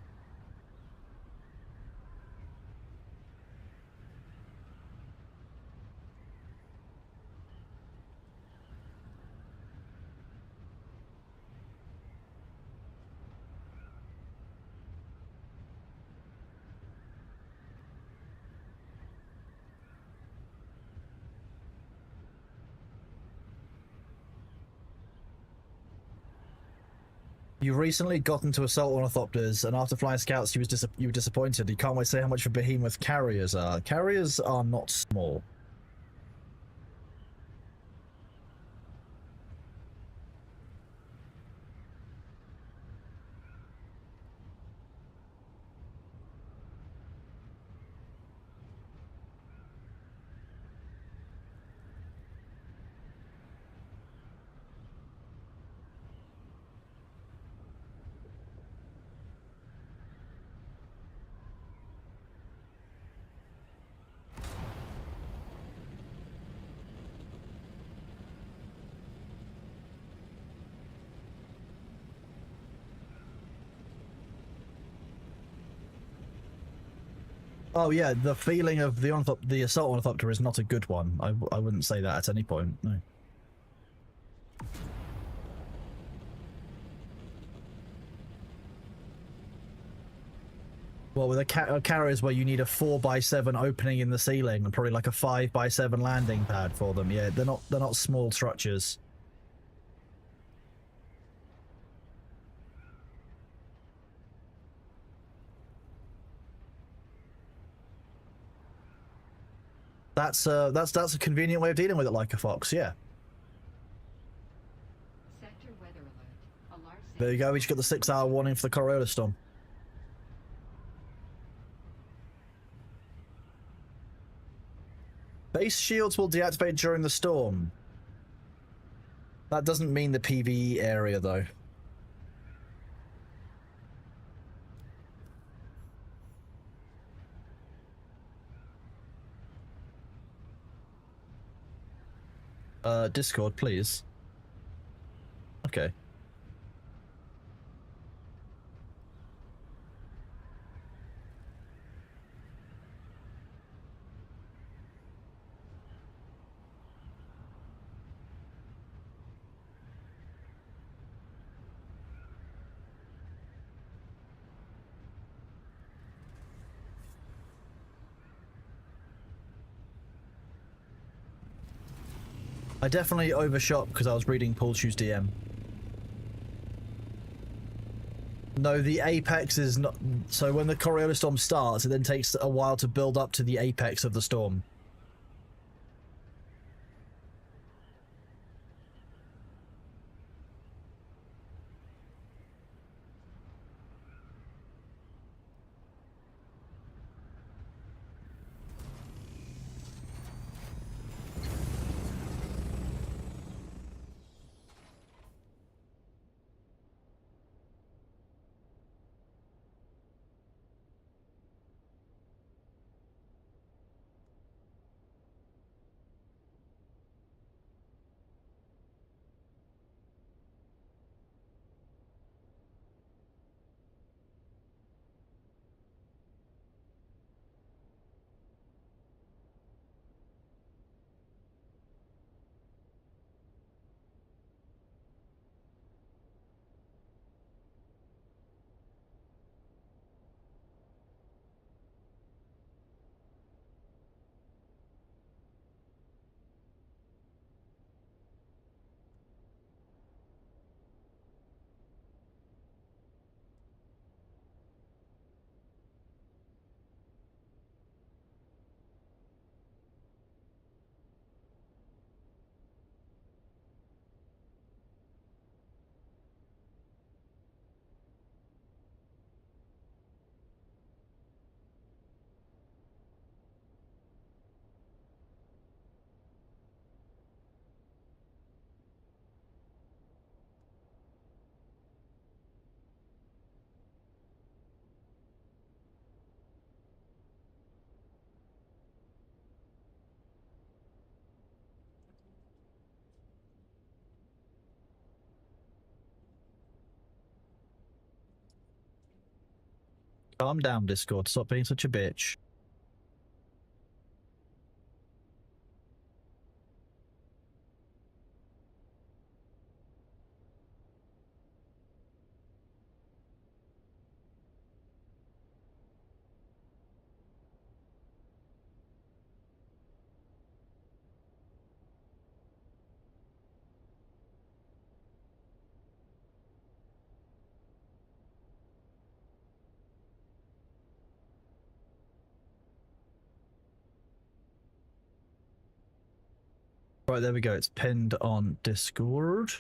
You've recently gotten to assault ornithopters, and after flying scouts, you were disappointed. You can't wait to say how much of behemoth carriers are. Carriers are not small. Oh yeah, the feeling of the assault ornithopter is not a good one. I wouldn't say that at any point. No. Well, with carriers where you need a 4x7 opening in the ceiling and probably like a 5x7 landing pad for them. Yeah, they're not small structures. That's a convenient way of dealing with it, like a fox. Yeah. Sector weather alert. A large There you go. We just got the 6-hour warning for the Coriolis storm. Base shields will deactivate during the storm. That doesn't mean the PvE area, though. Discord, please. Okay. I definitely overshot because I was reading Paul Chu's DM. No, the apex is not... So when the Coriolis storm starts, it then takes a while to build up to the apex of the storm. Calm down, Discord. Stop being such a bitch. Right, there we go. It's pinned on Discord.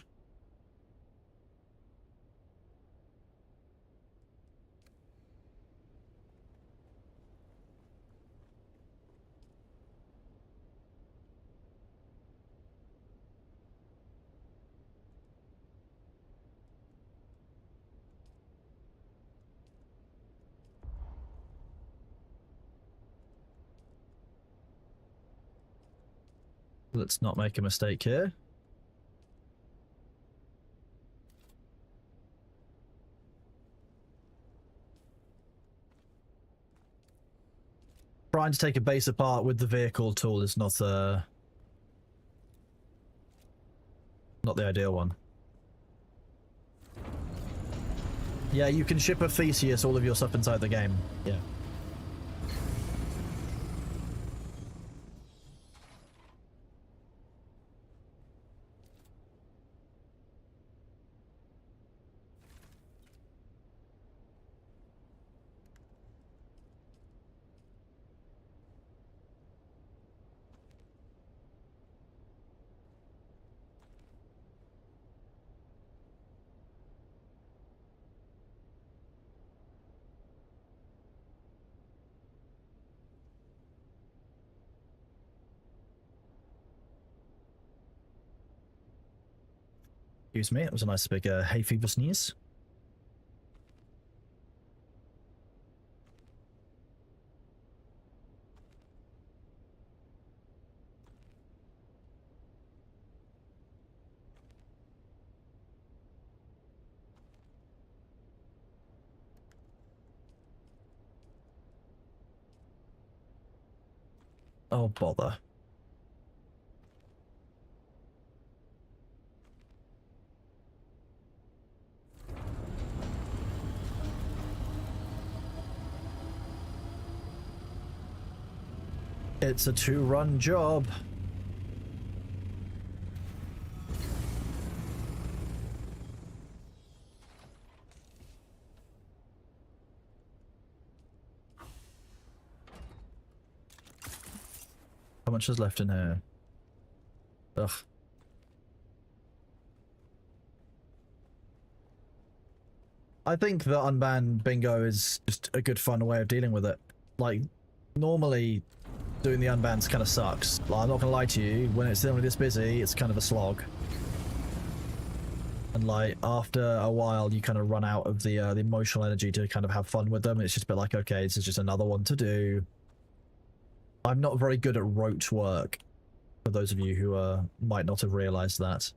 Let's not make a mistake here. Trying to take a base apart with the vehicle tool is not the ideal one. Yeah, you can ship a Theseus all of your stuff inside the game. Yeah. Excuse me, it was a nice big hay fever sneeze. Oh, bother. It's a 2-run job. How much is left in here? Ugh. I think the unbanned bingo is just a good fun way of dealing with it. Like, normally doing the unbans kind of sucks. Like, I'm not gonna lie to you, when it's only this busy, it's kind of a slog. And like, after a while, you kind of run out of the emotional energy to kind of have fun with them. It's just a bit like, okay, this is just another one to do. I'm not very good at rote work, for those of you who might not have realized that.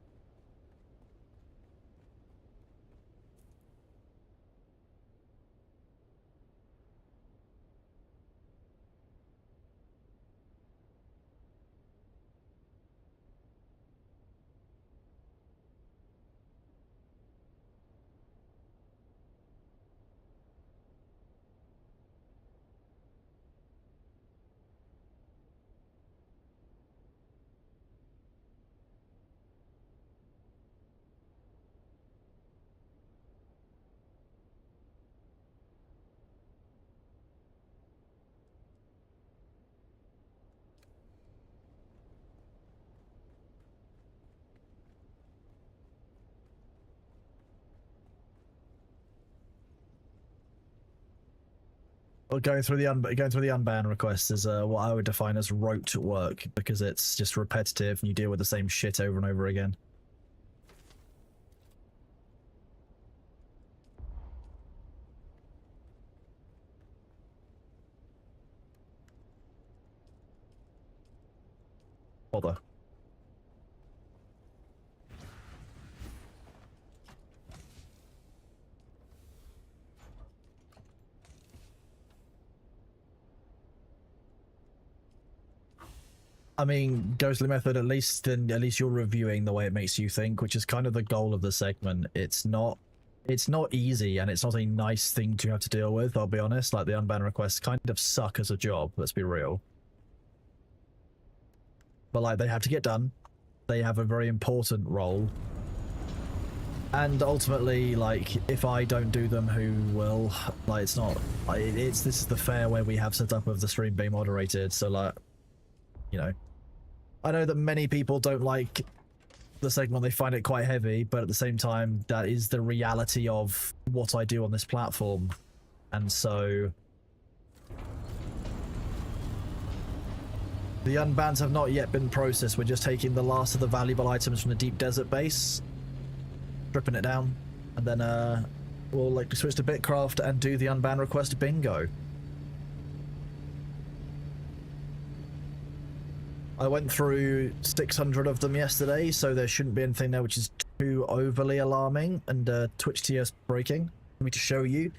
Well, going through the unban request is what I would define as rote work, because it's just repetitive and you deal with the same shit over and over again. Bother. I mean, Ghostly Method, at least you're reviewing the way it makes you think, which is kind of the goal of the segment. It's not easy, and it's not a nice thing to have to deal with, I'll be honest. Like, the unban requests kind of suck as a job, let's be real. But, like, they have to get done. They have a very important role. And ultimately, like, if I don't do them, who will? Like, it's not... this is the fair way we have set up of the stream being moderated, so, like, you know. I know that many people don't like the segment, they find it quite heavy, but at the same time, that is the reality of what I do on this platform. And so... the unbans have not yet been processed. We're just taking the last of the valuable items from the Deep Desert base, stripping it down, and then we'll like switch to Bitcraft and do the unban request bingo. I went through 600 of them yesterday, so there shouldn't be anything there which is too overly alarming, and Twitch TS breaking for me to show you.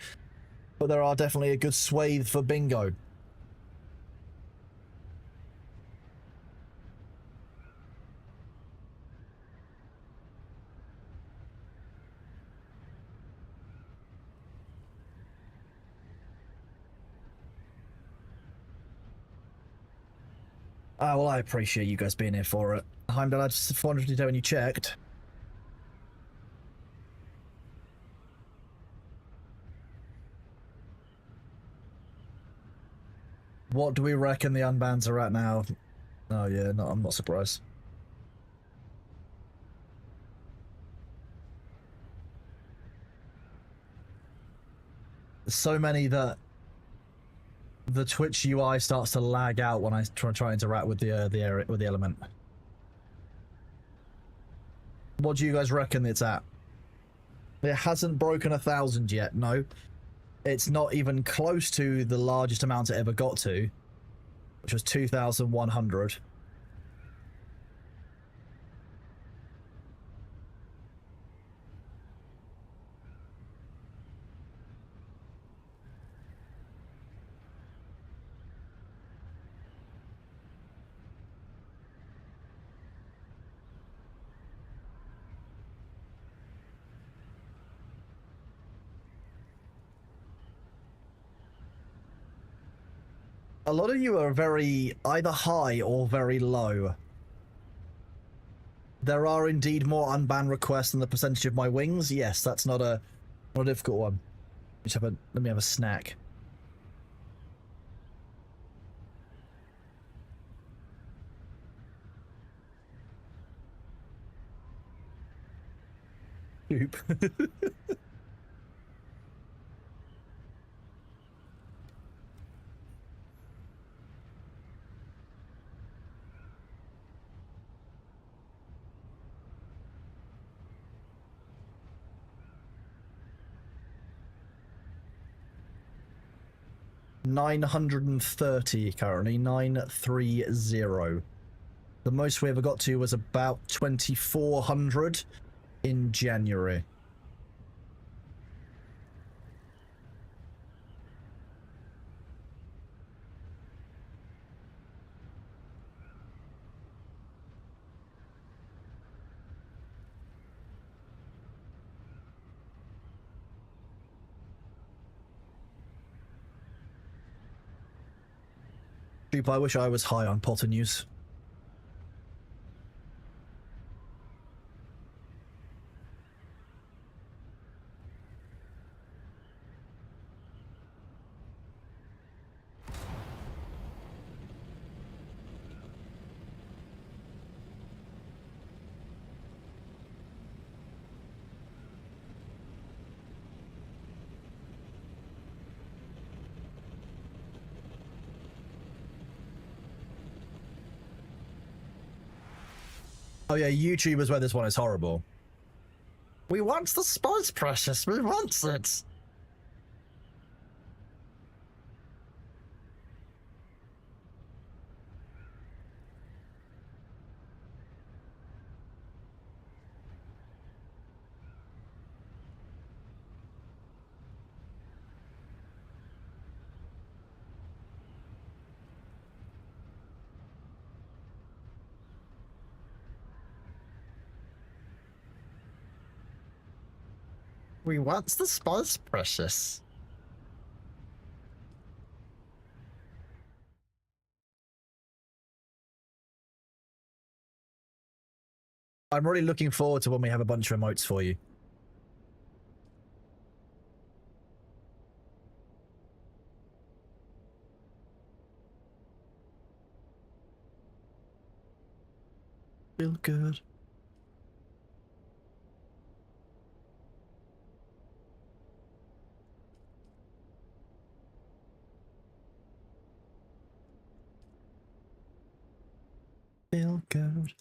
But there are definitely a good swathe for bingo. Oh, well, I appreciate you guys being here for it. Heimdall, I just wanted to know when you checked. What do we reckon the unbans are at now? Oh yeah, no, I'm not surprised. There's so many that the Twitch UI starts to lag out when I try to interact with the element. What do you guys reckon it's at? It hasn't broken 1,000 yet. No, it's not even close to the largest amount it ever got to, which was 2,100. A lot of you are very either high or very low. There are indeed more unban requests than the percentage of my wings. Yes, that's not a difficult one. Let me have a snack. Oop. 930 currently, 930. The most we ever got to was about 2,400 in January. I wish I was high on Potter news. Oh yeah, YouTube is where this one is horrible. We want the spice, precious. We want it. We want the spice, precious. I'm really looking forward to when we have a bunch of emotes for you. Feel good. Feel good.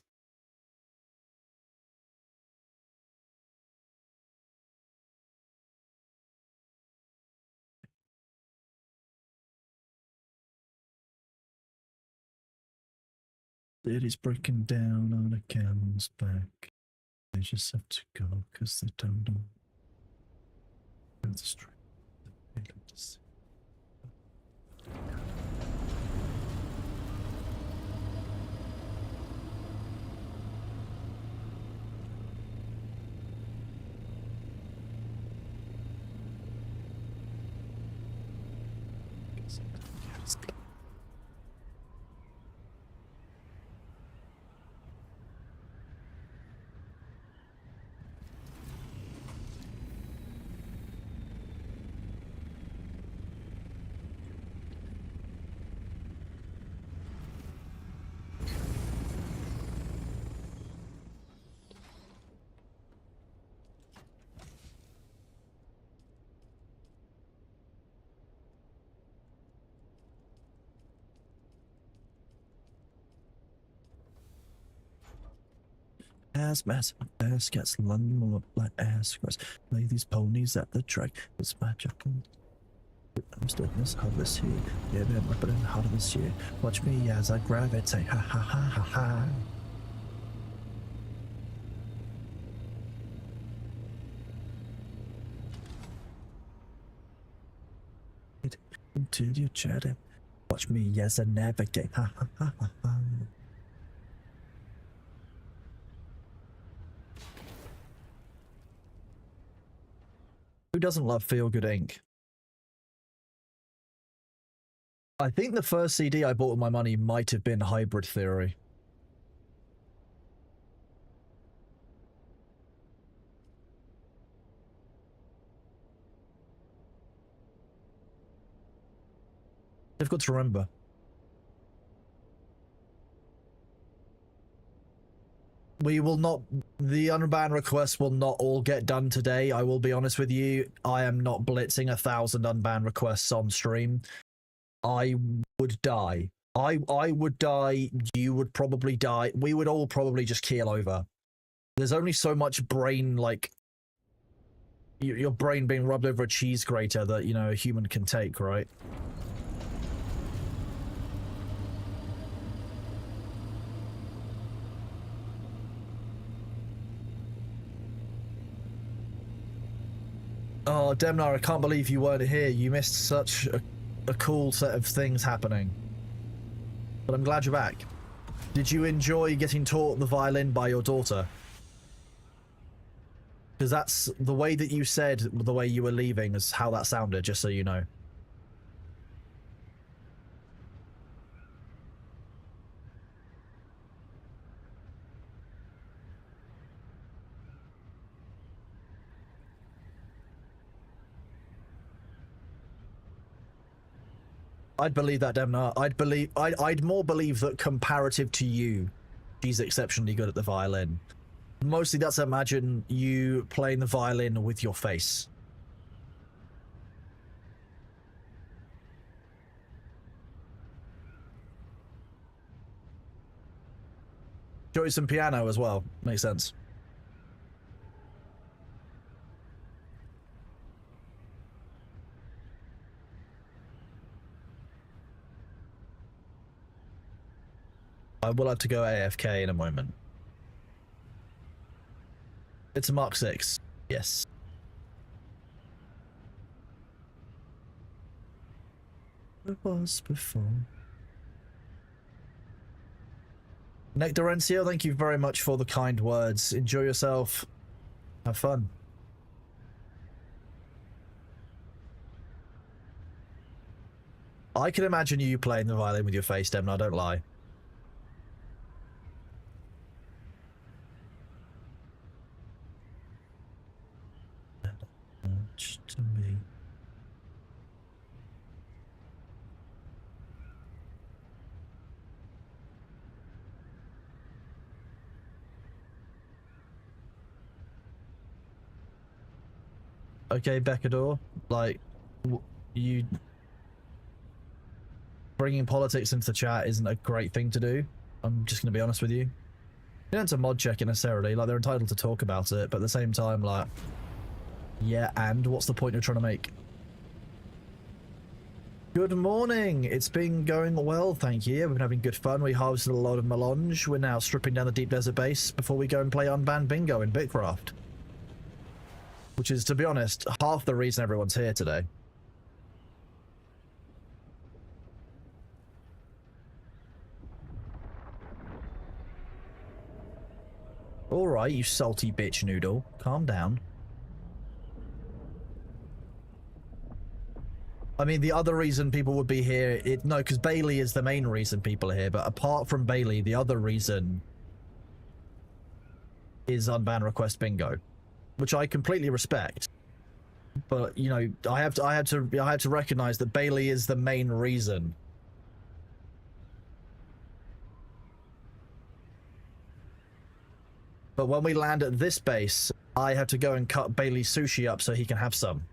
City's breaking down on a camel's back. They just have to go because they don't know. The street. Hazmat, ass gets London more like ass grass. Lay these ponies at the track. It's magical. I'm stuck in this hell this year. Yeah, man, I'm putting hard this year. Watch me as I gravitate. Ha ha ha ha ha. Until you're chatting. Watch me as I navigate. Ha ha ha ha ha. Who doesn't love Feel Good Inc? I think the first CD I bought with my money might have been Hybrid Theory. Difficult to remember. We will not, the unbanned requests will not all get done today. I will be honest with you. I am not blitzing 1,000 unbanned requests on stream. I would die. I would die. You would probably die. We would all probably just keel over. There's only so much brain, like, your brain being rubbed over a cheese grater that, you know, a human can take, right? Oh, Demnar, I can't believe you weren't here. You missed such a cool set of things happening. But I'm glad you're back. Did you enjoy getting taught the violin by your daughter? Because that's the way that you said the way you were leaving is how that sounded, just so you know. I'd believe that, Demna. I'd more believe that comparative to you, she's exceptionally good at the violin. Mostly that's imagine you playing the violin with your face. Enjoy some piano as well. Makes sense. I will have to go AFK in a moment. It's a Mark 6. Yes. It was before. Nectarencio, thank you very much for the kind words. Enjoy yourself. Have fun. I can imagine you playing the violin with your face, Demon, I don't lie. To me. Okay, Beckador, like, you bringing politics into the chat isn't a great thing to do. I'm just going to be honest with you. You don't have to mod check it necessarily, like, they're entitled to talk about it, but at the same time, like, yeah, and what's the point you're trying to make? Good morning! It's been going well, thank you. We've been having good fun. We harvested a lot of melange. We're now stripping down the deep desert base before we go and play Unbanned Bingo in Bitcraft. Which is, to be honest, half the reason everyone's here today. Alright, you salty bitch noodle. Calm down. I mean, the other reason people would be here... No, because Bailey is the main reason people are here, but apart from Bailey, the other reason is Unbanned Request Bingo. Which I completely respect. But, you know, I have to recognize that Bailey is the main reason. But when we land at this base, I have to go and cut Bailey's sushi up so he can have some.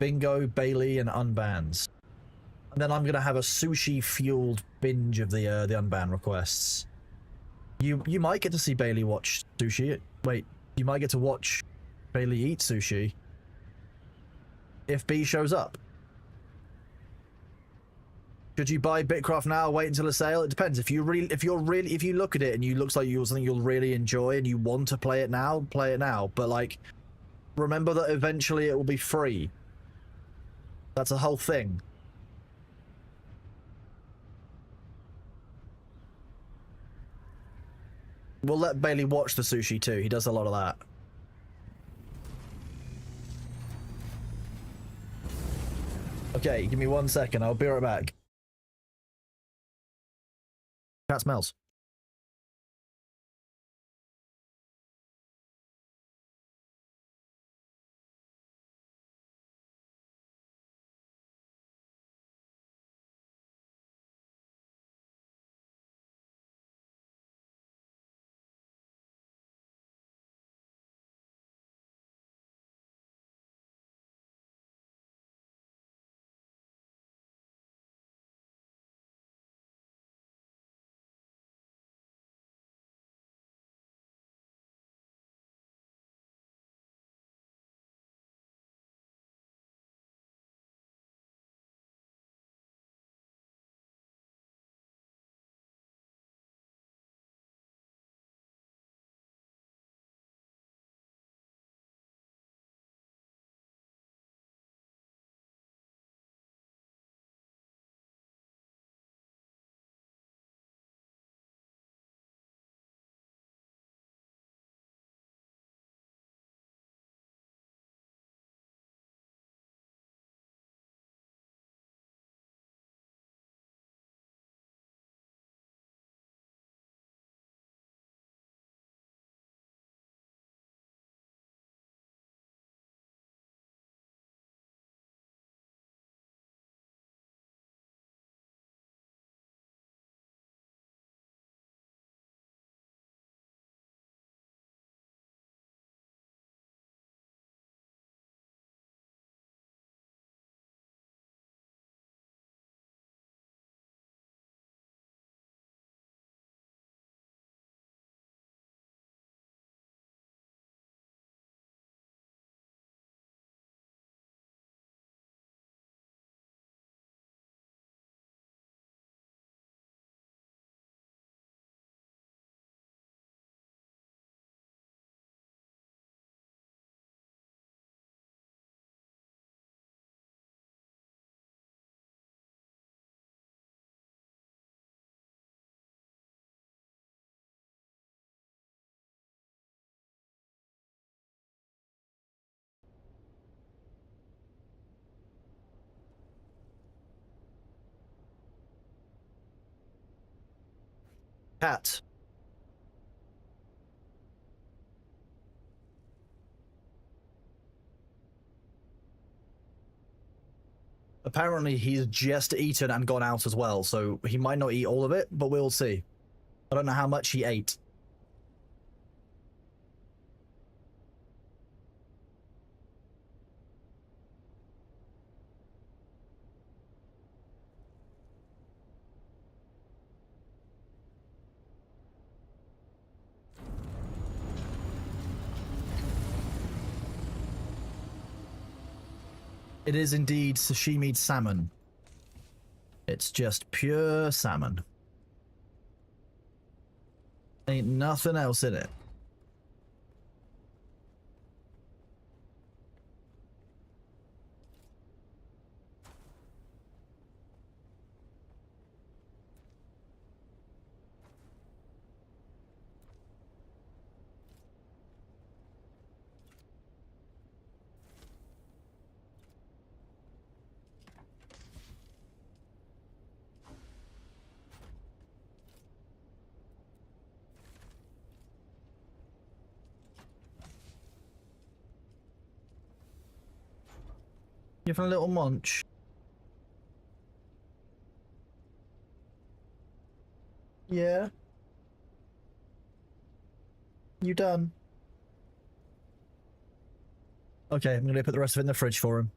Bingo, Bailey, and Unbans. And then I'm gonna have a sushi-fueled binge of the Unbanned requests. You might get to see Bailey watch sushi. Wait, you might get to watch Bailey eat sushi if B shows up. Should you buy Bitcraft now? Wait until a sale? It depends. If you look at it and you looks like you're something you'll really enjoy and you want to play it now, play it now. But like, remember that eventually it will be free. That's a whole thing. We'll let Bailey watch the sushi too. He does a lot of that. Okay, give me 1 second. I'll be right back. Cat smells. Cat. Apparently, he's just eaten and gone out as well, so he might not eat all of it, but we'll see. I don't know how much he ate. It is indeed sashimied salmon. It's just pure salmon. Ain't nothing else in it. Give him a little munch. Yeah. You done? Okay, I'm gonna put the rest of it in the fridge for him.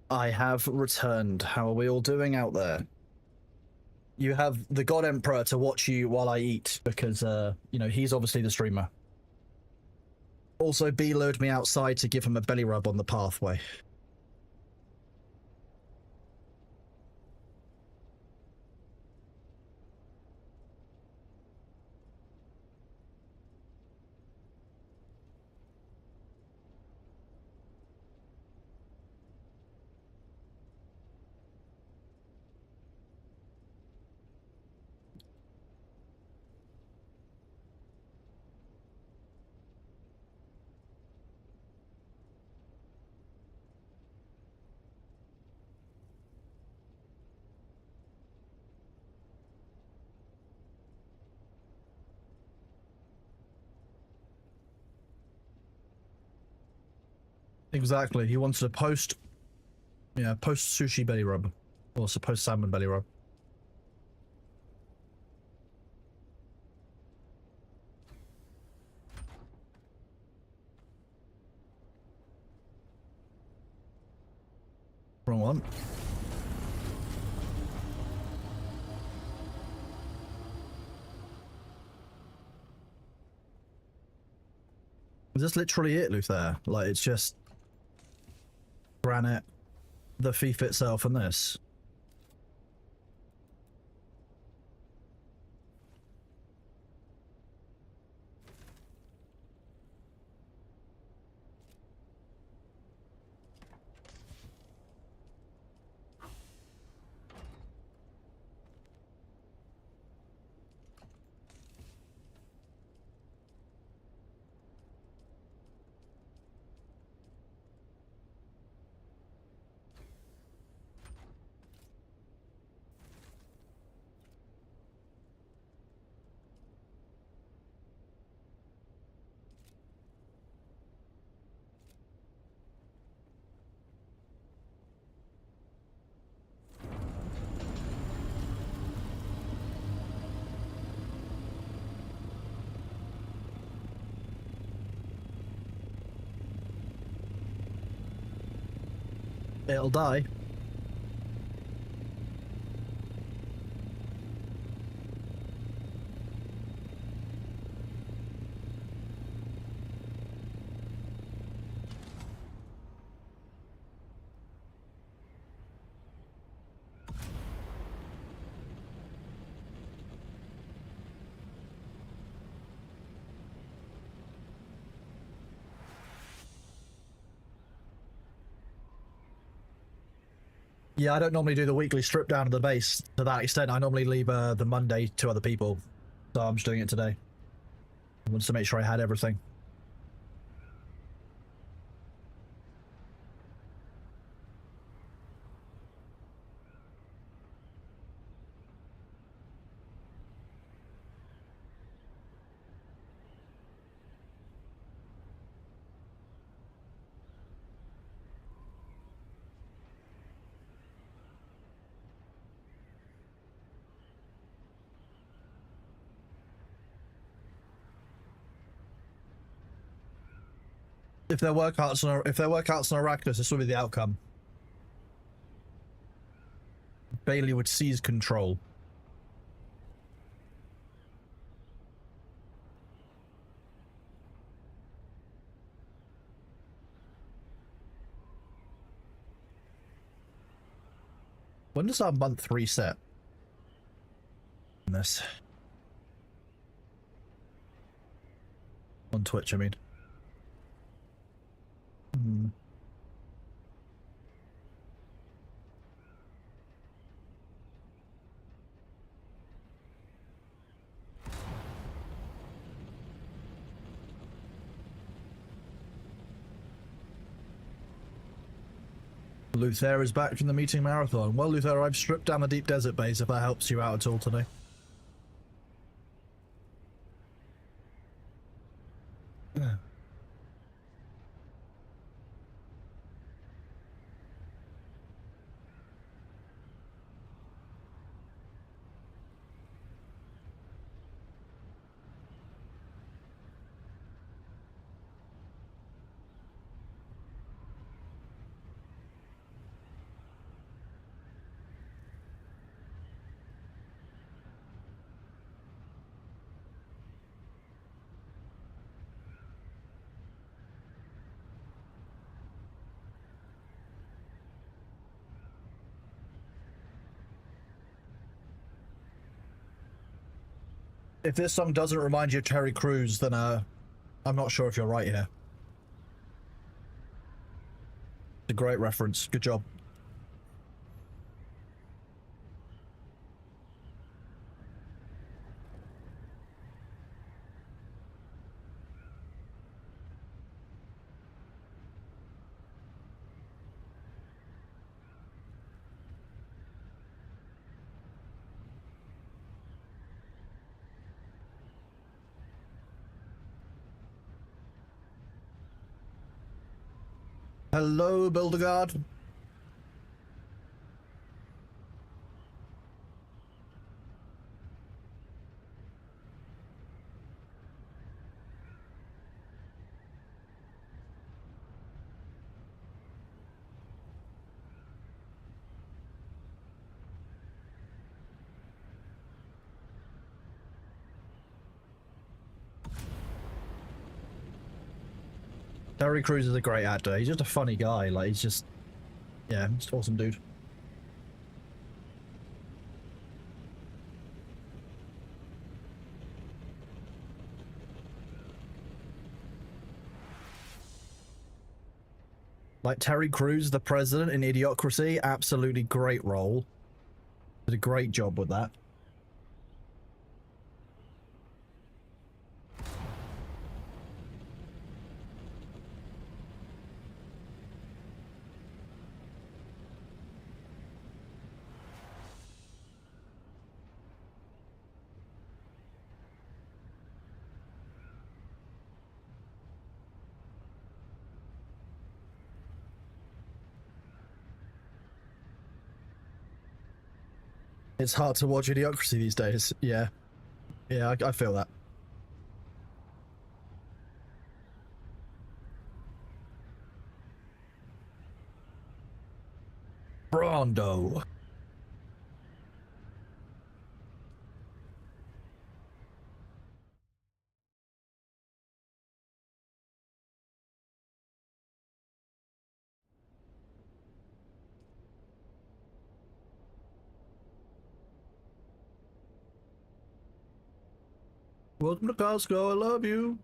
I have returned. How are we all doing out there? You have the God Emperor to watch you while I eat, because, you know, he's obviously the streamer. Also, B lured me outside to give him a belly rub on the pathway. Exactly. He wanted a post sushi belly rub. Or post salmon belly rub. Wrong one. Is this literally it, Luther? Like, it's just granite, the thief itself, and this? It'll die. Yeah, I don't normally do the weekly strip down of the base to that extent. I normally leave the Monday to other people. So I'm just doing it today. I wanted to make sure I had everything. If there were carts on Arachnis, this would be the outcome. Bailey would seize control. When does our month reset? This on Twitch, I mean. Luther is back from the meeting marathon. Well, Luther, I've stripped down the deep desert base if that helps you out at all today. If this song doesn't remind you of Terry Crews, then I'm not sure if you're right here. It's a great reference. Good job. Hello, Builderguard. Terry Crews is a great actor. He's just a funny guy. Like, he's just, yeah, just awesome dude. Like Terry Crews, the president in Idiocracy, absolutely great role. Did a great job with that. It's hard to watch Idiocracy these days. Yeah. Yeah, I feel that. Brando. Welcome to Costco. I love you.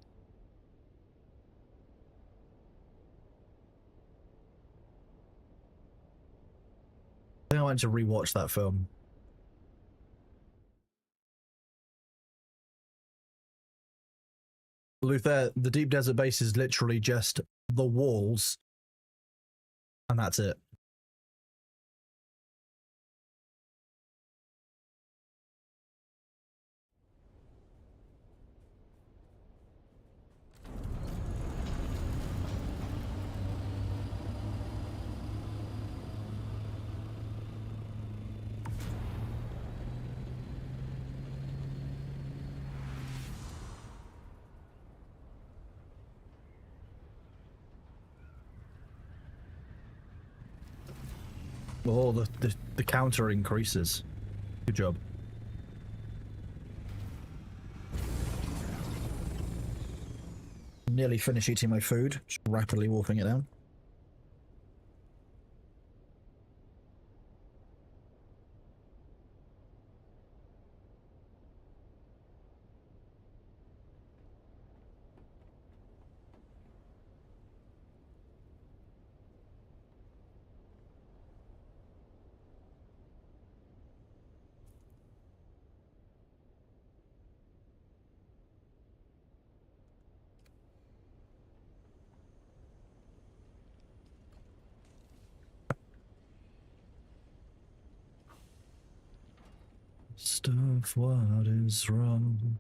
I think I went to rewatch that film. Luther, the Deep Desert Base is literally just the walls, and that's it. Oh, the counter increases. Good job. Nearly finished eating my food, just rapidly wolfing it down. Stuff, what is wrong?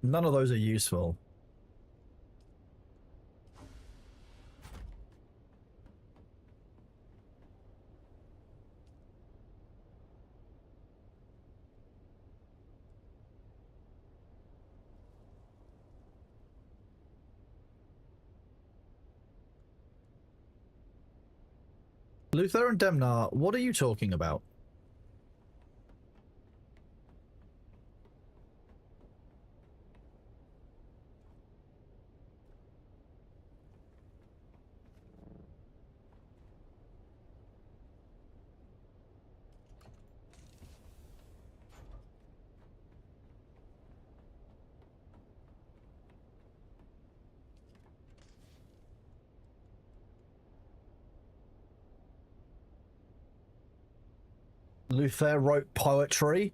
None of those are useful. Luther and Demnar, what are you talking about? Luther wrote poetry.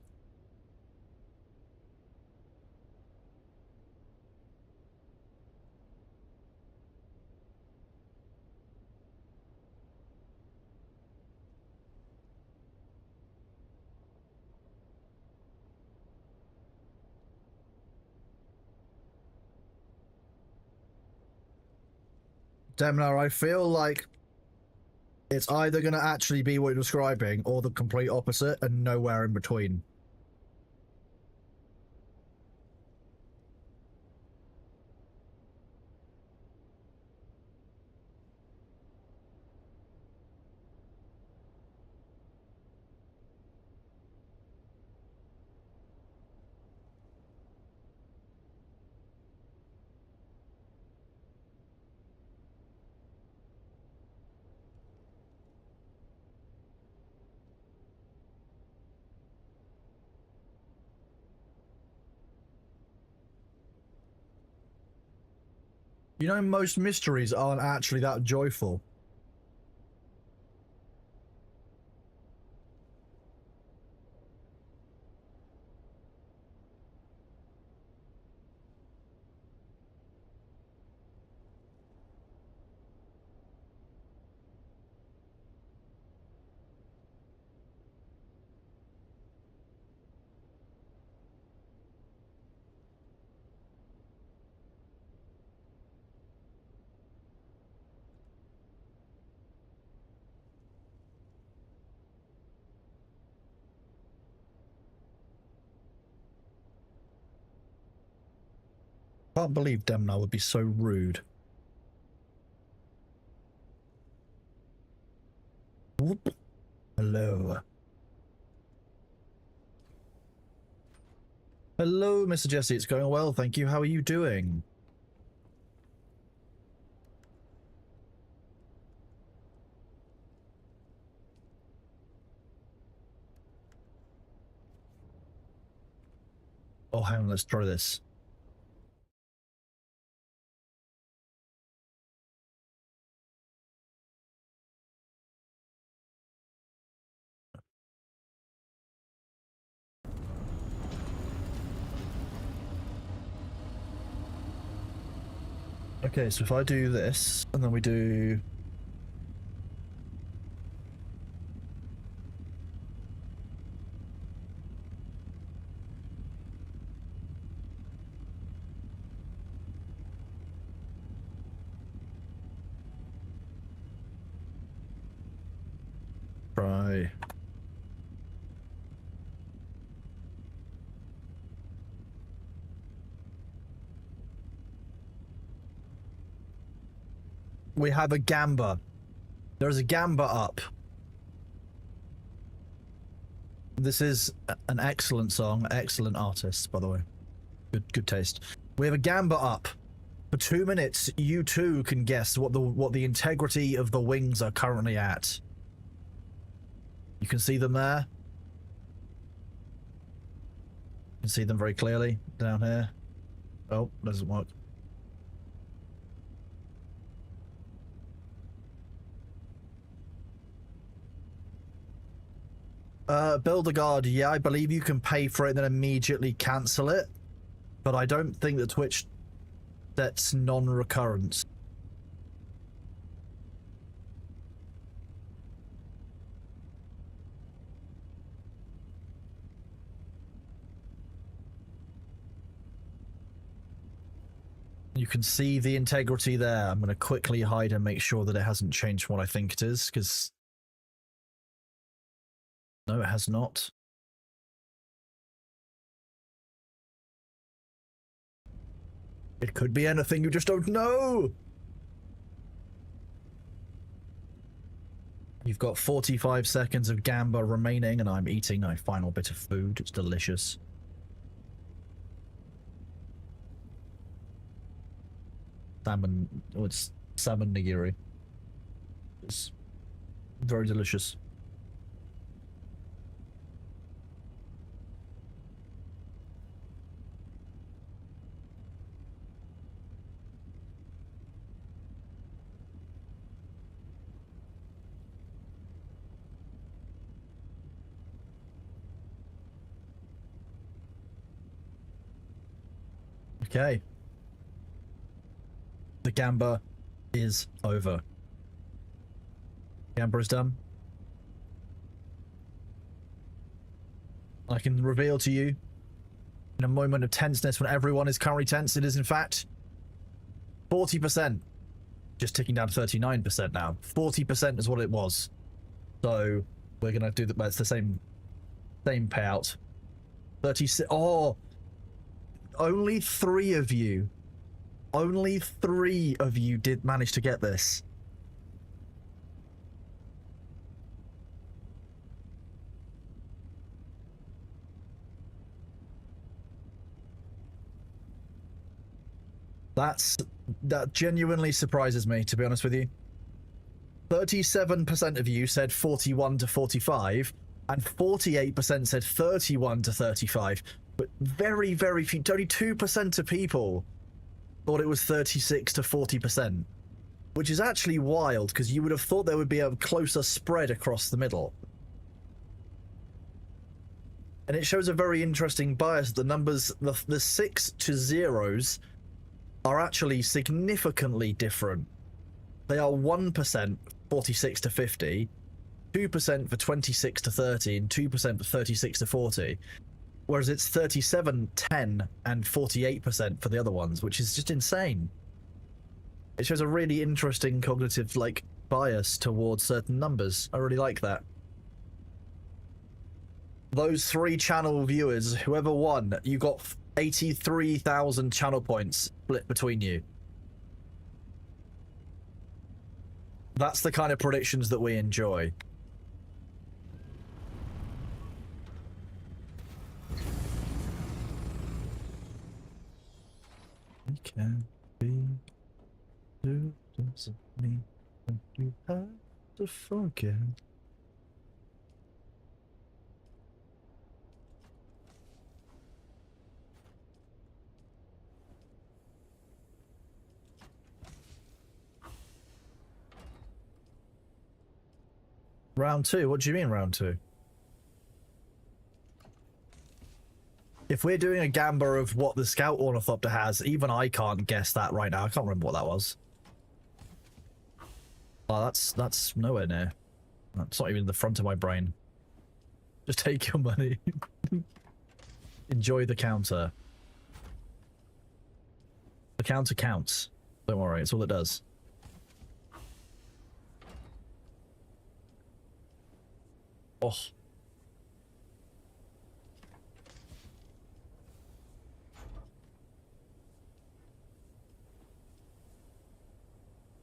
Demnar, I feel like it's either going to actually be what you're describing or the complete opposite and nowhere in between. You know, most mysteries aren't actually that joyful. Can't believe Demnar would be so rude. Whoop. Hello. Hello, Mr. Jesse. It's going well, thank you. How are you doing? Oh, hang on, let's try this. Okay, so if I do this, and then we do... Try... We have a gamba. There's a gamba up. This is an excellent song, excellent artist, by the way. Good taste. We have a gamba up. For 2 minutes, you too can guess what the integrity of the wings are currently at. You can see them there. You can see them very clearly down here. Oh, doesn't work. Build a guard, yeah, I believe you can pay for it and then immediately cancel it. But I don't think that Twitch sets non-recurrence. You can see the integrity there. I'm going to quickly hide and make sure that it hasn't changed from what I think it is, because... No, it has not. It could be anything, you just don't know! You've got 45 seconds of gamba remaining, and I'm eating my final bit of food. It's delicious. Salmon... Oh, it's salmon nigiri. It's very delicious. Okay. The gamba is over. Gamba is done. I can reveal to you, in a moment of tenseness when everyone is currently tense, it is in fact 40%. just ticking down 39% now. 40% is what it was. So we're gonna do that. It's the same payout. 36. Oh, only 3 of you. Only 3 of you did manage to get this. That genuinely surprises me, to be honest with you. 37% of you said 41 to 45, and 48% said 31 to 35. But very, very few, only 2% of people thought it was 36 to 40%, which is actually wild, because you would have thought there would be a closer spread across the middle. And it shows a very interesting bias. The numbers, the 6 to 0s are actually significantly different. They are 1% 46 to 50, 2% for 26 to 30, and 2% for 36 to 40. Whereas it's 37, 10, and 48% for the other ones, which is just insane. It shows a really interesting cognitive, like, bias towards certain numbers. I really like that. Those 3 channel viewers, whoever won, you got 83,000 channel points split between you. That's the kind of predictions that we enjoy. We can be two doesn't mean that you have to forget. Round 2? What do you mean round 2? If we're doing a gamble of what the Scout Ornithopter has, even I can't guess that right now. I can't remember what that was. Oh, that's nowhere near. That's not even in the front of my brain. Just take your money. Enjoy the counter. The counter counts. Don't worry, it's all it does. Oh.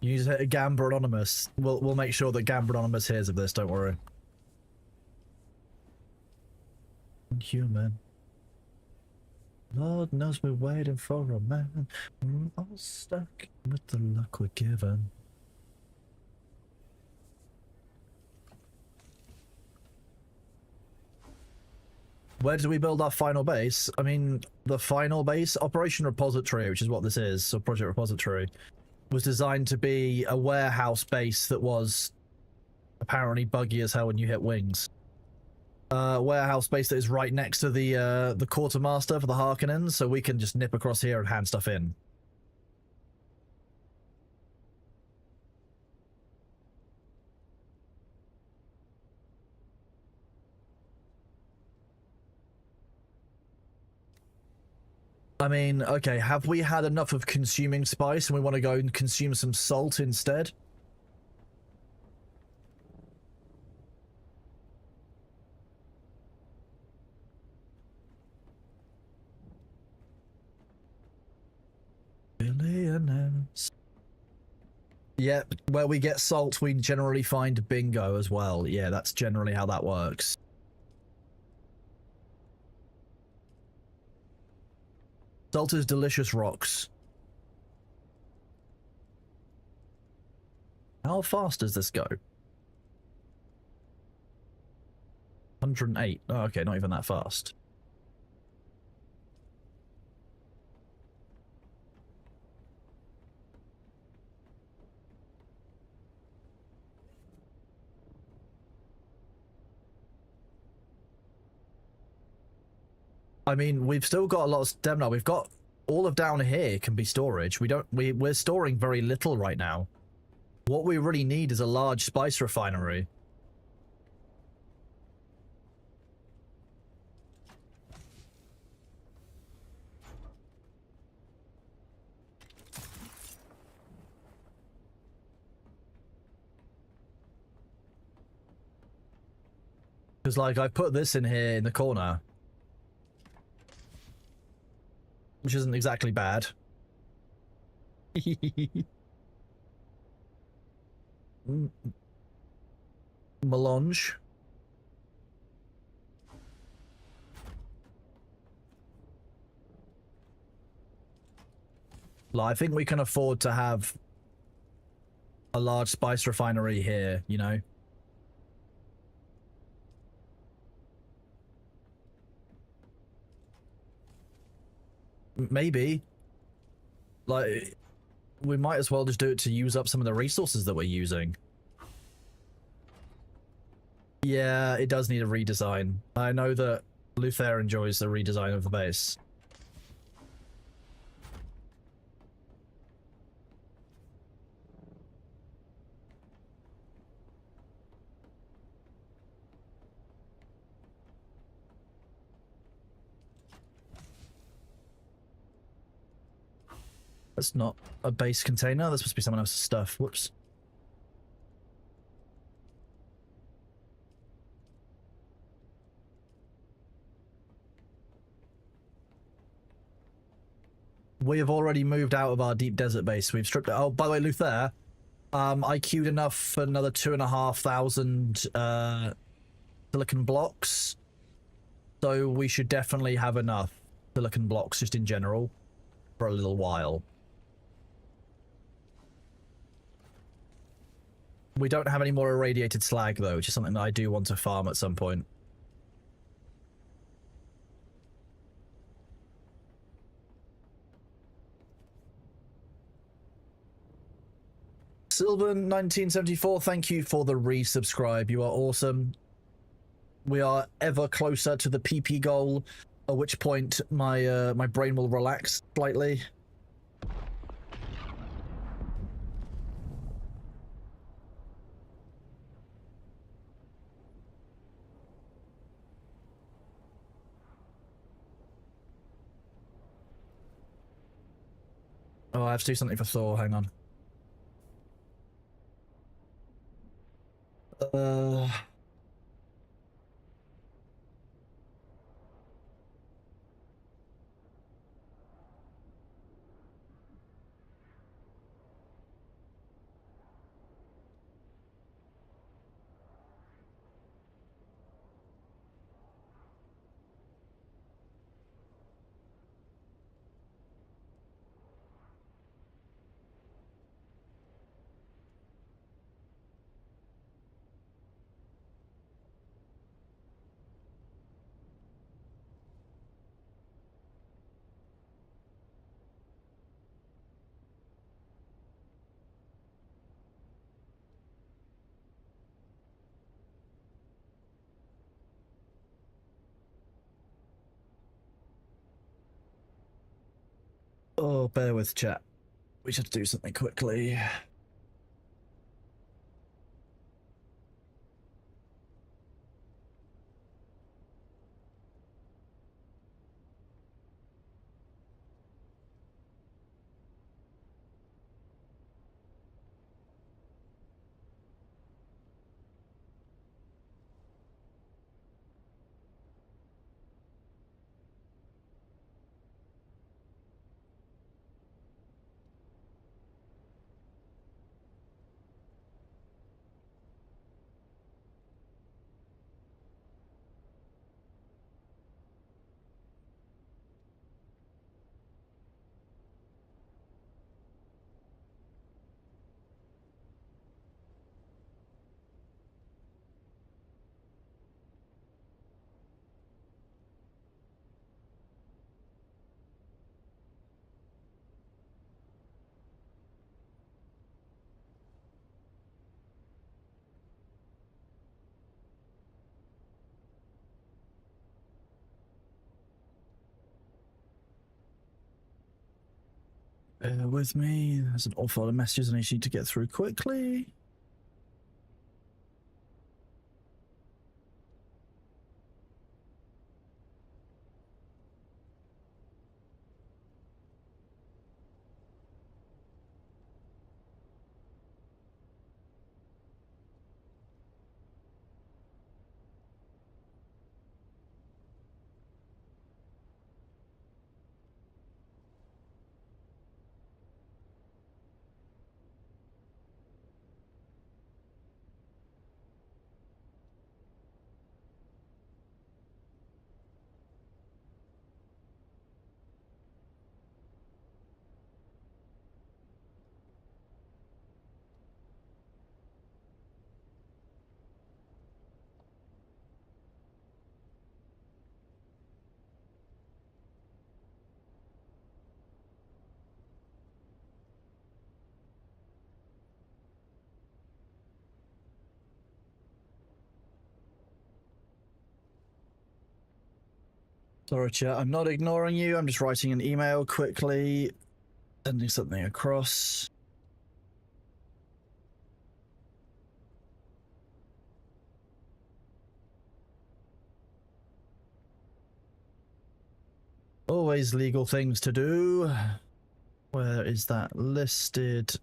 Use a Gamba Anonymous. We'll make sure that Gamba Anonymous hears of this, don't worry. Human. Lord knows we're waiting for a man. We're all stuck with the luck we're given. Where did we build our final base? I mean, the final base, Operation Repository, which is what this is, so Project Repository, was designed to be a warehouse base that was apparently buggy as hell when you hit wings. Warehouse base that is right next to the quartermaster for the Harkonnens, so we can just nip across here and hand stuff in. I mean, okay, have we had enough of consuming spice and we want to go and consume some salt instead? Billionaires. Yep, where we get salt, we generally find bingo as well. Yeah, that's generally how that works. Salt is delicious rocks. How fast does this go? 108. Oh, okay, not even that fast. I mean, we've still got a lot of stem now. We've got all of down here can be storage. We're storing very little right now. What we really need is a large spice refinery. Because, like, I put this in here in the corner. Which isn't exactly bad. Melange. Like, I think we can afford to have a large spice refinery here, you know? Maybe. Like, we might as well just do it to use up some of the resources that we're using. Yeah, it does need a redesign. I know that Luther enjoys the redesign of the base. That's not a base container. That's supposed to be someone else's stuff. Whoops. We have already moved out of our deep desert base. We've stripped it. Oh, by the way, Luther, I queued enough for another 2,500 silicon blocks. So we should definitely have enough silicon blocks just in general for a little while. We don't have any more irradiated slag, though, which is something that I do want to farm at some point. Sylvan1974, thank you for the resubscribe. You are awesome. We are ever closer to the PP goal, at which point my my brain will relax slightly. Oh, I have to do something for Thor, hang on. Oh, bear with chat. We should do something quickly. Bear with me. There's an awful lot of messages I need to get through quickly. Sorry, chat. I'm not ignoring you. I'm just writing an email quickly, sending something across. Always legal things to do. Where is that listed?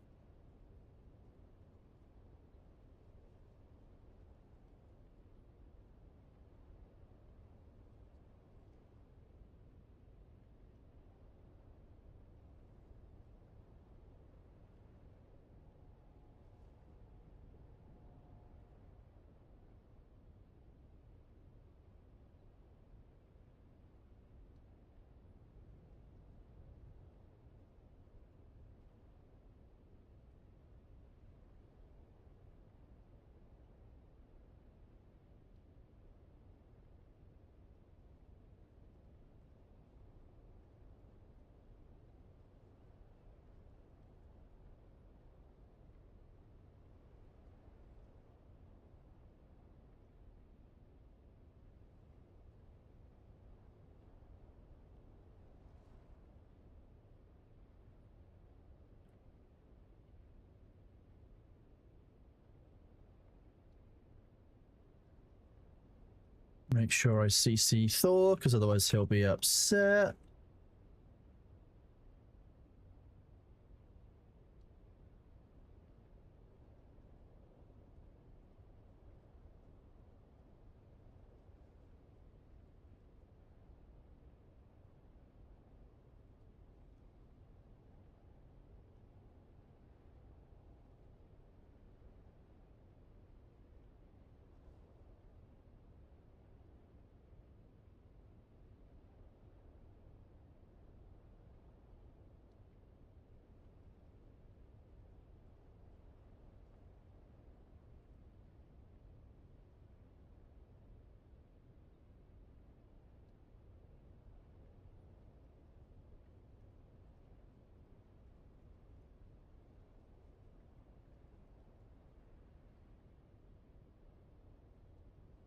Make sure I CC Thor, because otherwise he'll be upset.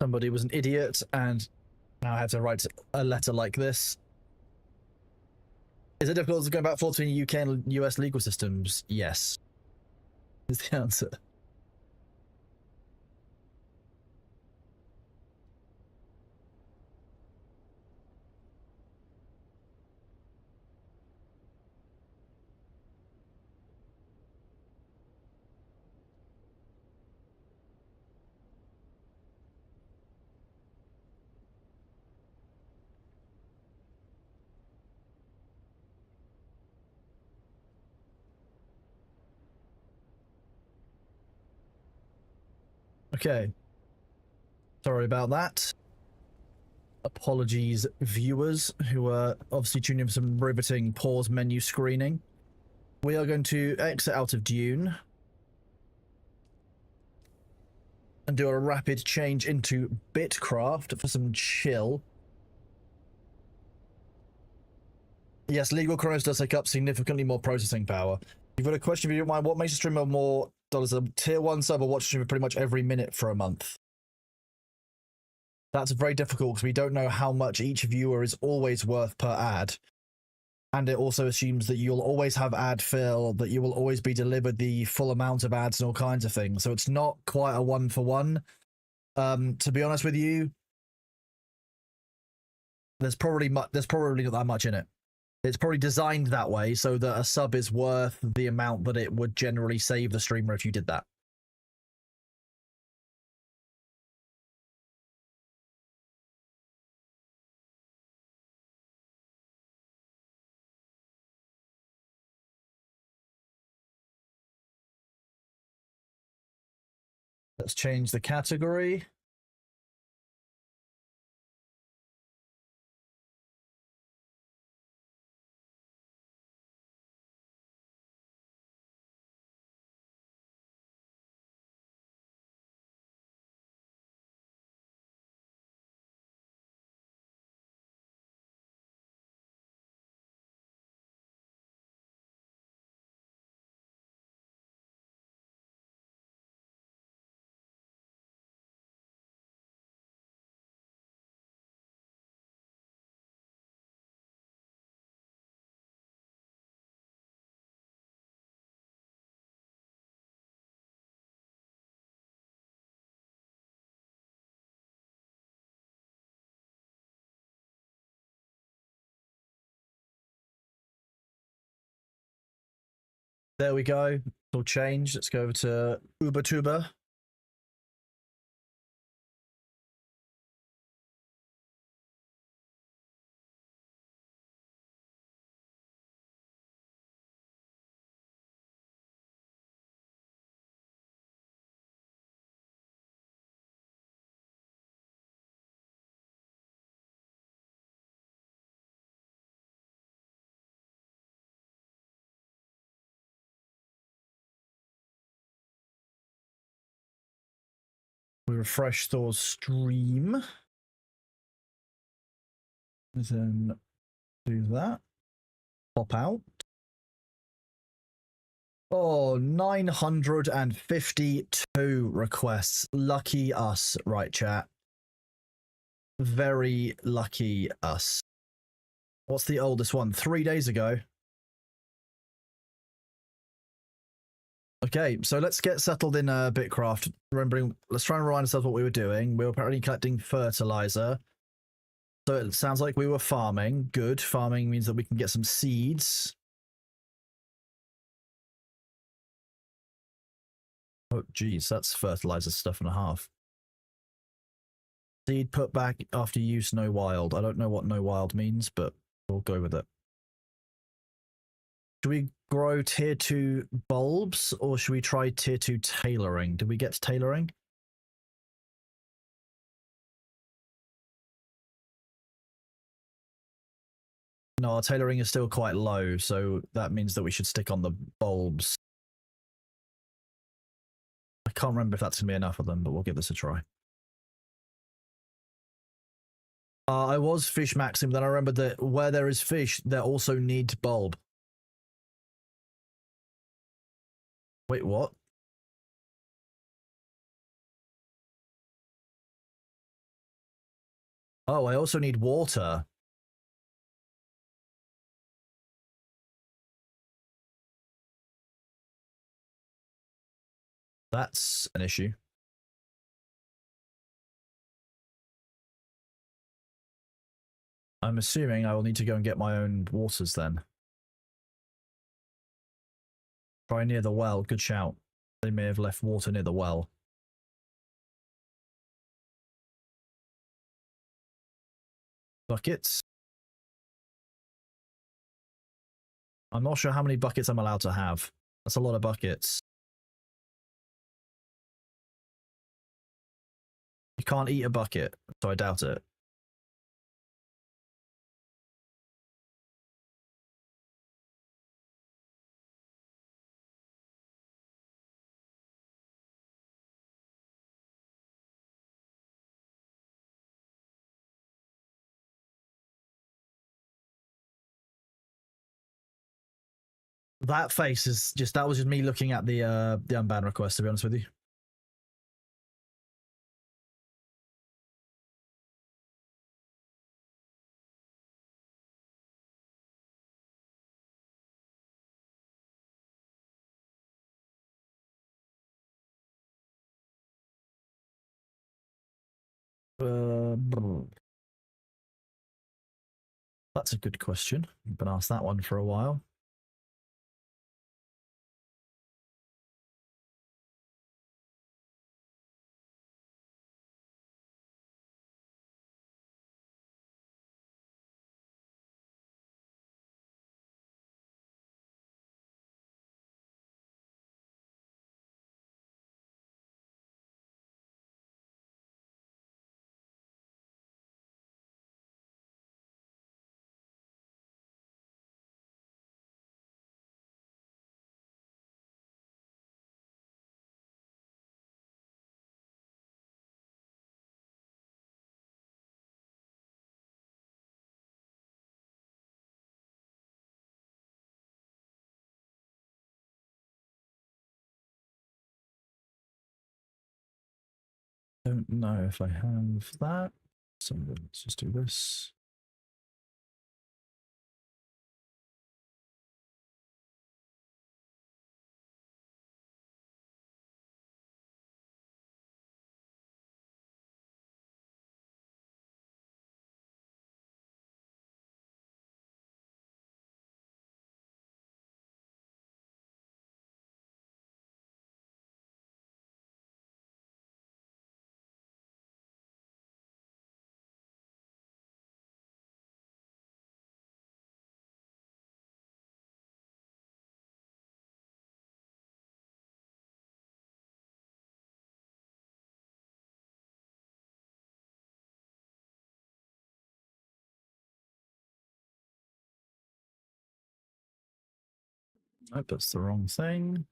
Somebody was an idiot, and now I have to write a letter like this. Is it difficult to go back forth between UK and US legal systems? Yes, is the answer. Okay. Sorry about that. Apologies, viewers, who are obviously tuning in for some riveting pause menu screening. We are going to exit out of Dune and do a rapid change into Bitcraft for some chill. Yes, legal chronos does take up significantly more processing power. You've got a question, if you don't mind, what makes a streamer more dollars a tier 1 sub or watch streamer pretty much every minute for a month? That's very difficult because we don't know how much each viewer is always worth per ad. And it also assumes that you'll always have ad fill, that you will always be delivered the full amount of ads and all kinds of things. So it's not quite a 1-for-1. To be honest with you, there's probably not that much in it. It's probably designed that way so that a sub is worth the amount that it would generally save the streamer if you did that. Let's change the category. There we go. It'll change. Let's go over to UberTuber. We refresh Thor's stream. And then do that. Pop out. Oh, 952 requests. Lucky us, right, chat? Very lucky us. What's the oldest one? 3 days ago. Okay, so let's get settled in Bitcraft. Remembering, let's try and remind ourselves what we were doing. We were apparently collecting fertilizer. So it sounds like we were farming. Good. Farming means that we can get some seeds. Oh, geez, that's fertilizer stuff and a half. Seed put back after use, no wild. I don't know what no wild means, but we'll go with it. Should we grow tier 2 bulbs or should we try tier 2 tailoring? Did we get to tailoring? No, our tailoring is still quite low, so that means that we should stick on the bulbs. I can't remember if that's going to be enough of them, but we'll give this a try. I was fish maxing, but then I remembered that where there is fish, there also needs bulb. Wait, what? Oh, I also need water. That's an issue. I'm assuming I will need to go and get my own waters then. Try near the well. Good shout. They may have left water near the well. Buckets. I'm not sure how many buckets I'm allowed to have. That's a lot of buckets. You can't eat a bucket, so I doubt it. That face is just, that was just me looking at the unban request, to be honest with you. That's a good question. I've been asked that one for a while. Don't know if I have that. So let's just do this. Nope, that's the wrong thing.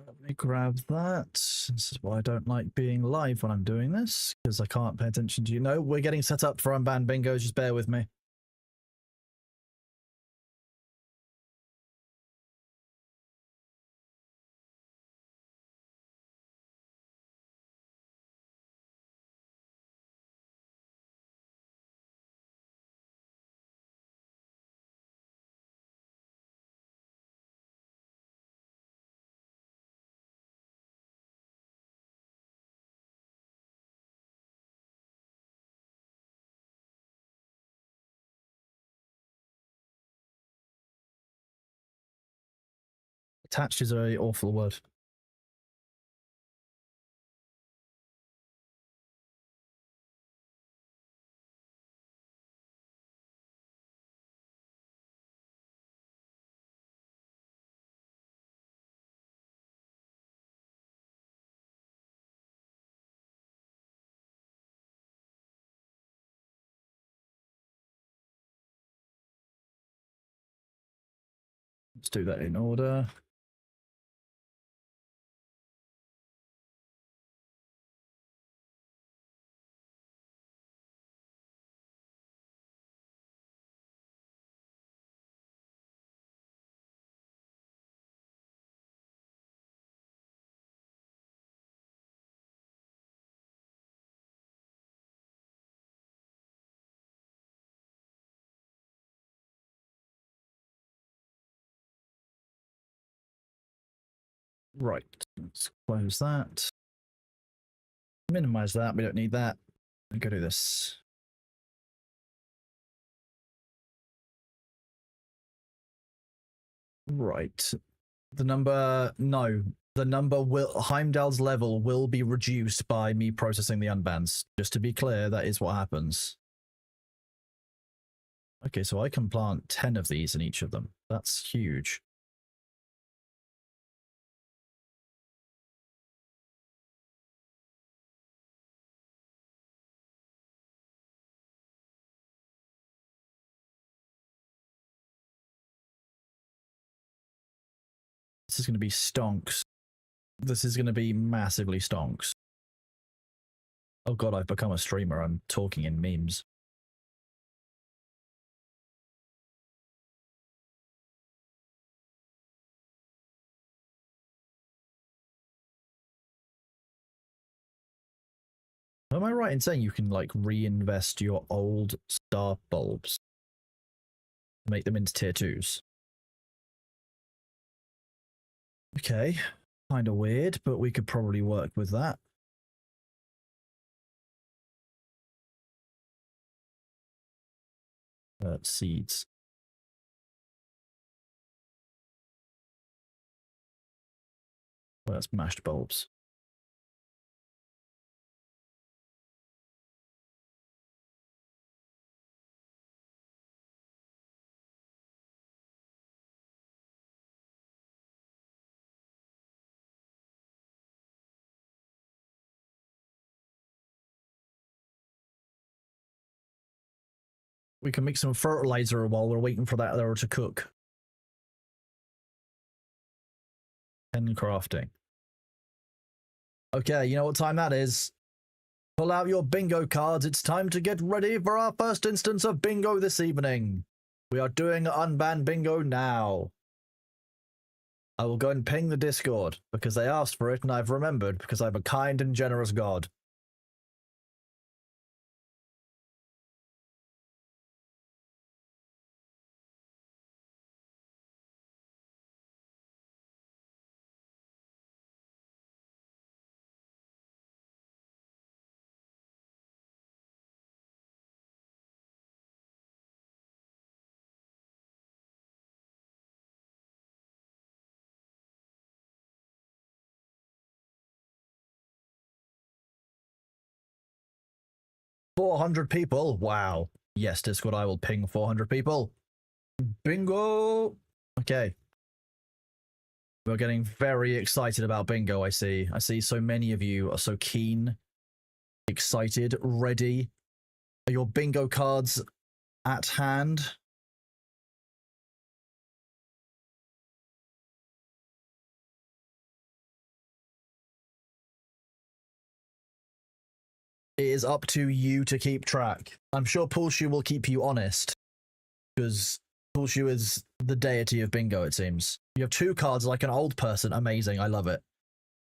Let me grab that. This is why I don't like being live when I'm doing this, because I can't pay attention to you. No, we're getting set up for Unbanned Bingo, just bear with me. Attached is a very awful word. Let's do that in order. Right, let's close that. Minimize that, we don't need that. Go do this. Right. The number, no. The number will, Heimdall's level will be reduced by me processing the unbans. Just to be clear, that is what happens. Okay, so I can plant 10 of these in each of them. That's huge. This is going to be stonks. This is going to be massively stonks. Oh god, I've become a streamer. I'm talking in memes. Am I right in saying you can, like, reinvest your old star bulbs? Make them into tier 2s? Okay. Kind of weird, but we could probably work with that. Seeds. Well, that's mashed bulbs. We can make some fertilizer while we're waiting for that there to cook. And crafting. Okay, you know what time that is. Pull out your bingo cards. It's time to get ready for our first instance of bingo this evening. We are doing unbanned bingo now. I will go and ping the Discord because they asked for it and I've remembered because I'm a kind and generous god. 400 people. Wow. Yes, Discord, I will ping 400 people. Bingo. Okay. We're getting very excited about bingo, I see. I see so many of you are so keen, excited, ready. Are your bingo cards at hand? It is up to you to keep track. I'm sure Pulshu will keep you honest, because Pulshu is the deity of bingo, it seems. You have 2 cards like an old person. Amazing. I love it.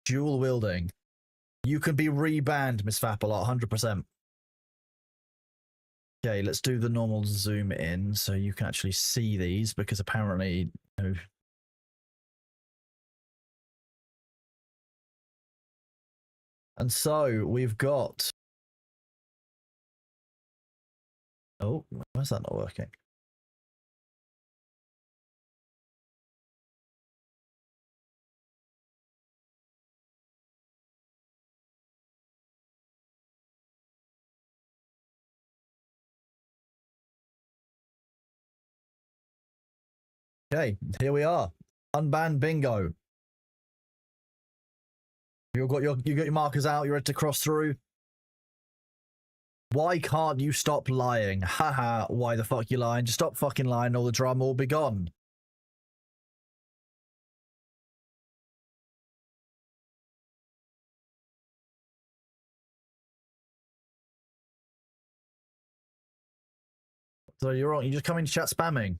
Dual wielding. You can be rebanned, Miss Fappalot, 100%. Okay, let's do the normal zoom in so you can actually see these, because apparently, you know, and so we've got. Oh, why's that not working? Okay, here we are. Unbanned bingo. You got your markers out, you're ready to cross through. Why can't you stop lying? Haha, why the fuck you lying? Just stop fucking lying, all the drama will be gone. So you're wrong, you just come into chat spamming.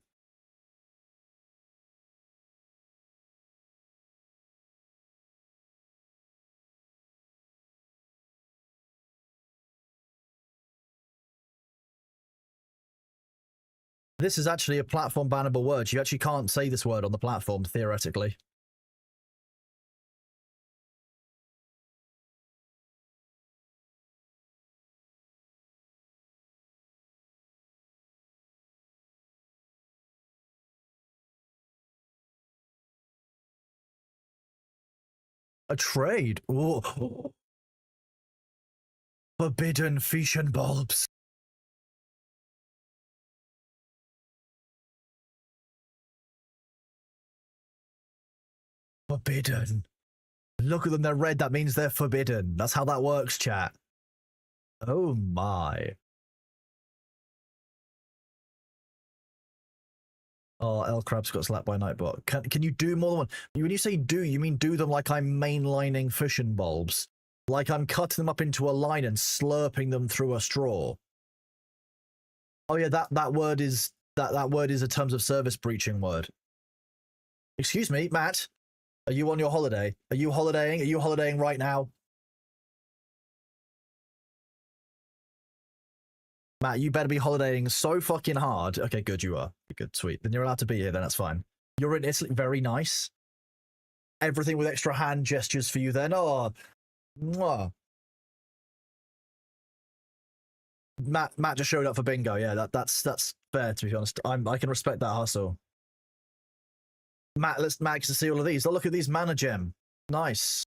This is actually a platform bannable word. You actually can't say this word on the platform, theoretically. A trade? Ooh. Forbidden fission bulbs. Forbidden. Look at them, they're red. That means they're forbidden. That's how that works, chat. Oh my. Oh, L Crab's got slapped by Nightbot. Can you do more than one? When you say do, you mean do them like I'm mainlining fission bulbs? Like I'm cutting them up into a line and slurping them through a straw? Oh yeah, that word is that word is a terms of service breaching word. Excuse me, Matt. Are you on your holiday? Are you holidaying? Are you holidaying right now? Matt, you better be holidaying so fucking hard. Okay, good, you are. Good, sweet. Then you're allowed to be here, then that's fine. You're in Italy, very nice. Everything with extra hand gestures for you then. Oh, mwah. Matt just showed up for bingo. Yeah, that's fair, to be honest. I can respect that hustle. Matt gets to see all of these. Oh, look at these mana gem. Nice.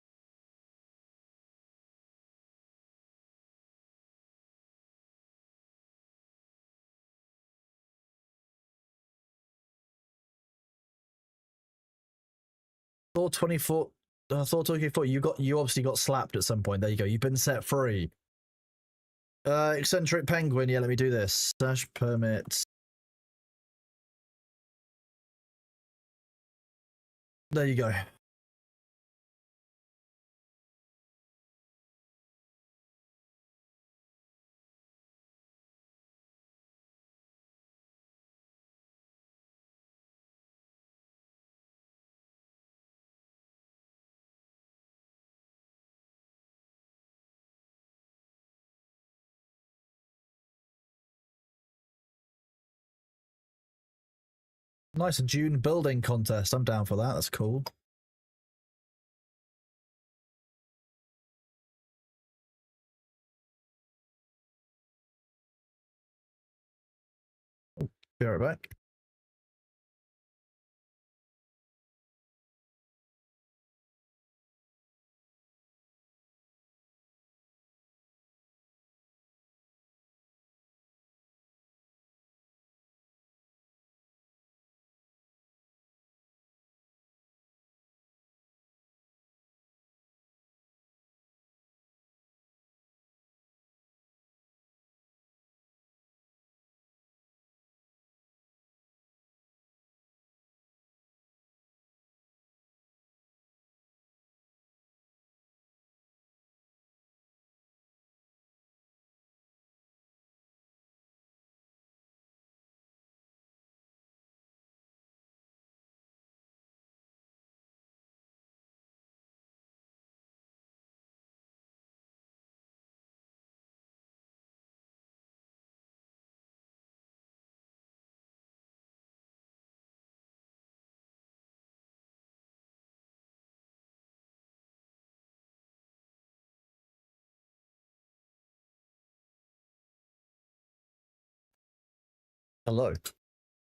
Thor 24. Thor 24. You obviously got slapped at some point. There you go. You've been set free. Eccentric penguin. Yeah, let me do this. Stash permit. There you go. Nice June building contest. I'm down for that. That's cool. Be right back. Hello.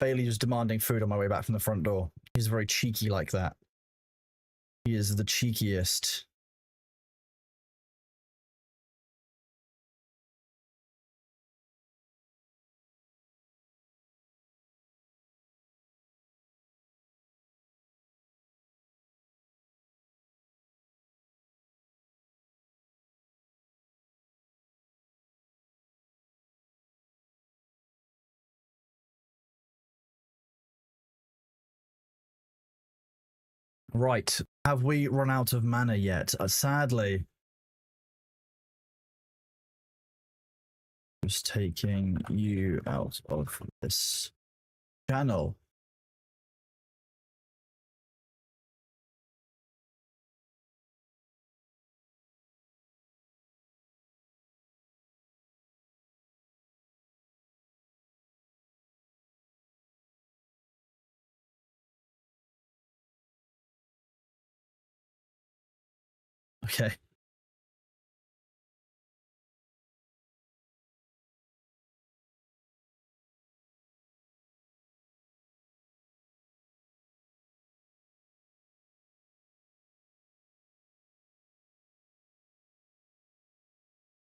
Bailey was demanding food on my way back from the front door. He's very cheeky like that. He is the cheekiest. Right. Have we run out of mana yet? Sadly. Just taking you out of this channel. Okay.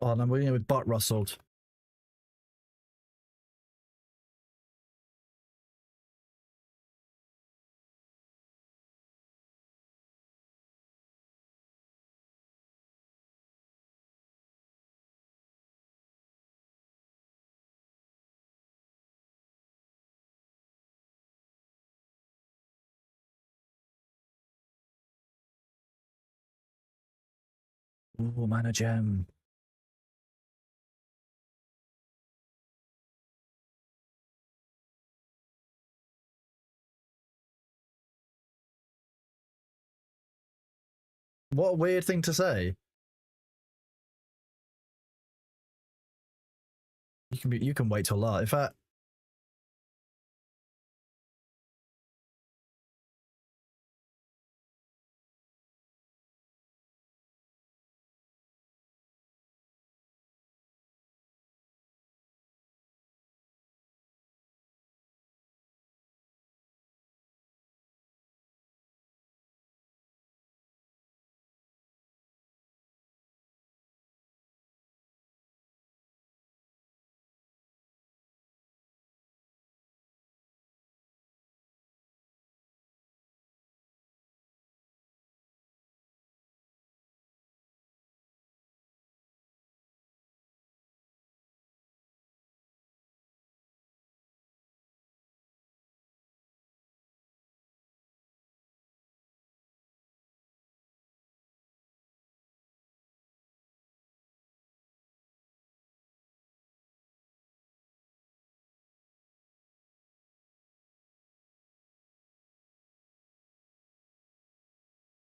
Oh, and I'm waiting with butt rustled. Ooh, mana gem. What a weird thing to say. You can wait till that. In fact,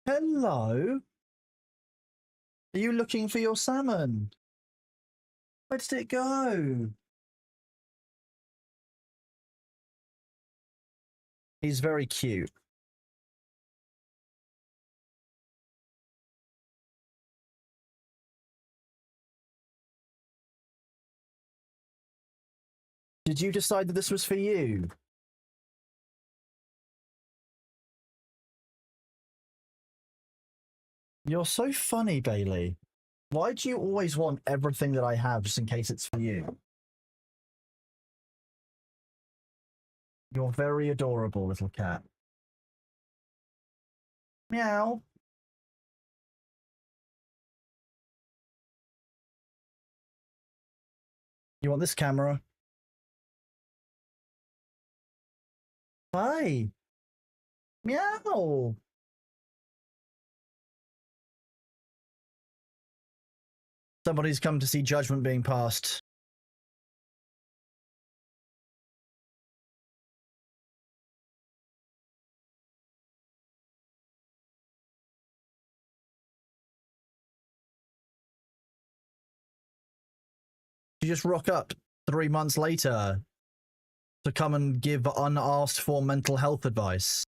hello. Are you looking for your salmon? Where did it go? He's very cute. Did you decide that this was for you? You're so funny, Bailey. Why do you always want everything that I have just in case it's for you? You're very adorable, little cat. Meow. You want this camera? Hi. Meow. Somebody's come to see judgment being passed. You just rock up 3 months later to come and give unasked for mental health advice.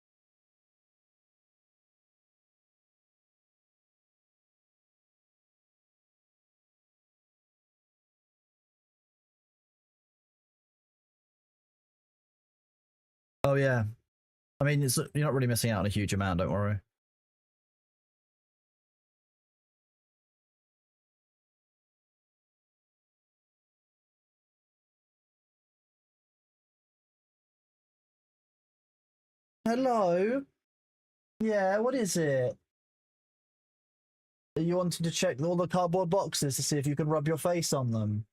Oh yeah. I mean, you're not really missing out on a huge amount. Don't worry. Hello. Yeah. What is it? Are you wanting to check all the cardboard boxes to see if you can rub your face on them?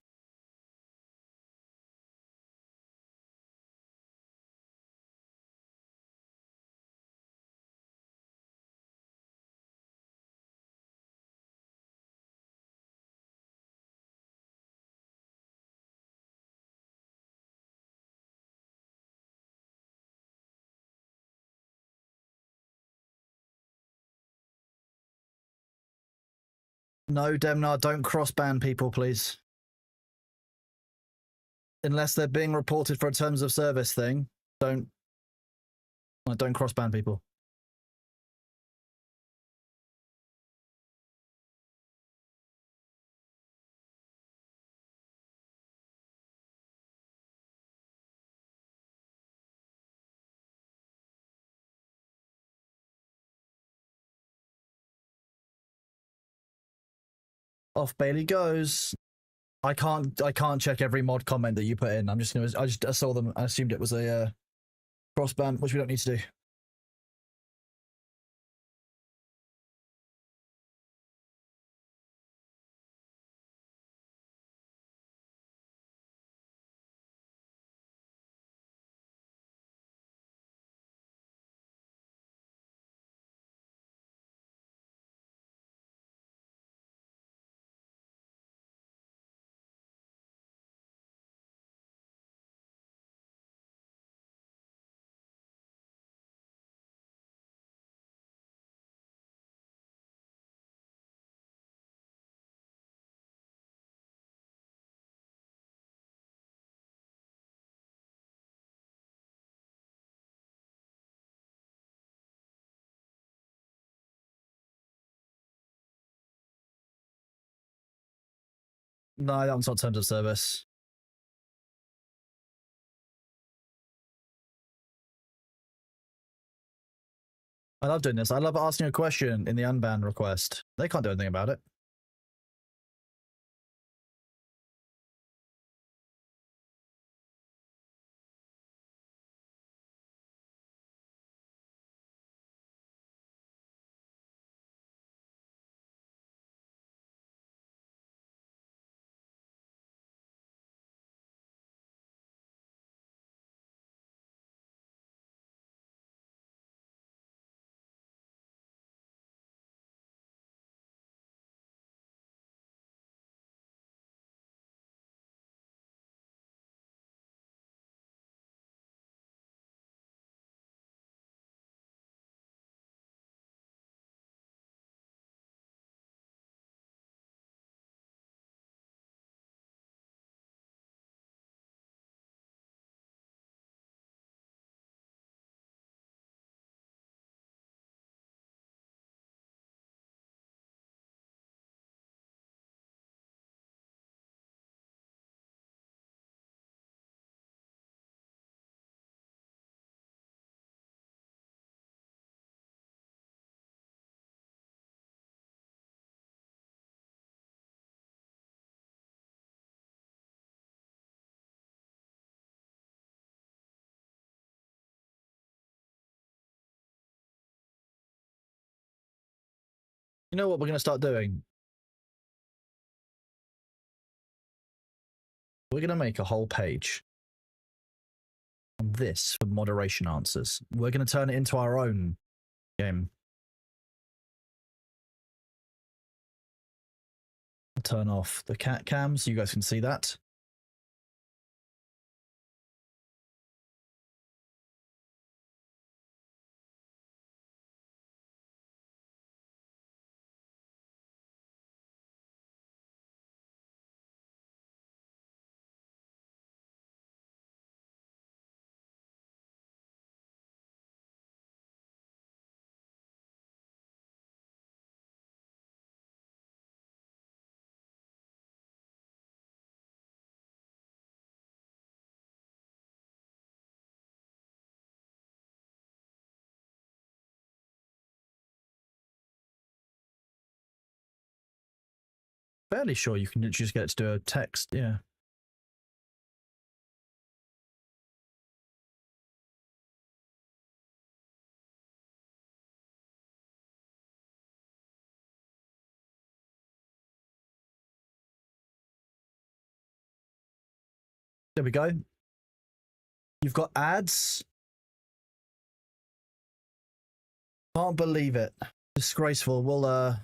No, Demnar, don't cross-ban people, please. Unless they're being reported for a terms of service thing, don't cross-ban people. Off Bailey goes. I can't check every mod comment that you put in. I saw them. I assumed it was a cross-ban, which we don't need to do. No, that one's not terms of service. I love doing this. I love asking a question in the unban request. They can't do anything about it. You know what we're going to start doing? We're going to make a whole page on this for moderation answers. We're going to turn it into our own game. I'll turn off the cat cam so you guys can see that. fairly sure you can just get it to do a text, yeah. There we go. You've got ads. Can't believe it. Disgraceful. We'll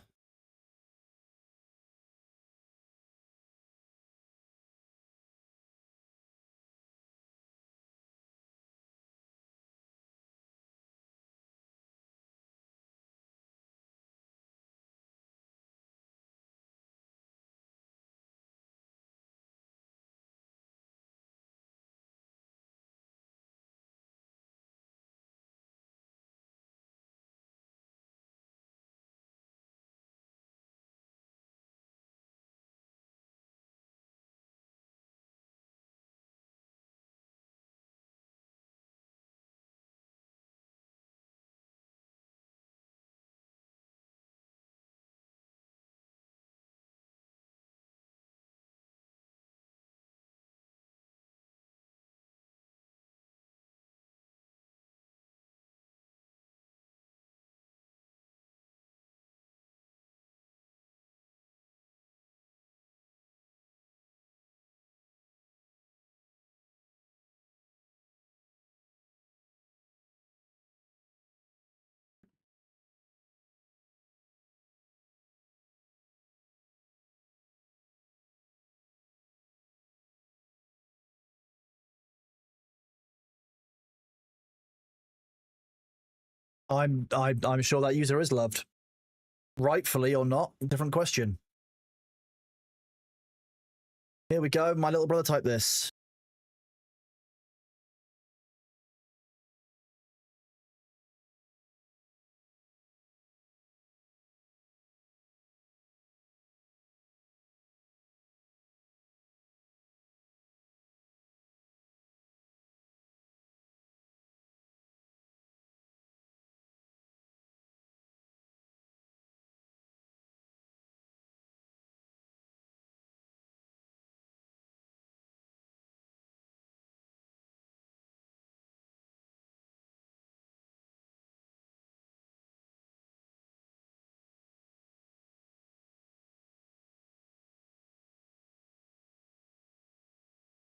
I'm sure that user is loved. Rightfully or not, different question. Here we go. My little brother typed this.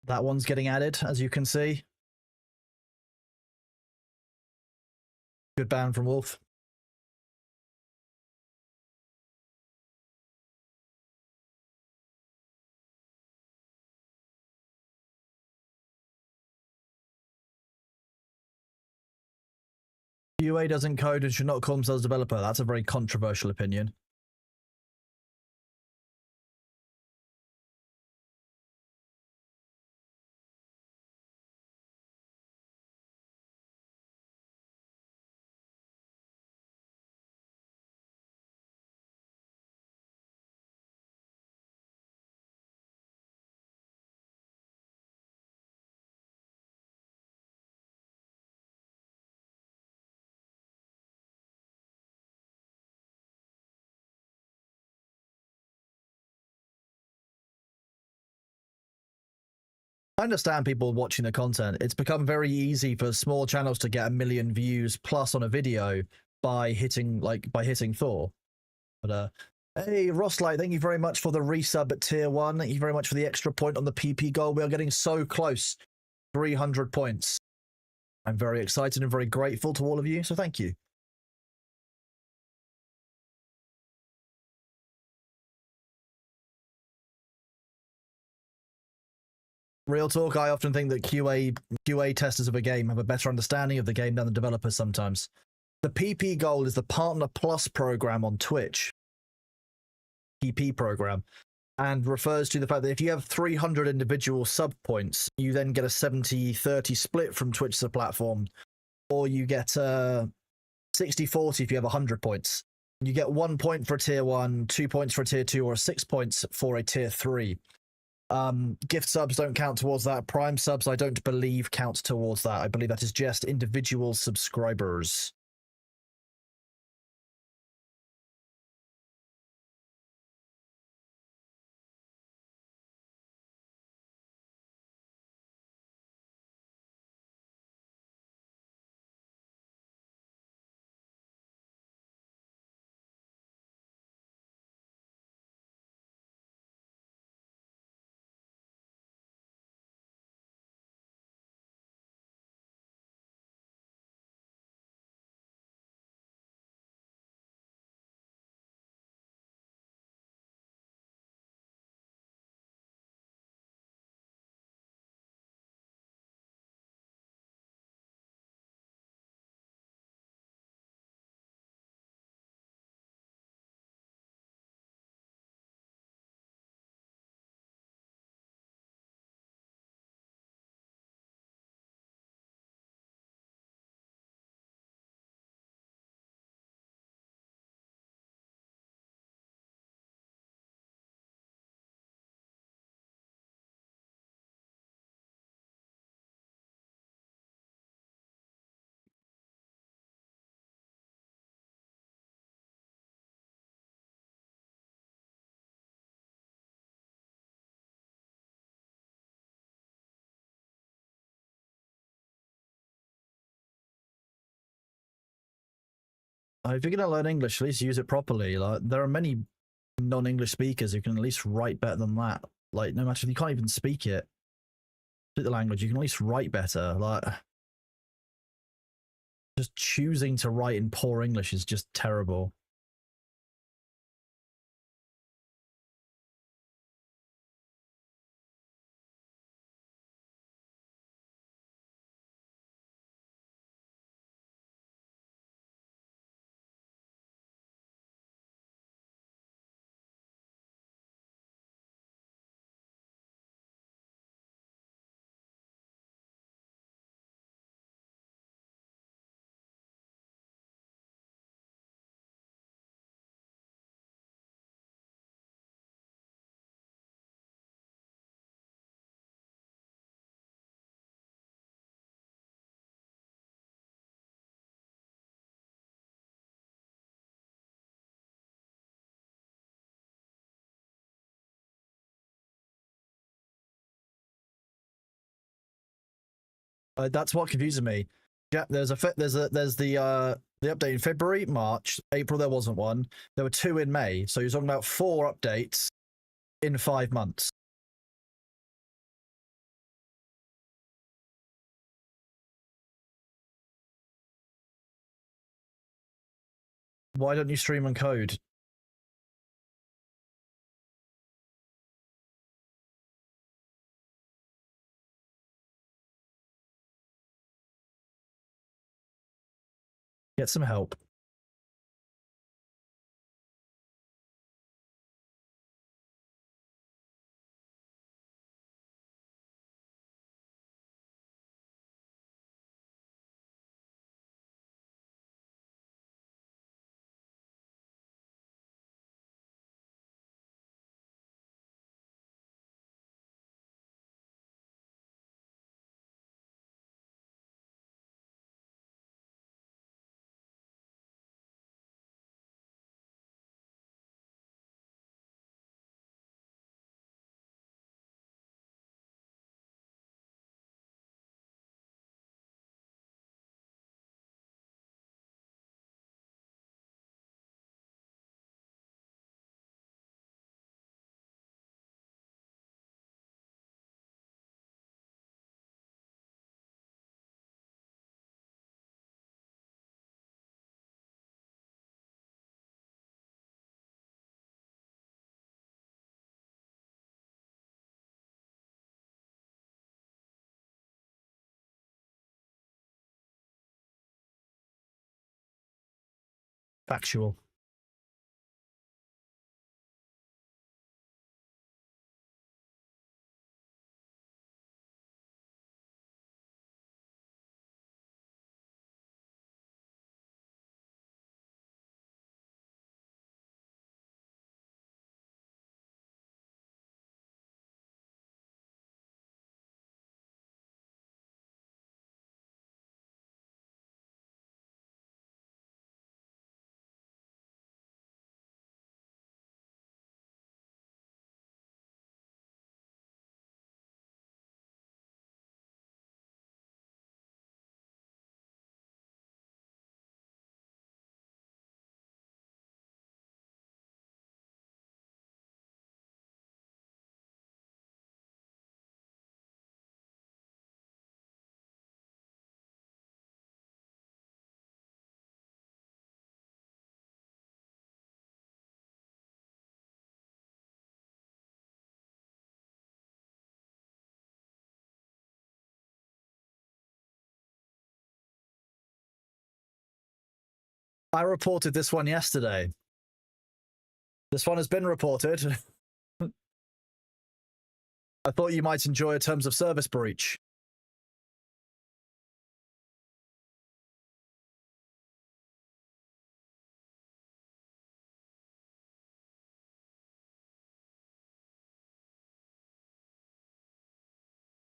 That one's getting added, as you can see. Good ban from Wolf. QA doesn't code and should not call themselves developer. That's a very controversial opinion. I understand people watching the content. It's become very easy for small channels to get 1 million views plus on a video by hitting Thor. But hey, Rosslight, thank you very much for the resub at tier 1. Thank you very much for the extra point on the PP goal. We are getting so close. 300 points. I'm very excited and very grateful to all of you, so thank you. Real talk, I often think that QA testers of a game have a better understanding of the game than the developers sometimes. The PP Gold is the Partner Plus program on Twitch. PP program. And refers to the fact that if you have 300 individual sub points, you then get a 70-30 split from Twitch as a platform. Or you get 60-40 if you have 100 points. You get 1 point for a tier 1, 2 points for a tier 2, or 6 points for a tier 3. Gift subs don't count towards that. Prime subs, I don't believe, count towards that. I believe that is just individual subscribers. If you're gonna learn English, at least use it properly. Like there are many non-English speakers who can at least write better than that. Like no matter if you can't even speak the language, you can at least write better. Like just choosing to write in poor English is just terrible. That's what confuses me. Yeah, there's the update in February, March, April. There wasn't one. There were 2 in May. So you're talking about 4 updates in 5 months. Why don't you stream and code? Get some help. Factual. I reported this one yesterday. This one has been reported. I thought you might enjoy a terms of service breach.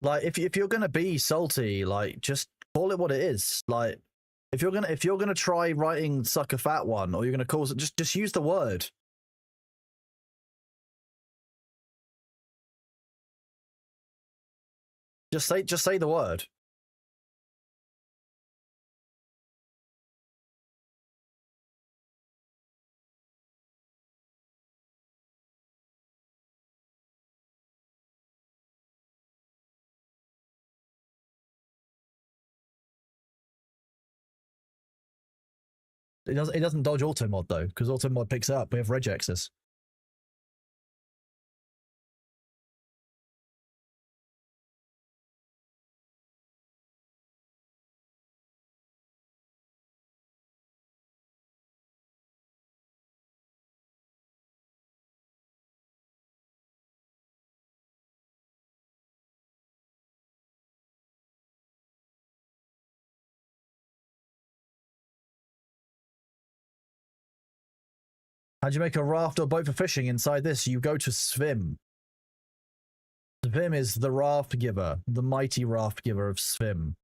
Like if you're gonna be salty, like just call it what it is. Like if you're gonna try writing suck a fat one, or you're gonna call it, just use the word. Just say the word. It doesn't dodge auto mod though, because auto mod picks it up. We have regexes. How'd you make a raft or boat for fishing inside this? You go to Svim. Svim is the raft giver, the mighty raft giver of Svim.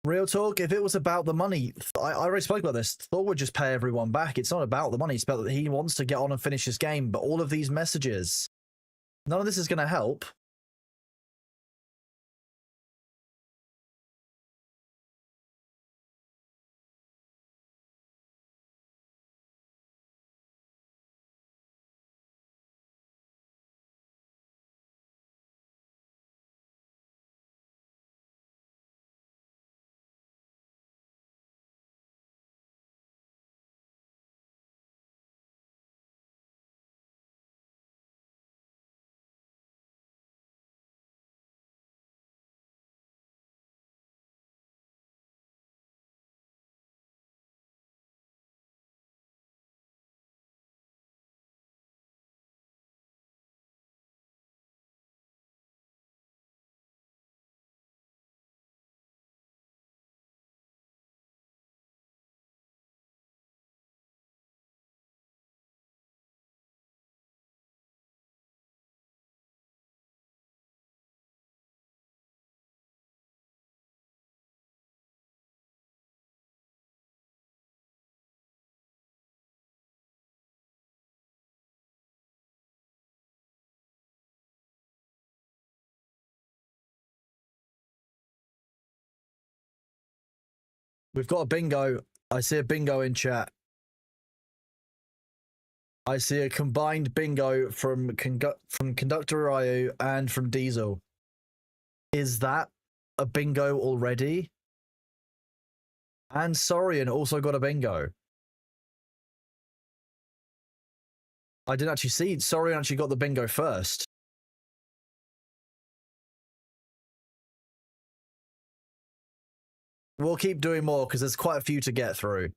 Real talk, if it was about the money, I already spoke about this. Thor would just pay everyone back. It's not about the money. It's about that he wants to get on and finish his game. But all of these messages, none of this is going to help. We've got a bingo. I see a bingo in chat. I see a combined bingo from Conductor Ryu and from Diesel. Is that a bingo already? And Saurian also got a bingo. I didn't actually see. Saurian actually got the bingo first. We'll keep doing more because there's quite a few to get through.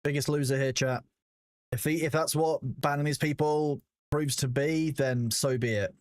Biggest loser here, chat. If that's what banning these people proves to be, then so be it.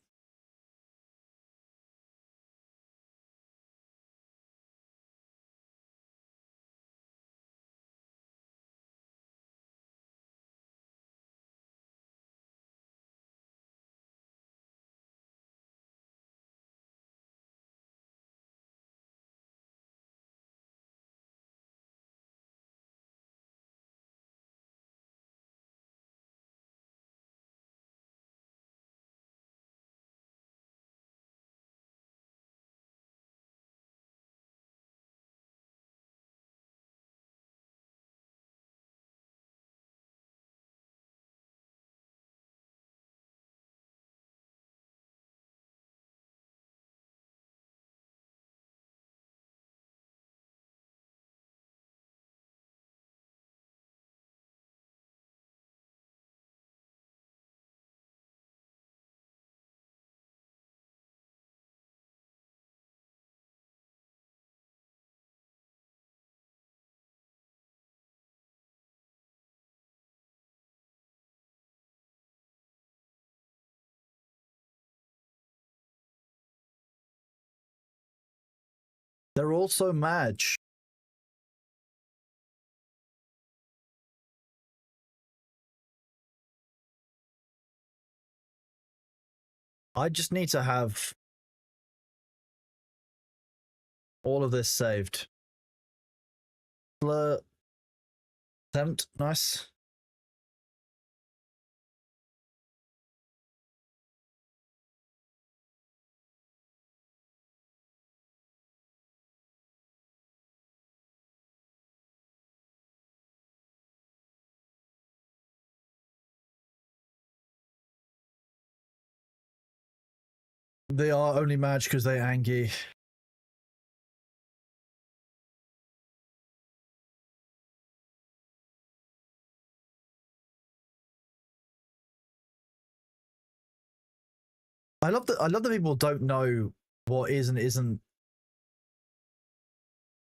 They're also mad. I just need to have all of this saved. Attempt, nice. They are only mad because they're angry. I love that people don't know what is and isn't.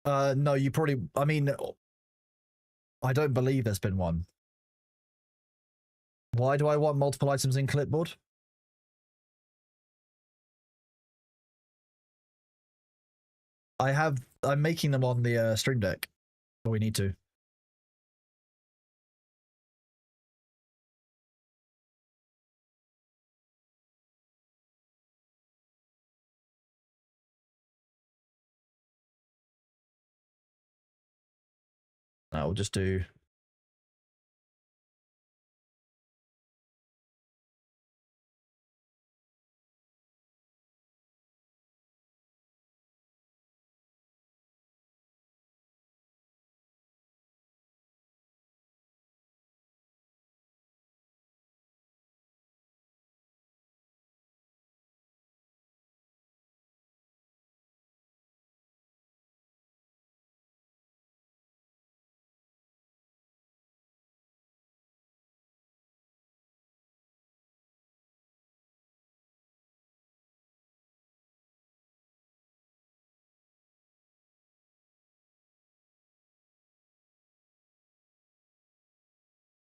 No, you probably. I mean, I don't believe there's been one. Why do I want multiple items in clipboard? I'm making them on the Stream Deck. But we need to. No, we'll just do.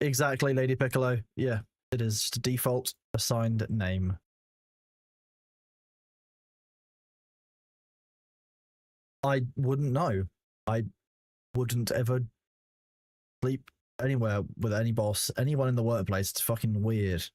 Exactly, Lady Piccolo. Yeah, it is just a default assigned name. I wouldn't know. I wouldn't ever sleep anywhere with any boss, anyone in the workplace. It's fucking weird.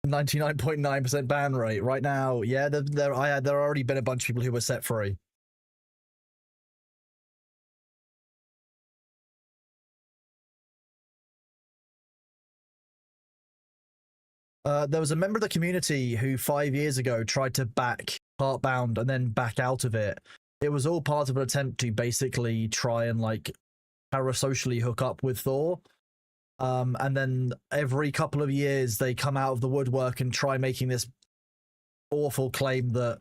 .9% ban rate right now. Yeah, there already been a bunch of people who were set free. There was a member of the community who 5 years ago tried to back Heartbound and then back out of it. It was all part of an attempt to basically try and like parasocially hook up with Thor. And then every couple of years they come out of the woodwork and try making this awful claim that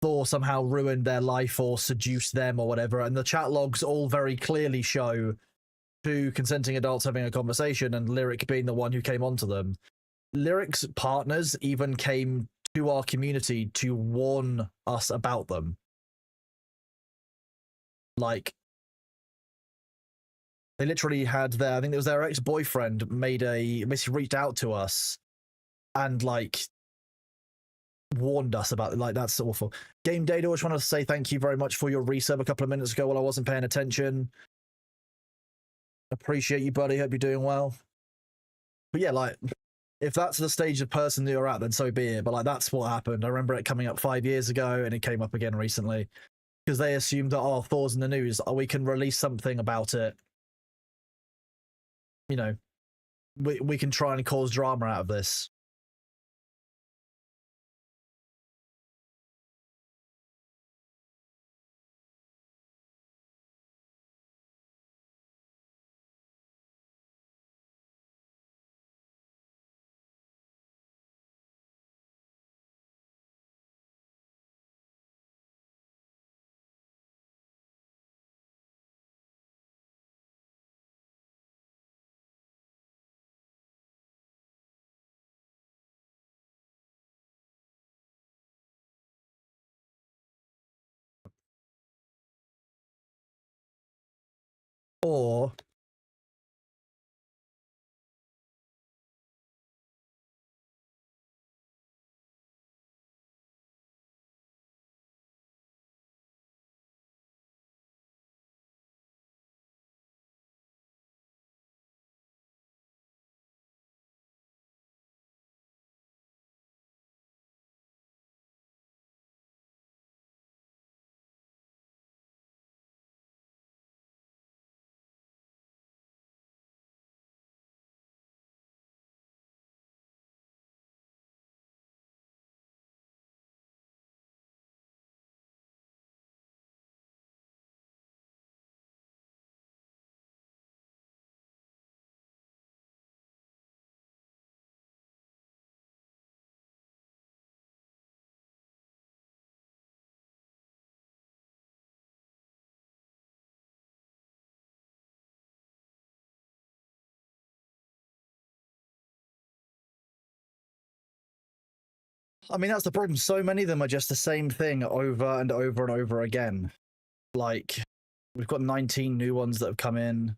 Thor somehow ruined their life or seduced them or whatever, and the chat logs all very clearly show two consenting adults having a conversation and Lyric being the one who came onto them. Lyric's partners even came to our community to warn us about them. Like, they literally had their, I think it was their ex-boyfriend basically reached out to us and like warned us about it. Like, that's awful. Game Data, I just wanted to say thank you very much for your resub a couple of minutes ago while I wasn't paying attention. Appreciate you, buddy. Hope you're doing well. But yeah, like, if that's the stage of person that you're at, then so be it. But like, that's what happened. I remember it coming up 5 years ago, and it came up again recently because they assumed that, oh, Thor's in the news, oh, we can release something about it. You know, we can try and cause drama out of this. Or I mean, that's the problem. So many of them are just the same thing over and over and over again. Like, we've got 19 new ones that have come in.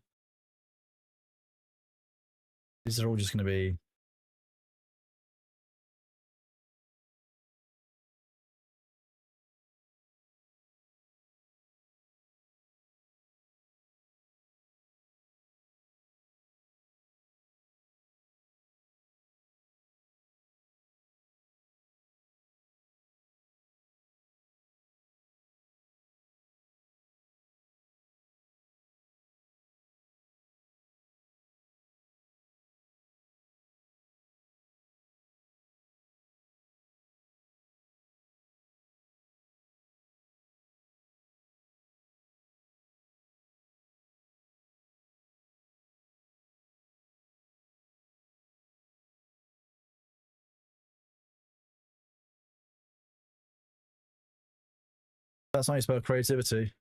These are all just going to be... That's how you spell creativity.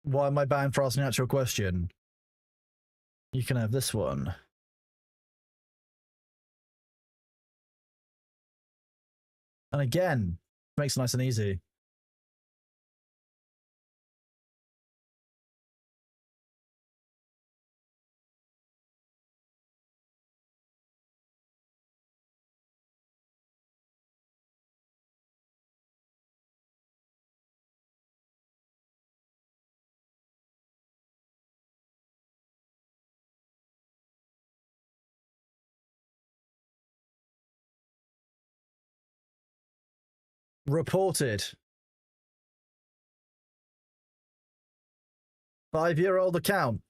Why am I banned for asking an actual question? You can have this one. And again, makes it nice and easy. Reported. 5-year-old account.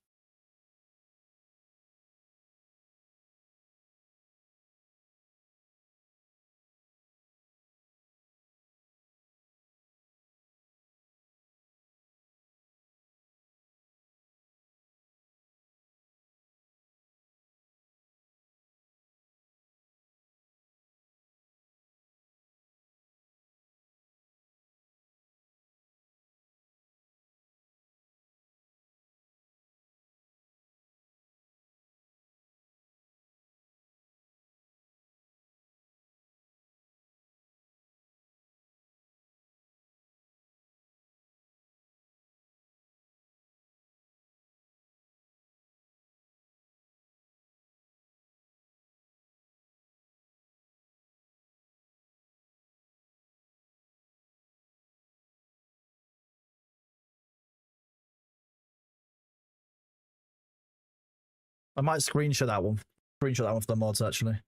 I might screenshot that one. Screenshot that one for the mods, actually.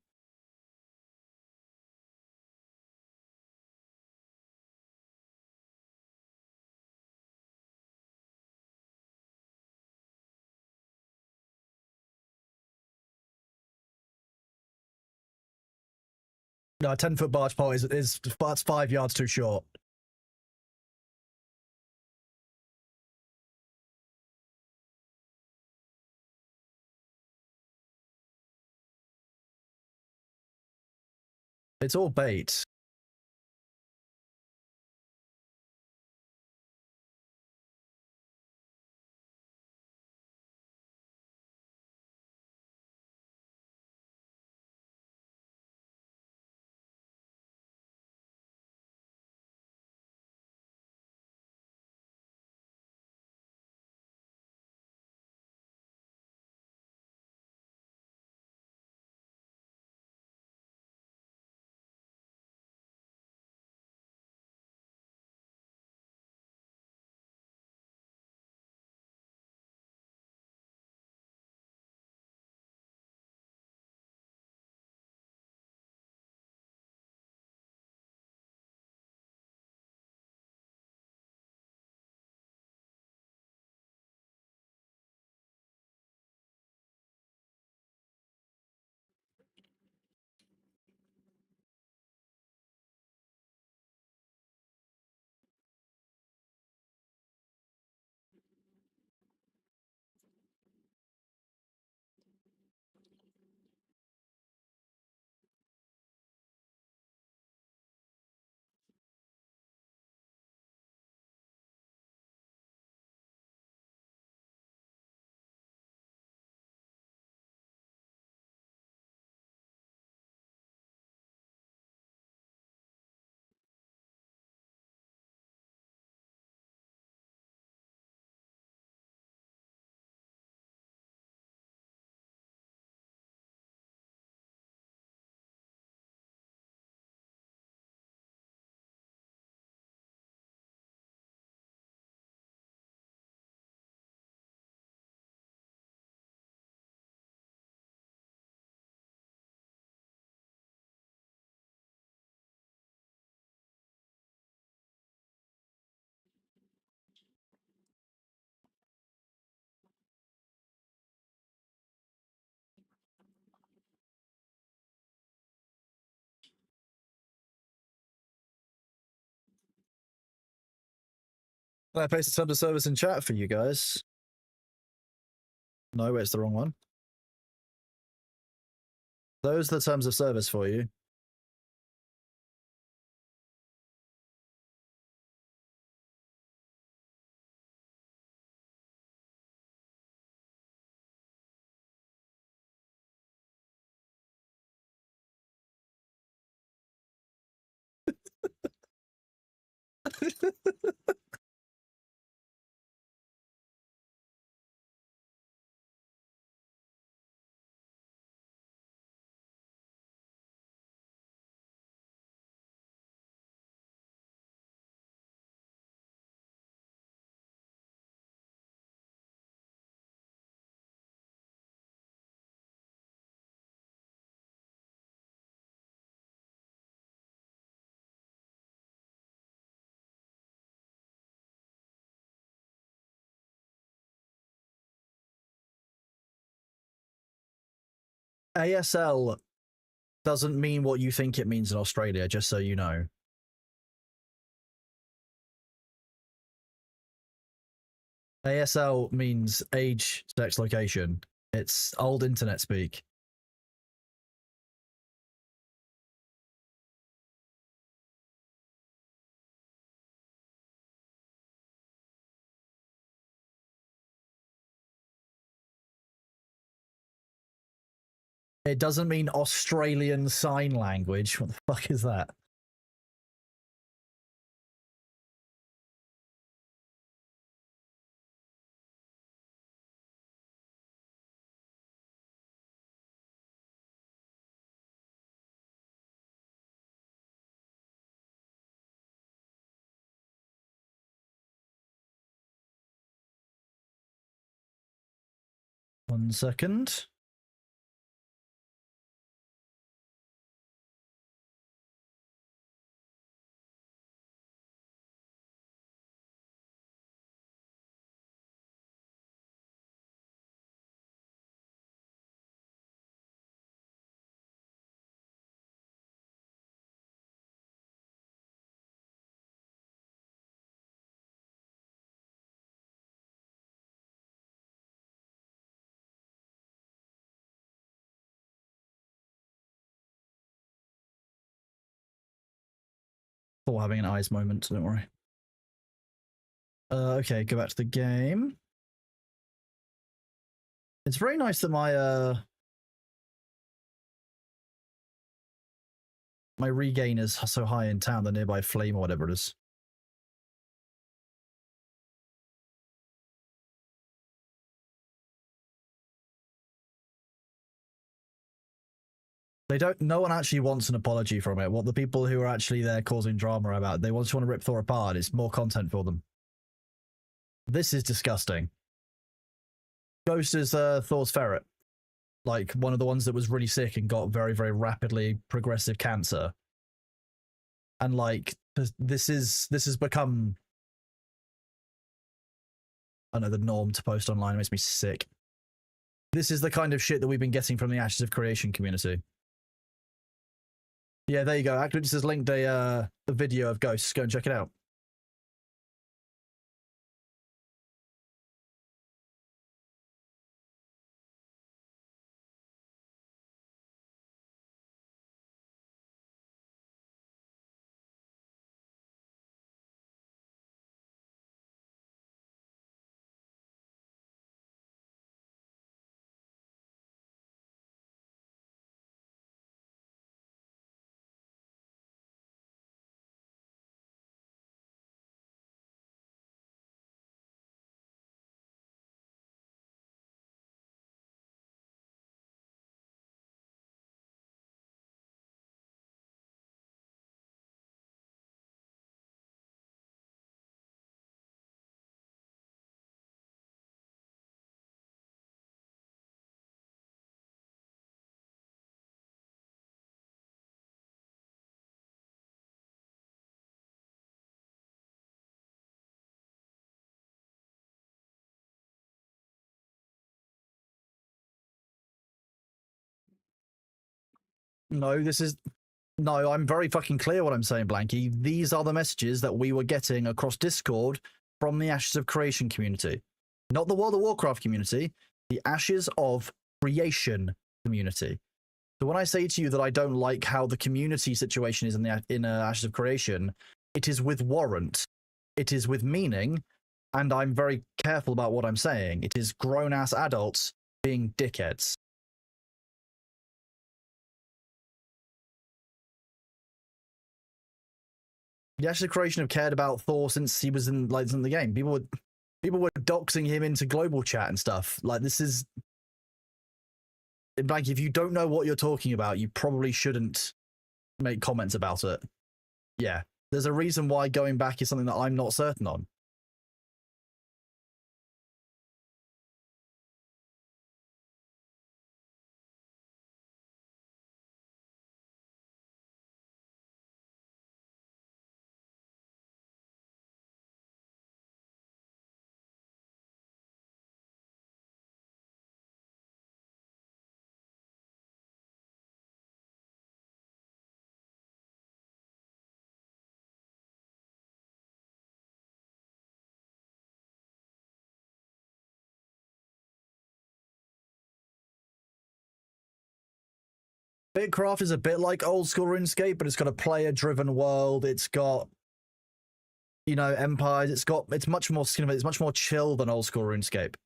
No, a 10-foot barge pole is that's 5 yards too short. It's all bait. I pasted terms of service in chat for you guys. No, it's the wrong one. Those are the terms of service for you. ASL doesn't mean what you think it means in Australia, just so you know. ASL means age, sex, location. It's old internet speak. It doesn't mean Australian Sign Language. What the fuck is that? One second. Thor having an eyes moment, don't worry. Okay, go back to the game. It's very nice that my regain is so high in town, the nearby flame or whatever it is. No one actually wants an apology from it. What the people who are actually there causing drama about, they just want to rip Thor apart. It's more content for them. This is disgusting. Ghost is Thor's ferret. Like, one of the ones that was really sick and got very, very rapidly progressive cancer. And, like, this has become, I know, the norm to post online. It makes me sick. This is the kind of shit that we've been getting from the Ashes of Creation community. Yeah, there you go. Actually, just has linked a video of Ghosts. Go and check it out. No, I'm very fucking clear what I'm saying, Blanky. These are the messages that we were getting across Discord from the Ashes of Creation community. Not the World of Warcraft community, the Ashes of Creation community. So when I say to you that I don't like how the community situation is in Ashes of Creation, it is with warrant. It is with meaning, and I'm very careful about what I'm saying. It is grown-ass adults being dickheads. The Ashes of Creation have cared about Thor since he was in the game. People were doxing him into global chat and stuff. Like, this is, like, if you don't know what you're talking about, you probably shouldn't make comments about it. Yeah, there's a reason why going back is something that I'm not certain on. Bitcraft is a bit like old school RuneScape, but it's got a player-driven world. It's got, you know, empires. It's much more it's much more chill than old school RuneScape.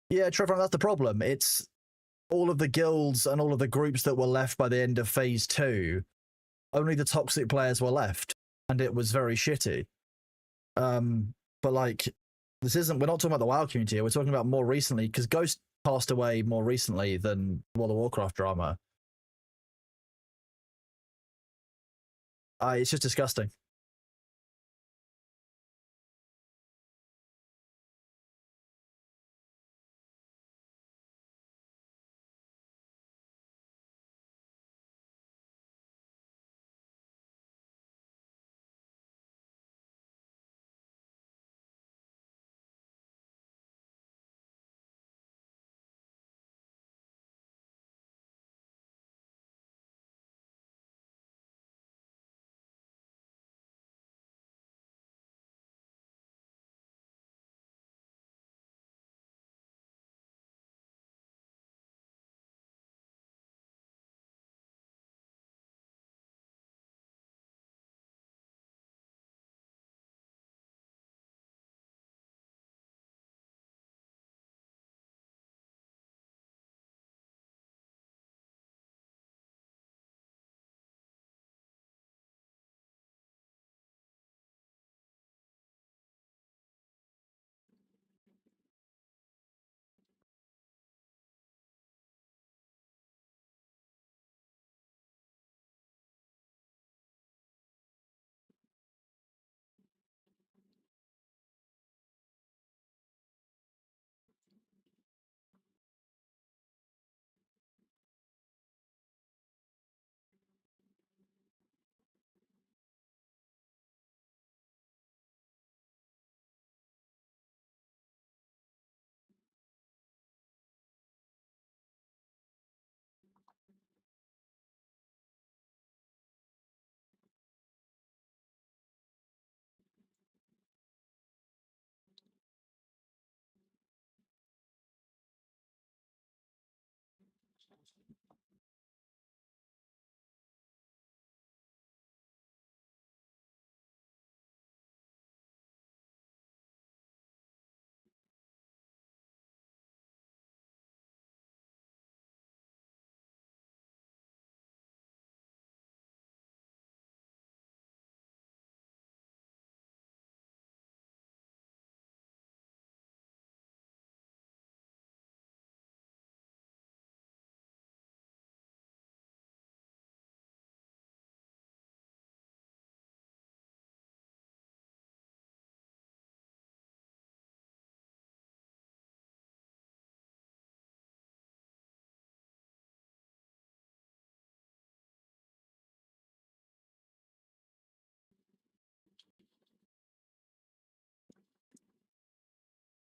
Yeah, Trevor, that's the problem. It's all of the guilds and all of the groups that were left by the end of Phase 2. Only the toxic players were left, and it was very shitty. But like, we're not talking about the WoW community here. We're talking about more recently, because Ghost passed away more recently than World of Warcraft drama. It's just disgusting.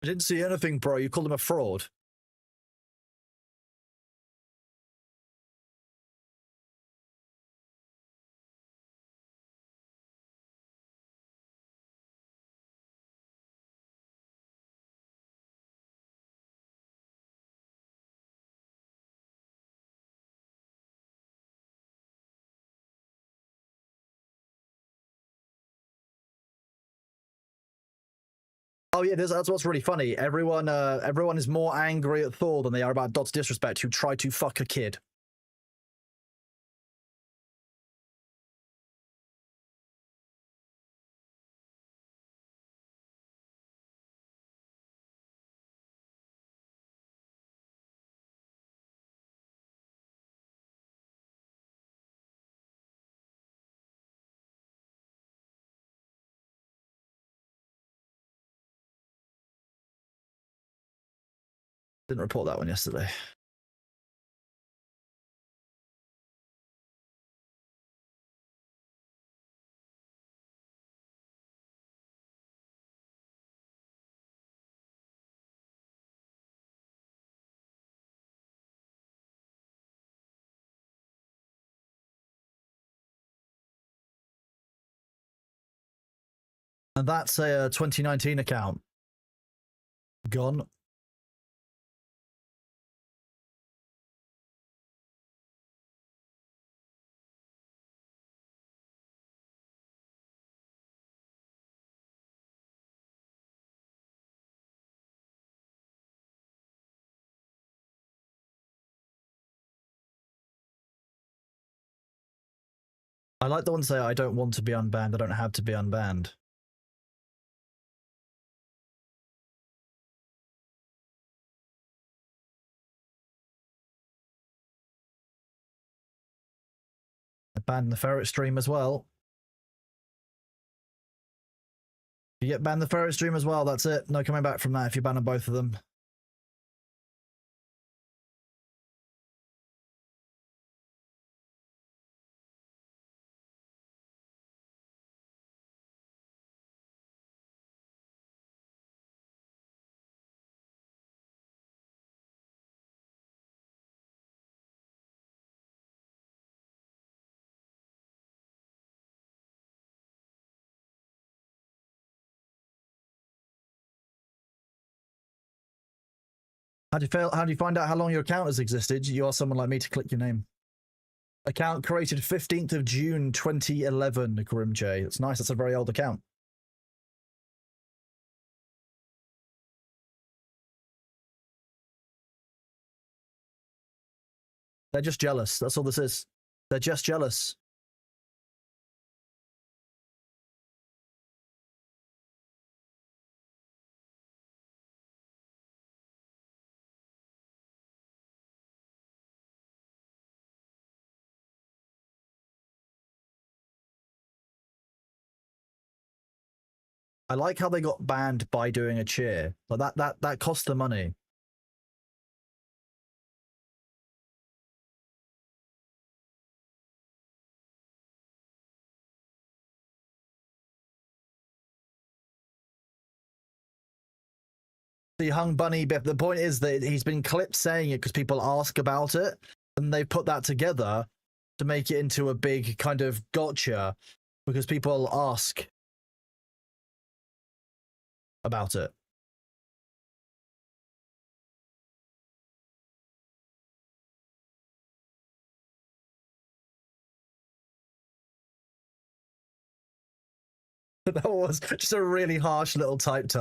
I didn't see anything, bro. You called him a fraud. Oh yeah, that's what's really funny. Everyone is more angry at Thor than they are about Dot's disrespect, who tried to fuck a kid. Didn't report that one yesterday. And that's a 2019 account. Gone. I like the one say, I don't want to be unbanned, I don't have to be unbanned. I banned the ferret stream as well. You get banned the ferret stream as well, that's it. No coming back from that if you ban on both of them. How do you find out how long your account has existed? You ask someone like me to click your name. Account created 15th of June 2011, Grim J. That's nice, that's a very old account. They're just jealous, that's all this is. They're just jealous. I like how they got banned by doing a cheer. Like that cost them money. The hung bunny bit. The point is that he's been clipped saying it because people ask about it, and they put that together to make it into a big kind of gotcha because people ask about it. That was just a really harsh little type.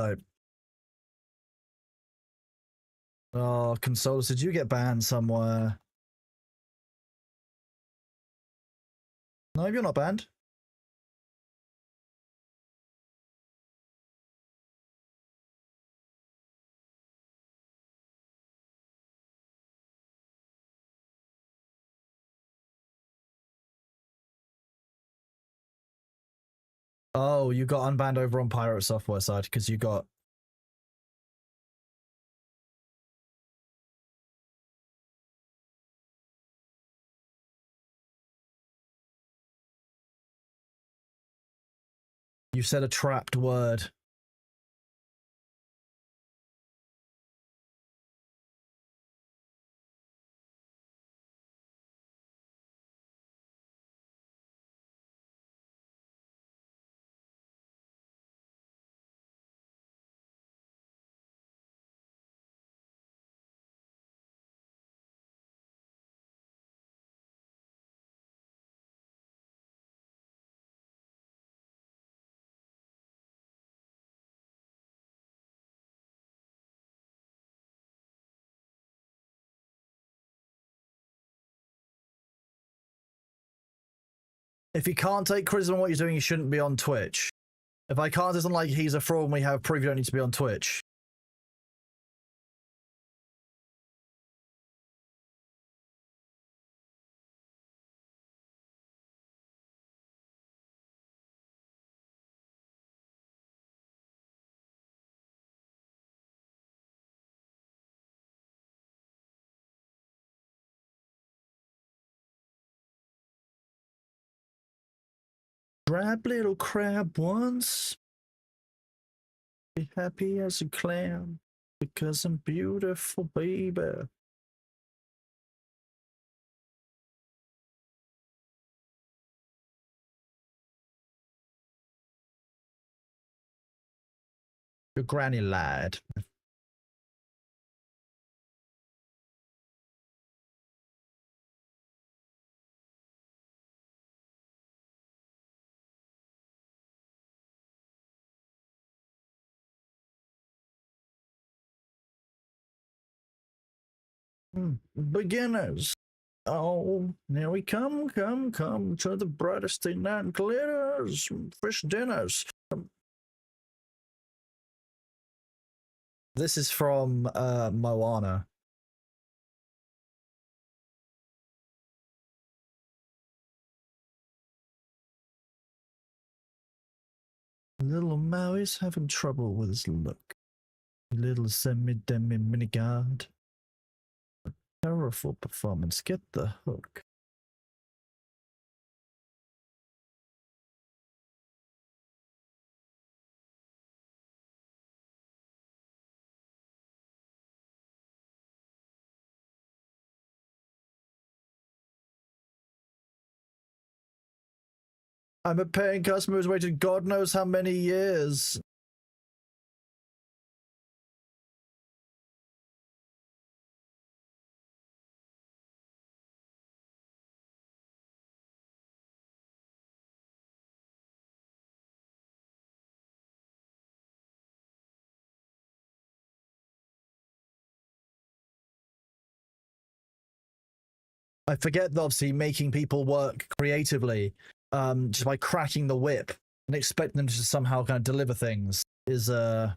Oh, Consolus, did you get banned somewhere? No, you're not banned. Oh, you got unbanned over on Pirate Software side because you got... You said a trapped word. If you can't take criticism on what you're doing, you shouldn't be on Twitch. If I can't, it's not like he's a fraud and we have proof you don't need to be on Twitch. Drab little crab once. Be happy as a clam because I'm beautiful, baby. Your granny lied. Beginners. Oh, here we come to the brightest thing that glitters. Fish dinners. This is from Moana. Little Maui's having trouble with his look. Little semi-demi minigod. Powerful performance. Get the hook. I'm a paying customer who's waited God knows how many years. I forget that obviously making people work creatively just by cracking the whip and expecting them to somehow kind of deliver things is uh,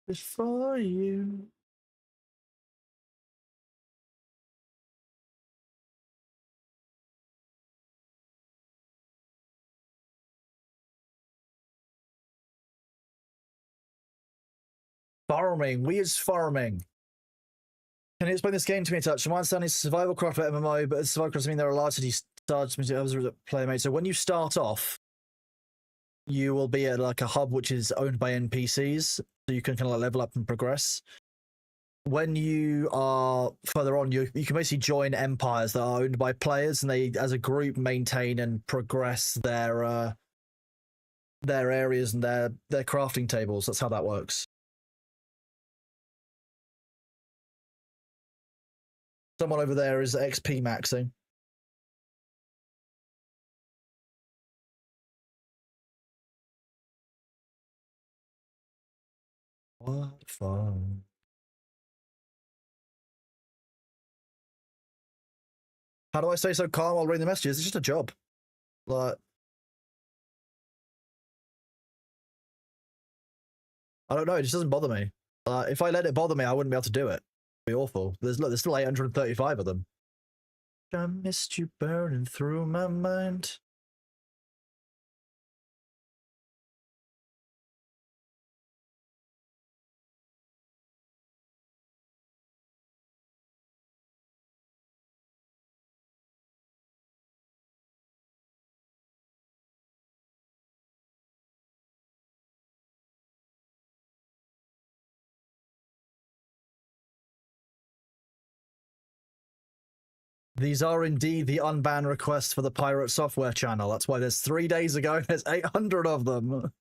it's for you. Farming. We is farming. Can you explain this game to me a touch? My understanding is survival craft MMO, but survival craft, I mean there are large cities player-made. So when you start off, you will be at like a hub which is owned by NPCs, so you can kind of like level up and progress. When you are further on, you can basically join empires that are owned by players, and they, as a group, maintain and progress their areas and their crafting tables. That's how that works. Someone over there is XP maxing. What fun. How do I stay so calm while reading the messages? It's just a job. Like, I don't know. It just doesn't bother me. If I let it bother me, I wouldn't be able to do it. It'd be awful. There's still 835 of them. I missed you burning through my mind. These are indeed the unban requests for the Pirate Software channel. That's why there's 3 days ago, there's 800 of them.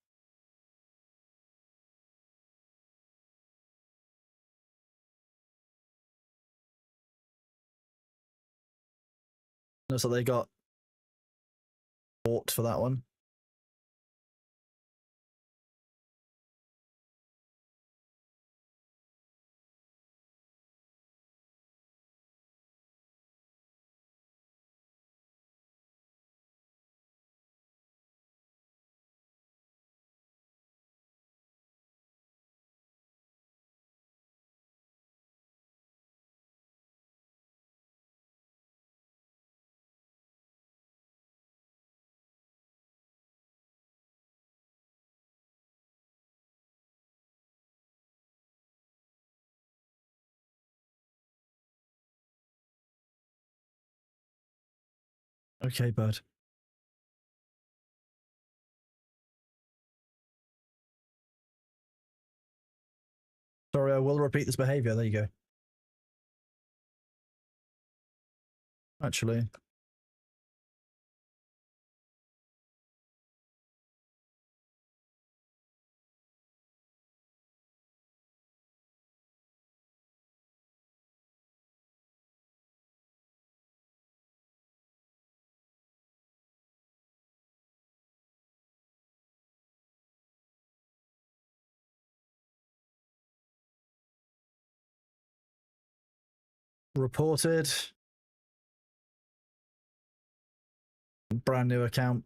So they got bought for that one. Okay, bud. Sorry, I will repeat this behavior. There you go. Actually. Reported. Brand new account.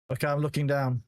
Okay, I'm looking down.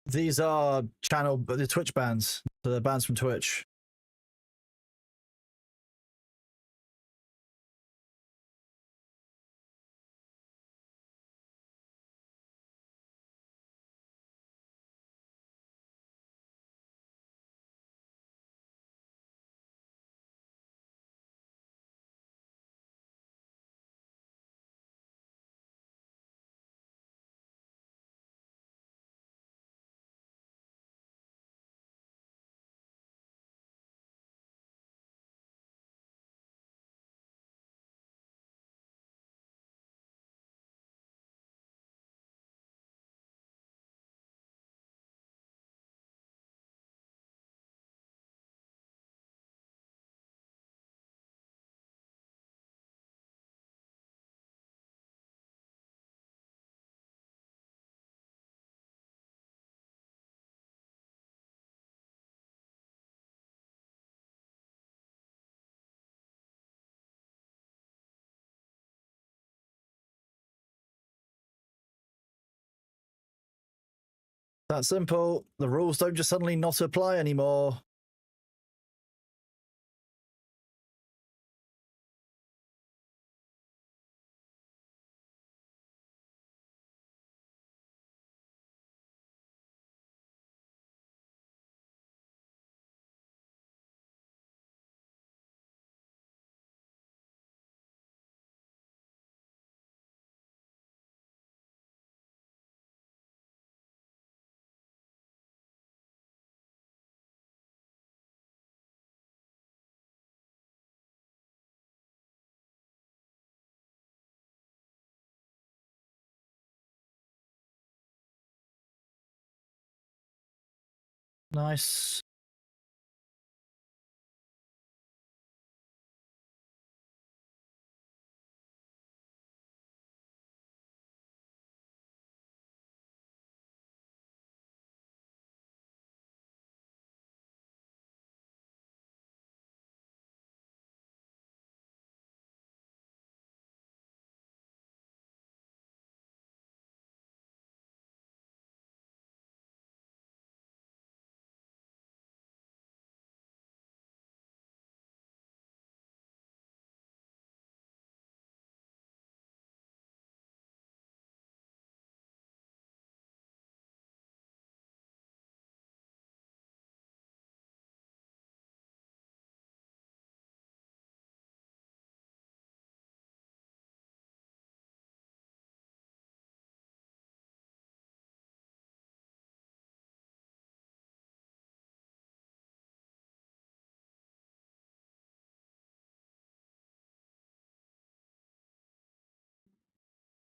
These are the Twitch bans. The bans from Twitch. That simple. The rules don't just suddenly not apply anymore. Nice.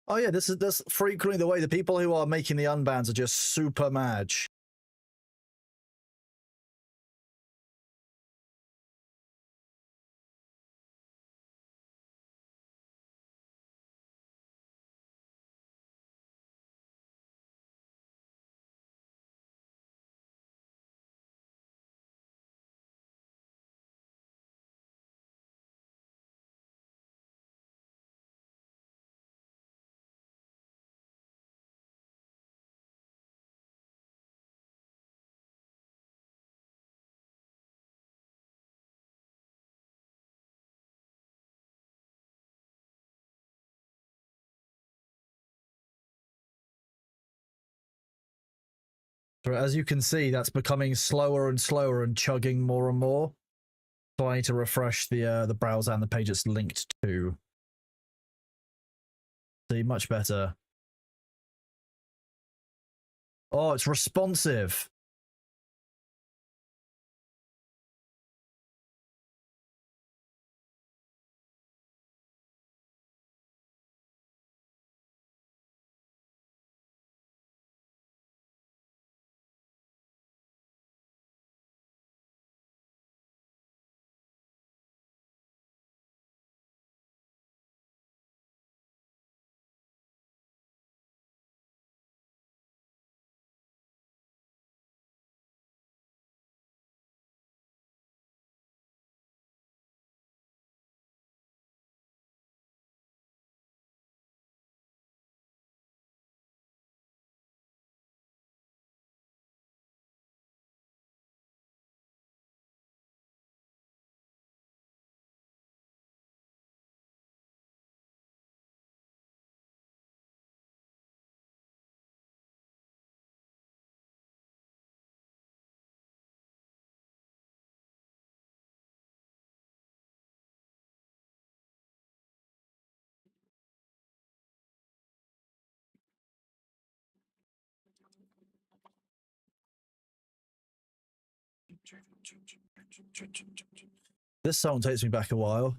Oh yeah, that's frequently the way. The people who are making the unbans are just super mad. But as you can see, that's becoming slower and slower and chugging more and more. So I need to refresh the browser and the page it's linked to. See, much better. Oh, it's responsive. This song takes me back a while.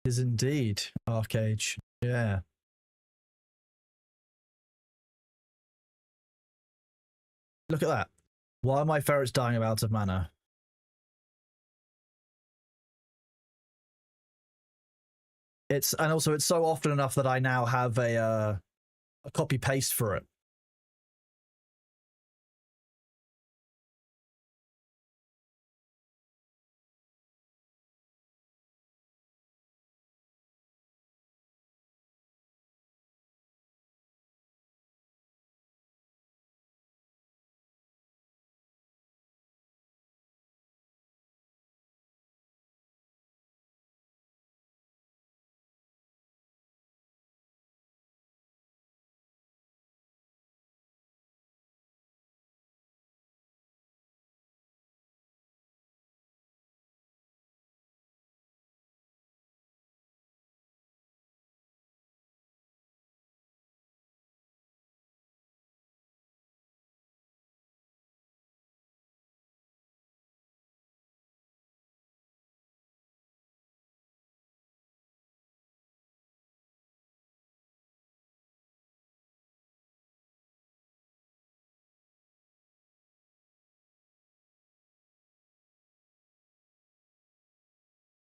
Is indeed Arcade. Yeah. Look at that. Why are my ferrets dying out of mana? And also it's so often enough that I now have a copy paste for it.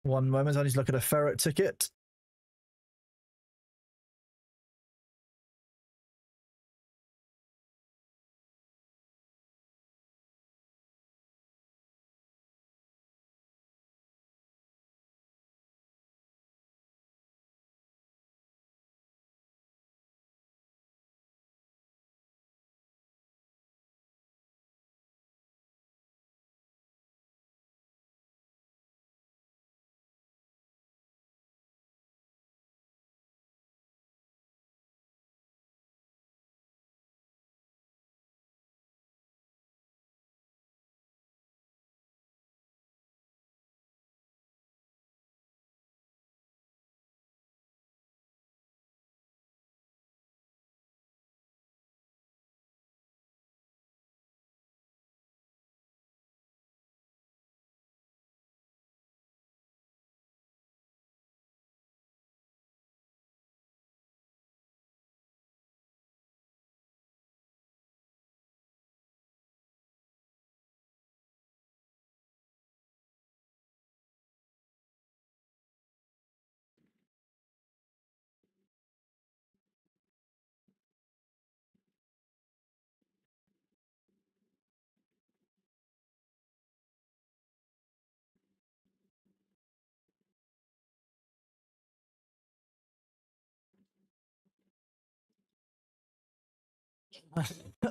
One moment, I need to look at a ferret ticket.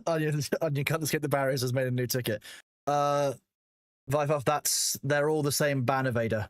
Onion can't escape the barriers has made a new ticket. Vifoff, they're all the same ban evader.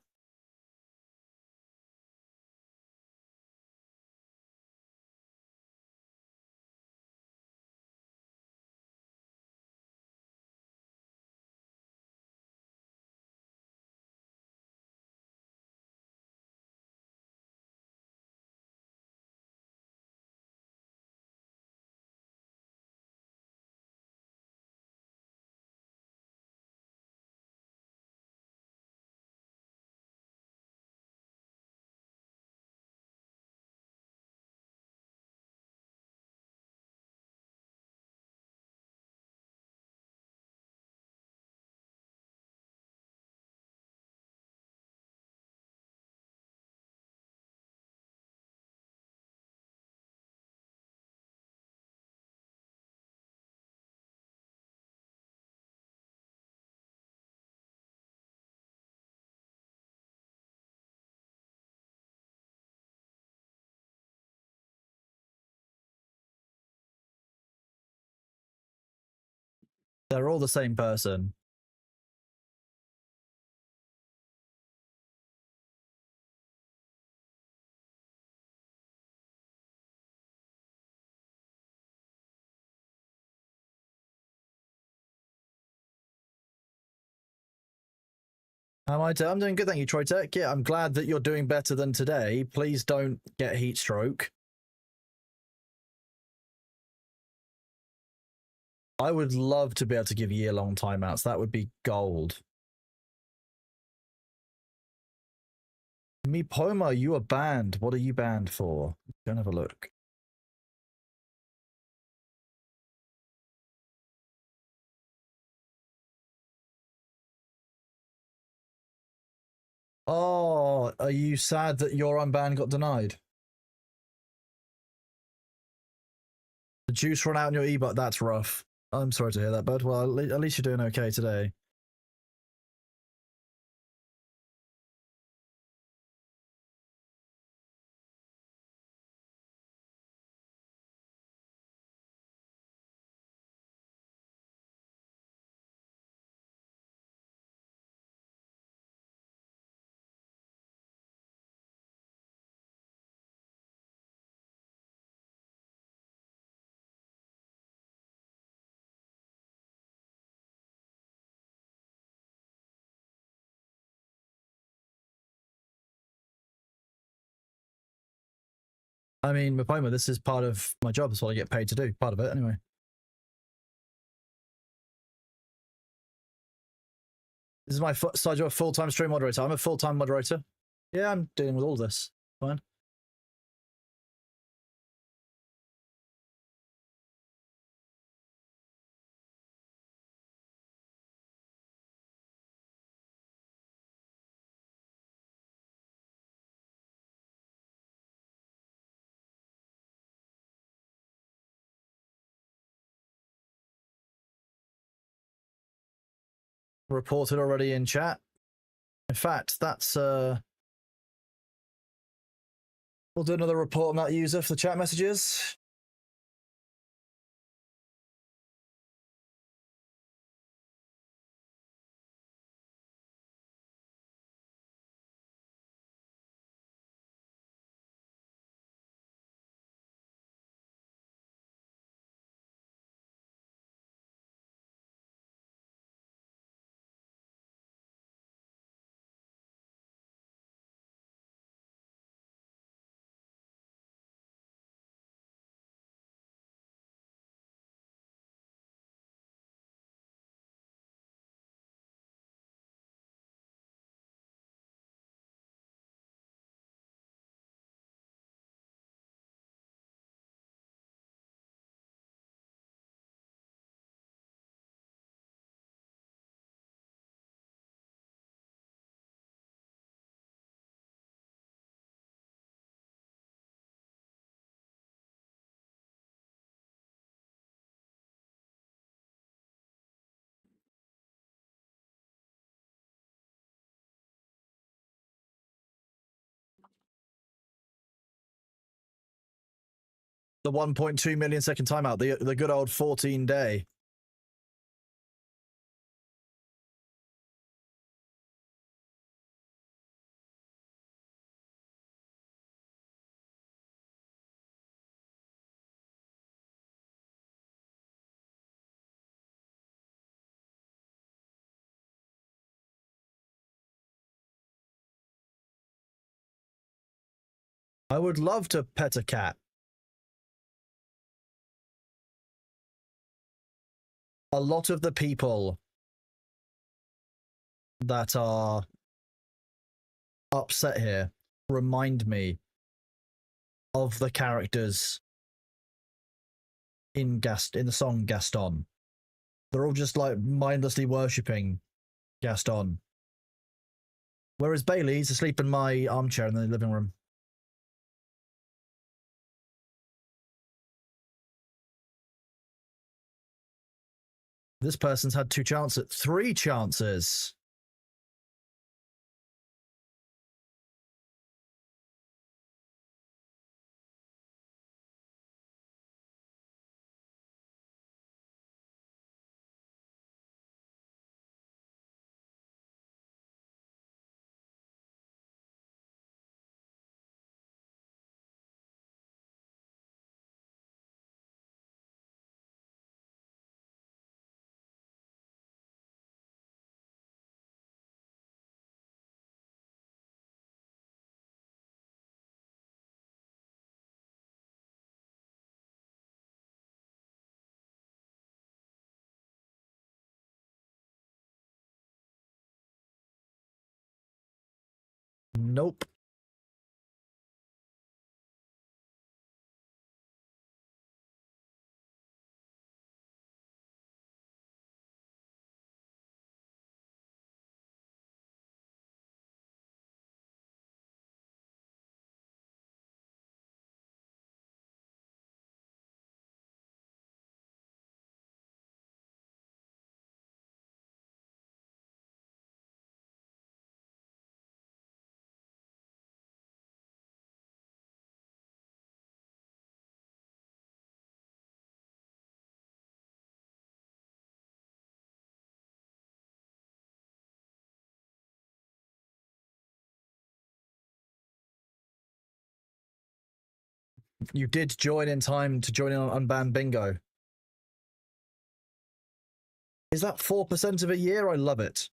They're all the same person. How am I doing? I'm doing good, thank you, Troy Tech. Yeah, I'm glad that you're doing better than today. Please don't get heat stroke. I would love to be able to give year-long timeouts. That would be gold. Me Poma, you are banned. What are you banned for? Go and have a look. Oh, are you sad that your unban got denied? The juice run out in your e-bot. That's rough. I'm sorry to hear that, bud. Well, at least you're doing okay today. I mean, Mapoma, this is part of my job. That's what I get paid to do. Part of it, anyway. This is my side job, a full-time stream moderator. I'm a full-time moderator. Yeah, I'm dealing with all this. Fine. reported already in chat. In fact, that's we'll do another report on that user for the chat messages. The 1.2 million second timeout, the good old 14-day. I would love to pet a cat. A lot of the people that are upset here remind me of the characters in the song Gaston. They're all just like mindlessly worshipping Gaston. Whereas Bailey's asleep in my armchair in the living room. This person's had 3 chances. Nope. You did join in time to join in on Unbanned Bingo. Is that 4% of a year? I love it.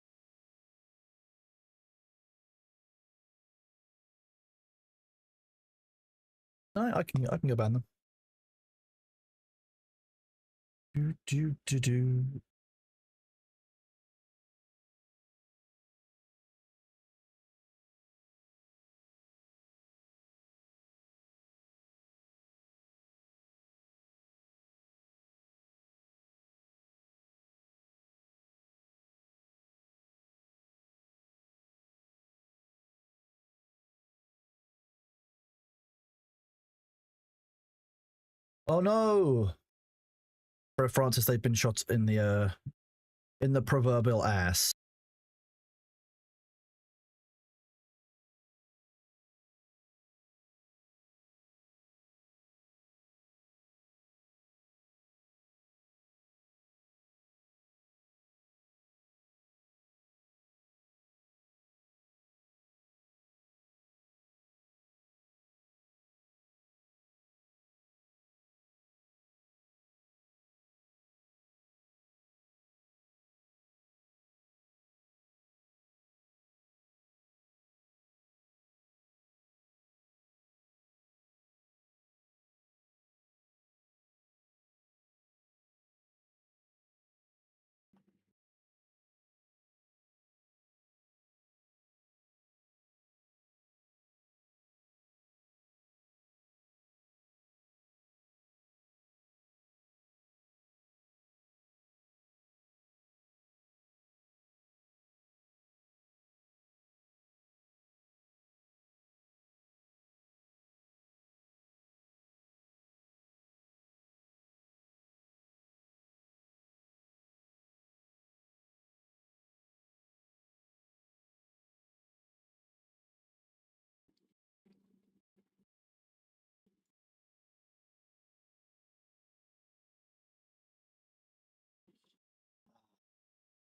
No, I can go ban them. Do. Oh no! For Francis, they've been shot in the proverbial ass.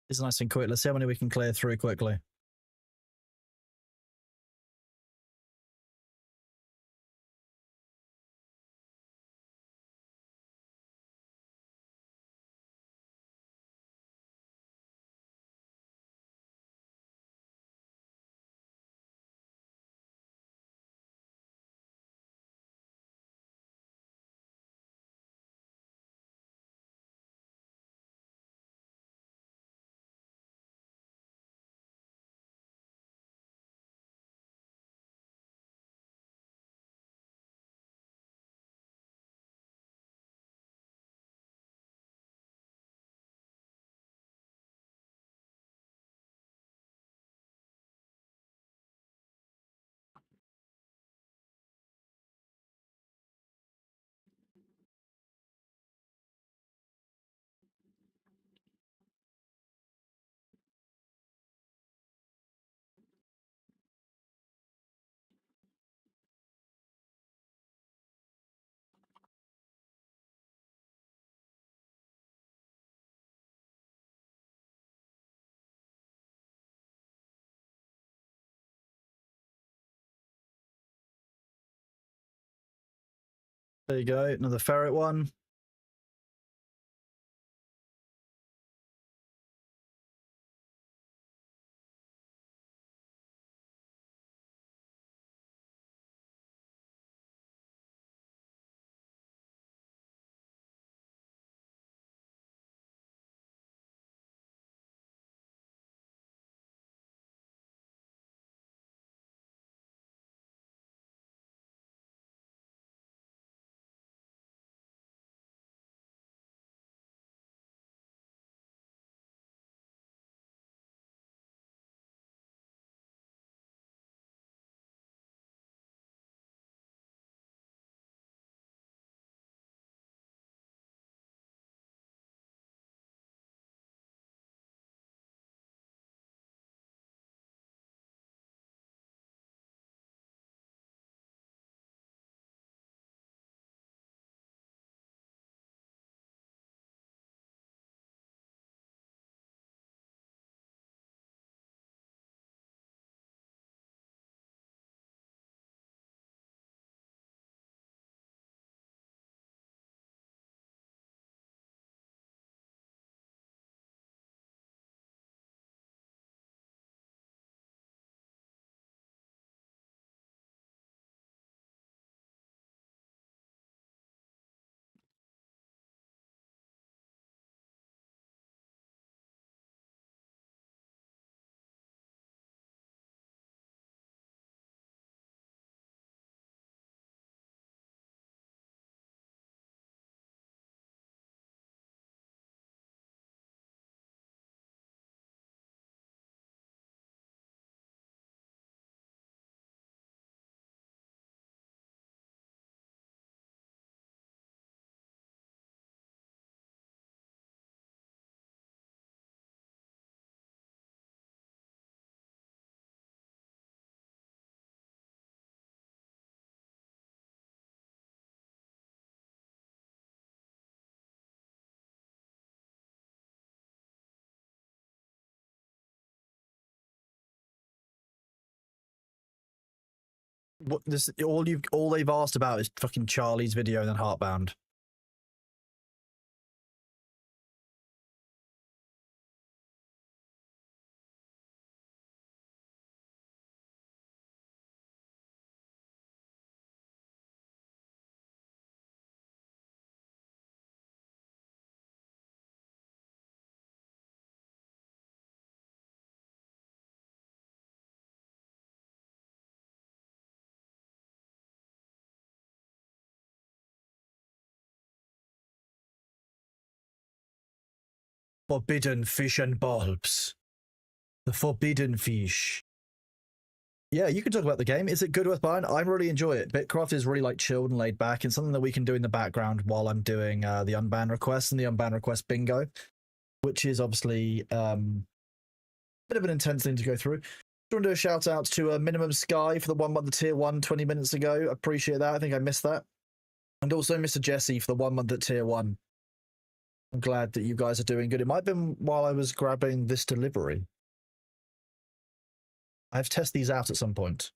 It's nice and quick. Let's see how many we can clear through quickly. There you go. Another ferret one. What this all they've asked about is fucking Charlie's video and then Heartbound. Forbidden fish and bulbs. The forbidden fish. Yeah, you can talk about the game. Is it good worth buying? I really enjoy it. Bitcraft is really like chilled and laid back, and something that we can do in the background while I'm doing the unban requests and the unban request bingo, which is obviously a bit of an intense thing to go through. I want to do a shout out to Minimum Sky for the 1 month tier 1 20 minutes ago. Appreciate that. I think I missed that. And also Mr. Jesse for the 1 month at tier 1. I'm glad that you guys are doing good. It might have been while I was grabbing this delivery. I have to test these out at some point.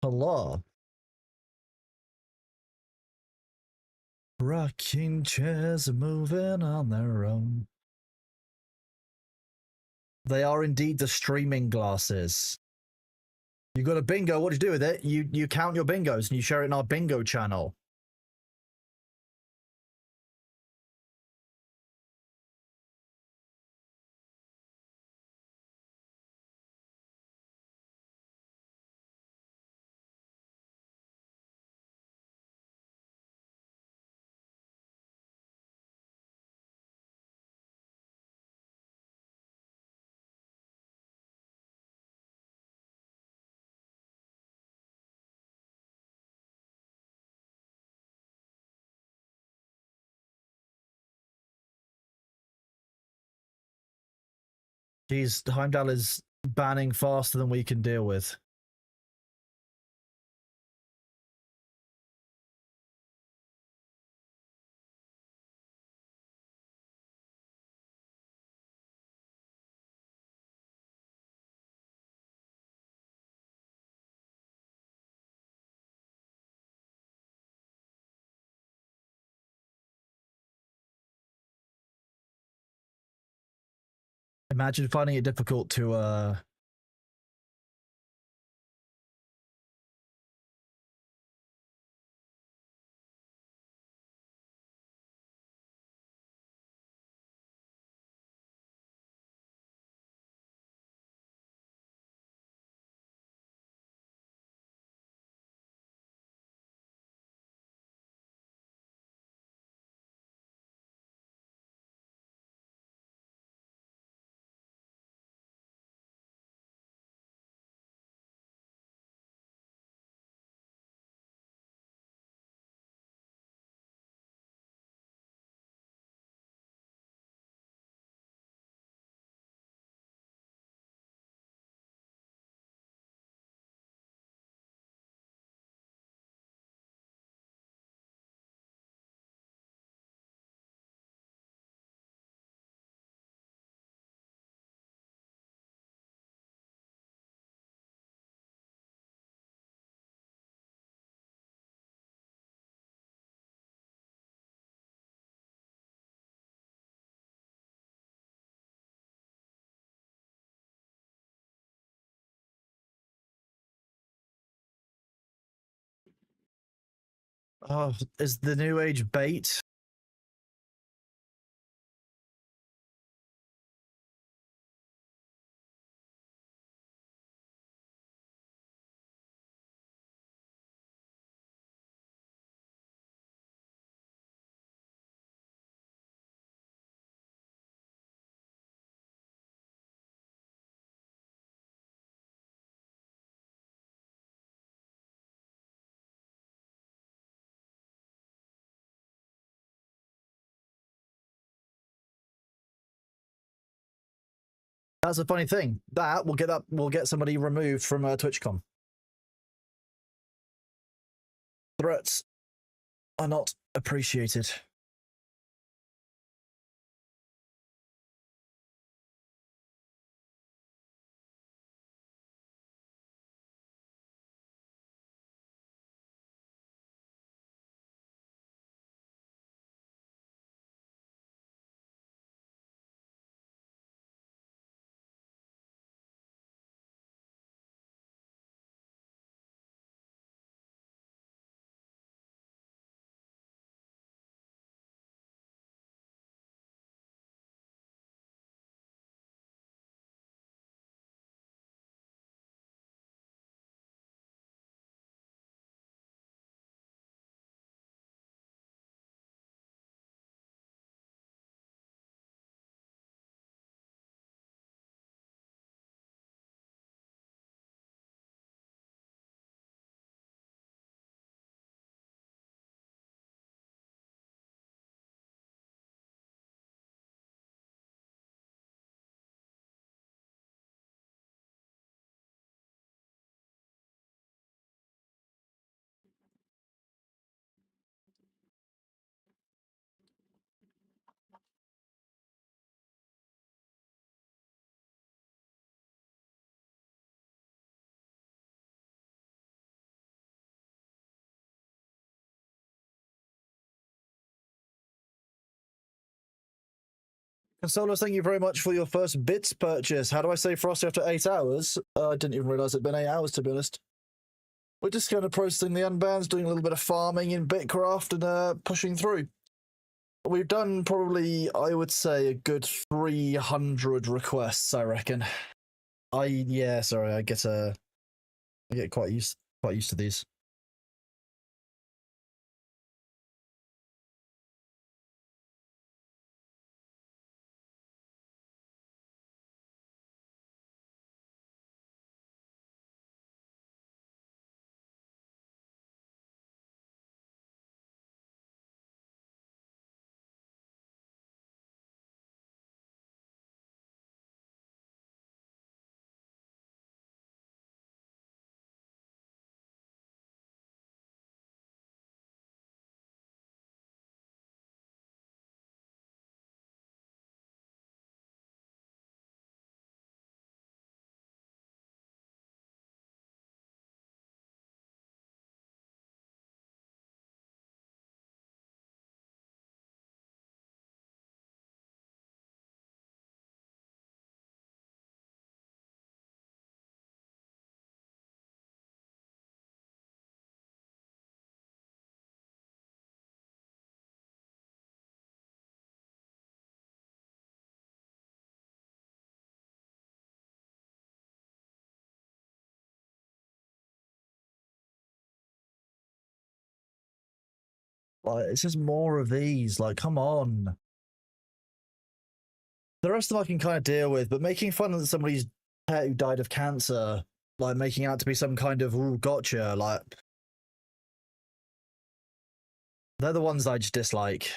Hello. Rocking chairs are moving on their own. They are indeed the streaming glasses. You got a bingo. What do you do with it? You count your bingos and you share it in our bingo channel. Geez, Heimdall is banning faster than we can deal with. Imagine finding it difficult to Oh, is the new age bait? That's a funny thing. That will get somebody removed from TwitchCon. Threats are not appreciated. Consolos, thank you very much for your first bits purchase. How do I say Frosty after 8 hours? I didn't even realize it'd been 8 hours, to be honest. We're just kind of processing the unbans, doing a little bit of farming in Bitcraft and pushing through. We've done probably, I would say, a good 300 requests, I reckon. Yeah, sorry, I get quite used to these. Like, it's just more of these. Like, come on. The rest of them I can kind of deal with, but making fun of somebody's pet who died of cancer, like making out to be some kind of ooh gotcha, like they're the ones I just dislike.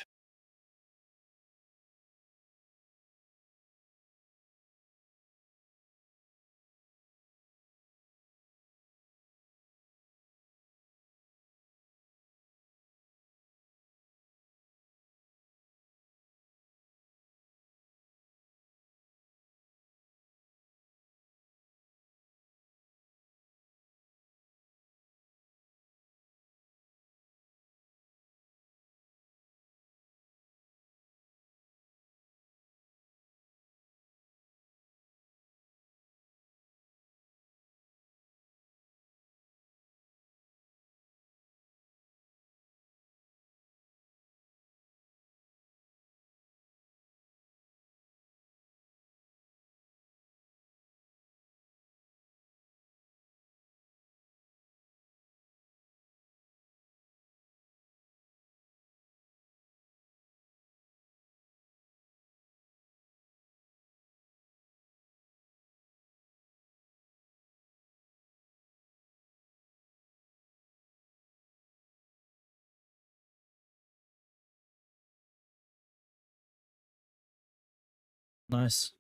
Nice.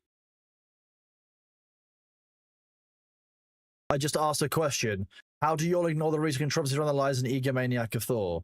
I just asked a question. How do you all ignore the recent controversy around the lies and egomaniac of Thor?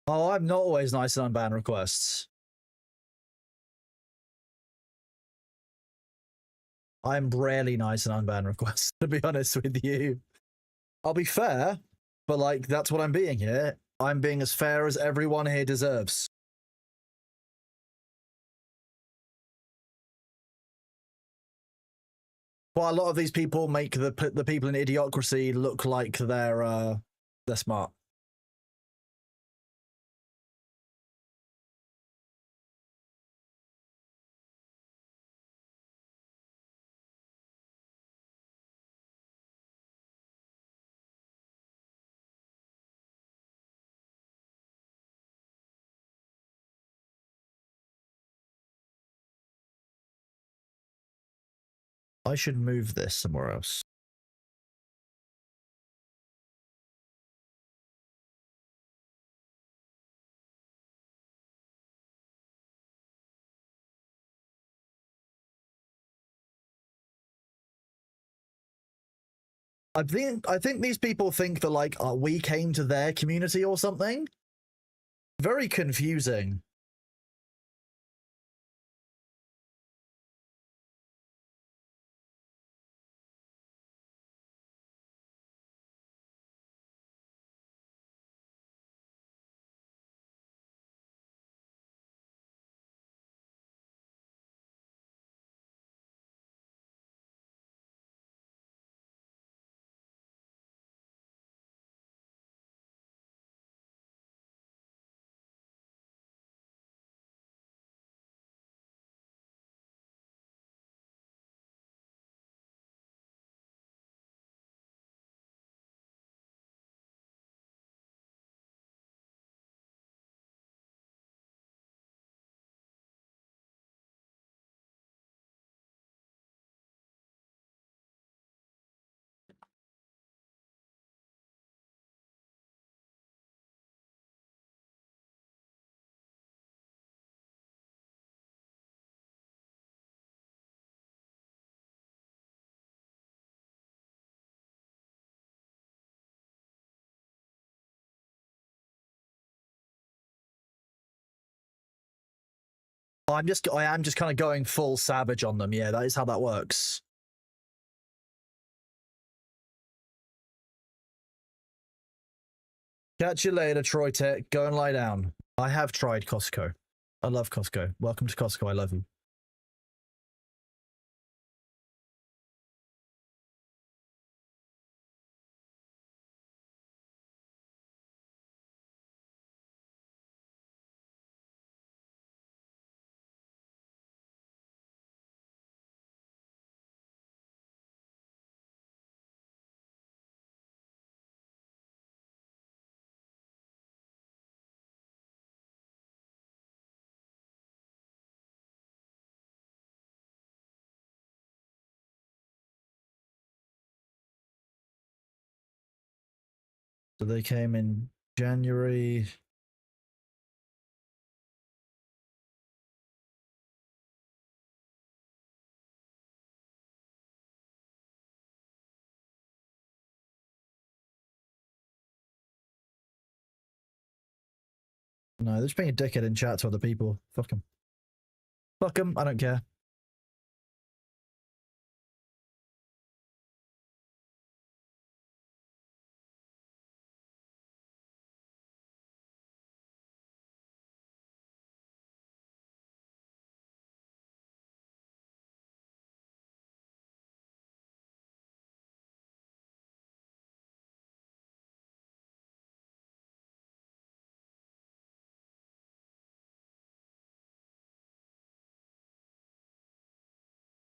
Oh, I'm not always nice in unban requests. I'm rarely nice in unban requests, to be honest with you. I'll be fair, but like, that's what I'm being here. I'm being as fair as everyone here deserves. But a lot of these people make the people in Idiocracy look like they're smart. I should move this somewhere else. I think these people think that like we came to their community or something. Very confusing. I am just kind of going full savage on them. Yeah, that is how that works. Catch you later, Troy Tech. Go and lie down. I have tried Costco. I love Costco. Welcome to Costco. I love you. So they came in January. No, they're just being a dickhead in chat to other people. Fuck them. Fuck them. I don't care.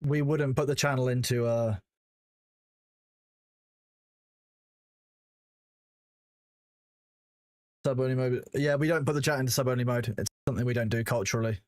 We wouldn't put the channel into sub only mode. Yeah, we don't put the chat into sub only mode. It's something we don't do culturally.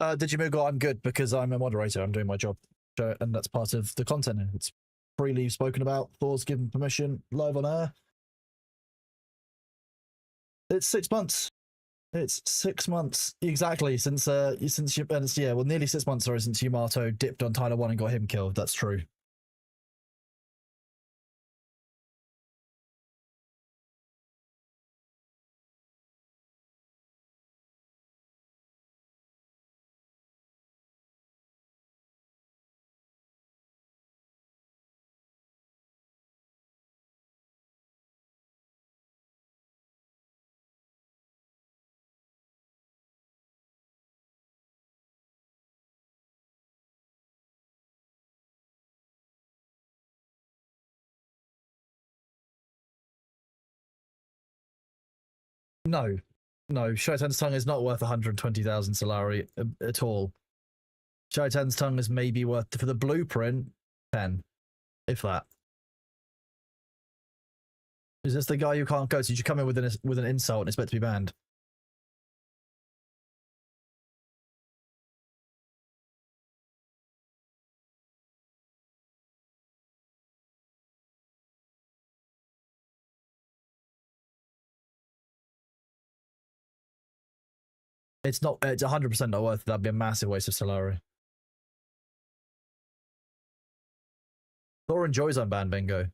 Digimoogle, I'm good because I'm a moderator. I'm doing my job, and that's part of the content. It's freely spoken about. Thor's given permission live on air. It's 6 months. It's 6 months exactly since nearly 6 months sorry since Yamato dipped on Tyler 1 and got him killed. That's true. No, Shoten's tongue is not worth 120,000 Solari at all. Shoten's tongue is maybe worth, for the blueprint, 10, if that. Is this the guy who can't go? So you should come in with an insult and expect to be banned. It's not. It's 100% not worth it. That'd be a massive waste of Solari. Thor enjoys unbanned bingo.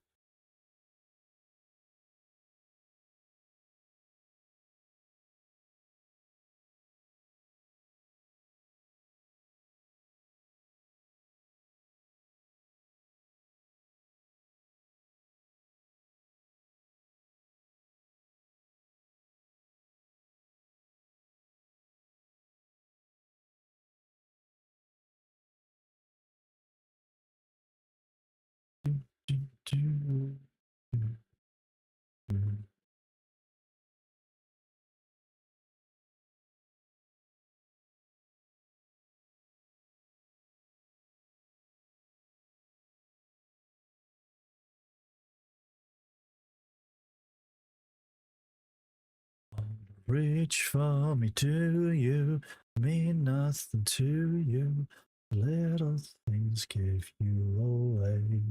Reach for me to you, mean nothing to you. Little things give you away.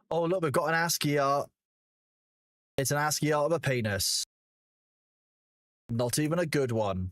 Oh, look, we've got an ASCII art. It's an ASCII art of a penis. Not even a good one.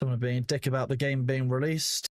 Someone being a dick about the game being released.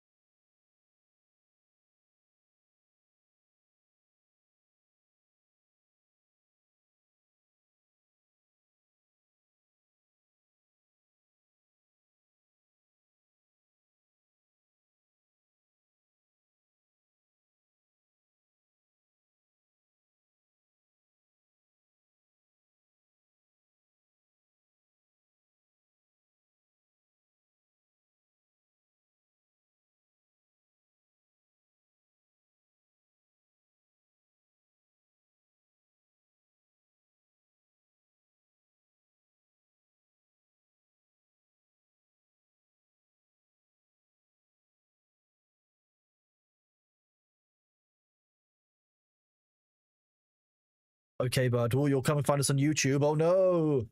Okay, bud. Oh, you'll come and find us on YouTube. Oh no.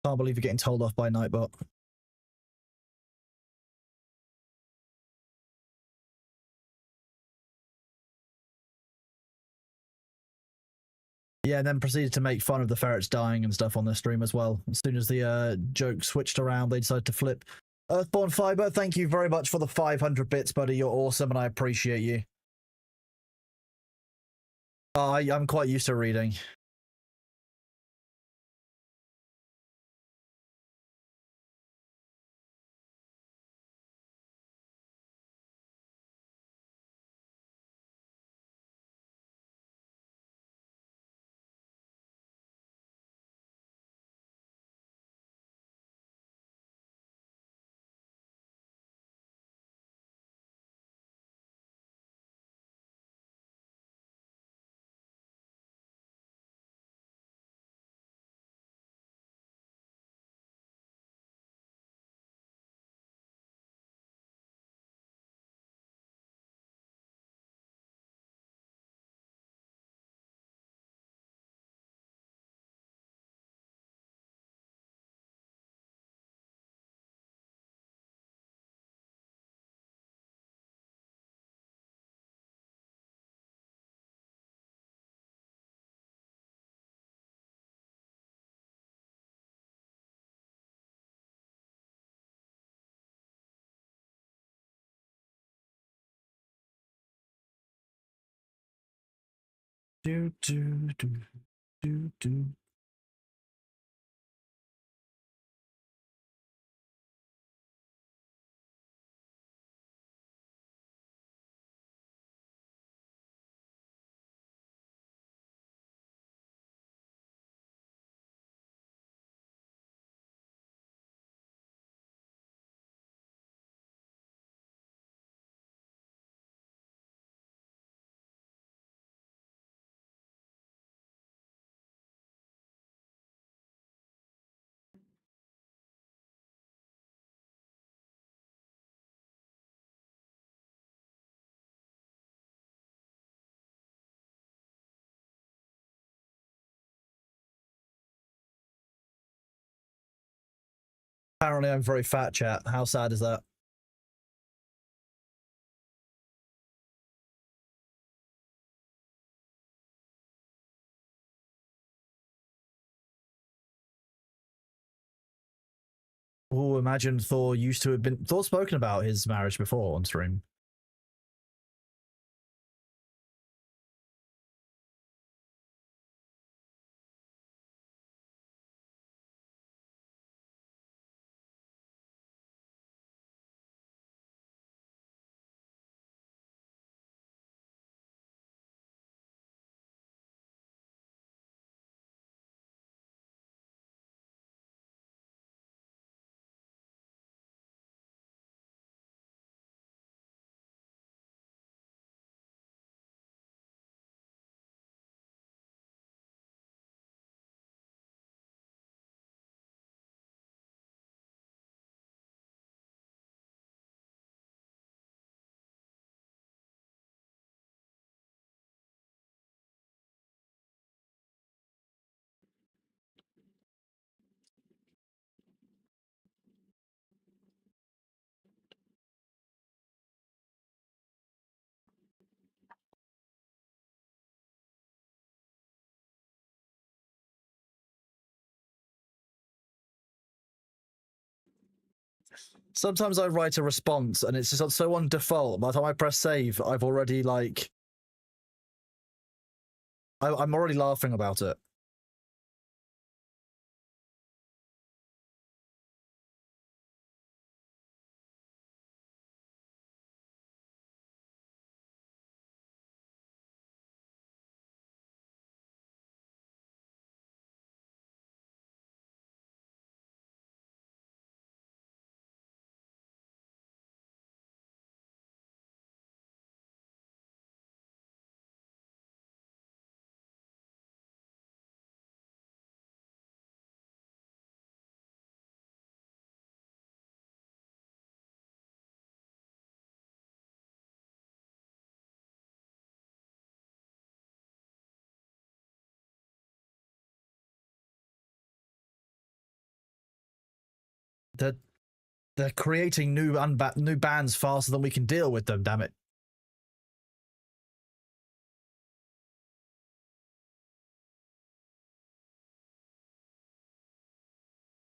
Can't believe you're getting told off by Nightbot. Yeah, and then proceeded to make fun of the ferrets dying and stuff on their stream as well. As soon as the joke switched around, they decided to flip. Earthborn Fiber, thank you very much for the 500 bits, buddy. You're awesome, and I appreciate you. I'm quite used to reading. Do do do do do. Apparently, I'm very fat, chat. How sad is that? Oh, imagine Thor used to have been. Thor's spoken about his marriage before on stream. Sometimes I write a response and it's just so on default. By the time I press save, I've already like, I'm already laughing about it. They're creating new bands faster than we can deal with them. Damn it!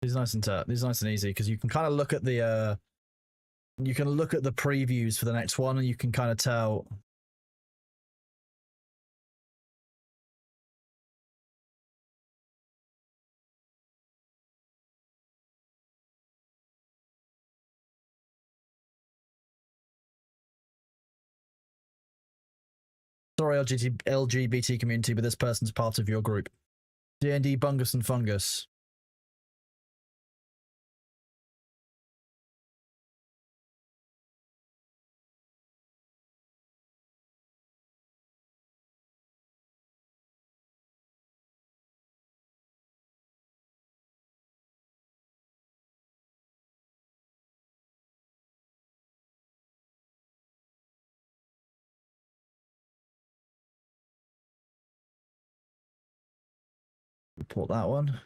These nice and easy because you can kind of look at the you can look at the previews for the next one and you can kind of tell. Sorry, LGBT community, but this person's part of your group. D&D Bungus and Fungus. Report that one.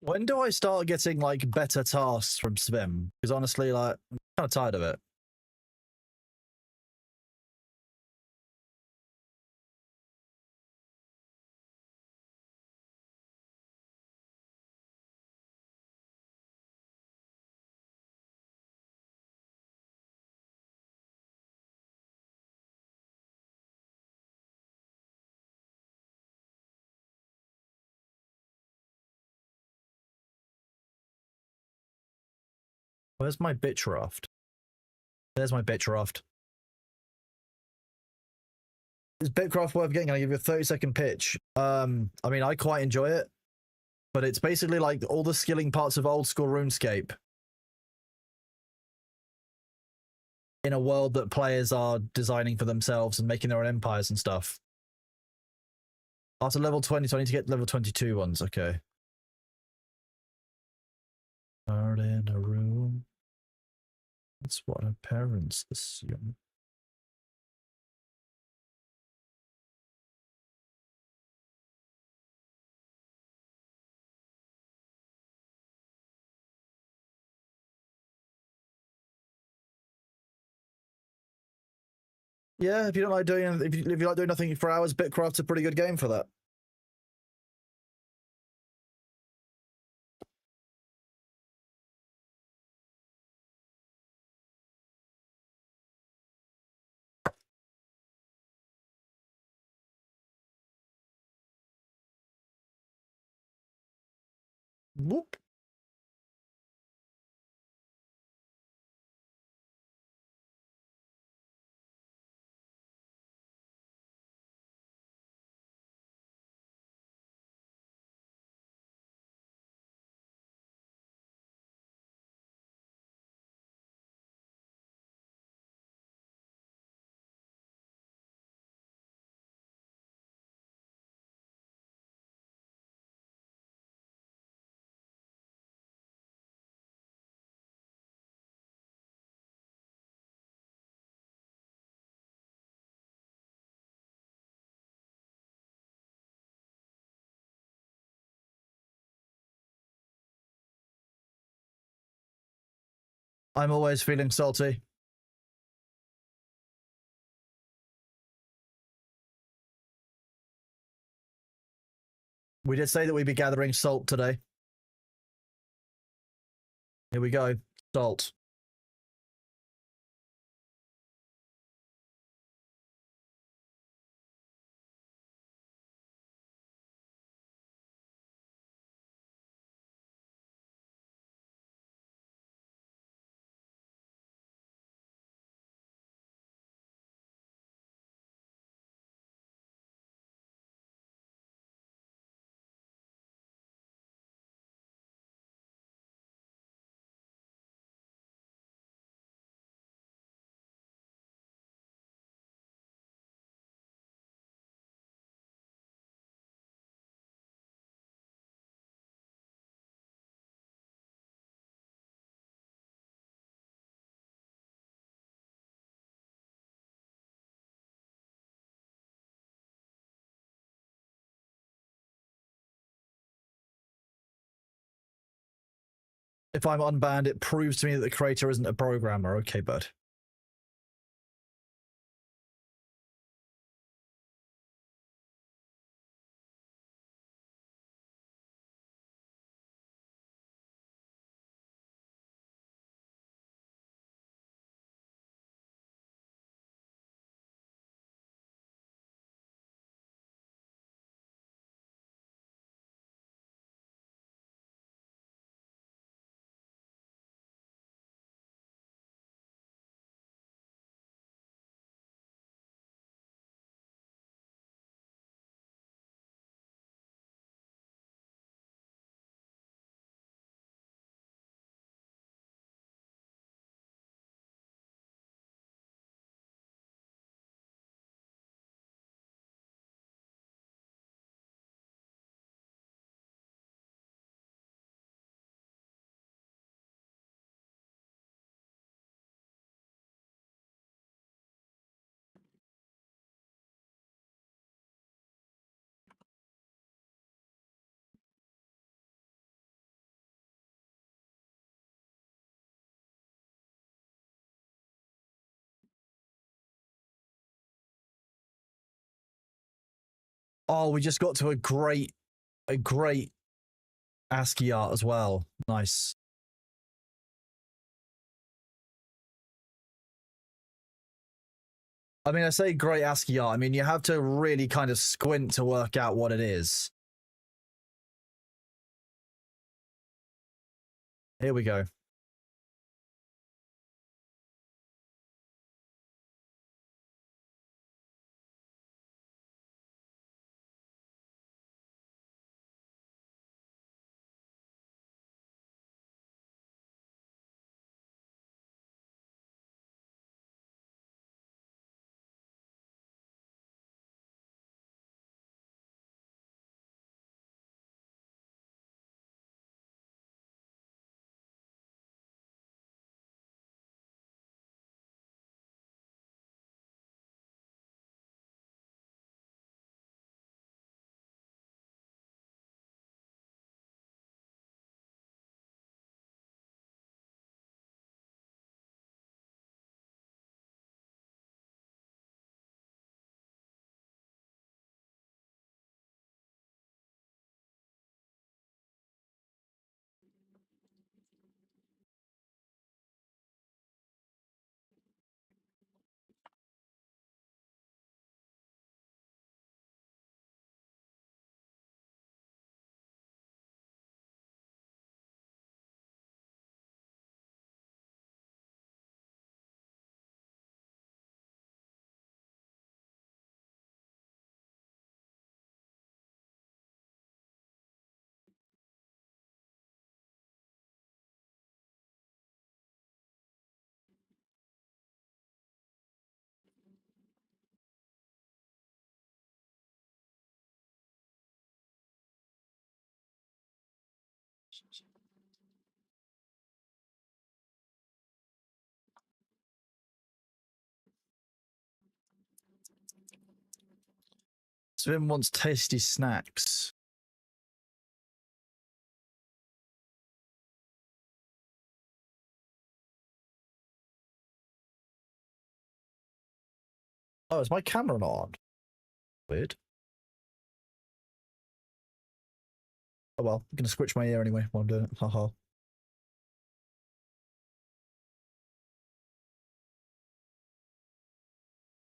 When do I start getting like better tasks from Svim? Because honestly, like, I'm kind of tired of it. Where's my Bitcraft? There's my Bitcraft. Is Bitcraft worth getting? I'll give you a 30-second pitch. I mean, I quite enjoy it, but it's basically like all the skilling parts of old school RuneScape in a world that players are designing for themselves and making their own empires and stuff. After level 20, so I need to get level 22 ones. Okay. Out in a room. That's what our parents assume. Yeah, if you don't like doing, if you like doing nothing for hours, Bitcraft's a pretty good game for that. Whoop. I'm always feeling salty. We did say that we'd be gathering salt today. Here we go. Salt. If I'm unbanned, it proves to me that the creator isn't a programmer. Okay, bud. Oh, we just got to a great ASCII art as well. Nice. I mean, I say great ASCII art. I mean, you have to really kind of squint to work out what it is. Here we go. Swim wants tasty snacks. Oh, is my camera not on? Weird. Oh well, I'm gonna switch my ear anyway while I'm doing it. Haha.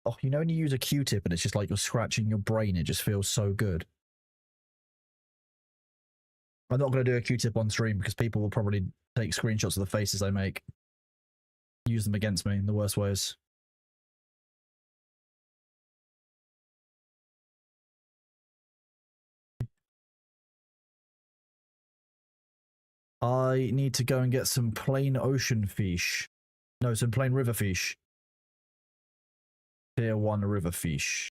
Oh, you know when you use a Q-tip and it's just like you're scratching your brain, it just feels so good. I'm not going to do a Q-tip on stream because people will probably take screenshots of the faces I make. Use them against me in the worst ways. I need to go and get some plain ocean fish. No, some plain river fish. Tier 1 river fish.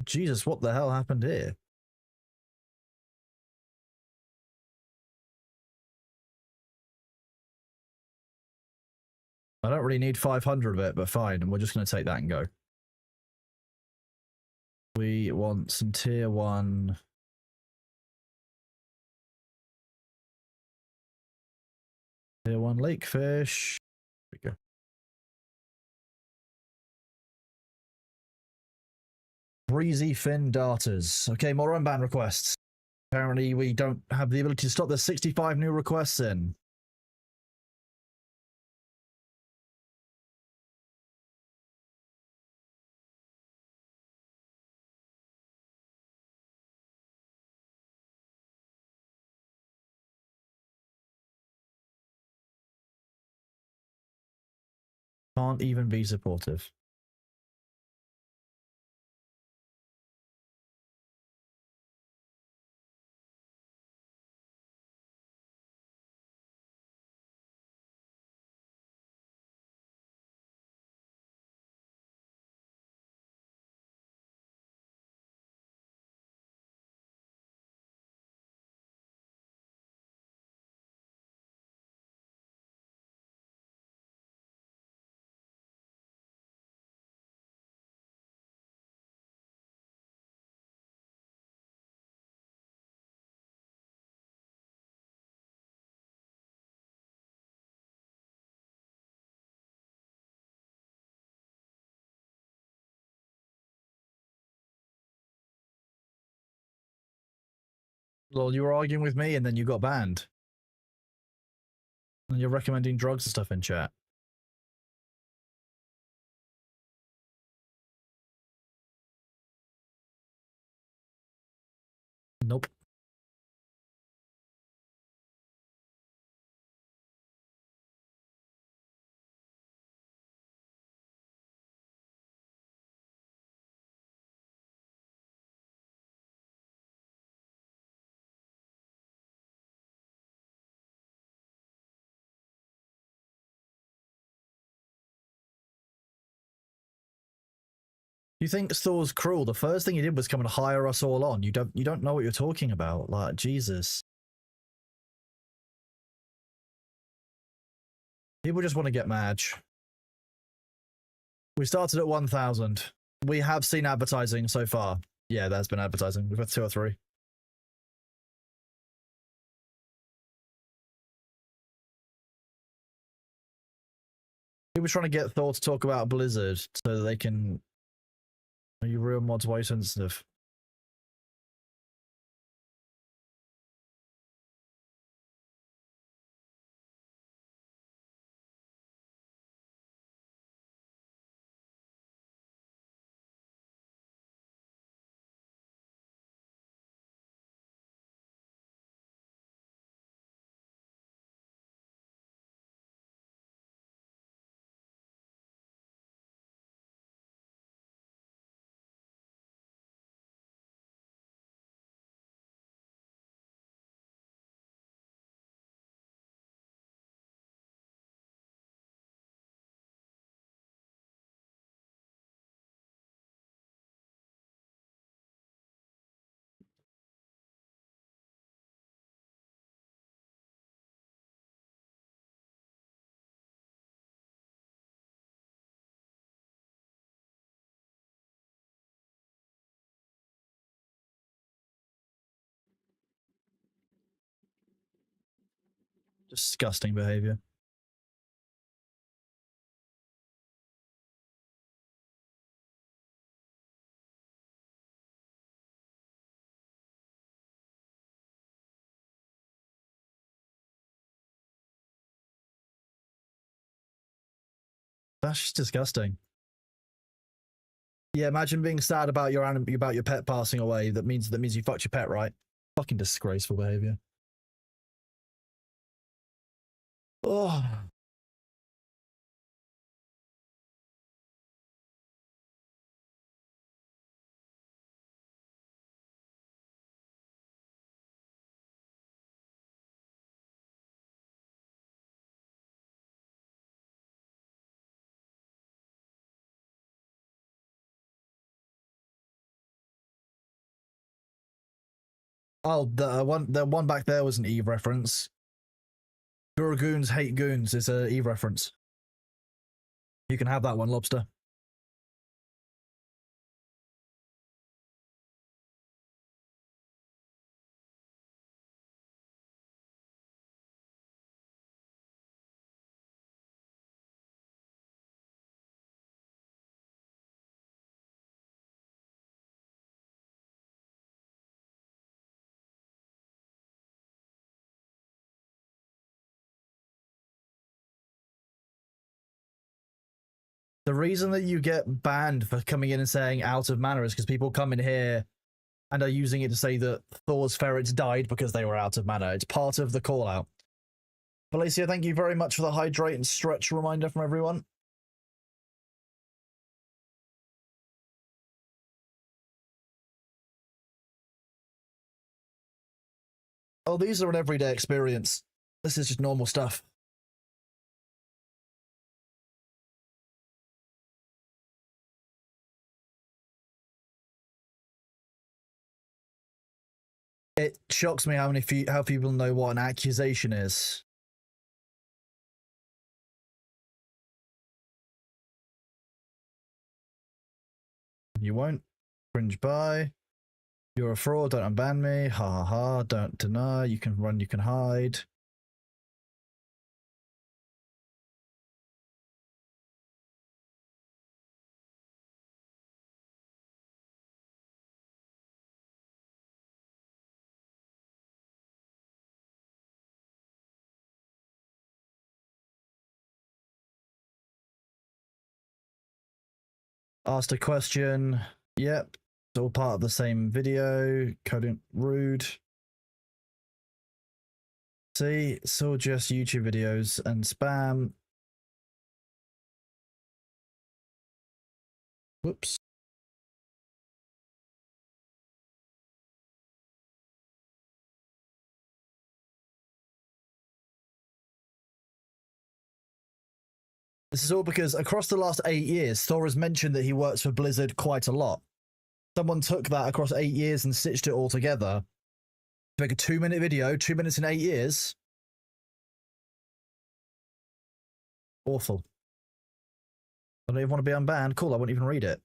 Jesus, what the hell happened here? I don't really need 500 of it, but fine. We're just going to take that and go. We want some tier 1. Tier 1 lake fish. There we go. Breezy fin darters. Okay, more unbanned requests. Apparently, we don't have the ability to stop the 65 new requests in. Can't even be supportive. Well, you were arguing with me and then you got banned. And you're recommending drugs and stuff in chat. Nope. You think Thor's cruel? The first thing he did was come and hire us all on. You don't know what you're talking about. Like, Jesus. People just want to get mad. We started at 1,000. We have seen advertising so far. Yeah, there's been advertising. We've had 2 or 3. People trying to get Thor to talk about Blizzard so that they can... Are you real mods way sensitive? Disgusting behavior. That's just disgusting. Yeah, imagine being sad about your pet passing away. That means you fucked your pet, right? Fucking disgraceful behavior. Oh. Oh, the one back there was an Eve reference. Goons hate goons is a Eve reference. You can have that one, Lobster. The reason that you get banned for coming in and saying out of manner is because people come in here and are using it to say that Thor's ferrets died because they were out of manner. It's part of the call out. Felicia, thank you very much for the hydrate and stretch reminder from everyone. Oh, these are an everyday experience. This is just normal stuff. It shocks me how people know what an accusation is. You won't. Cringe buy. You're a fraud, don't unban me. Ha ha ha, don't deny. You can run, you can hide. Asked a question. Yep. It's all part of the same video. Coding rude. See, it's all just YouTube videos and spam. Whoops. This is all because across the last 8 years, Thor has mentioned that he works for Blizzard quite a lot. Someone took that across 8 years and stitched it all together to make a 2-minute video, 2 minutes in 8 years. Awful. I don't even want to be unbanned. Cool, I won't even read it.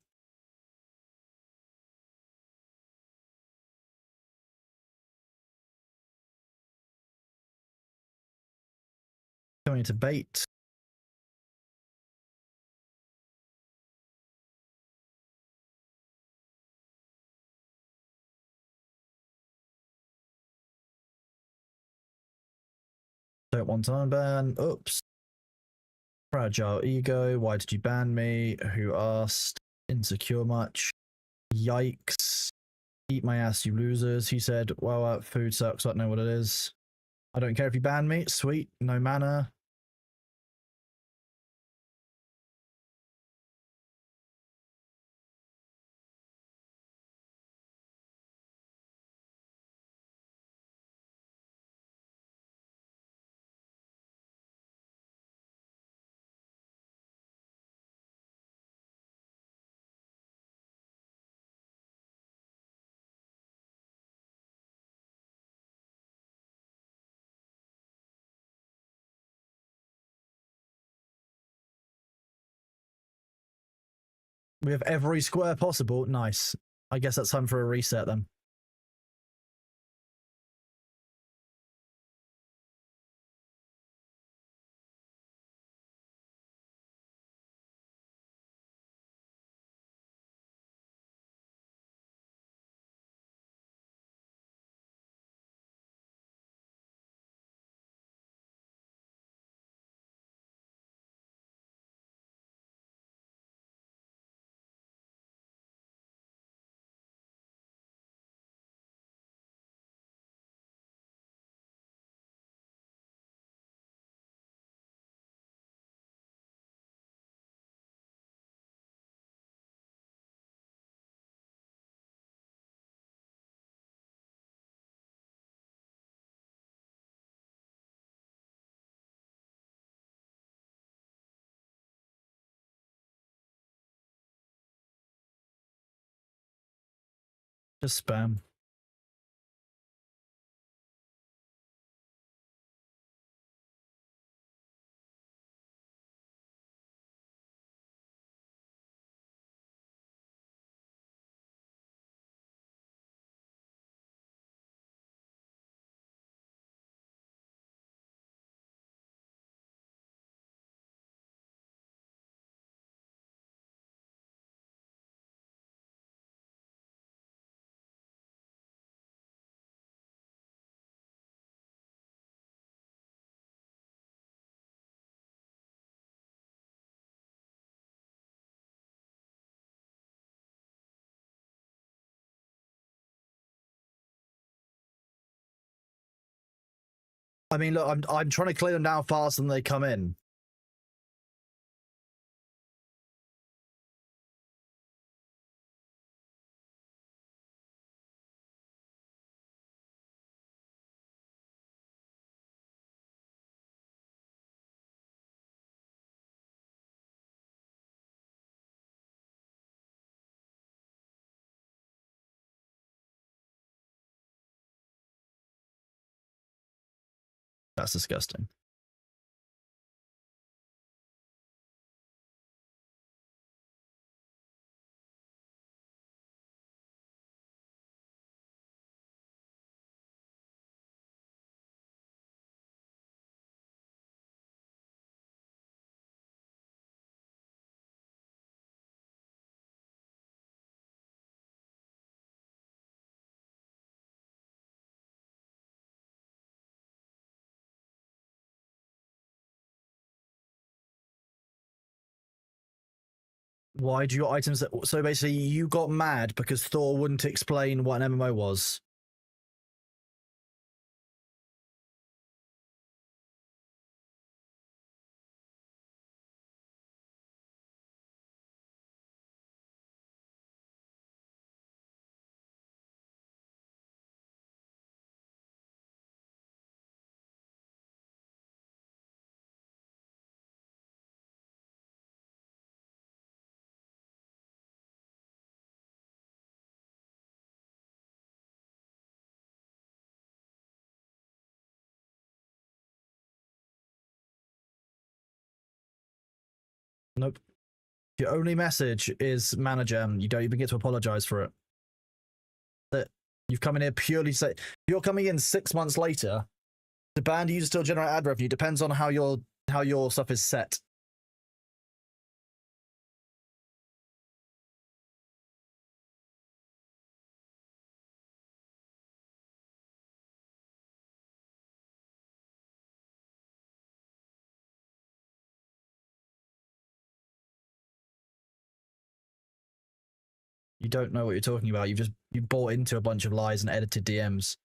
Going to bait. Don't want to unban. Oops. Fragile ego. Why did you ban me? Who asked? Insecure much? Yikes. Eat my ass, you losers. He said, well, food sucks. I don't know what it is. I don't care if you ban me. Sweet. No mana. We have every square possible. Nice. I guess that's time for a reset then. Just spam. I mean, look, I'm trying to clear them down faster than they come in. That's disgusting. Why do your items... So basically, you got mad because Thor wouldn't explain what an MMO was. Nope. Your only message is mana gem. You don't even get to apologize for it. That you've come in here purely to say you're coming in 6 months later. The band you to still generate ad revenue depends on how your stuff is set. You don't know what you're talking about. You bought into a bunch of lies and edited DMs.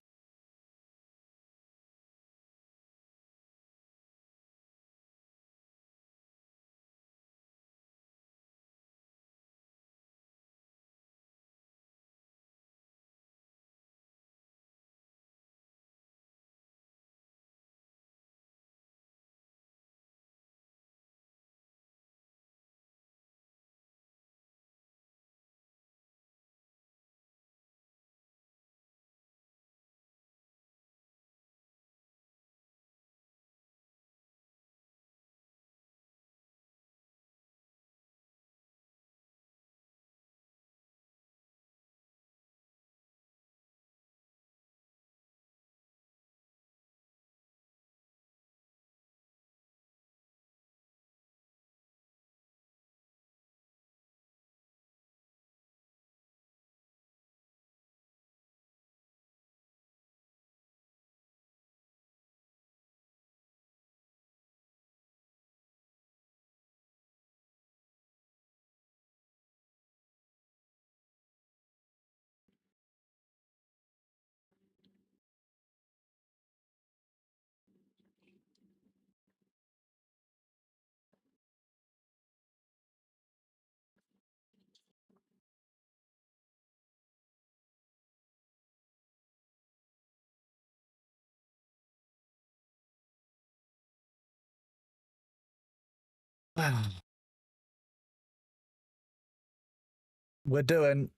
We're doing.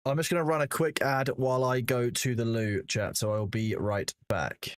I'm just going to run a quick ad while I go to the loo, chat, so I'll be right back.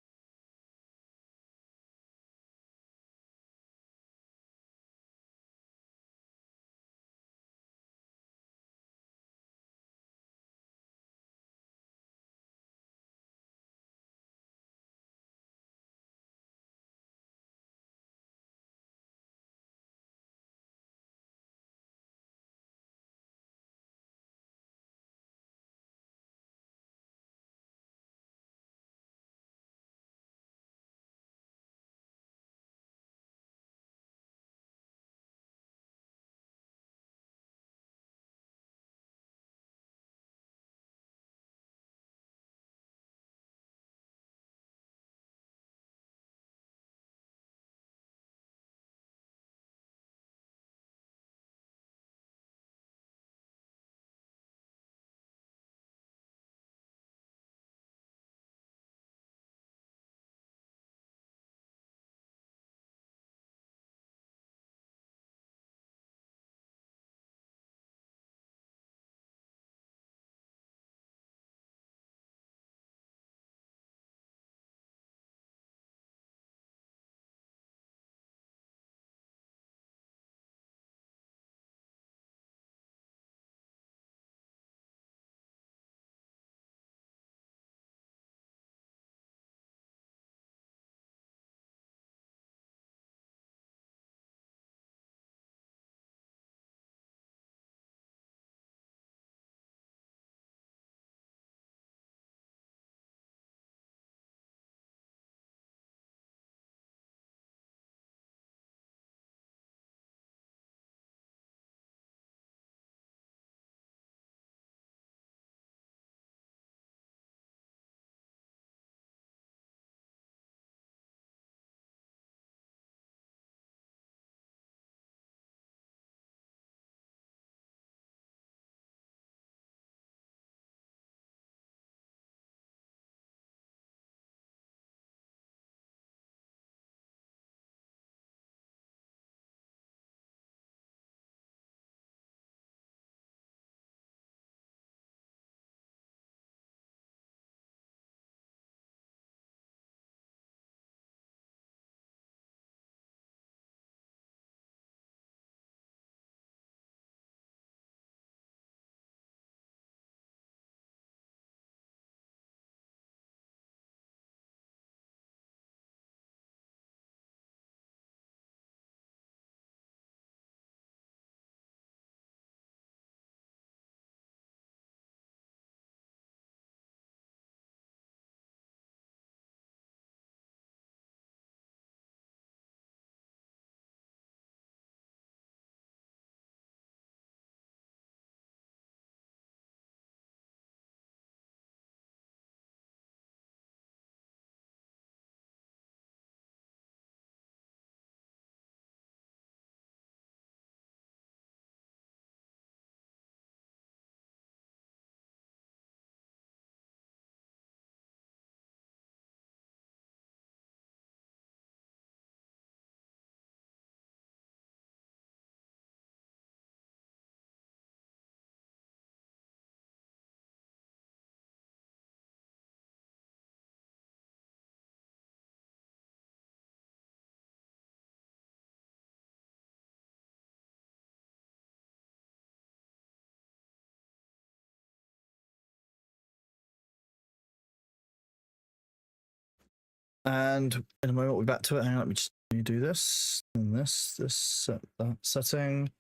And in a moment, we'll be back to it. Hang on, let me just do this and this, set that setting.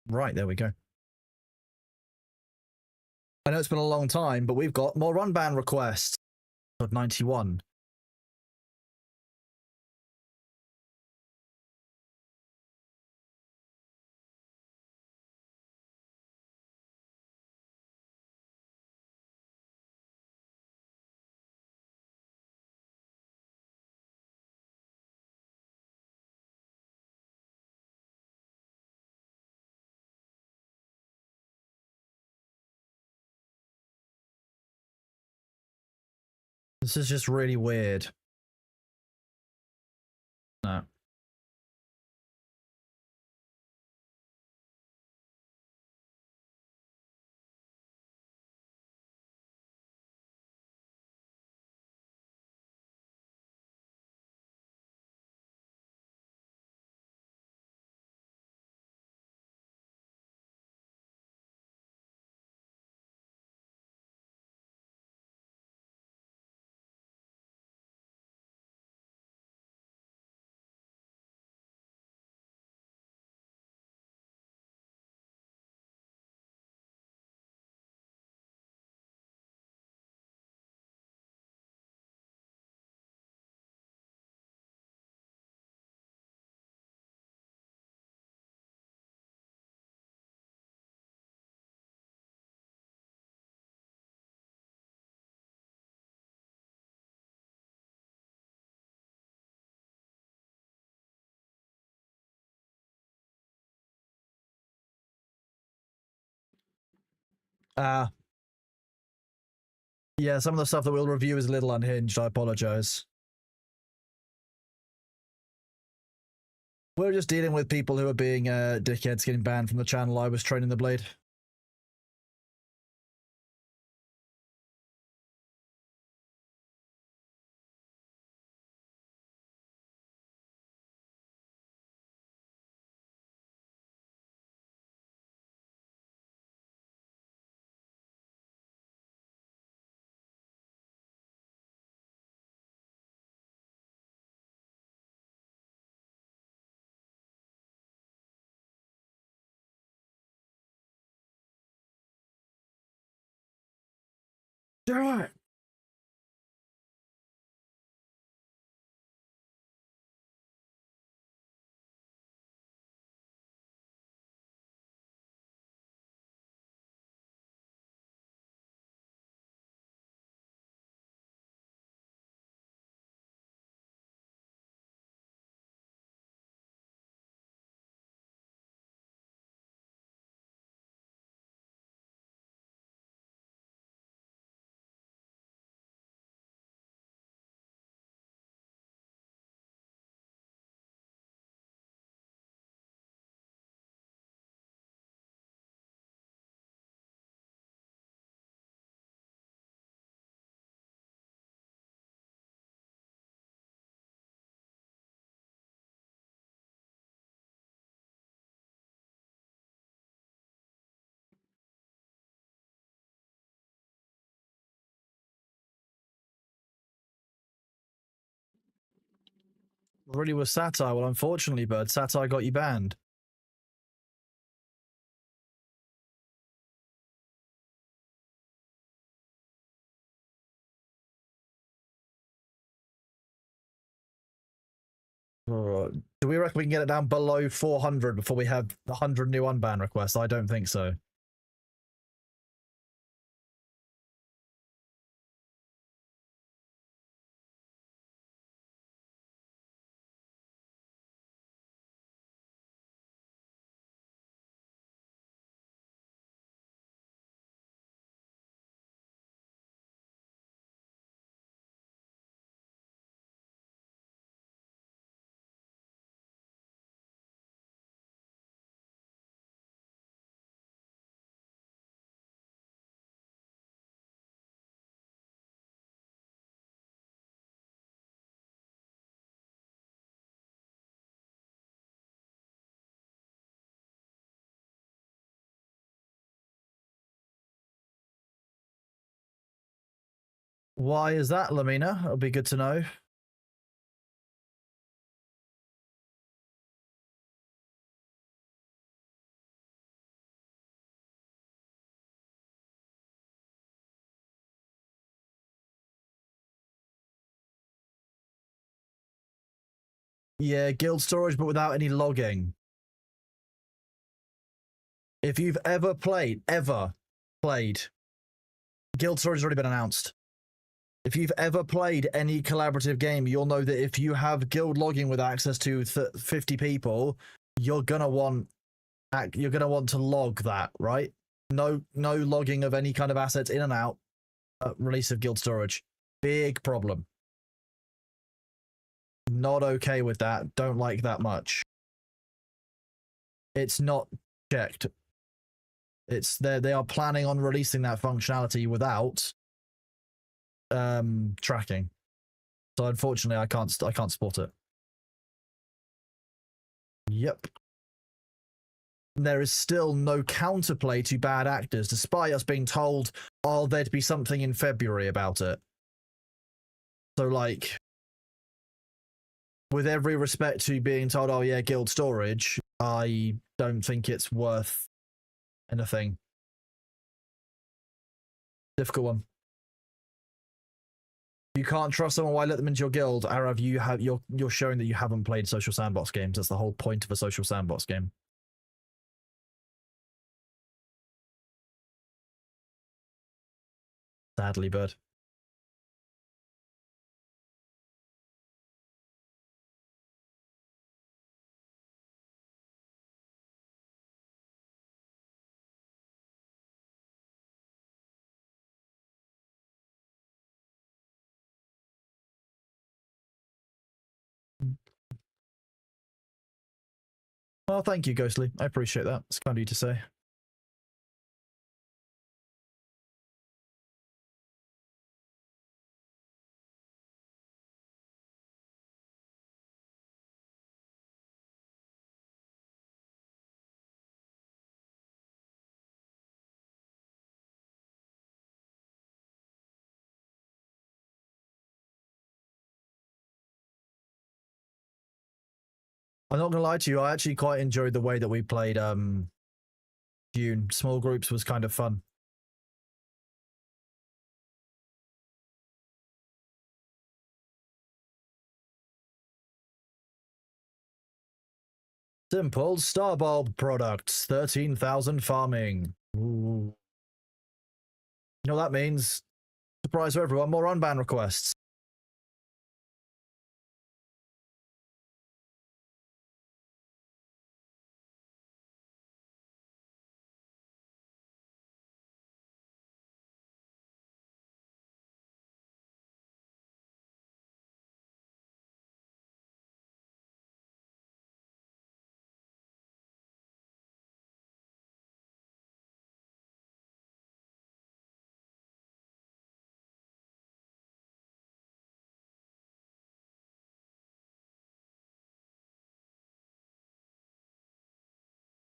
Right, there we go. I know it's been a long time, but we've got more run ban requests of 91. This is just really weird. No. Yeah, some of the stuff that we'll review is a little unhinged. I apologize. We're just dealing with people who are being dickheads getting banned from the channel I was training the blade. Do it! Really was satire. Well, unfortunately, Bird, satire got you banned. Do we reckon we can get it down below 400 before we have 100 new unban requests? I don't think so. Why is that, Lamina? It'll be good to know. Yeah, guild storage, but without any logging. If you've ever played, guild storage has already been announced. If you've ever played any collaborative game, you'll know that if you have guild logging with access to 50 people, you're gonna want to log that, right? No logging of any kind of assets in and out. Release of guild storage, big problem. Not okay with that. Don't like that much. It's not checked. It's they are planning on releasing that functionality without tracking. So unfortunately, I can't support it. Yep. There is still no counterplay to bad actors, despite us being told, oh, there'd be something in February about it. So, like, with every respect to being told, oh yeah, guild storage, I don't think it's worth anything. Difficult one. You can't trust someone. Why let them into your guild? Arav, you're showing that you haven't played social sandbox games. That's the whole point of a social sandbox game. Sadly, Bird. Well, thank you, Ghostly. I appreciate that. It's kind of you to say. I'm not gonna lie to you. I actually quite enjoyed the way that we played Dune. Small groups was kind of fun. Simple Starbulb products, 13,000 farming. Ooh. You know what that means? Surprise for everyone, more unban requests.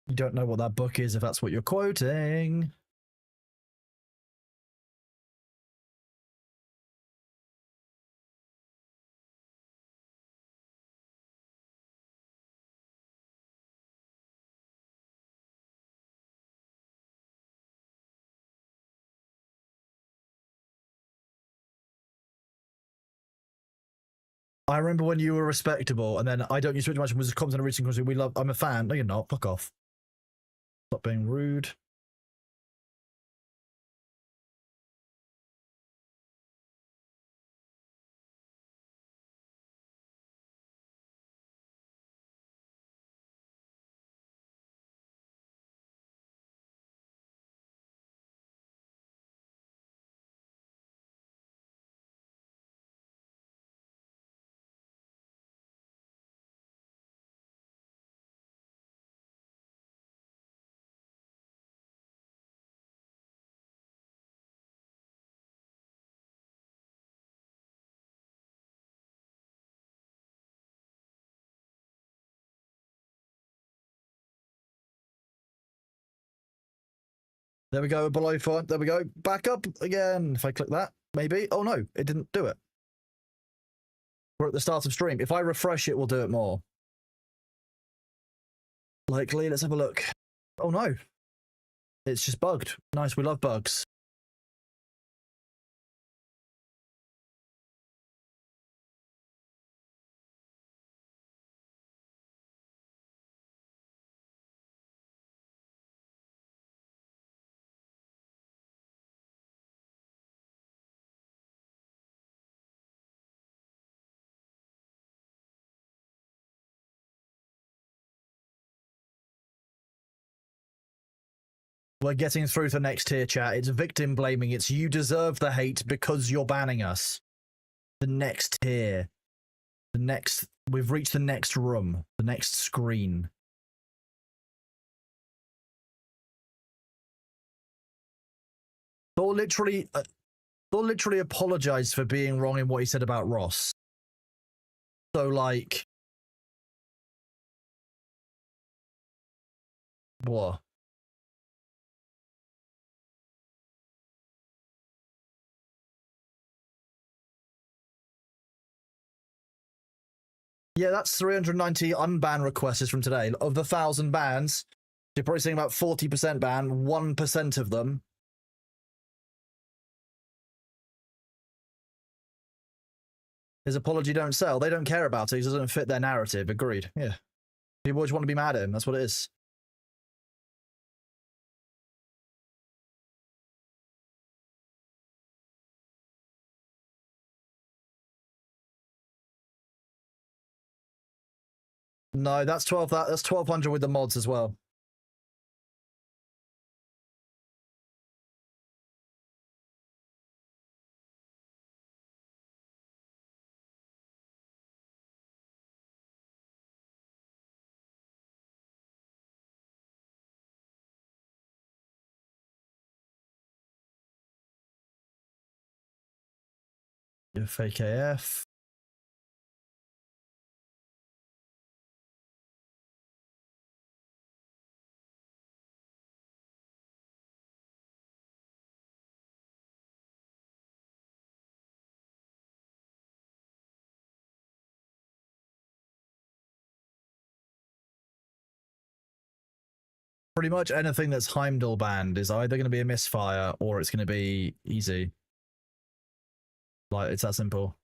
You don't know what that book is if that's what you're quoting. I remember when you were respectable, and then I don't use Twitch much and was commenting on everything because we love. I'm a fan. No, you're not. Fuck off. Stop being rude. There we go, below font. There we go. Back up again. If I click that. Maybe. Oh no, it didn't do it. We're at the start of stream. If I refresh it, we'll do it more. Likely, let's have a look. Oh no. It's just bugged. Nice, we love bugs. We're getting through to the next tier, chat. It's victim blaming. It's you deserve the hate because you're banning us. The next tier. The next... We've reached the next room. The next screen. Thor literally apologized for being wrong in what he said about Ross. So, like... What? Yeah, that's 390 unban requests from today. Of the 1,000 bans, you're probably seeing about 40% ban, 1% of them. His apology don't sell. They don't care about it. He doesn't fit their narrative. Agreed. Yeah. People always want to be mad at him. That's what it is. No, that's 12. That's 1,200 with the mods as well. Your fake AF. Pretty much anything that's Heimdall banned is either going to be a misfire or it's going to be easy. Like, it's that simple.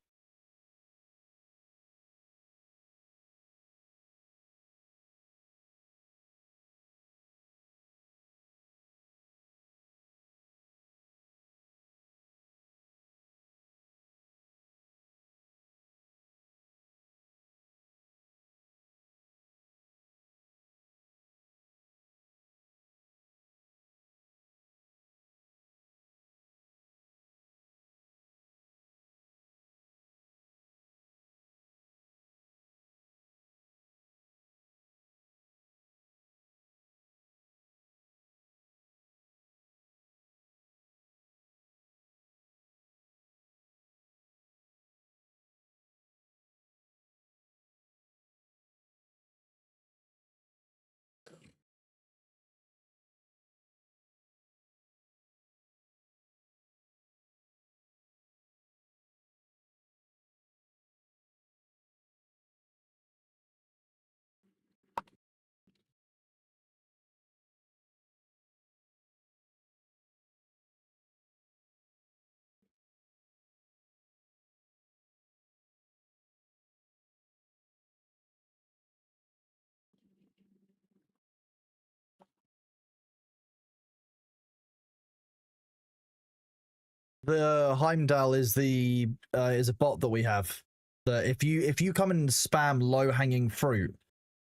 The Heimdall is is a bot that we have. That if you come and spam low hanging fruit,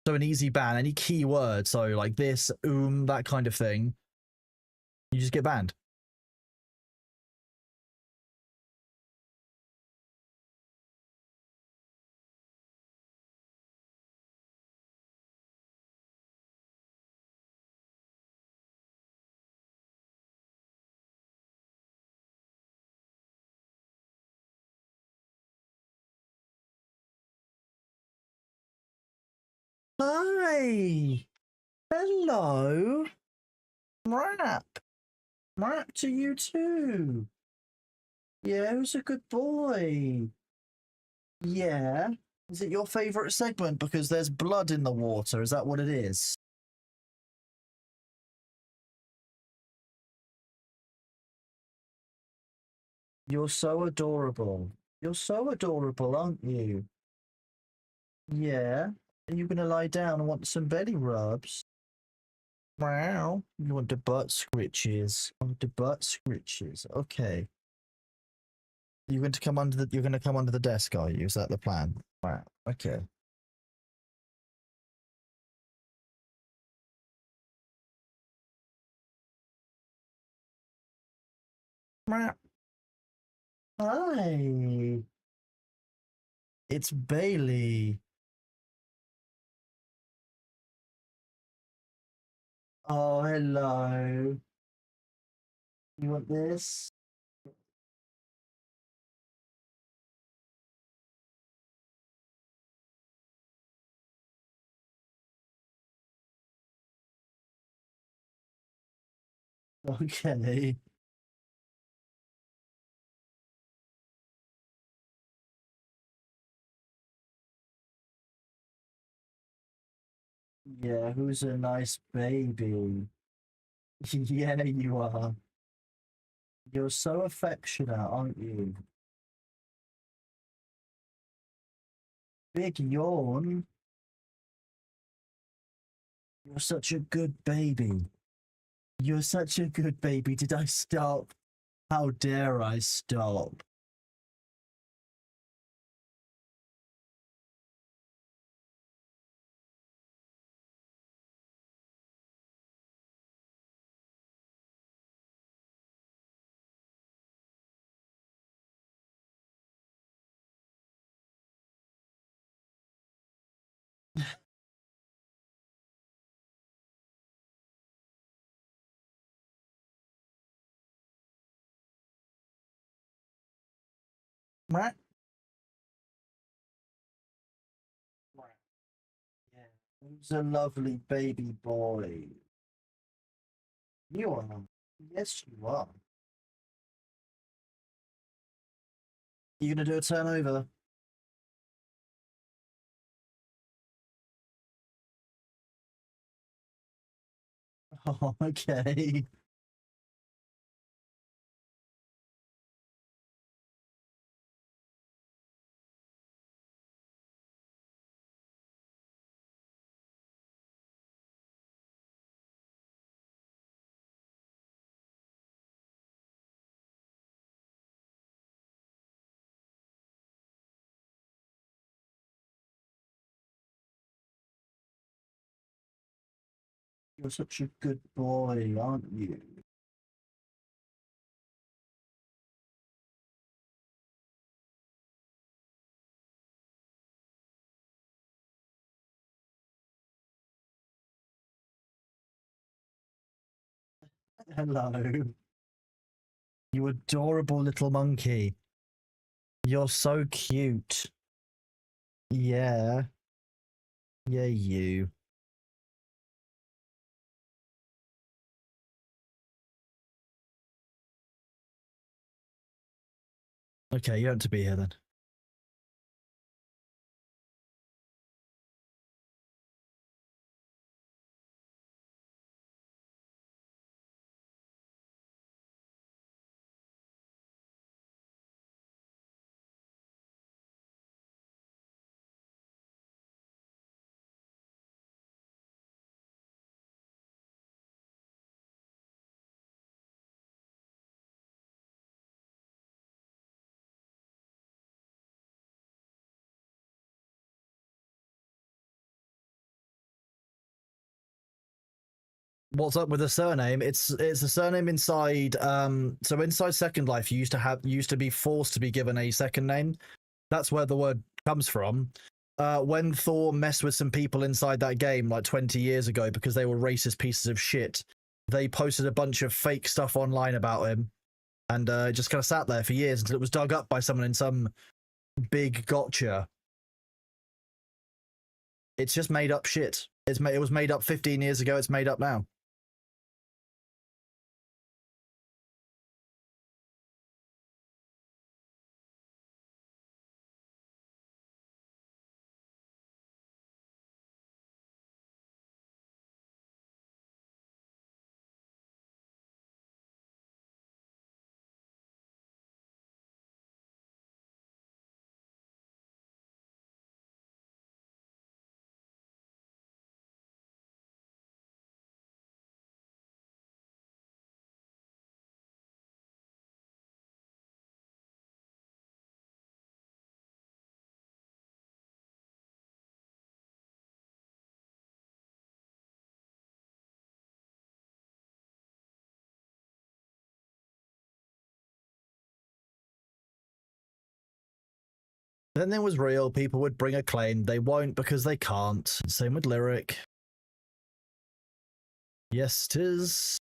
so an easy ban, any keyword, so like this, that kind of thing, you just get banned. Hi. Hello. Rap. Rap to you too. Yeah, who's a good boy? Yeah. Is it your favourite segment because there's blood in the water? Is that what it is? You're so adorable. You're so adorable, aren't you? Yeah. Are you gonna lie down and want some belly rubs? Wow. You want the butt scritches. I want the butt scritches. Okay. You're going to come under the desk, are you? Is that the plan? Wow. Okay. Meow. Hi. It's Bailey. Oh, hello. You want this? Okay. Yeah, who's a nice baby? Yeah, you are. You're so affectionate, aren't you? Big yawn. You're such a good baby. You're such a good baby. Did I stop? How dare I stop? Right? Yeah. Who's a lovely baby boy? You are. Yes, you are. You gonna do a turnover? Oh, okay. You're such a good boy, aren't you? Hello. You adorable little monkey. You're so cute. Yeah. Yeah, you. Okay, you have to be here then. What's up with the surname? It's a surname inside so inside Second Life you used to be forced to be given a second name. That's where the word comes from. When Thor messed with some people inside that game like 20 years ago because they were racist pieces of shit, they posted a bunch of fake stuff online about him, and it just kind of sat there for years until it was dug up by someone in some big gotcha. It's just made up shit. It was made up 15 years ago. It's made up now. anything was real, people would bring a claim. They won't because they can't. Same with Lyric. Yes, 'tis.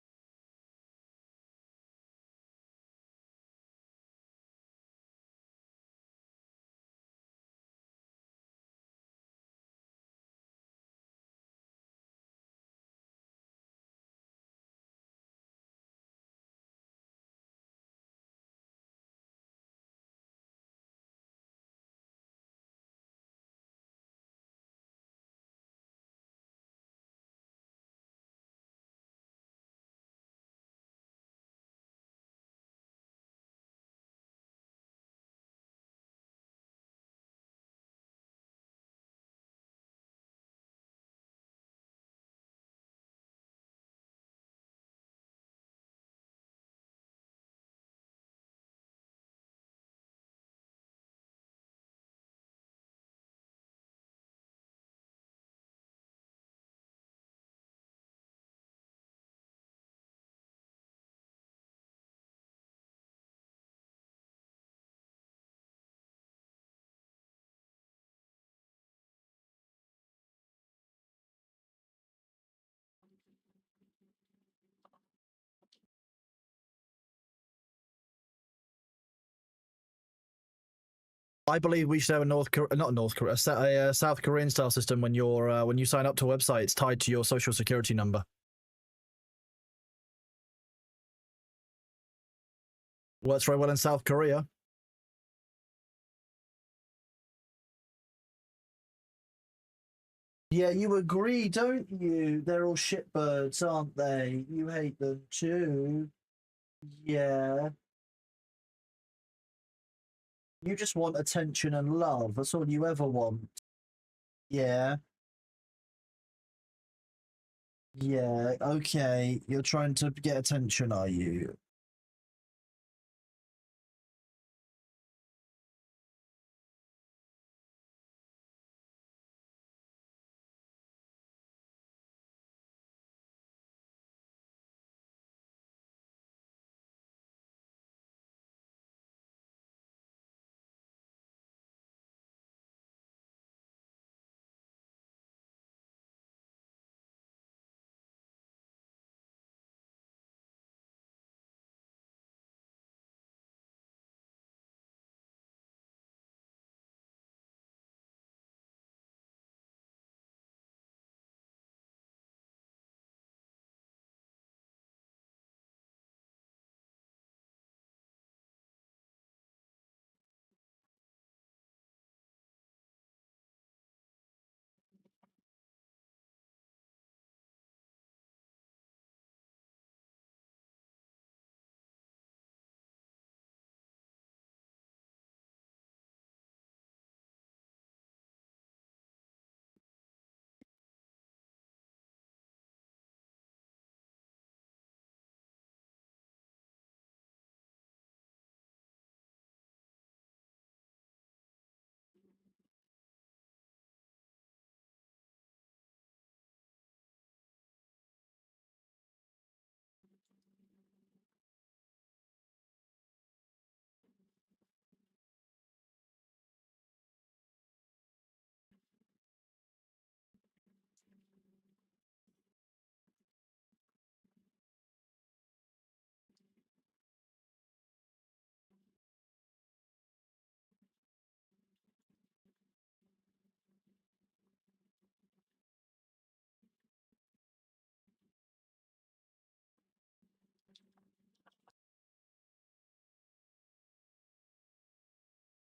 I believe we should have a South Korean style system when when you sign up to a website, it's tied to your social security number. Works very well in South Korea. Yeah, you agree, don't you? They're all shitbirds, aren't they? You hate them too. Yeah. You just want attention and love. That's all you ever want. Yeah. Yeah, okay. You're trying to get attention, are you?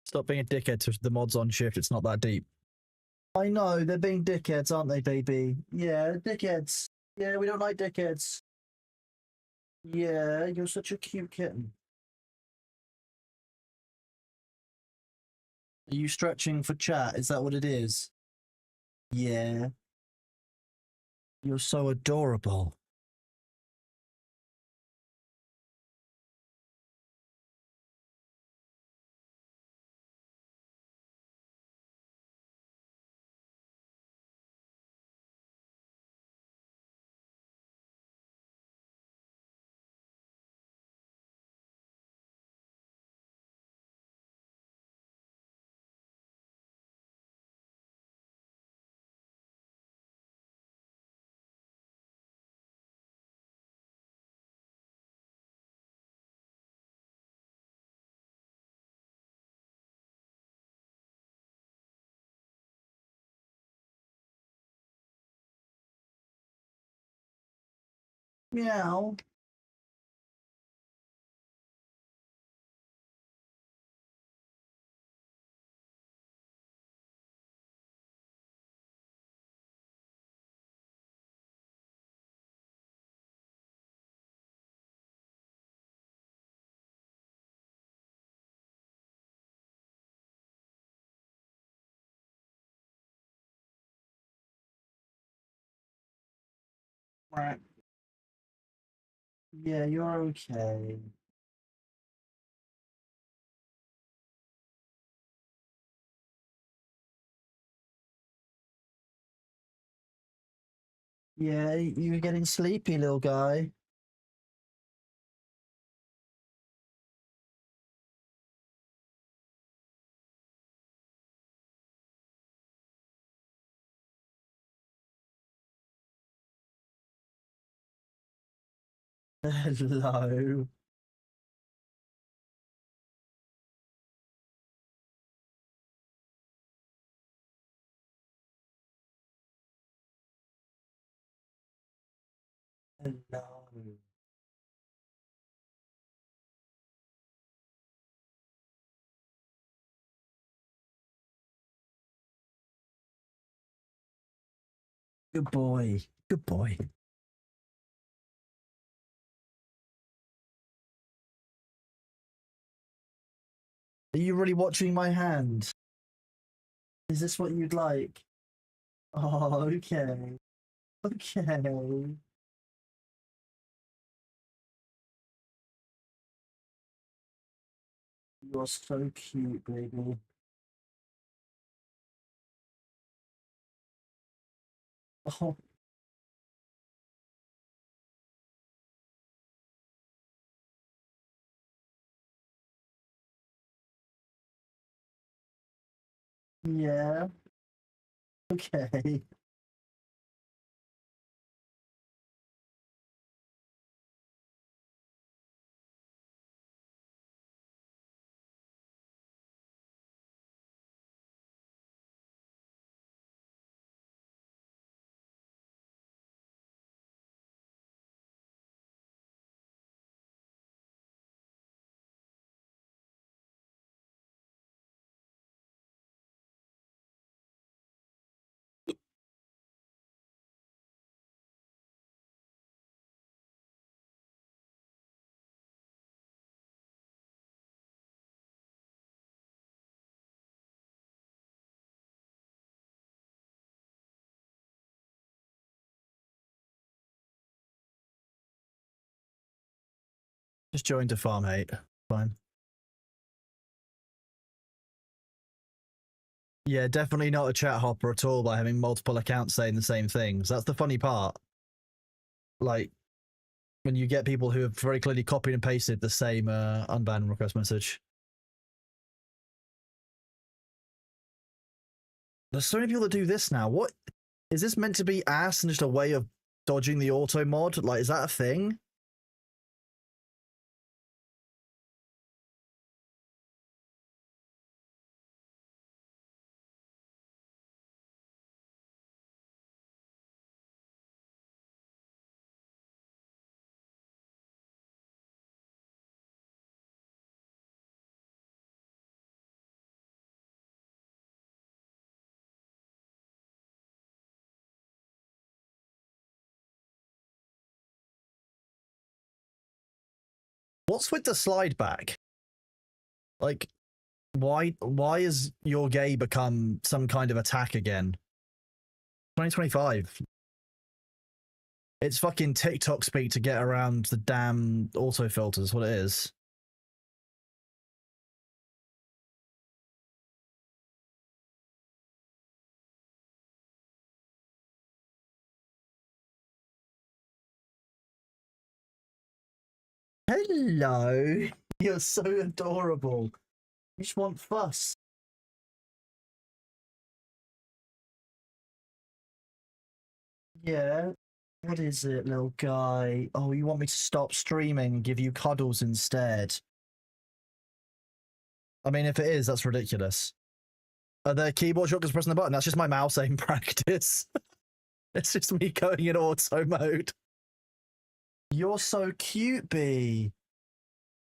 Stop being a dickhead to the mods on shift. It's not that deep. I know, they're being dickheads, aren't they, baby? Yeah, dickheads. Yeah, we don't like dickheads. Yeah, you're such a cute kitten. Are you stretching for chat? Is that what it is? Yeah. You're so adorable. Meow. Right. Yeah, you're okay. Yeah, you were getting sleepy, little guy. Hello. Hello. Good boy. Good boy. Are you really watching my hand? Is this what you'd like? Oh, okay. Okay. You're so cute, baby. Oh, yeah. Okay. Just joined a farm hate. Fine. Yeah, definitely not a chat hopper at all by having multiple accounts saying the same things. That's the funny part. Like, when you get people who have very clearly copied and pasted the same unban request message. There's so many people that do this now. What is this meant to be ass and just a way of dodging the auto mod? Like, is that a thing? What's with the slide back? Like, why is your gay become some kind of attack again? 2025. It's fucking TikTok speak to get around the damn auto filters, what it is. Hello. You're so adorable. You just want fuss. Yeah. What is it, little guy? Oh, you want me to stop streaming and give you cuddles instead? I mean, if it is, that's ridiculous. Are there keyboard shortcuts pressing the button? That's just my mouse aim practice. It's just me going in auto mode. You're so cute, Bee.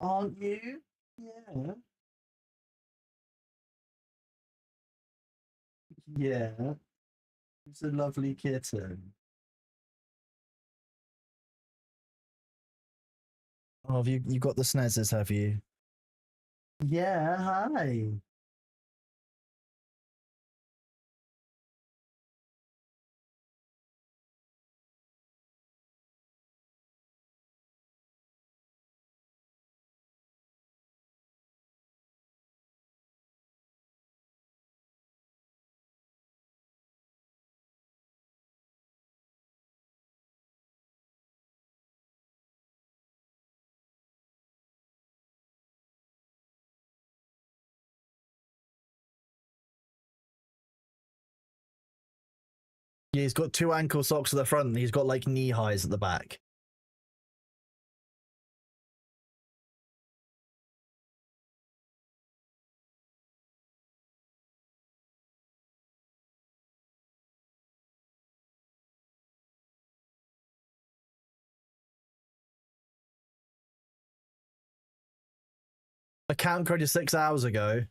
Aren't you? Yeah. Yeah. It's a lovely kitten. Oh, have you got the snezzes, have you? Yeah, hi. Yeah, he's got 2 ankle socks at the front and he's got like knee highs at the back. Account created 6 hours ago.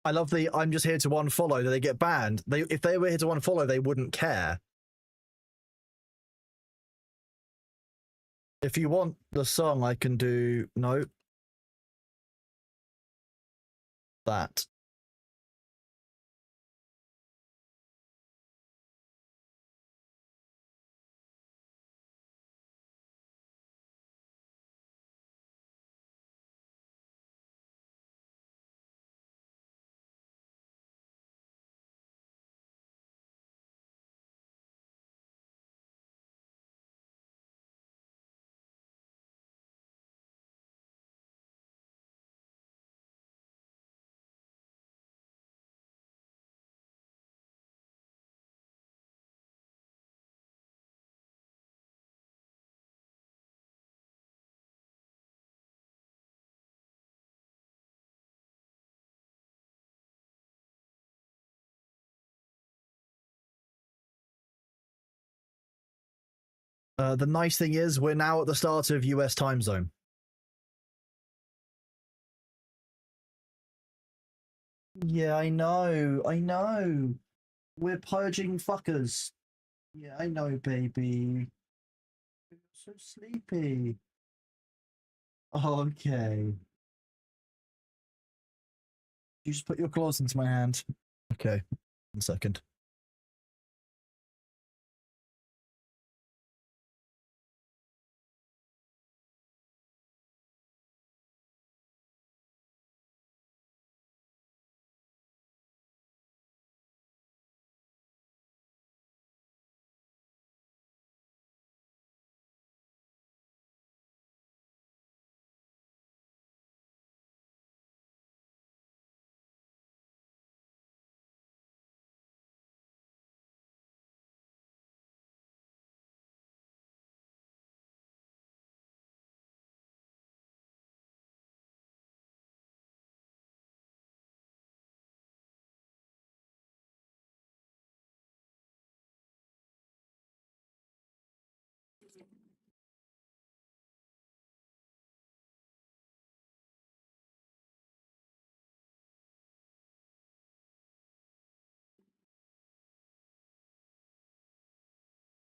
I love the I'm just here to unfollow that they get banned. If they were here to unfollow, they wouldn't care. If you want the song, I can do no. That. The nice thing is, we're now at the start of US time zone. Yeah, I know. I know. We're purging fuckers. Yeah, I know, baby. I'm so sleepy. Okay. You just put your claws into my hand. Okay. 1 second.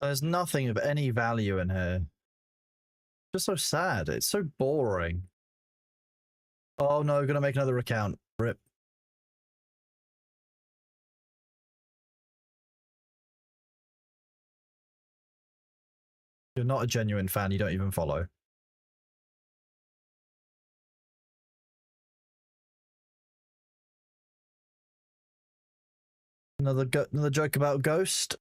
There's nothing of any value in here. Just so sad. It's so boring. Oh no, gonna make another account. Rip. You're not a genuine fan, you don't even follow. Another joke about Ghost.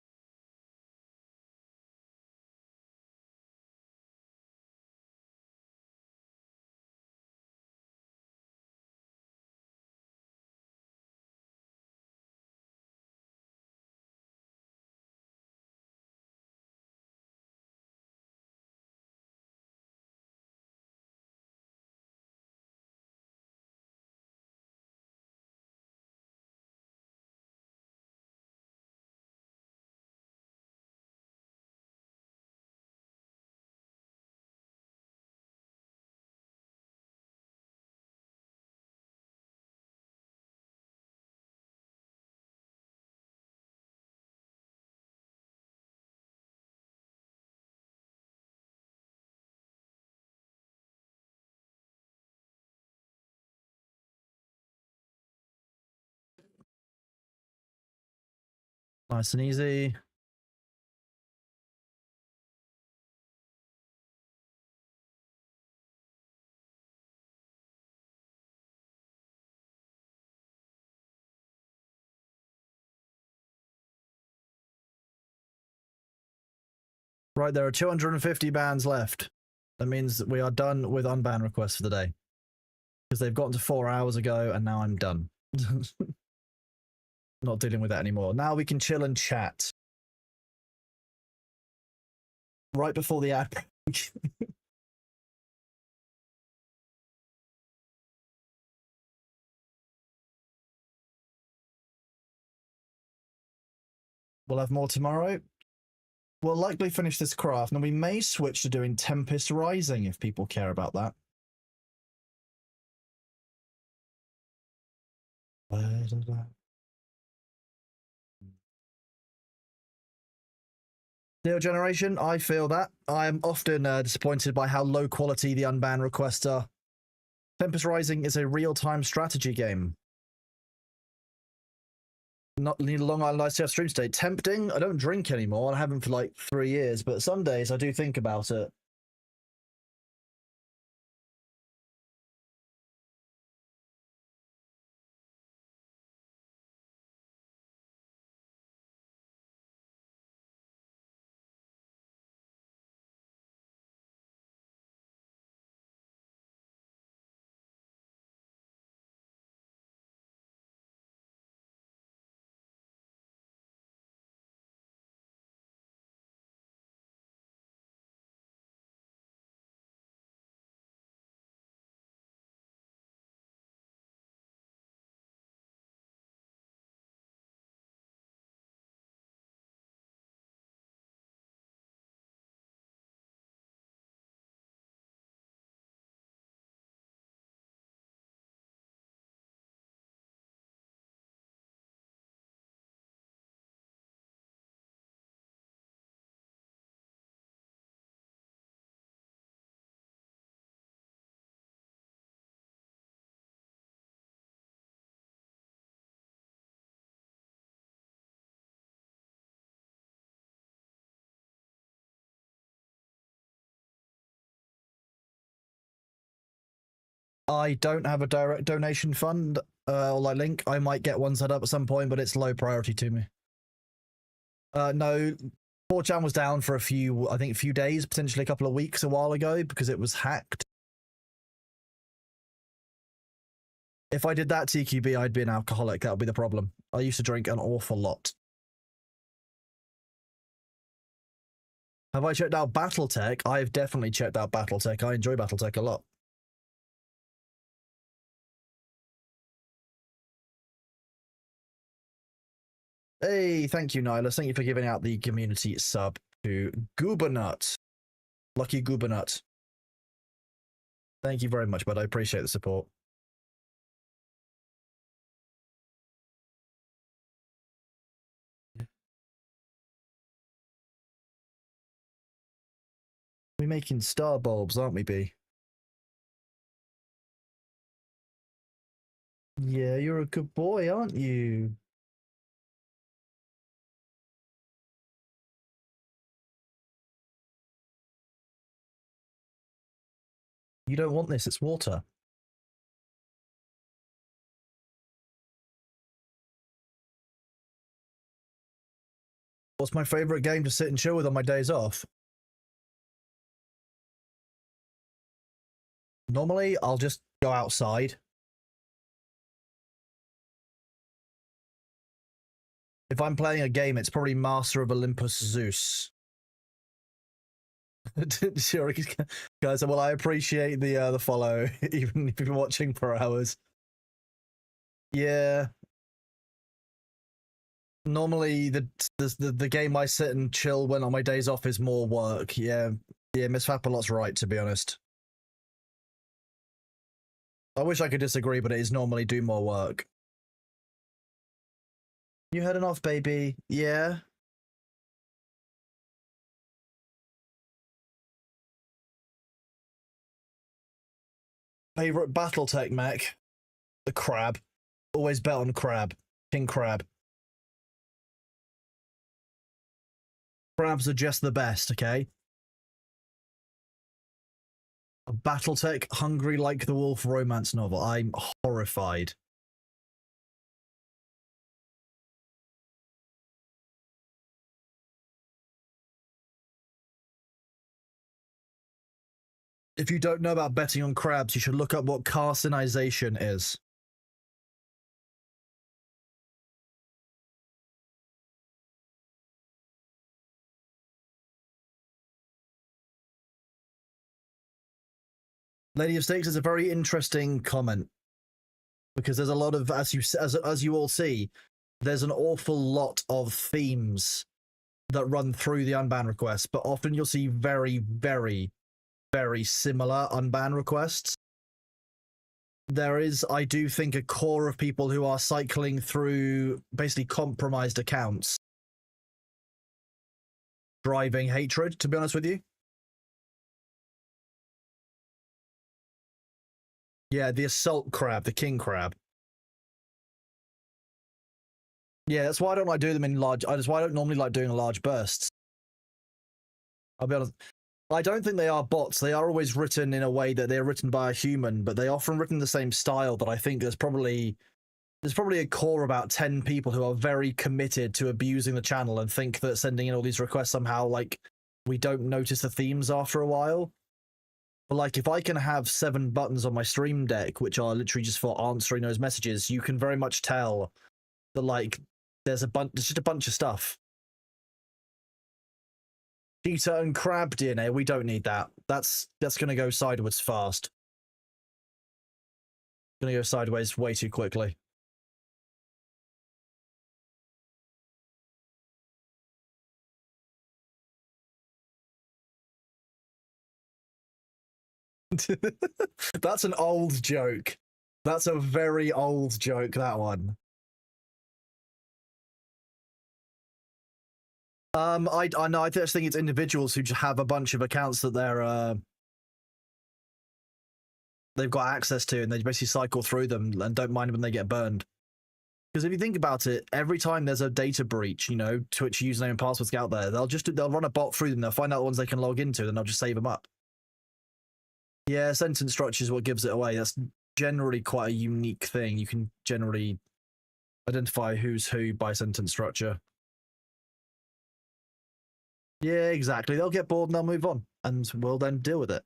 Nice and easy. Right, there are 250 bans left. That means that we are done with unban requests for the day. Because they've gotten to 4 hours ago, and now I'm done. Not dealing with that anymore. Now we can chill and chat. Right before the ad break. We'll have more tomorrow. We'll likely finish this craft, and we may switch to doing Tempest Rising if people care about that. Neo Generation, I feel that. I am often disappointed by how low quality the unban requests are. Tempest Rising is a real-time strategy game. Not Long Island ICF stream state. Tempting. I don't drink anymore. I haven't for like 3 years, but some days I do think about it. I don't have a direct donation fund or like link. I might get one set up at some point, but it's low priority to me. No, 4chan was down for a few days, potentially a couple of weeks a while ago because it was hacked. If I did that, TQB, I'd be an alcoholic. That would be the problem. I used to drink an awful lot. Have I checked out Battletech? I've definitely checked out Battletech. I enjoy Battletech a lot. Hey, thank you, Nihilus. Thank you for giving out the community sub to Goobernut. Lucky Goobernut. Thank you very much, bud. I appreciate the support. We're making star bulbs, aren't we, B? Yeah, you're a good boy, aren't you? You don't want this, it's water. What's my favorite game to sit and chill with on my days off? Normally, I'll just go outside. If I'm playing a game, it's probably Master of Olympus Zeus. Sure, guys. Well, I appreciate the follow, even if you're watching for hours. Yeah. Normally, the game I sit and chill when on my days off is more work. Yeah, Miss Fapalot's right, to be honest. I wish I could disagree, but it is normally do more work. You heading off, baby? Yeah. Favorite Battletech mech? The crab. Always bet on crab. King crab. Crabs are just the best, okay? A Battletech Hungry Like the Wolf romance novel. I'm horrified. If you don't know about betting on crabs, you should look up what carcinization is. Lady of Stakes is a very interesting comment because there's a lot of, as you all see, there's an awful lot of themes that run through the unban requests, but often you'll see very, very, very similar unban requests. There is, I do think, a core of people who are cycling through basically compromised accounts, driving hatred, to be honest with you. Yeah, the assault crab, the king crab. Yeah, that's why I don't like doing them in large. That's why I don't normally like doing large bursts. I'll be honest. I don't think they are bots. They are always written in a way that they're written by a human, but they often written the same style that I think there's probably a core about 10 people who are very committed to abusing the channel and think that sending in all these requests somehow, like, we don't notice the themes after a while. But like, if I can have 7 buttons on my stream deck, which are literally just for answering those messages, you can very much tell that, like, there's just a bunch of stuff. Cheetah and crab DNA, we don't need that. That's going to go sideways fast. Going to go sideways way too quickly. That's an old joke. That's a very old joke, that one. I know. I just think it's individuals who just have a bunch of accounts that they've got access to, and they basically cycle through them and don't mind when they get burned. Because if you think about it, every time there's a data breach, you know, Twitch username and passwords get out there, they'll run a bot through them. They'll find out the ones they can log into, and they'll just save them up. Yeah, sentence structure is what gives it away. generally quite a unique thing. You can generally identify who's who by sentence structure. Yeah, exactly. They'll get bored and they'll move on, and we'll then deal with it.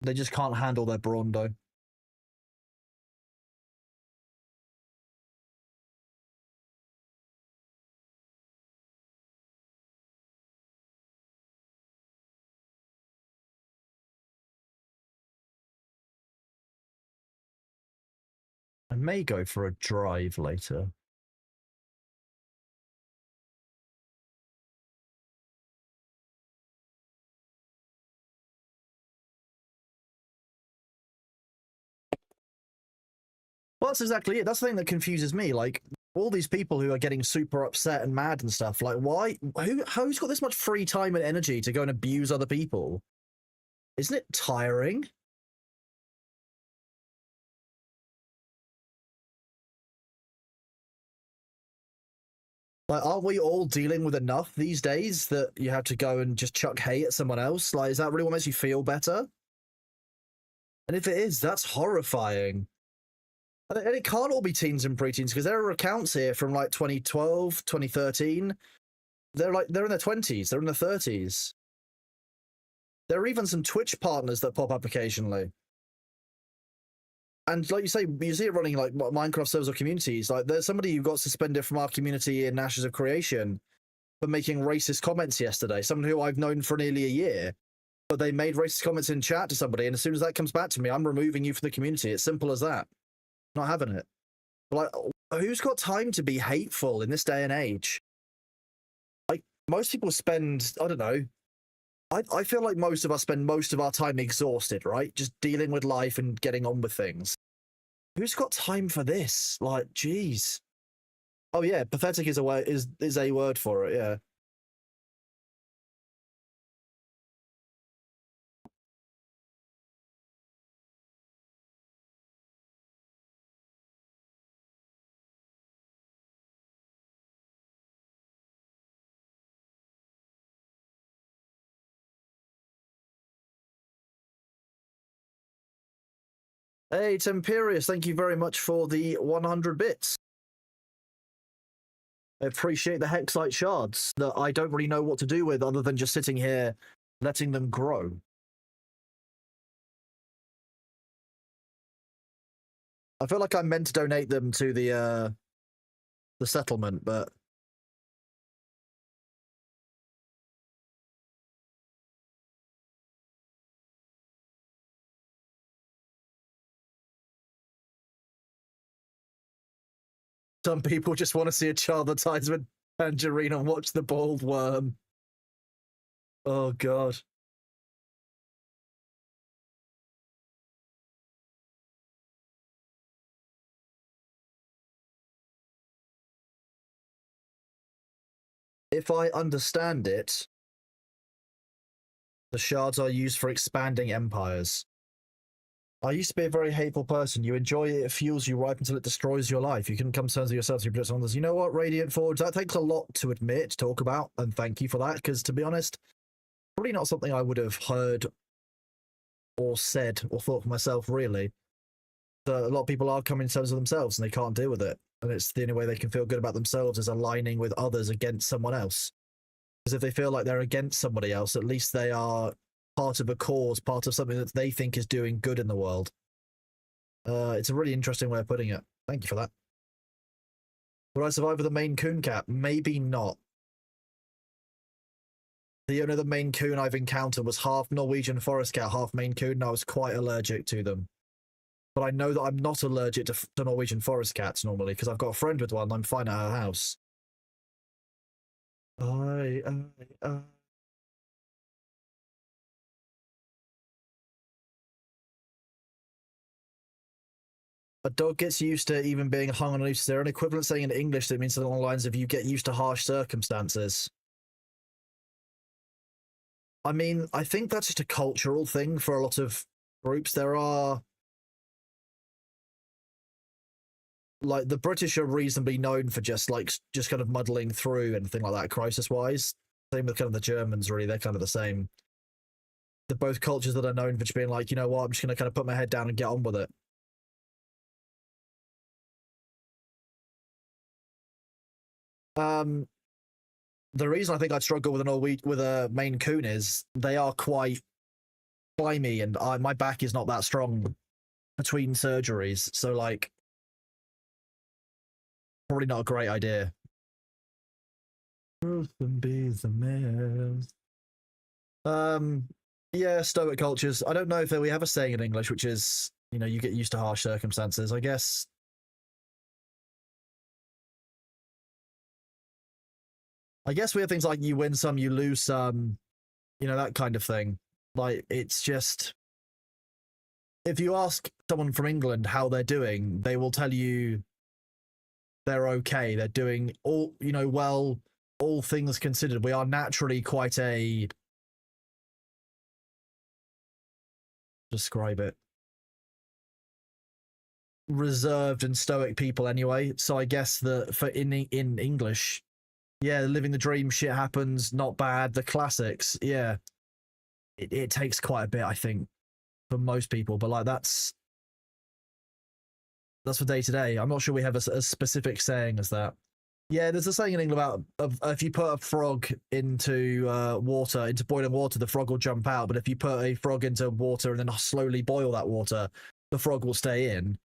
They just can't handle their Brondo. I may go for a drive later. Well, that's exactly it. That's the thing that confuses me. Like, all these people who are getting super upset and mad and stuff, like, why? Who's got this much free time and energy to go and abuse other people? Isn't it tiring? Like, aren't we all dealing with enough these days that you have to go and just chuck hate at someone else? Like, is that really what makes you feel better? And if it is, that's horrifying. And it can't all be teens and preteens, because there are accounts here from like 2012, 2013. They're in their 20s, they're in their 30s. There are even some Twitch partners that pop up occasionally. And like you say, you see it running like Minecraft servers or communities. Like, there's somebody who got suspended from our community in Ashes of Creation for making racist comments yesterday. Someone who I've known for nearly a year. But they made racist comments in chat to somebody, and as soon as that comes back to me, I'm removing you from the community. It's simple as that. Not having it. Like, who's got time to be hateful in this day and age? Like, most people spend, I don't know, I feel like most of us spend most of our time exhausted, right? Just dealing with life and getting on with things. Who's got time for this? Like, geez. Oh yeah, pathetic is a word for it, yeah. Hey, it's Imperious. Thank you very much for the 100 bits. I appreciate the Hexite shards that I don't really know what to do with other than just sitting here letting them grow. I feel like I'm meant to donate them to the settlement, but some people just want to see a child advertisement tangerine and watch the bald worm. Oh god. If I understand it, the shards are used for expanding empires. I used to be a very hateful person. You enjoy it, it fuels you right until it destroys your life. You can come to terms with yourself, you predict others. You know what, Radiant Forge, that takes a lot to admit, to talk about, and thank you for that, because to be honest, probably not something I would have heard or said or thought for myself, really. But a lot of people are coming to terms with themselves and they can't deal with it. And it's the only way they can feel good about themselves is aligning with others against someone else. Because if they feel like they're against somebody else, at least they are part of a cause, part of something that they think is doing good in the world. It's a really interesting way of putting it. Thank you for that. Will I survive with a Maine Coon cat? Maybe not. The only other Maine Coon I've encountered was half Norwegian forest cat, half Maine Coon, and I was quite allergic to them. But I know that I'm not allergic to Norwegian forest cats normally, because I've got a friend with one and I'm fine at her house. A dog gets used to even being hung on a noose. Is there an equivalent saying in English that means something along the lines of you get used to harsh circumstances? I mean, I think that's just a cultural thing for a lot of groups. There are... Like, the British are reasonably known for just kind of muddling through anything like that, crisis-wise. Same with kind of the Germans, really. They're kind of the same. They're both cultures that are known for just being like, you know what, I'm just going to kind of put my head down and get on with it. The reason I think I'd struggle with with a Maine Coon is they are quite slimy, and my back is not that strong between surgeries, so like probably not a great idea. Truth and be the myth. Yeah, stoic cultures. I don't know if we have a saying in English, which is, you know, you get used to harsh circumstances. I guess we have things like you win some, you lose some, you know, that kind of thing. Like, it's just, if you ask someone from England how they're doing, they will tell you they're okay. They're doing all, you know, well, all things considered. We are naturally quite a, describe it, reserved and stoic people anyway. So I guess that for in English, yeah, living the dream, shit happens, not bad, the classics, yeah. It takes quite a bit, I think, for most people, but like that's for day to day. I'm not sure we have a specific saying as that. Yeah, there's a saying in England about if you put a frog into water, into boiling water, the frog will jump out. But if you put a frog into water and then slowly boil that water, the frog will stay in.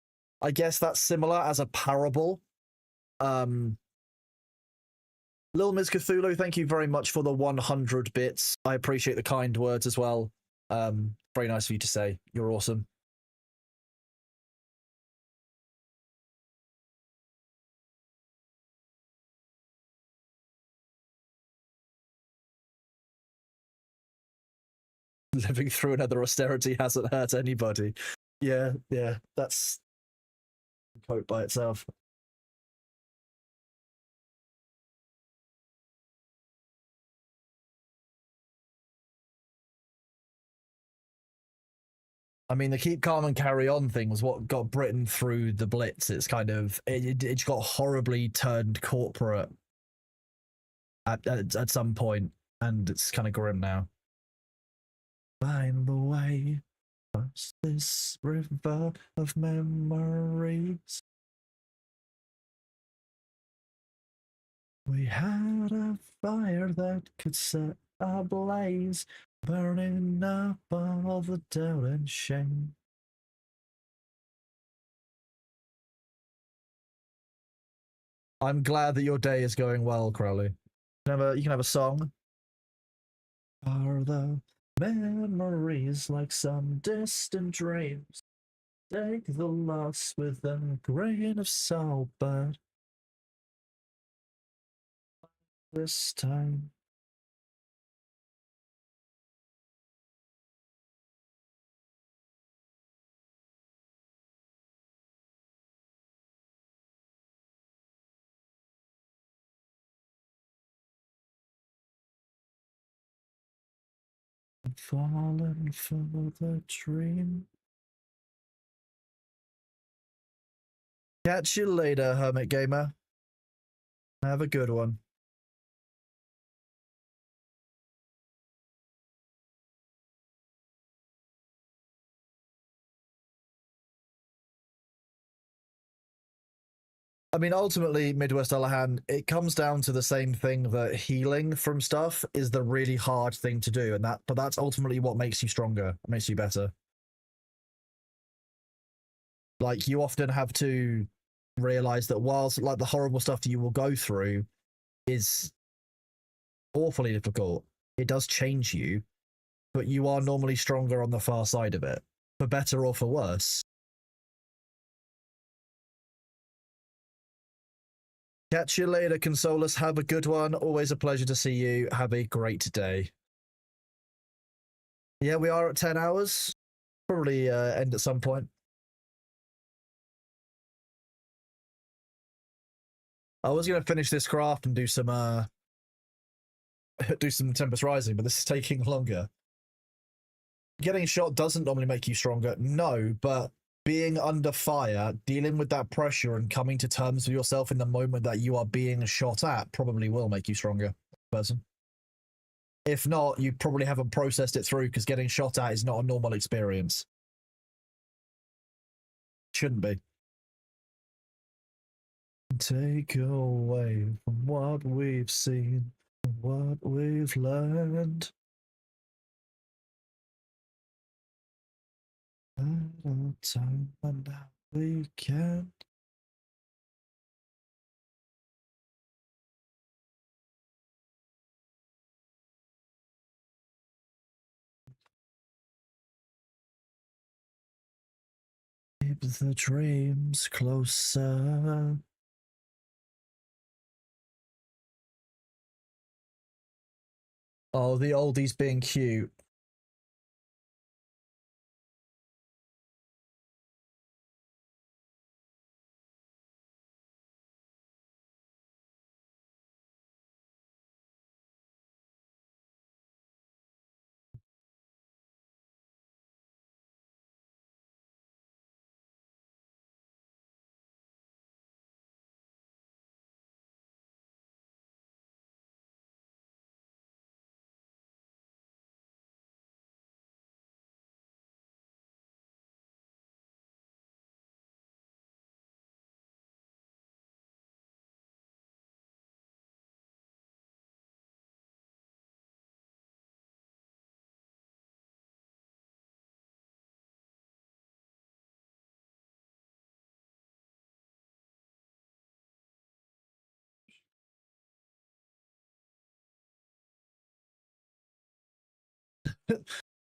I guess that's similar as a parable. Lil Ms. Cthulhu, thank you very much for the 100 bits. I appreciate the kind words as well. Very nice of you to say. You're awesome. Living through another austerity hasn't hurt anybody. Yeah, that's a quote by itself. I mean, the keep calm and carry on thing was what got Britain through the Blitz. It's kind of, it got horribly turned corporate at some point, and it's kind of grim now. Find the way across this river of memories. We had a fire that could set ablaze, burning up all the doubt and shame. I'm glad that your day is going well, Crowley. You can have a song. Are the memories like some distant dreams? Take the loss with a grain of salt, but this time I'm falling for the dream. Catch you later, Hermit Gamer. Have a good one. I mean, ultimately, Midwest Allahan, it comes down to the same thing that healing from stuff is the really hard thing to do, and but that's ultimately what makes you stronger, makes you better. Like, you often have to realize that whilst like the horrible stuff that you will go through is awfully difficult, it does change you, but you are normally stronger on the far side of it, for better or for worse. Catch you later, Consolus. Have a good one. Always a pleasure to see you. Have a great day. Yeah, we are at 10 hours. Probably end at some point. I was going to finish this craft and do some Tempest Rising, but this is taking longer. Getting shot doesn't normally make you stronger, no, but being under fire, dealing with that pressure and coming to terms with yourself in the moment that you are being shot at probably will make you stronger, person. If not, you probably haven't processed it through because getting shot at is not a normal experience. Shouldn't be. Take away from what we've seen, what we've learned. At our time and now we can. Keep the dreams closer. Oh, the oldies being cute.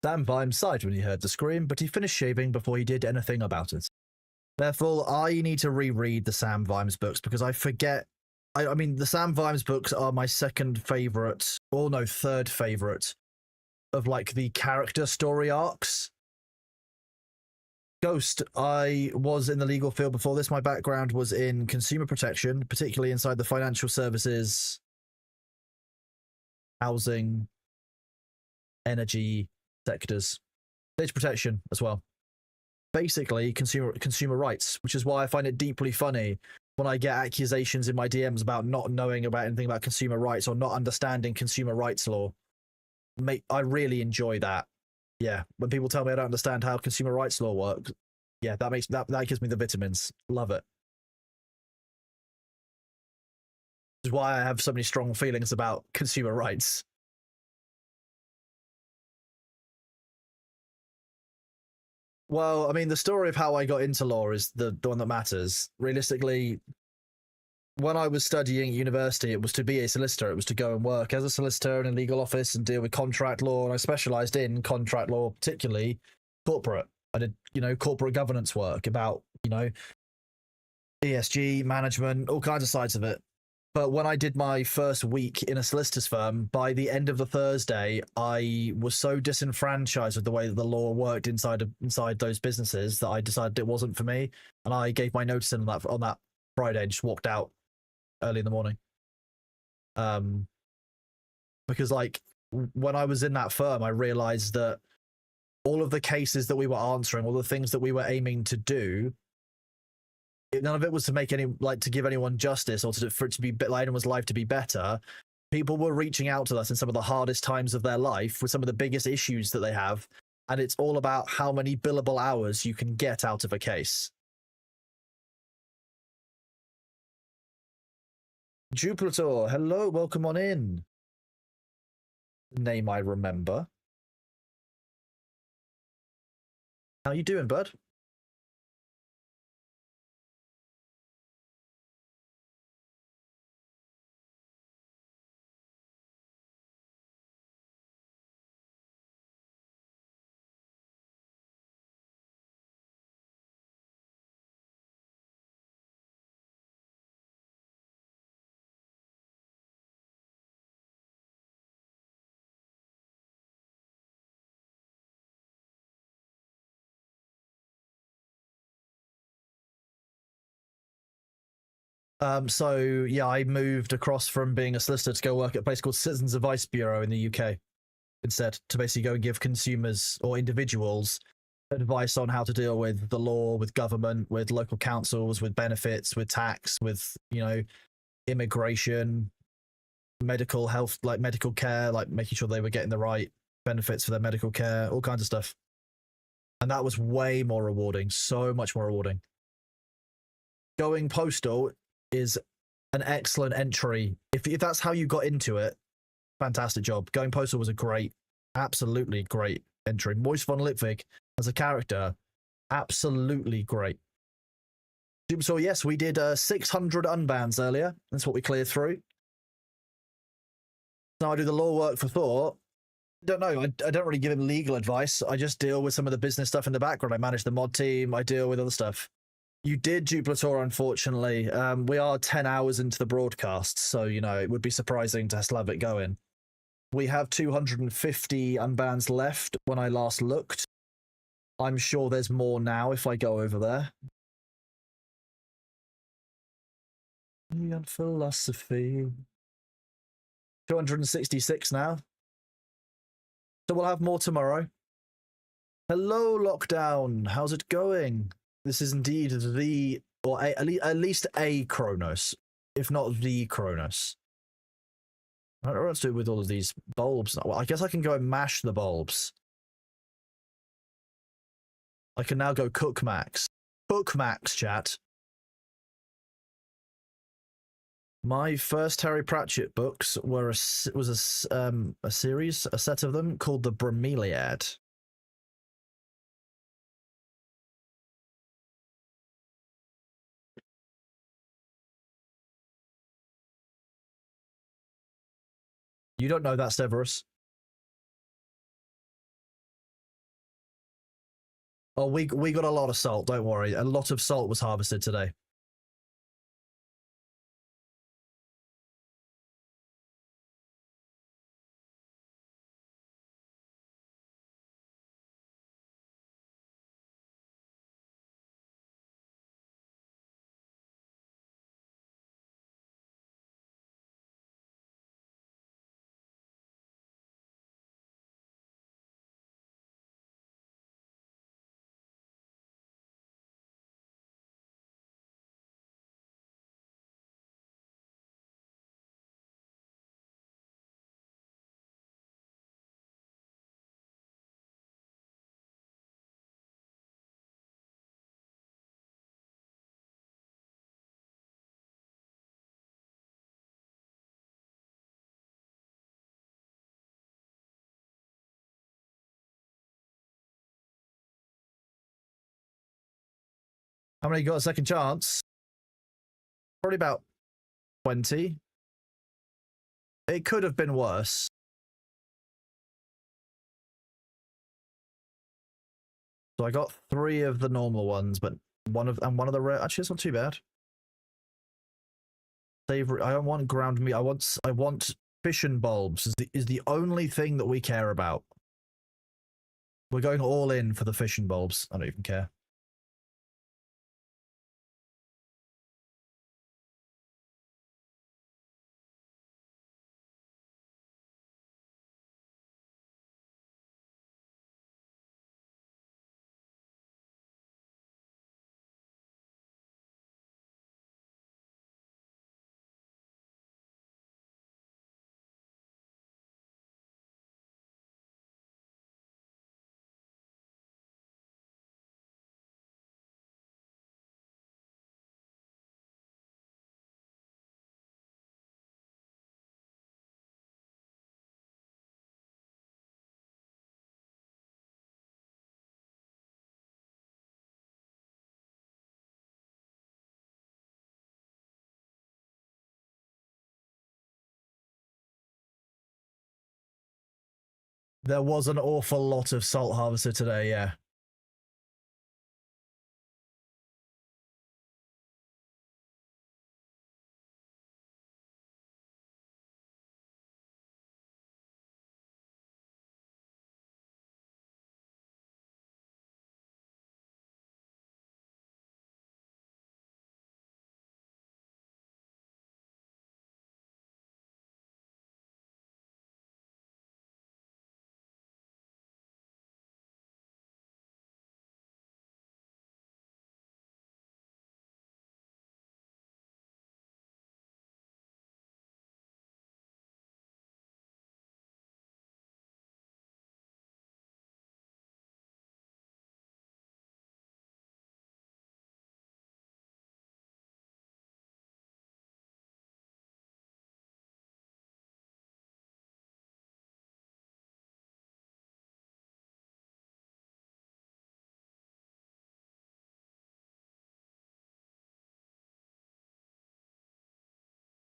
Sam Vimes sighed when he heard the scream, but he finished shaving before he did anything about it. Therefore, I need to reread the Sam Vimes books because I forget. I mean, the Sam Vimes books are my second favorite, or no, third favorite of like the character story arcs. Ghost, I was in the legal field before this. My background was in consumer protection, particularly inside the financial services, housing, energy sectors, data protection as well. Basically, consumer rights, which is why I find it deeply funny when I get accusations in my DMs about not knowing about anything about consumer rights or not understanding consumer rights law. I really enjoy that. Yeah, when people tell me I don't understand how consumer rights law works, yeah, that gives me the vitamins. Love it. Which is why I have so many strong feelings about consumer rights. Well, I mean, the story of how I got into law is the one that matters. Realistically, when I was studying at university, it was to be a solicitor. It was to go and work as a solicitor in a legal office and deal with contract law. And I specialized in contract law, particularly corporate. I did, corporate governance work about, ESG, management, all kinds of sides of it. But when I did my first week in a solicitor's firm, by the end of the Thursday, I was so disenfranchised with the way that the law worked inside those businesses that I decided it wasn't for me, and I gave my notice in on that Friday and just walked out early in the morning. Because like when I was in that firm, I realized that all of the cases that we were answering, all the things that we were aiming to do, none of it was to make to give anyone justice or for it to be like anyone's life to be better. People were reaching out to us in some of the hardest times of their life with some of the biggest issues that they have, and it's all about how many billable hours you can get out of a case. Jupiter, hello, welcome on in. Name I remember. How you doing, bud? So yeah, I moved across from being a solicitor to go work at a place called Citizens Advice Bureau in the UK instead, to basically go and give consumers or individuals advice on how to deal with the law, with government, with local councils, with benefits, with tax, with, immigration, medical health, like medical care, like making sure they were getting the right benefits for their medical care, all kinds of stuff. And that was way more rewarding, so much more rewarding. Going postal is an excellent entry. If that's how you got into it, fantastic job. Going postal was a great, absolutely great entry. Moist von Lipvig as a character, absolutely great. So yes, we did 600 unbans earlier. That's what we cleared through. Now I do the law work for Thor. Don't know. I don't really give him legal advice. I just deal with some of the business stuff in the background. I manage the mod team. I deal with other stuff. You did Duplator, unfortunately. We are 10 hours into the broadcast, so, you know, it would be surprising to still have it going. We have 250 unbans left when I last looked. I'm sure there's more now if I go over there. Neon philosophy. 266 now. So we'll have more tomorrow. Hello, Lockdown. How's it going? This is indeed the, or at least a Kronos, if not the Kronos. I don't know what to do with all of these bulbs. Well, I guess I can go and mash the bulbs. I can now go cook max. Cook max, chat. My first Terry Pratchett books were a series, a set of them called the Bromeliad. You don't know that, Severus. Oh, we got a lot of salt, don't worry. A lot of salt was harvested today. How many got a second chance? Probably about 20. It could have been worse. So I got 3 of the normal ones, but one of the rare. Actually, it's not too bad. Savory. I don't want ground meat. I want fission bulbs. Is the only thing that we care about. We're going all in for the fission bulbs. I don't even care. There was an awful lot of salt harvested today, yeah.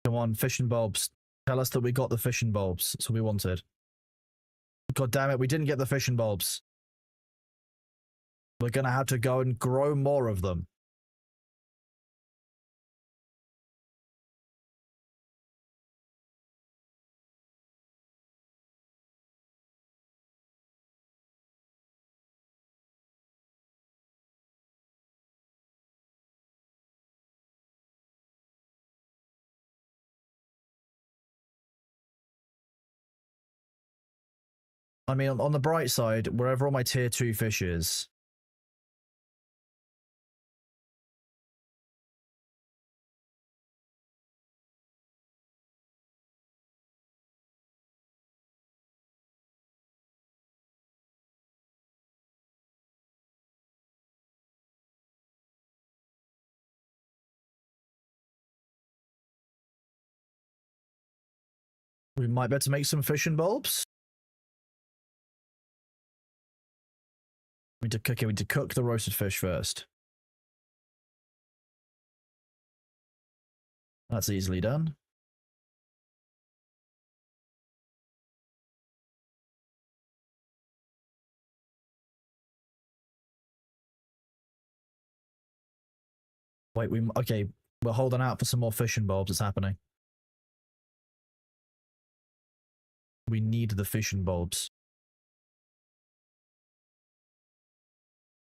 Come on, fish and bulbs. Tell us that we got the fish and bulbs. That's what we wanted. God damn it, we didn't get the fish and bulbs. We're gonna have to go and grow more of them. I mean, on the bright side, wherever all my tier 2 fish is, we might be able to make some fish and bulbs. We need to cook the roasted fish first. That's easily done. Wait, okay, we're holding out for some more fish and bulbs. It's happening. We need the fish and bulbs.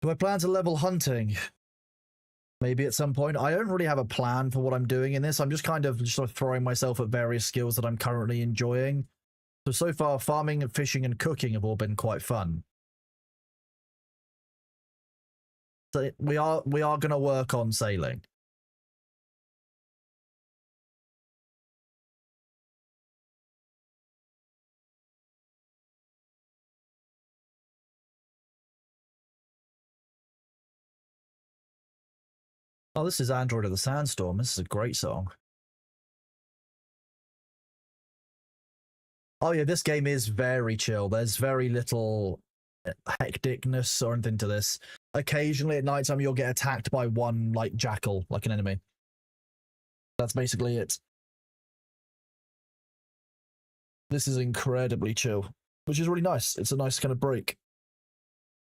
Do I plan to level hunting? Maybe at some point. I don't really have a plan for what I'm doing in this. I'm just kind of sort of throwing myself at various skills that I'm currently enjoying. So far, farming and fishing and cooking have all been quite fun. So we are going to work on sailing. Oh, this is Android of the Sandstorm. This is a great song. Oh yeah, this game is very chill. There's very little hecticness or anything to this. Occasionally at nighttime you'll get attacked by one like jackal, like an enemy. That's basically it. This is incredibly chill, which is really nice. It's a nice kind of break.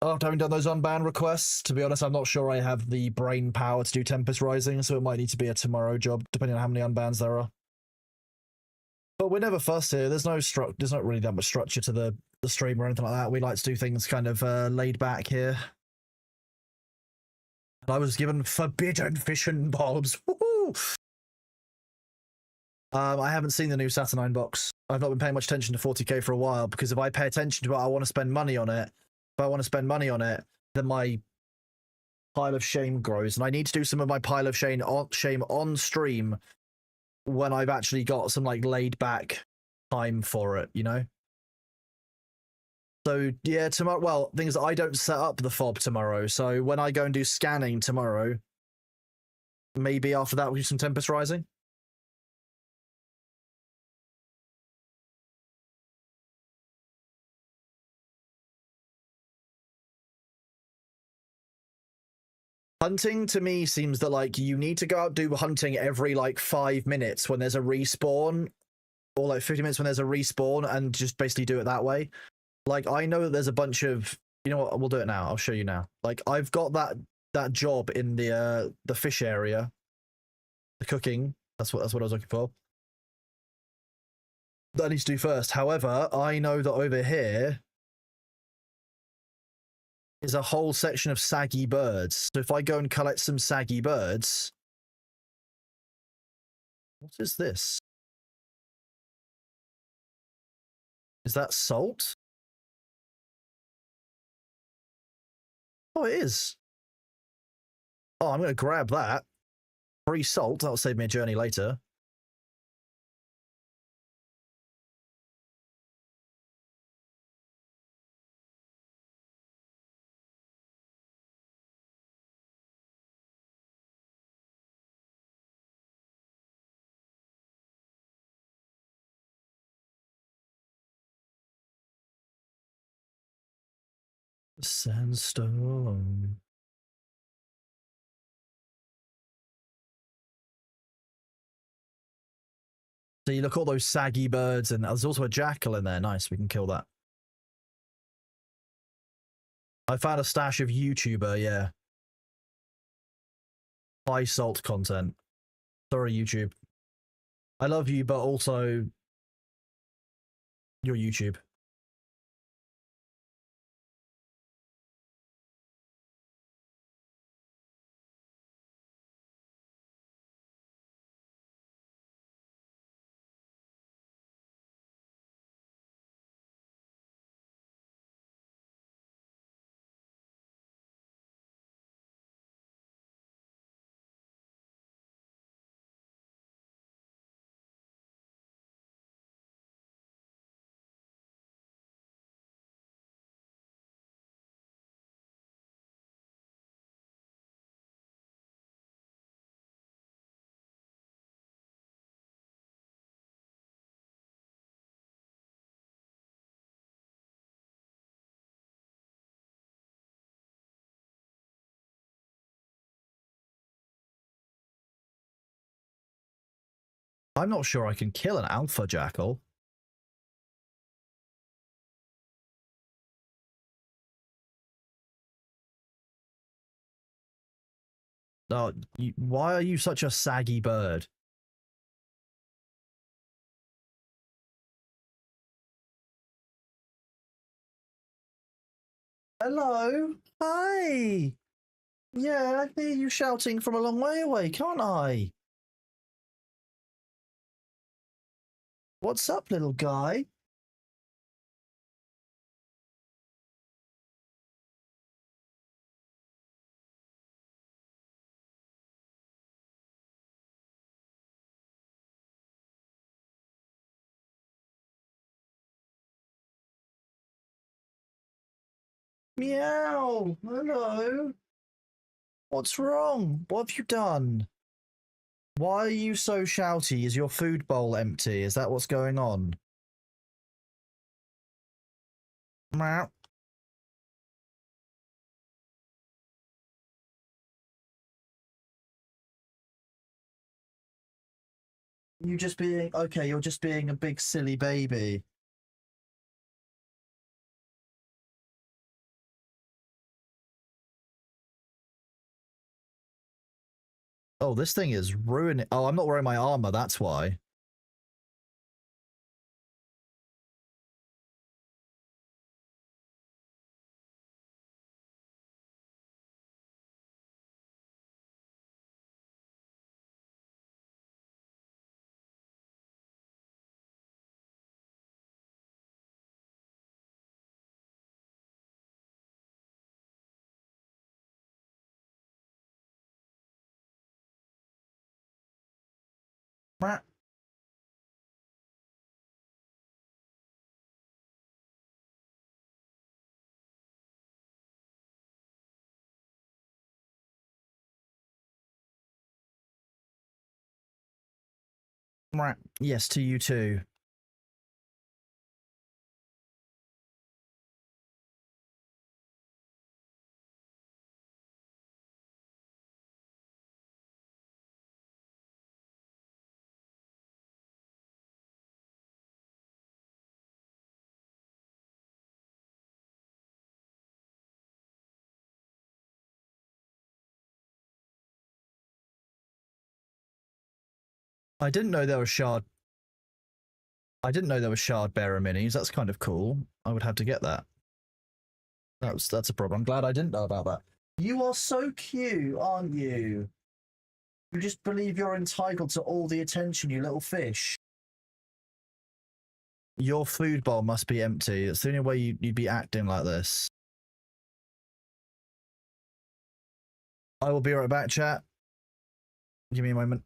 After having done those unbanned requests, to be honest, I'm not sure I have the brain power to do Tempest Rising, so it might need to be a tomorrow job, depending on how many unbans there are. But we're never fussed here. There's not really that much structure to the stream or anything like that. We like to do things kind of laid back here. And I was given forbidden fish and bulbs. Woohoo! I haven't seen the new Saturnine box. I've not been paying much attention to 40k for a while, because if I pay attention to it, I want to spend money on it. If I want to spend money on it, then my pile of shame grows, and I need to do some of my pile of shame on stream when I've actually got some like laid back time for it, you know? So yeah, tomorrow, well, thing is I don't set up the fob tomorrow, so when I go and do scanning tomorrow, maybe after that we'll do some Tempest Rising. Hunting to me seems that like you need to go out do hunting every like 5 minutes when there's a respawn, or like 50 minutes when there's a respawn, and just basically do it that way. Like I know that there's a bunch of, you know what, we'll do it now. I'll show you now. Like I've got that job in the fish area, the cooking. That's what I was looking for. That I need to do first. However, I know that over here is a whole section of saggy birds. So if I go and collect some saggy birds... What is this? Is that salt? Oh, it is. Oh, I'm going to grab that. Free salt. That'll save me a journey later. Sandstone. So you look at all those saggy birds, and there's also a jackal in there. Nice, we can kill that. I found a stash of YouTuber, yeah. High salt content. Sorry, YouTube. I love you, but also your YouTube. I'm not sure I can kill an alpha jackal. Oh, why are you such a saggy bird? Hello? Hi! Yeah, I hear you shouting from a long way away, can't I? What's up, little guy? Meow! Hello? What's wrong? What have you done? Why are you so shouty? Is your food bowl empty? Is that what's going on? Meow. You just being okay, you're just being a big silly baby. Oh, this thing is ruining. Oh, I'm not wearing my armor, that's why. Meow. Meow. Yes, to you too. I didn't know there were shard. I didn't know there were shard bearer minis. That's kind of cool. I would have to get that. That's a problem. I'm glad I didn't know about that. You are so cute, aren't you? You just believe you're entitled to all the attention, you little fish. Your food bowl must be empty. It's the only way you'd be acting like this. I will be right back, chat. Give me a moment.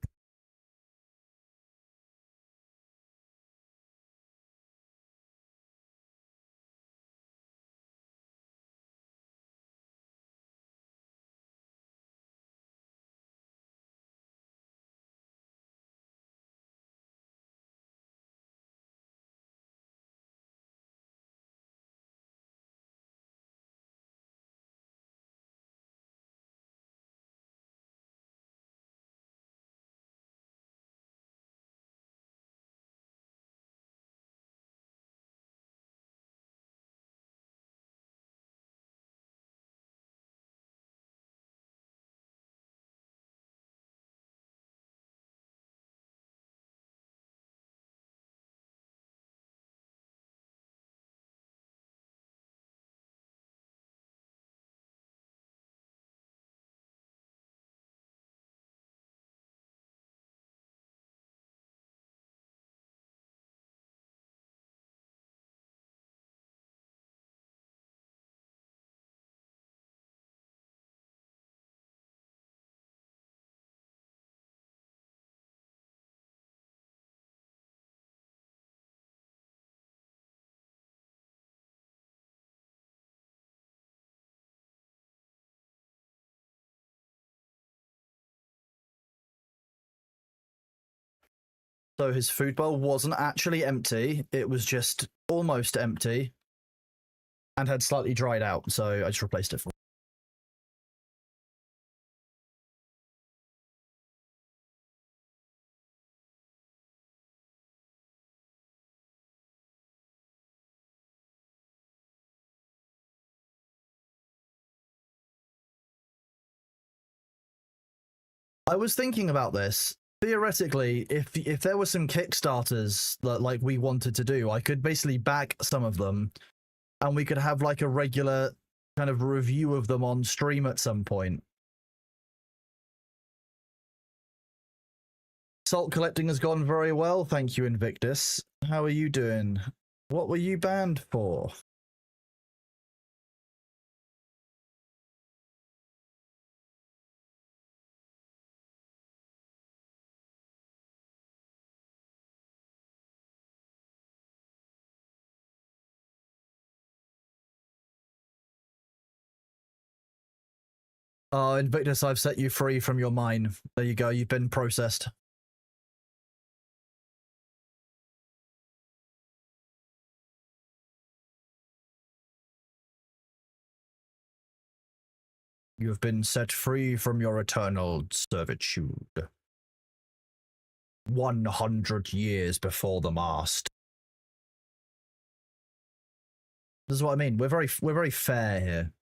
So his food bowl wasn't actually empty. It was just almost empty and had slightly dried out. So I just replaced it for. I was thinking about this. Theoretically, if there were some Kickstarters that like we wanted to do, I could basically back some of them, and we could have like a regular kind of review of them on stream at some point. Salt collecting has gone very well, thank you, Invictus. How are you doing? What were you banned for? Oh, Invictus, I've set you free from your mine. There you go, you've been processed. You have been set free from your eternal servitude. 100 years before the mast. This is what I mean. We're very fair here.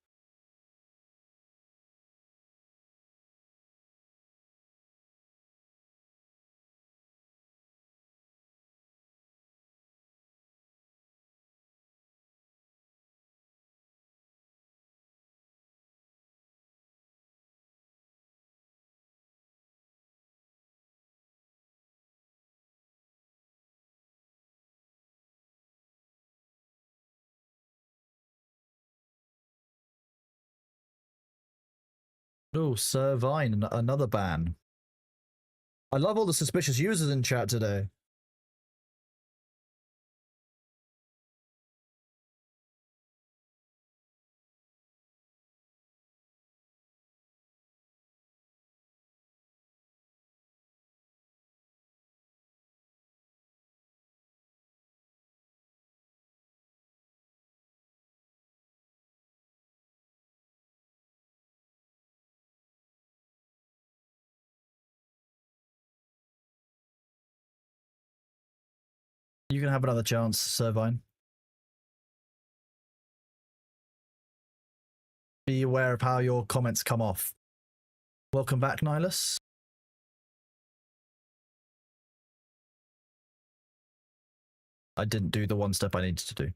Oh, Sir Vine, another ban. I love all the suspicious users in chat today. You can have another chance, Sir Vine. Be aware of how your comments come off. Welcome back, Nihilus. I didn't do the one step I needed to do.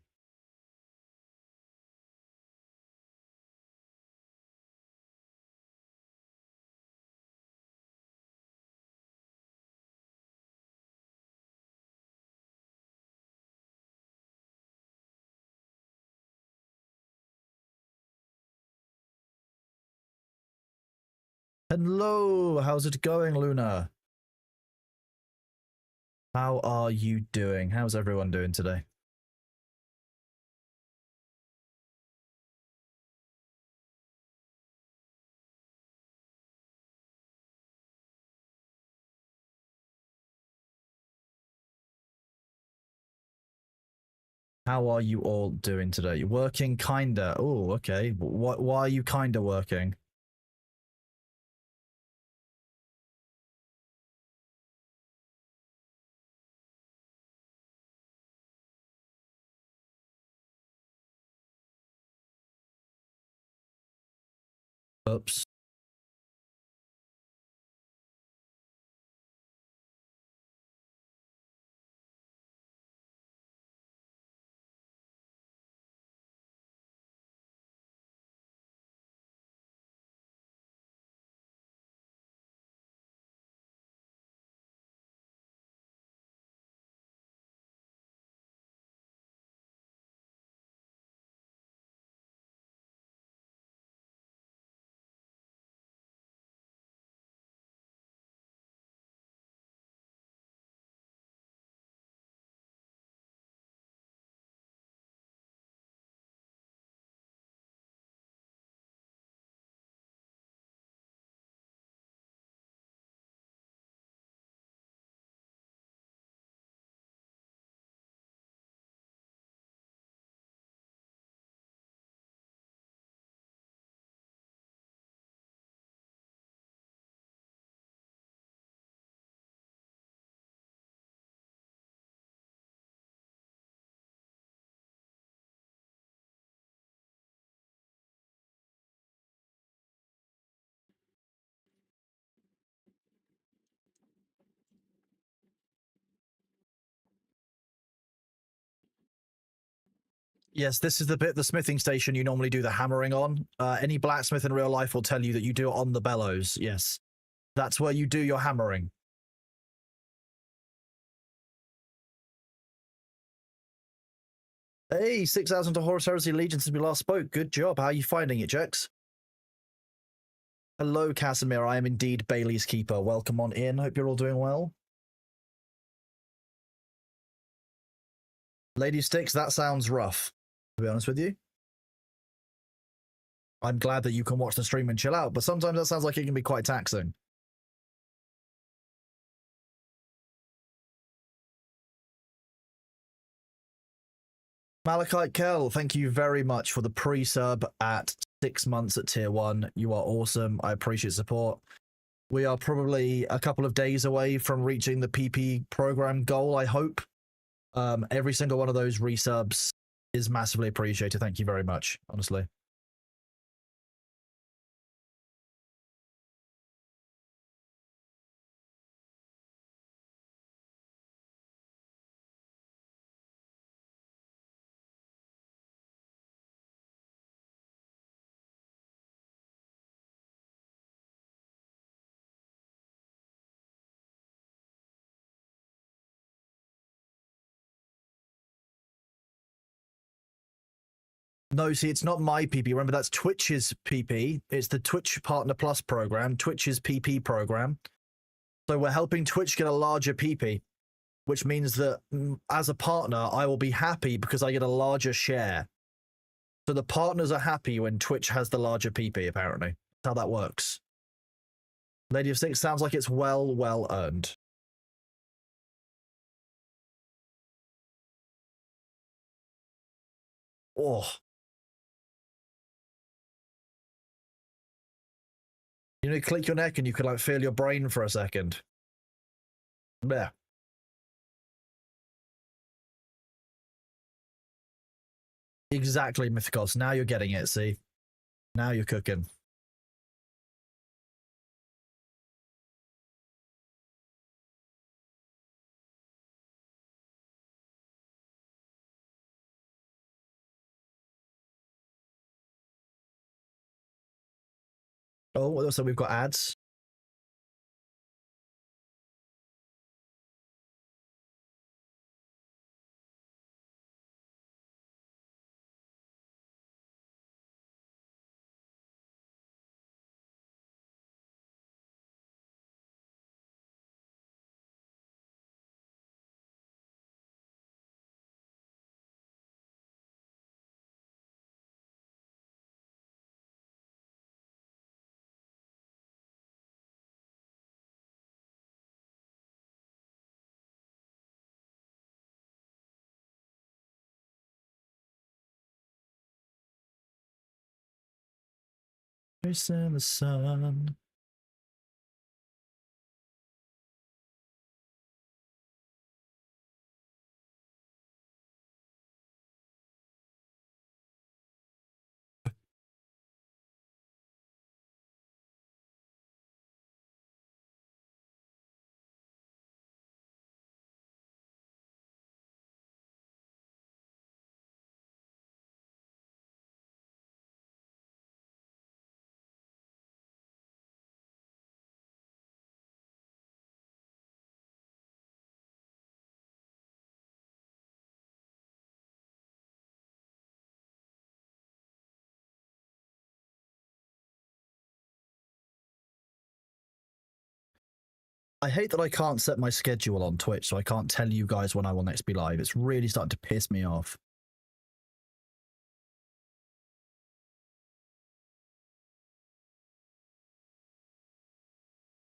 Hello, how's it going, Luna? How are you doing? How's everyone doing today? How are you all doing today? You're working kinda. Oh, okay. Why are you kinda working? Oops. Yes, this is the bit, the smithing station you normally do the hammering on. Any blacksmith in real life will tell you that you do it on the bellows. Yes. That's where you do your hammering. Hey, 6,000 to Horus Heresy Legion since we last spoke. Good job. How are you finding it, Jex? Hello, Casimir. I am indeed Bailey's keeper. Welcome on in. Hope you're all doing well. Lady Sticks, that sounds rough, to be honest with you. I'm glad that you can watch the stream and chill out, but sometimes that sounds like it can be quite taxing. Malachite Kell, thank you very much for the pre-sub at 6 months at tier 1. You are awesome. I appreciate support. We are probably a couple of days away from reaching the PP program goal, I hope. Every single one of those resubs is massively appreciated. Thank you very much, honestly. No, see, it's not my PP. Remember, that's Twitch's PP. It's the Twitch Partner Plus program, Twitch's PP program. So we're helping Twitch get a larger PP, which means that as a partner, I will be happy because I get a larger share. So the partners are happy when Twitch has the larger PP, apparently. That's how that works. Lady of Six sounds like it's well earned. Oh. You know, click your neck and you can like feel your brain for a second. Yeah. Exactly, Mythicos. Now you're getting it, see? Now you're cooking. Oh, so we've got ads. Face in the sun. I hate that I can't set my schedule on Twitch, so I can't tell you guys when I will next be live. It's really starting to piss me off.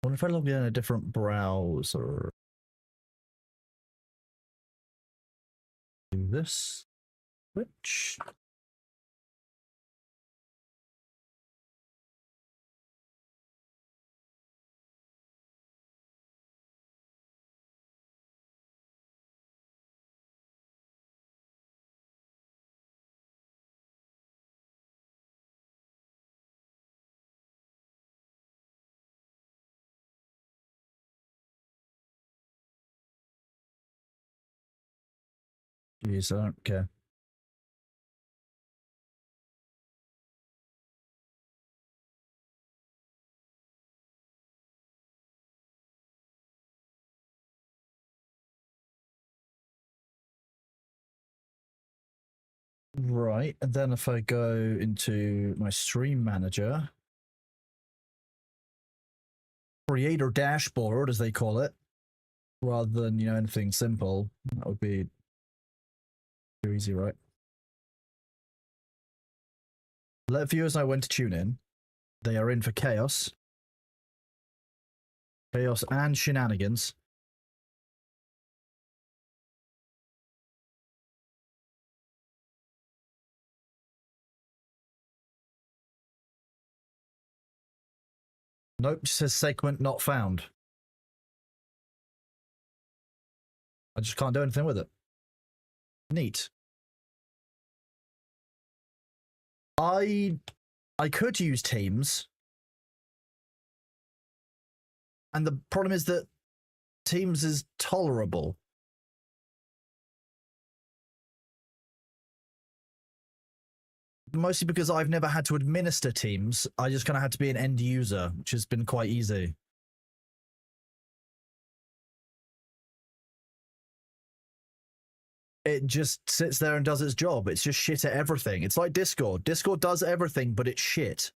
I wonder if I log in a different browser. Do this. Twitch. Jeez, I don't care. Right, and then if I go into my stream manager, creator dashboard, as they call it, rather than, you know, anything simple, that would be too easy, right? Let viewers know when to tune in. They are in for chaos. Chaos and shenanigans. Nope, says segment not found. I just can't do anything with it. Neat. I could use Teams. And the problem is that Teams is tolerable. Mostly because I've never had to administer Teams. I just kind of had to be an end user, which has been quite easy. It just sits there and does its job. It's just shit at everything. It's like Discord. Discord does everything, but it's shit.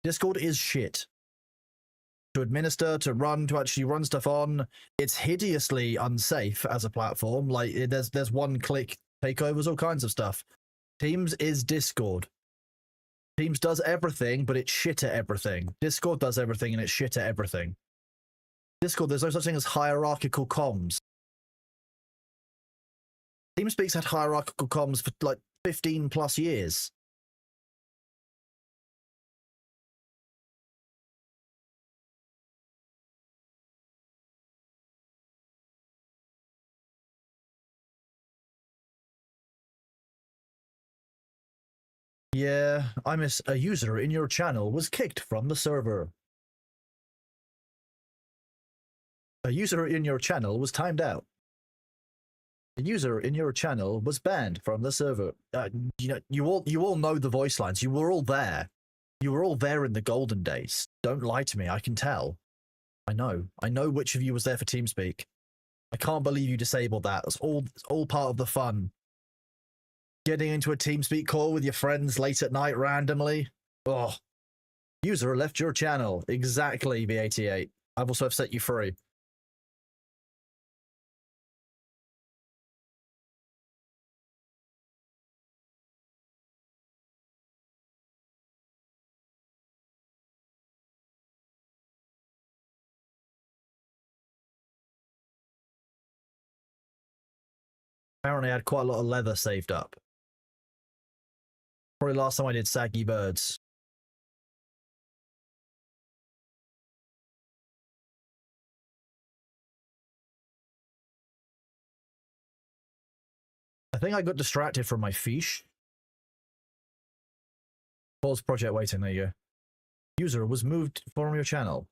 Discord is shit. To administer, to run, to actually run stuff on, it's hideously unsafe as a platform. Like, there's one-click takeovers, all kinds of stuff. Teams is Discord. Teams does everything, but it's shit at everything. Discord does everything, and it's shit at everything. Discord, there's no such thing as hierarchical comms. TeamSpeak's had hierarchical comms for like 15 plus years. Yeah, I miss a user in your channel was kicked from the server. A user in your channel was timed out. A user in your channel was banned from the server. You know, you all know the voice lines. You were all there. You were all there in the golden days. Don't lie to me. I can tell. I know. I know which of you was there for TeamSpeak. I can't believe you disabled that. It's all part of the fun. Getting into a TeamSpeak call with your friends late at night randomly. Oh. User left your channel. Exactly, B88. I've also set you free. Apparently I had quite a lot of leather saved up. Probably last time I did saggy birds. I think I got distracted from my fiche. Pause project waiting, there you go. User was moved from your channel.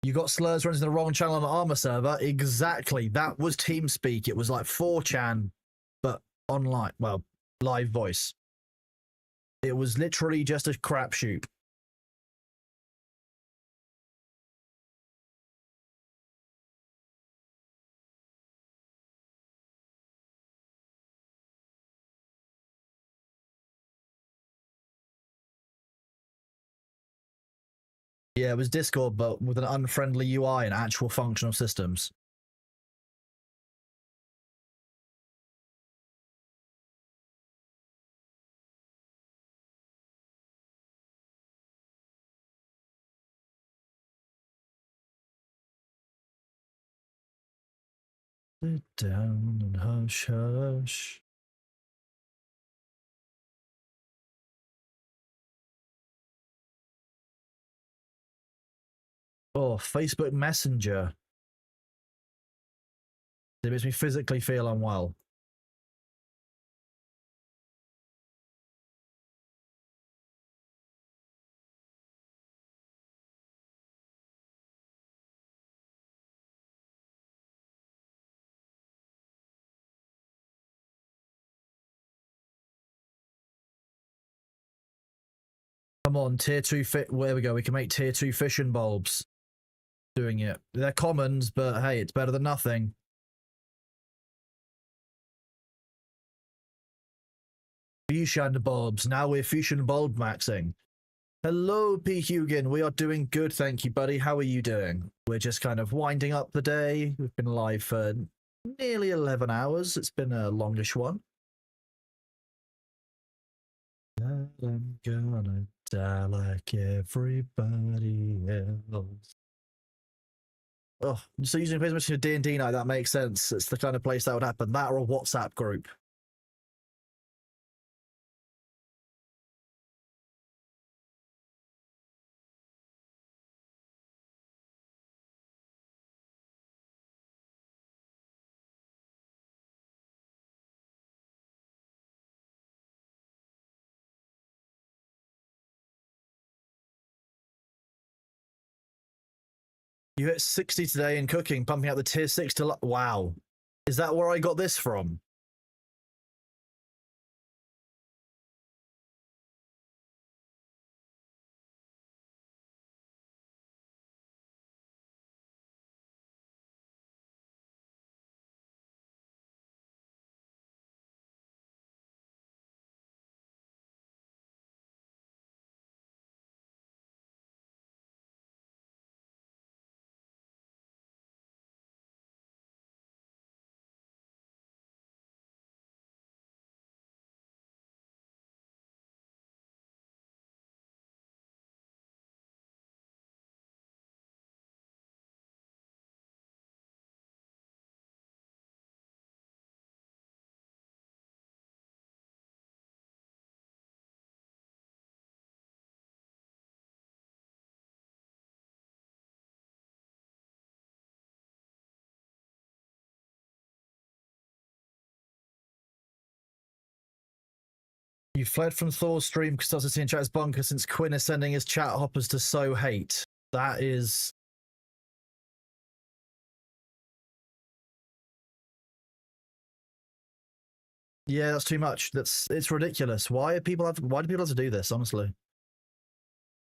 You got slurs running to the wrong channel on the Armor server. Exactly. That was TeamSpeak. It was like 4chan, but online. Well, live voice. It was literally just a crapshoot. Yeah, it was Discord, but with an unfriendly UI and actual functional systems. Sit down and hush, hush. Oh, Facebook Messenger. It makes me physically feel unwell. Come on, tier 2 fit. There we go. We can make tier 2 fishing bulbs. Doing it. They're commons, but hey, it's better than nothing. Fish and bulbs. Now we're fish and bulb maxing. Hello, P. Hugan. We are doing good, thank you, buddy. How are you doing? We're just kind of winding up the day. We've been live for nearly 11 hours. It's been a longish one. I'm gonna die like everybody else. Oh, so using Facebook to D&D night, that makes sense. It's the kind of place that would happen. That or a WhatsApp group. You hit 60 today in cooking, pumping out the tier 6 to... Wow. Is that where I got this from? You fled from Thor's stream because I was seeing chat as bunker since Quinn is sending his chat hoppers to sow hate. That is... Yeah, that's too much. It's ridiculous. Why do people have to do this, honestly?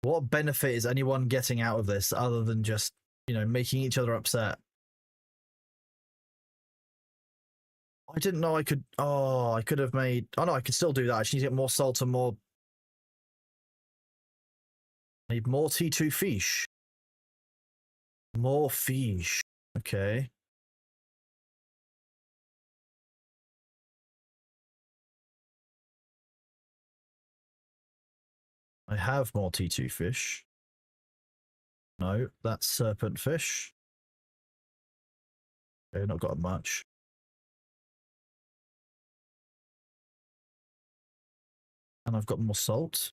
What benefit is anyone getting out of this other than just, you know, making each other upset? I didn't know I could... Oh, I could have made... Oh, no, I could still do that. I just need to get more salt and more... I need more T2 fish. More fish. Okay. I have more T2 fish. No, that's serpent fish. Okay, not got much. And I've got more salt.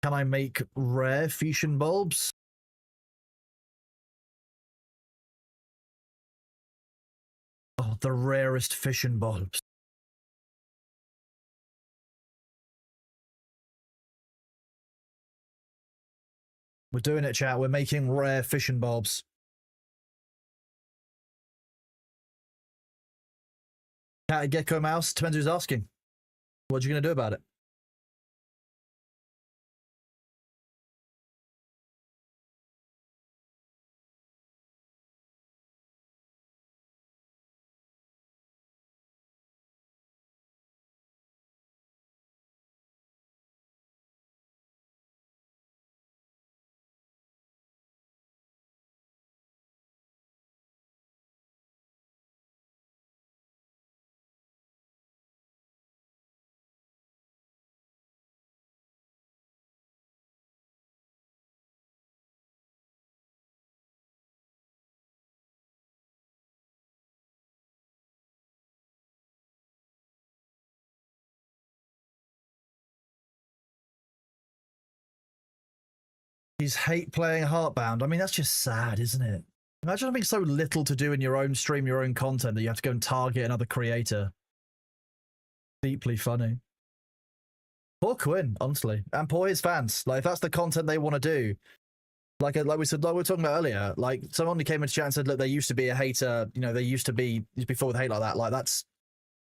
Can I make rare Fission bulbs? Oh, the rarest Fission bulbs. We're doing it, chat. We're making rare Fission bulbs. Cat, gecko, mouse, depends who's asking. What are you going to do about it? He's hate playing Heartbound. I mean, that's just sad, isn't it? Imagine having so little to do in your own stream, your own content, that you have to go and target another creator. Deeply funny. Poor Quinn, honestly. And poor his fans. Like, if that's the content they want to do, like we said, like we were talking about earlier, like someone who came into chat and said, look, there used to be a hater, you know, there used to be, before with hate like that, like that's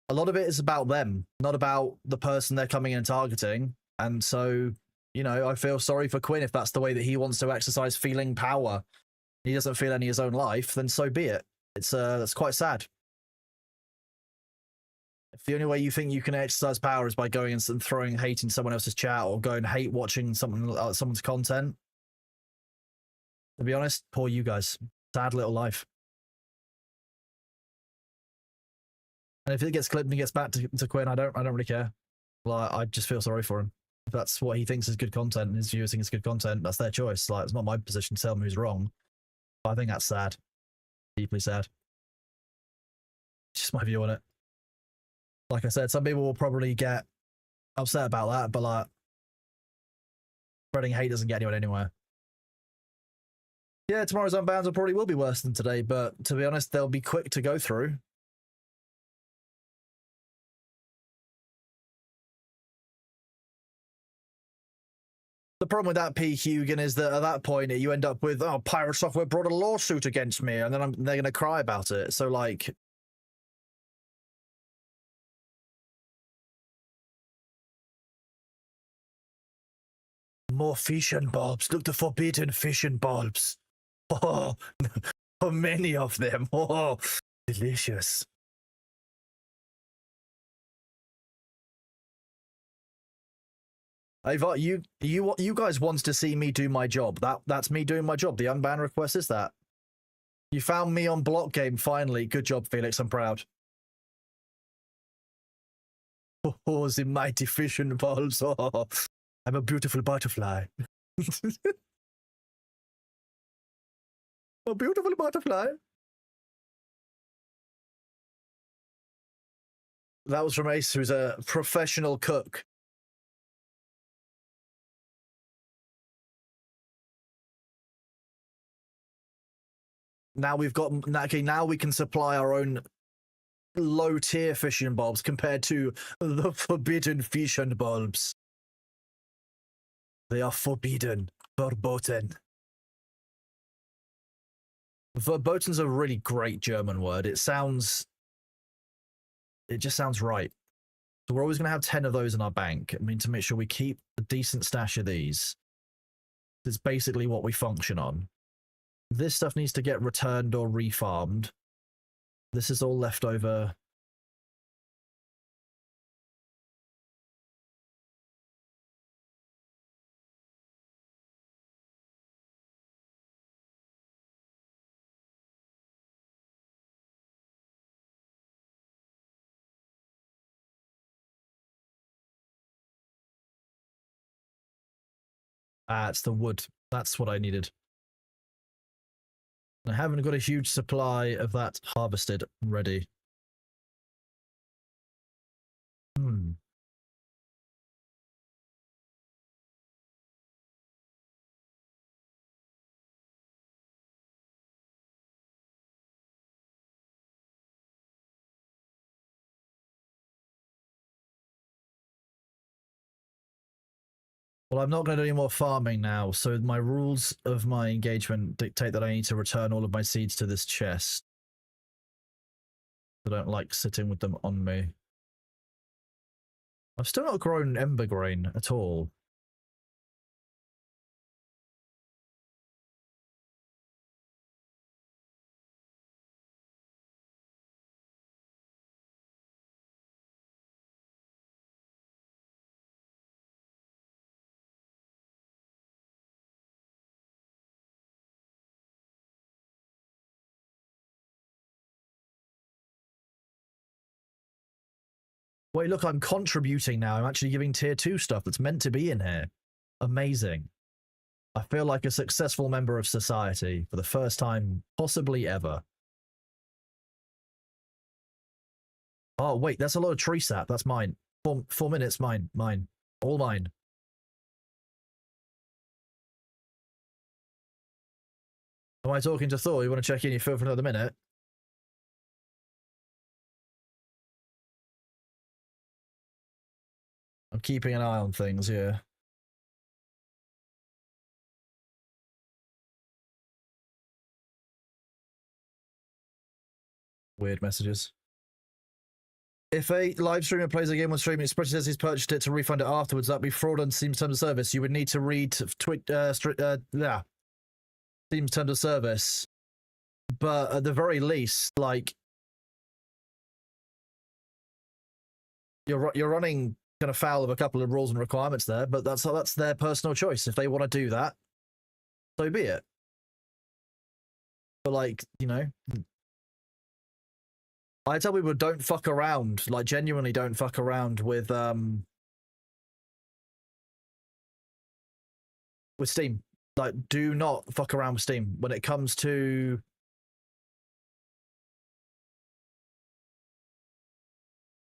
A lot of it is about them, not about the person they're coming in and targeting. And so, you know, I feel sorry for Quinn if that's the way that he wants to exercise feeling power. He doesn't feel any of his own life, then so be it. It's that's quite sad. If the only way you think you can exercise power is by going and throwing hate in someone else's chat or going hate watching someone's content, to be honest, poor you guys. Sad little life. And if it gets clipped and he gets back to Quinn, I don't really care. Like, I just feel sorry for him. If that's what he thinks is good content and his viewers think is good content, that's their choice. Like, it's not my position to tell them who's wrong. But I think that's sad. Deeply sad. Just my view on it. Like I said, some people will probably get upset about that, but like, spreading hate doesn't get anyone anywhere. Yeah, tomorrow's unbounds will probably will be worse than today, but to be honest, they'll be quick to go through. The problem with that, P. Hugan, is that at that point you end up with, oh, Pirate Software brought a lawsuit against me, and then they're going to cry about it. So, like, more fission bulbs. Look, the forbidden fission bulbs. Oh, so many of them. Oh, delicious. You guys want to see me do my job. That's me doing my job. The unban request is that. You found me on Block Game finally. Good job, Felix. I'm proud. Oh, the mighty fission balls. Oh, I'm a beautiful butterfly. A beautiful butterfly. That was from Ace, who's a professional cook. Now we've got, okay, now we can supply our own low tier fission bulbs compared to the forbidden fission bulbs. They are forbidden. Verboten. Verboten's a really great German word. It just sounds right. So we're always going to have 10 of those in our bank. I mean, to make sure we keep a decent stash of these. It's basically what we function on. This stuff needs to get returned or refarmed. This is all leftover. Ah, it's the wood. That's what I needed. I haven't got a huge supply of that harvested ready. Well, I'm not going to do any more farming now, so my rules of my engagement dictate that I need to return all of my seeds to this chest. I don't like sitting with them on me. I've still not grown ember grain at all. Wait, look, I'm contributing now. I'm actually giving tier 2 stuff that's meant to be in here. Amazing. I feel like a successful member of society for the first time, possibly ever. Oh, wait, that's a lot of tree sap. That's mine. 4 minutes, mine. All mine. Am I talking to Thor? You want to check in your phone for another minute? I'm keeping an eye on things, yeah. Weird messages. If a live streamer plays a game on stream and expresses says he's purchased it to refund it afterwards, that'd be fraud on Steam's terms of service. You would need to read Steam's terms of service. But at the very least, like, you're running kind of foul of a couple of rules and requirements there, but that's their personal choice. If they want to do that, so be it. But like, you know, I tell people don't fuck around. Like, genuinely don't fuck around with Steam. Like, do not fuck around with Steam when it comes to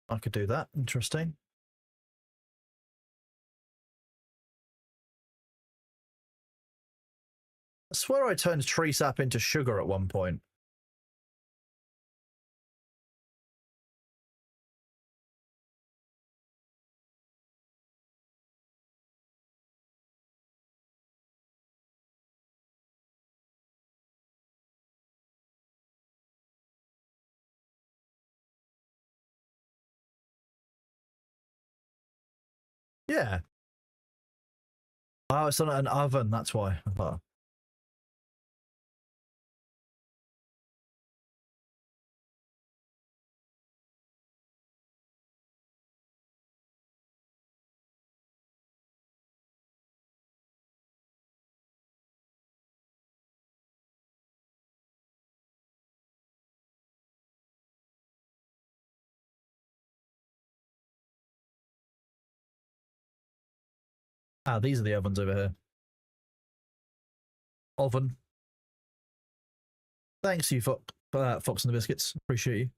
I could do that. Interesting. I swear I turned tree sap into sugar at one point. Yeah. Oh, it's on an oven, that's why. Ah, these are the ovens over here. Oven. Thanks, you Fox and the Biscuits. Appreciate you.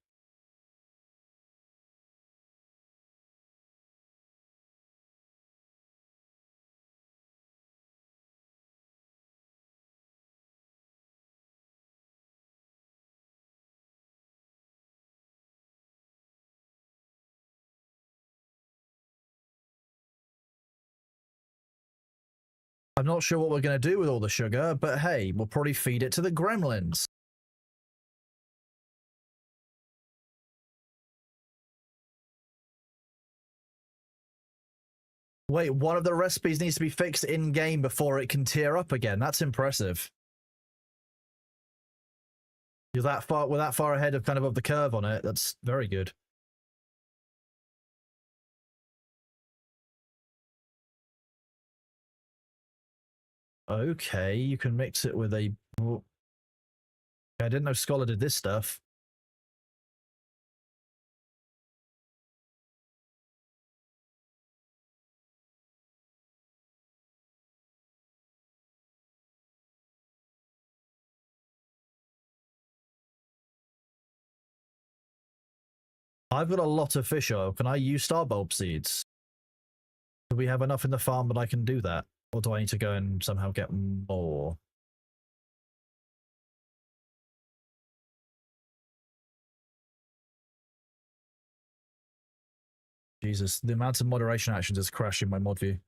I'm not sure what we're going to do with all the sugar, but hey, we'll probably feed it to the gremlins. Wait, one of the recipes needs to be fixed in-game before it can tear up again. That's impressive. We're that far ahead of of the curve on it. That's very good. Okay, you can mix it with a... I didn't know Scholar did this stuff. I've got a lot of fish oil. Can I use starbulb seeds? Do we have enough in the farm that I can do that? Or do I need to go and somehow get more? Jesus, the amount of moderation actions is crashing my mod view.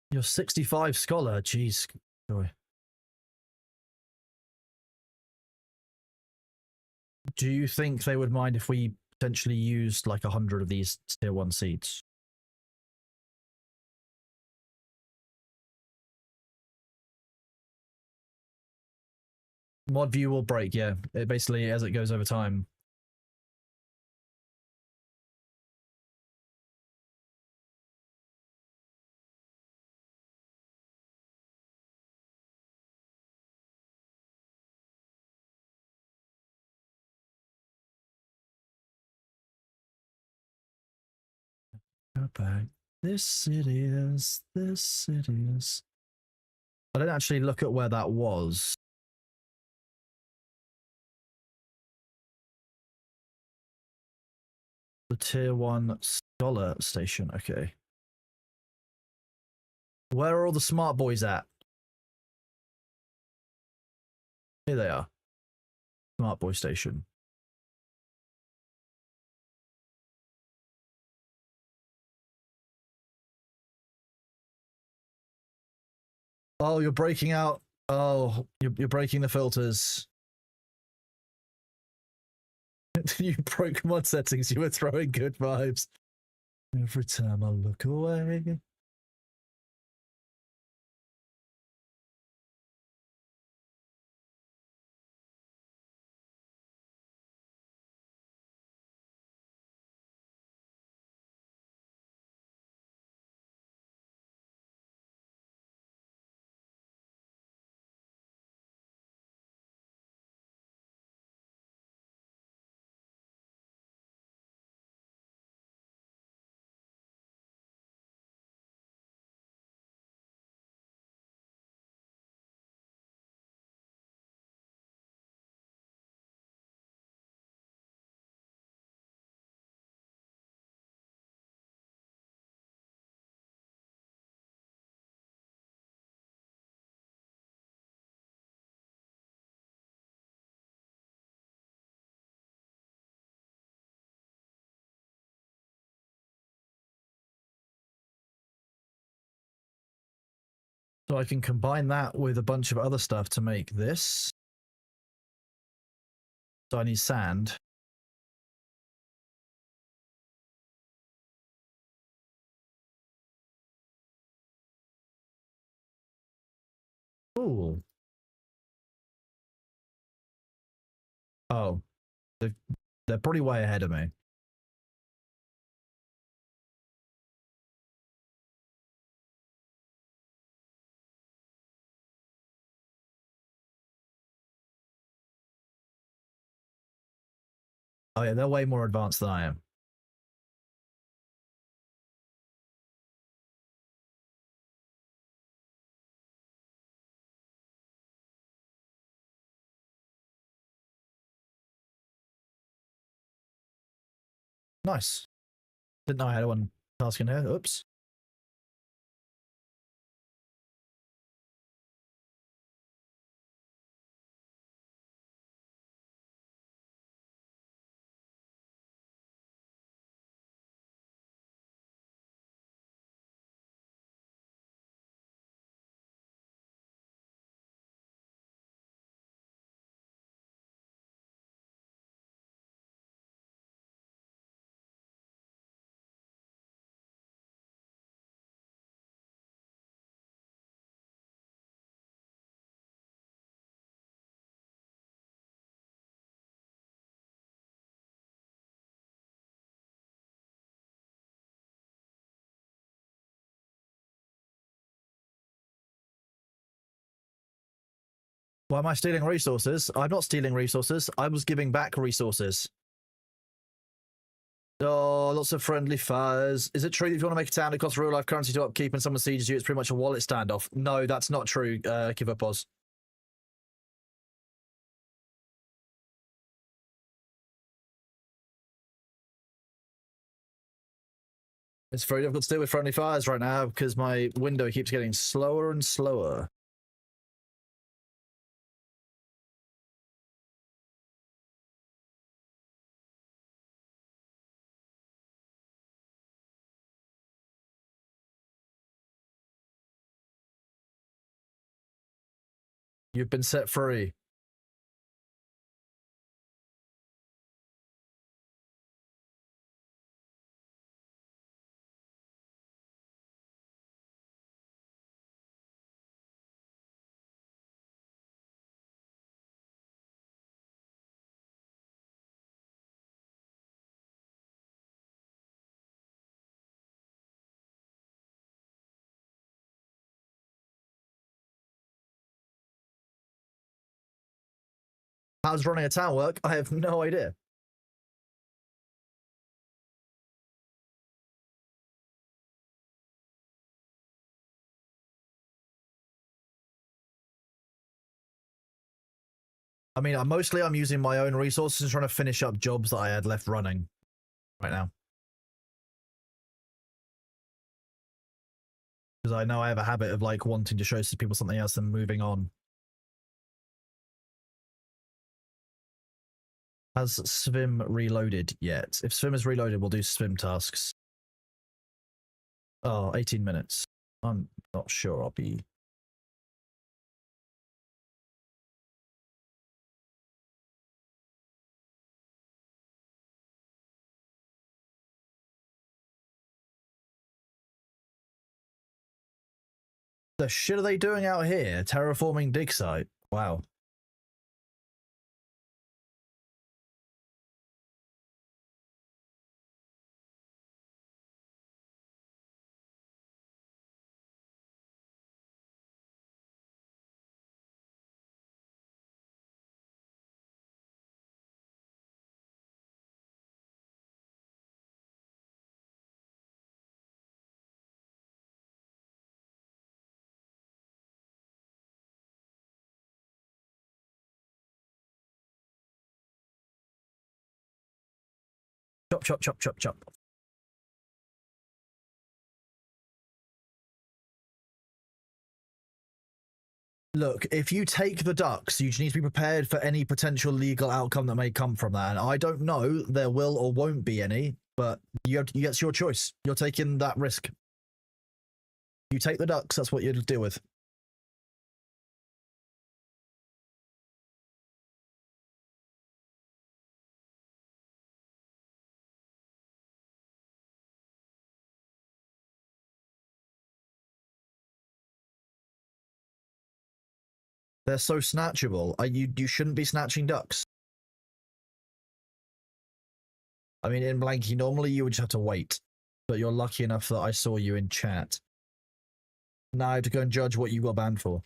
You're 65 Scholar, jeez. Boy. Do you think they would mind if we potentially used like 100 of these tier 1 seeds? Mod view will break, yeah. It basically, as it goes over time. Go back. This it is. This it is. I didn't actually look at where that was. The tier 1 scholar station, okay. Where are all the smart boys at? Here they are. Smart boy station. Oh, you're breaking out. Oh, you're breaking the filters. You broke mod settings. You were throwing good vibes. Every time I look away. So I can combine that with a bunch of other stuff to make this. So I need sand. Cool. Oh, they're pretty way ahead of me. Oh yeah, they're way more advanced than I am. Nice. Didn't know I had one task in here. Oops. Why am I stealing resources? I'm not stealing resources. I was giving back resources. Oh, lots of friendly fires. Is it true that if you want to make a town, it costs real life currency to upkeep and someone sieges you, it's pretty much a wallet standoff? No, that's not true, Give up Oz. It's very difficult to deal with friendly fires right now because my window keeps getting slower and slower. You've been set free. How's running a town work? I have no idea. I mean, mostly I'm using my own resources and trying to finish up jobs that I had left running right now. Because I know I have a habit of like wanting to show people something else and moving on. Has Svim reloaded yet? If Svim is reloaded, we'll do Svim tasks. Oh, 18 minutes. I'm not sure I'll be... The shit are they doing out here? Terraforming dig site? Wow. Chop, chop, chop, chop, chop. Look, if you take the ducks, you just need to be prepared for any potential legal outcome that may come from that. And I don't know, there will or won't be any, but it's your choice. You're taking that risk. You take the ducks, that's what you'll deal with. They're so snatchable. You shouldn't be snatching ducks. I mean, in Blanky, normally you would just have to wait, but you're lucky enough that I saw you in chat. Now I have to go and judge what you got banned for.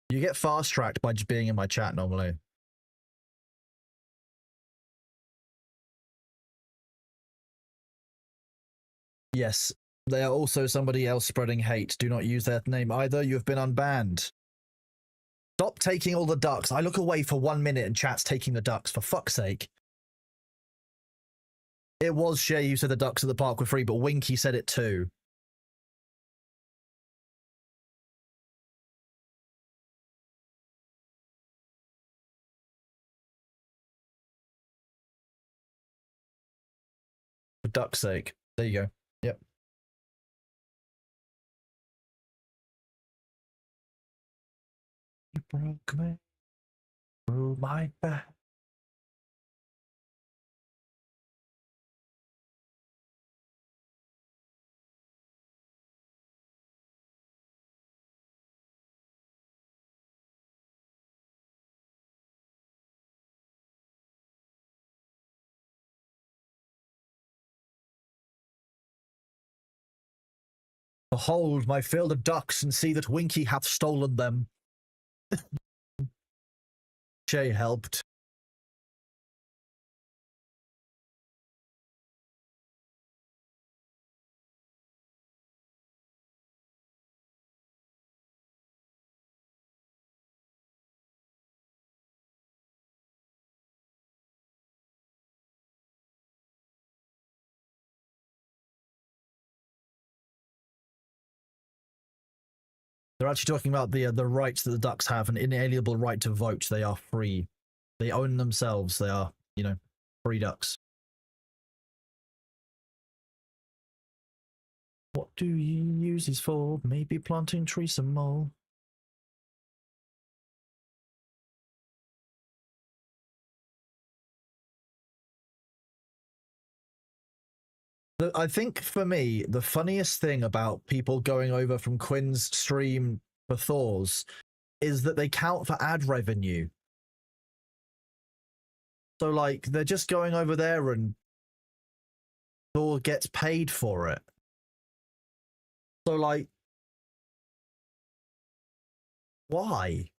You get fast-tracked by just being in my chat normally. Yes, they are also somebody else spreading hate. Do not use their name either. You have been unbanned. Stop taking all the ducks. I look away for 1 minute and chat's taking the ducks, for fuck's sake. It was Shay who said the ducks at the park were free, but Winky said it too. For duck's sake. There you go. Yep. You broke me through my back. Behold my field of ducks, and see that Winky hath stolen them. Shay helped. They're actually talking about the rights that the ducks have, an inalienable right to vote. They are free. They own themselves. They are, you know, free ducks. What do you use these for? Maybe planting trees some more. I think for me, the funniest thing about people going over from Quinn's stream for Thor's is that they count for ad revenue. So, like, they're just going over there and Thor gets paid for it. So, like, why?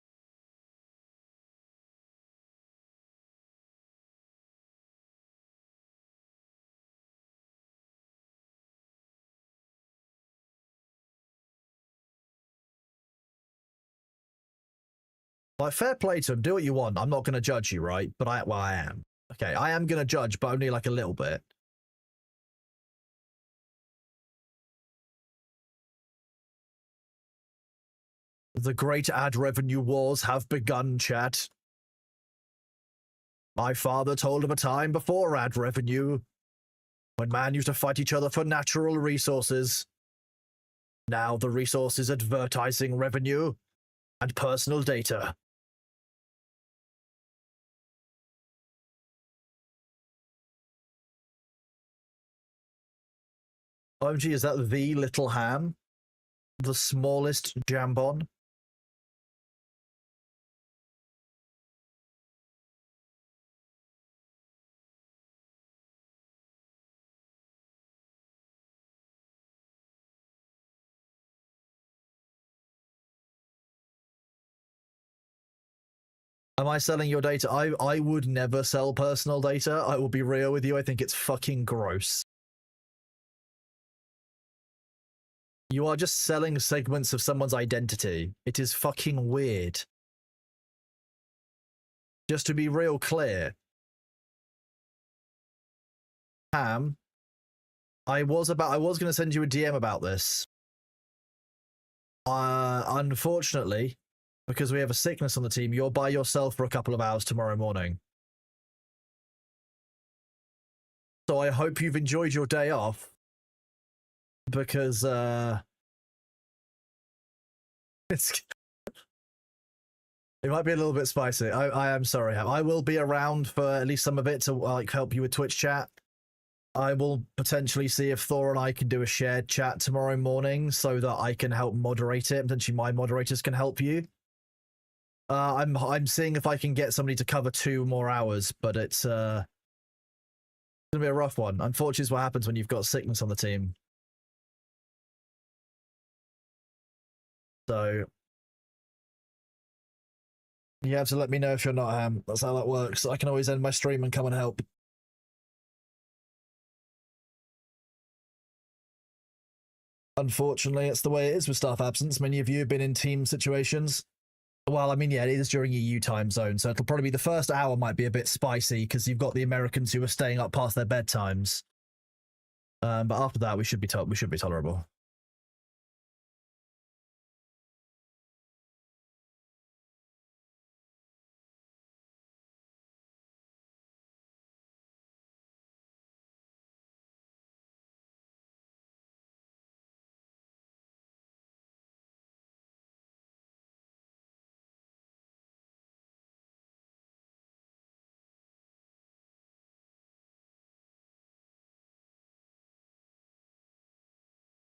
Like, fair play to him. Do what you want. I'm not going to judge you, right? But I am. Okay, I am going to judge, but only like a little bit. The great ad revenue wars have begun, chat. My father told of a time before ad revenue, when man used to fight each other for natural resources. Now the resource is advertising revenue and personal data. OMG, is that the little ham? The smallest jambon? Am I selling your data? I would never sell personal data. I will be real with you. I think it's fucking gross. You are just selling segments of someone's identity. It is fucking weird. Just to be real clear. Ham, I was going to send you a DM about this. Unfortunately, because we have a sickness on the team, you're by yourself for a couple of hours tomorrow morning. So I hope you've enjoyed your day off. Because, it might be a little bit spicy. I am sorry, Ham. I will be around for at least some of it to like help you with Twitch chat. I will potentially see if Thor and I can do a shared chat tomorrow morning so that I can help moderate it. Potentially my moderators can help you. I'm seeing if I can get somebody to cover 2 more hours, but it's gonna be a rough one. Unfortunately, it's what happens when you've got sickness on the team. So you have to let me know if you're not Ham. That's how that works. I can always end my stream and come and help. Unfortunately, it's the way it is with staff absence. Many of you have been in team situations. Well, I mean, yeah, it is during EU time zone, so it'll probably be the first hour might be a bit spicy because you've got the Americans who are staying up past their bedtimes. But after that, we should be tolerable.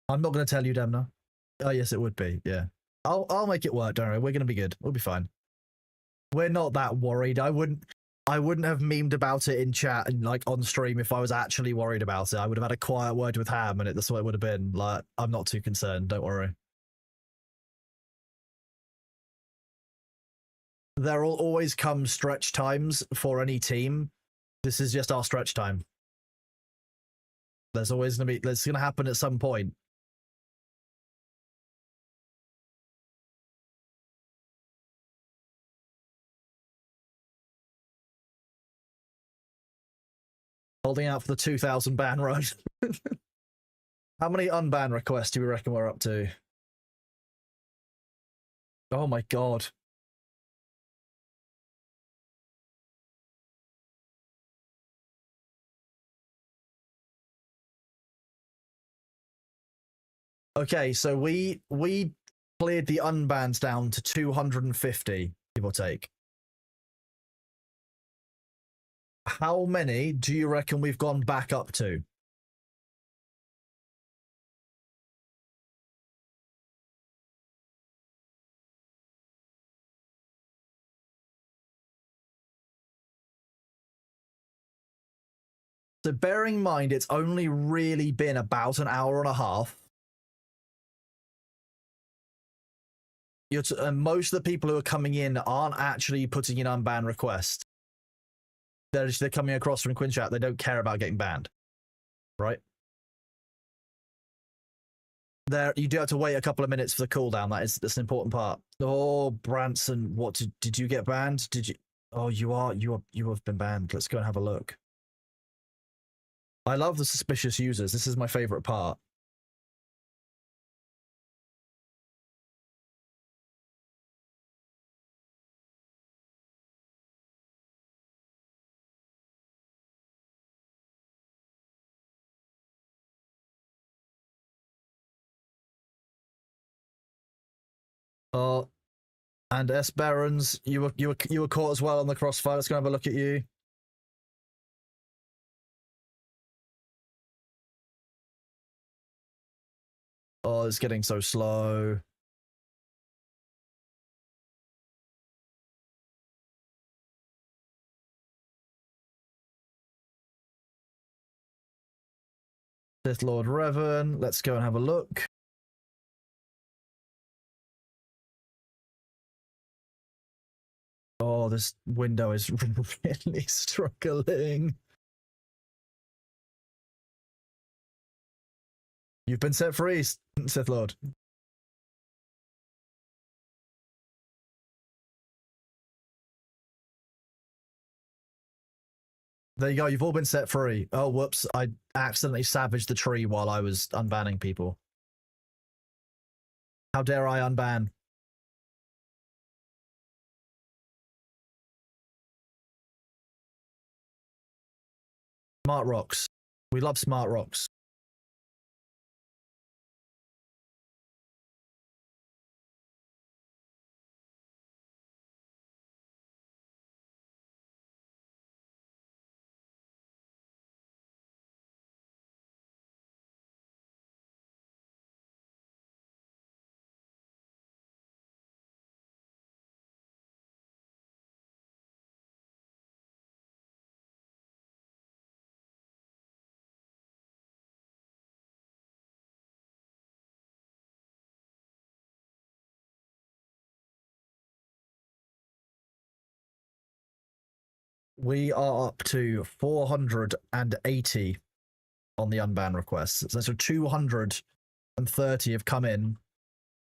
I'm not going to tell you, Demna. Oh, yes, it would be. Yeah. I'll make it work, don't worry. We're going to be good. We'll be fine. We're not that worried. I wouldn't have memed about it in chat and like on stream if I was actually worried about it. I would have had a quiet word with Ham and that's what it would have been. Like, I'm not too concerned. Don't worry. There will always come stretch times for any team. This is just our stretch time. There's always going to happen at some point. Holding out for the 2,000 ban run. How many unban requests do we reckon we're up to? Oh my god. Okay, so we cleared the unbans down to 250, give or take. How many do you reckon we've gone back up to? So bearing in mind, it's only really been about an hour and a half. Most of the people who are coming in aren't actually putting in unban requests. They're coming across from Quinn chat. They don't care about getting banned, right? there, you do have to wait a couple of minutes for the cooldown. That's an important part. Oh, Branson, what did you get banned? Did you? Oh, you have been banned. Let's go and have a look. I love the suspicious users. This is my favorite part. Oh, and S Barons, you were caught as well on the crossfire. Let's go have a look at you. Oh, it's getting so slow. Sith Lord Revan, let's go and have a look. Oh, this window is really struggling. You've been set free, Sith Lord. There you go, you've all been set free. Oh, whoops, I accidentally savaged the tree while I was unbanning people. How dare I unban? Smart rocks. We love smart rocks. We are up to 480 on the unban requests. So 230 have come in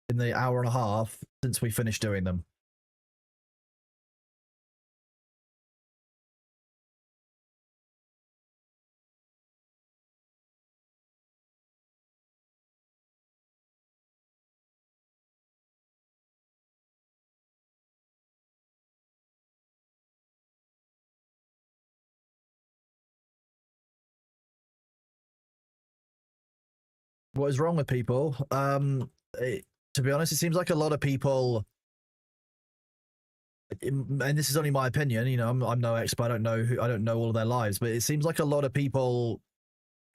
the hour and a half since we finished doing them. What is wrong with people? To be honest, it seems like a lot of people, and this is only my opinion, you know, I'm no expert, I don't know all of their lives, but it seems like a lot of people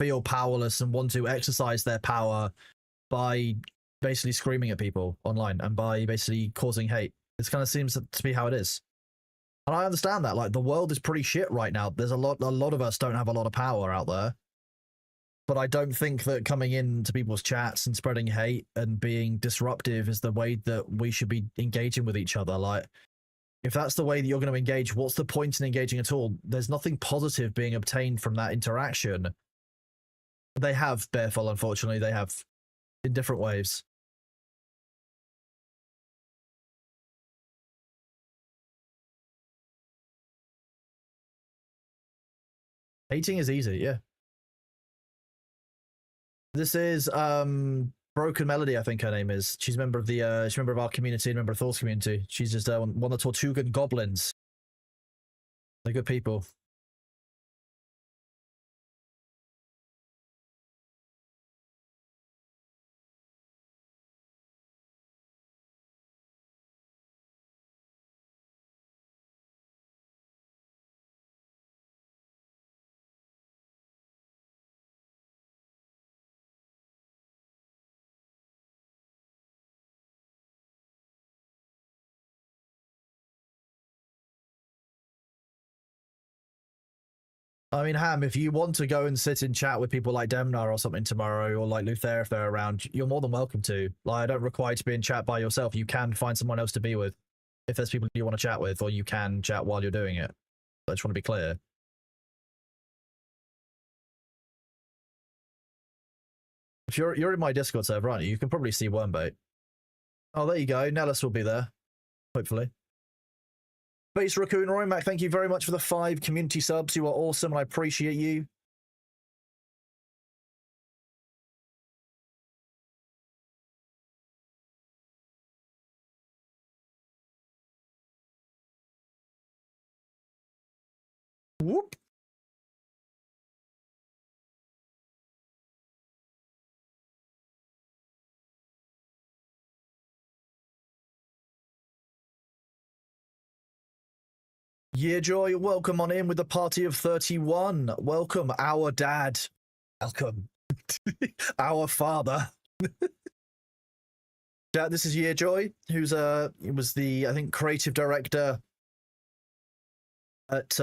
feel powerless and want to exercise their power by basically screaming at people online and by basically causing hate. This kind of seems to be how it is. And I understand that, like, the world is pretty shit right now. There's a lot of us don't have a lot of power out there. But I don't think that coming into people's chats and spreading hate and being disruptive is the way that we should be engaging with each other. Like, if that's the way that you're going to engage, what's the point in engaging at all? There's nothing positive being obtained from that interaction. They have, Bearful, unfortunately. They have, in different ways. Hating is easy, yeah. This is Broken Melody, I think her name is. She's a member of the she's a member of our community, a member of Thor's community. She's just one of the Tortugan goblins. They're good people. I mean, Ham, if you want to go and sit and chat with people like Demnar or something tomorrow, or like Luther if they're around, you're more than welcome to. Like, I don't require you to be in chat by yourself. You can find someone else to be with if there's people you want to chat with, or you can chat while you're doing it. I just want to be clear. If you're in my Discord server, aren't you? You can probably see Wormbait. Oh, there you go. Nellis will be there, hopefully. Base Raccoon Roy Mac, thank you very much for the 5 community subs. You are awesome, and I appreciate you. Whoop. Yeah, Joy, welcome on in with the party of 31. Welcome, our dad. Welcome. Our father. Dad, this is Year Joy, who's was the, I think, creative director at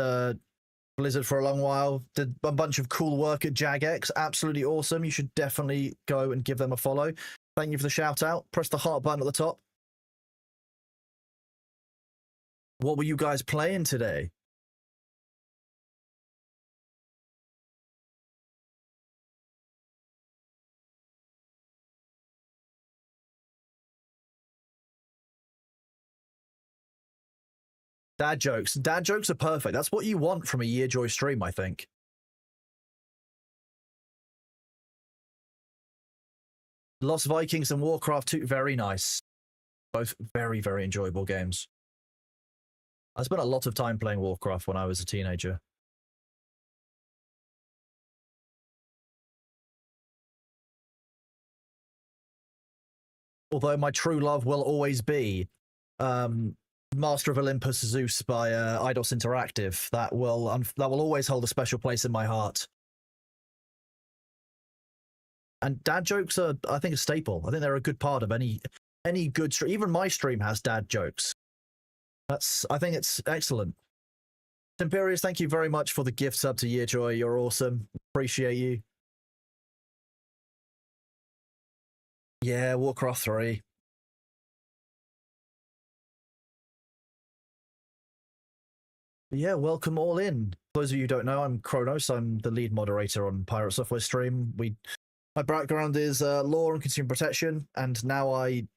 Blizzard for a long while. Did a bunch of cool work at Jagex. Absolutely awesome. You should definitely go and give them a follow. Thank you for the shout out. Press the heart button at the top. What were you guys playing today? Dad jokes. Dad jokes are perfect. That's what you want from a Year Joy stream, I think. Lost Vikings and Warcraft 2, very nice. Both very, very enjoyable games. I spent a lot of time playing Warcraft when I was a teenager. Although my true love will always be Master of Olympus Zeus by Eidos Interactive. That will always hold a special place in my heart. And dad jokes are, I think, a staple. I think they're a good part of any good stream. Even my stream has dad jokes. I think it's excellent. Imperius, thank you very much for the gift sub to Yearjoy. You're awesome. Appreciate you. Yeah, Warcraft 3. Yeah, welcome all in. For those of you who don't know, I'm Kronos. I'm the lead moderator on Pirate Software Stream. My background is law and consumer protection, and now I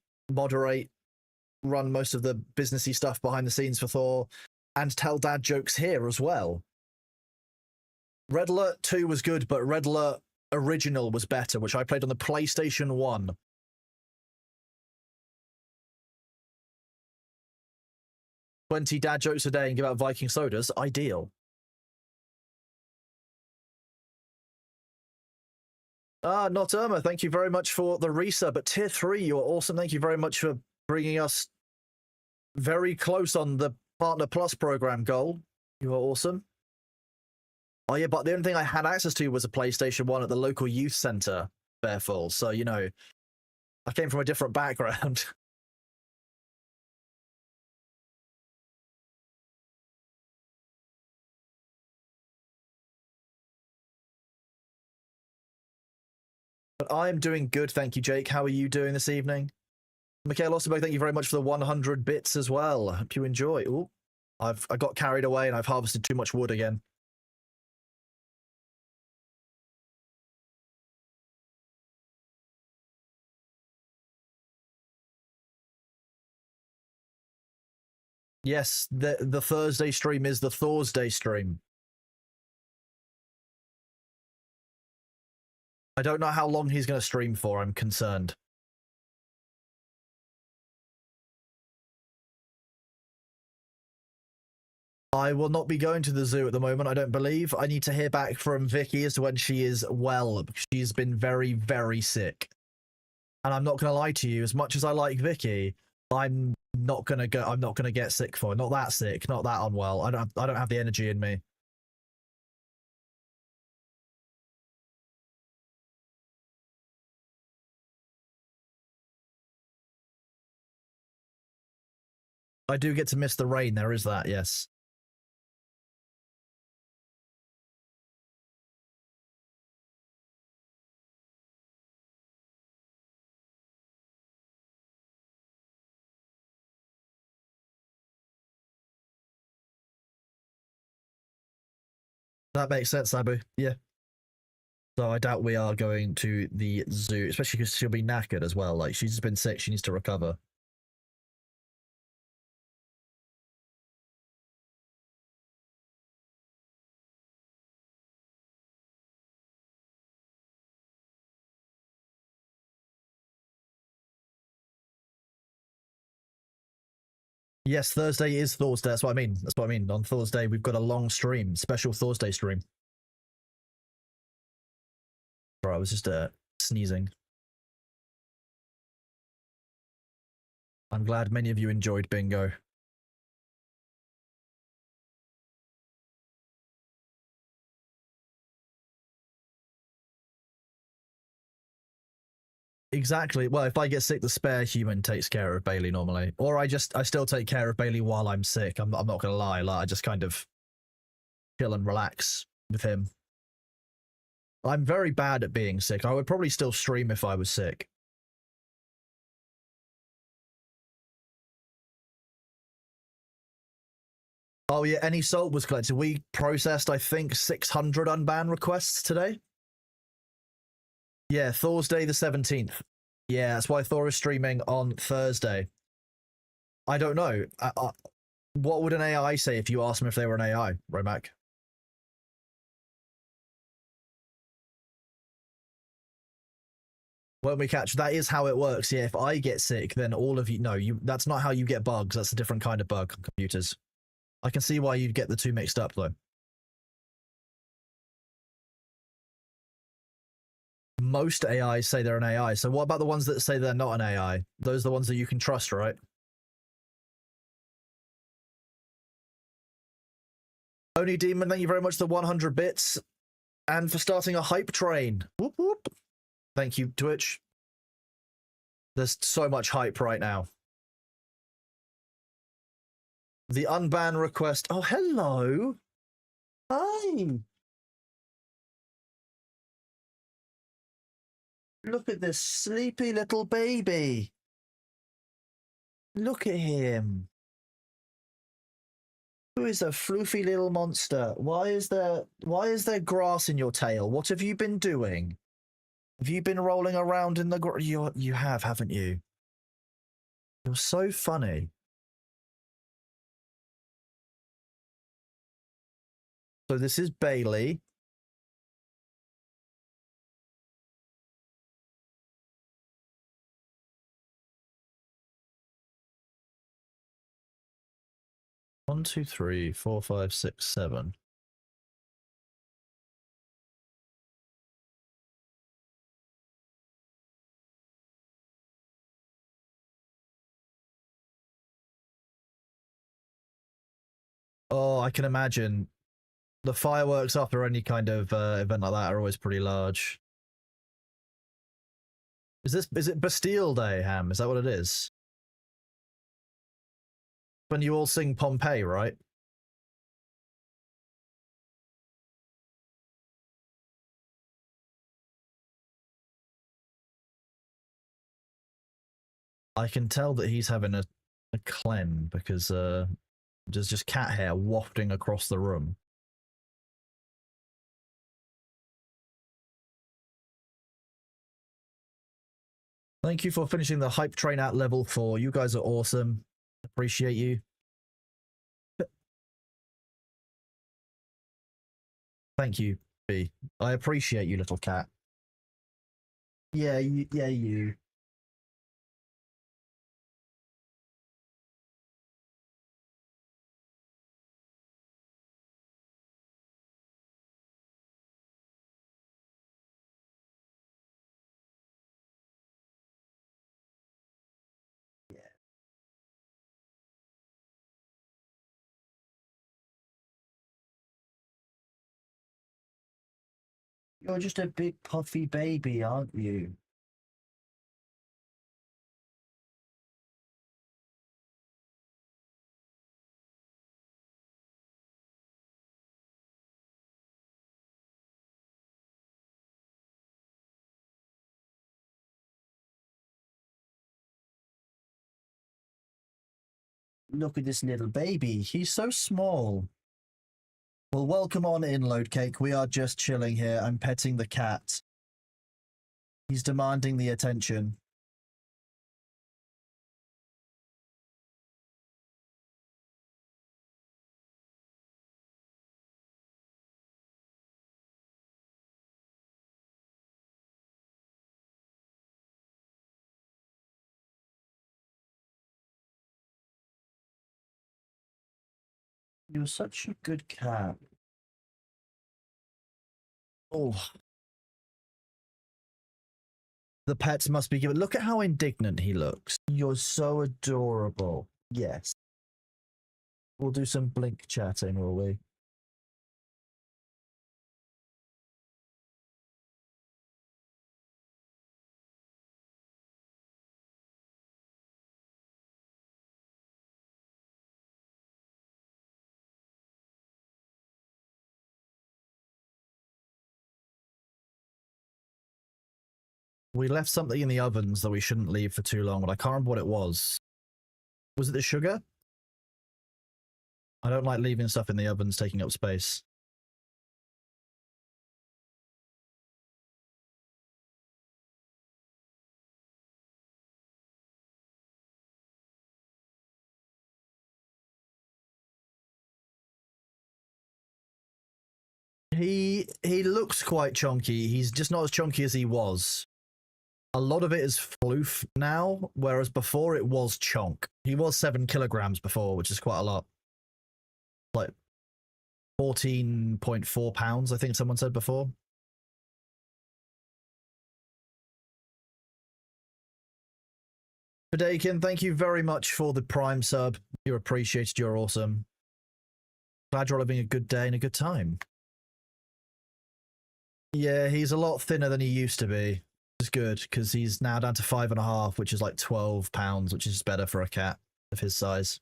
run most of the businessy stuff behind the scenes for Thor, and tell dad jokes here as well. Red Alert 2 was good, but Red Alert Original was better, which I played on the PlayStation 1. "20 dad jokes a day and give out Viking sodas. Ideal." Not Irma, thank you very much for the resub at tier 3. You're awesome. Thank you very much for bringing us very close on the Partner Plus program goal. You are awesome. Oh yeah, but the only thing I had access to was a PlayStation 1 at the local youth center, Bearful. So, you know, I came from a different background. But I'm doing good, thank you, Jake. How are you doing this evening? Mikhail Osterberg, thank you very much for the 100 bits as well. I hope you enjoy. Ooh, I got carried away and I've harvested too much wood again. Yes, the Thursday stream is the Thursday stream. I don't know how long he's going to stream for, I'm concerned. I will not be going to the zoo at the moment, I don't believe. I need to hear back from Vicky as to when she is well, because she's been very, very sick. And I'm not going to lie to you, as much as I like Vicky, I'm not going to get sick for it. Not that sick, not that unwell. I don't have the energy in me. I do get to miss the rain, there is that, yes. That makes sense, Abu. Yeah. So I doubt we are going to the zoo, especially because she'll be knackered as well. Like, she's just been sick. She needs to recover. Yes, Thursday is Thursday. That's what I mean. That's what I mean. On Thursday, we've got a long stream, special Thursday stream. Bro, I was just sneezing. I'm glad many of you enjoyed bingo. Exactly. Well, if I get sick, the spare human takes care of Bailey normally, or I still take care of Bailey while I'm sick. I'm not gonna lie. Like, I just kind of chill and relax with him. I'm very bad at being sick. I would probably still stream if I was sick. Oh yeah, any salt was collected. We processed, I think, 600 unban requests today. Yeah, Thursday the 17th. Yeah, that's why Thor is streaming on Thursday. I don't know. What would an AI say if you asked them if they were an AI, Romac? When we catch, that is how it works. Yeah, if I get sick, then all of you, no, that's not how you get bugs. That's a different kind of bug on computers. I can see why you'd get the two mixed up, though. Most AIs say they're an AI. So what about the ones that say they're not an AI? Those are the ones that you can trust, right? Only Demon, thank you very much for the 100 bits. And for starting a hype train. Whoop, whoop. Thank you, Twitch. There's so much hype right now. The unban request. Oh, hello. Hi. Look at this sleepy little baby. Look at him. Who is a floofy little monster? Why is there grass in your tail? What have you been doing? Have you been rolling around in the grass? You have, haven't you? You're so funny. So this is Bailey. One, two, three, four, five, six, seven. Oh, I can imagine. The fireworks after any kind of event like that are always pretty large. Is it Bastille Day, Ham? Is that what it is? When you all sing Pompeii, right? I can tell that he's having a cleanse because there's just cat hair wafting across the room. Thank you for finishing the hype train at level 4. You guys are awesome. Appreciate you. Thank you, B. I appreciate you, little cat. Yeah, you. You're just a big puffy baby, aren't you? Look at this little baby. He's so small. Well, welcome on in, Load Cake. We are just chilling here. I'm petting the cat. He's demanding the attention. You're such a good cat. Oh. The pets must be given. Look at how indignant he looks. You're so adorable. Yes. We'll do some blink chatting, will we? We left something in the ovens that we shouldn't leave for too long, but I can't remember what it was. Was it the sugar? I don't like leaving stuff in the ovens taking up space. He looks quite chunky. He's just not as chunky as he was. A lot of it is floof now, whereas before it was chunk. He was 7 kilograms before, which is quite a lot. Like 14.4 pounds, I think someone said before. Fadakin, thank you very much for the Prime sub. You're appreciated. You're awesome. Glad you're all having a good day and a good time. Yeah, he's a lot thinner than he used to be. It's good because he's now down to 5.5, which is like 12 pounds, which is better for a cat of his size.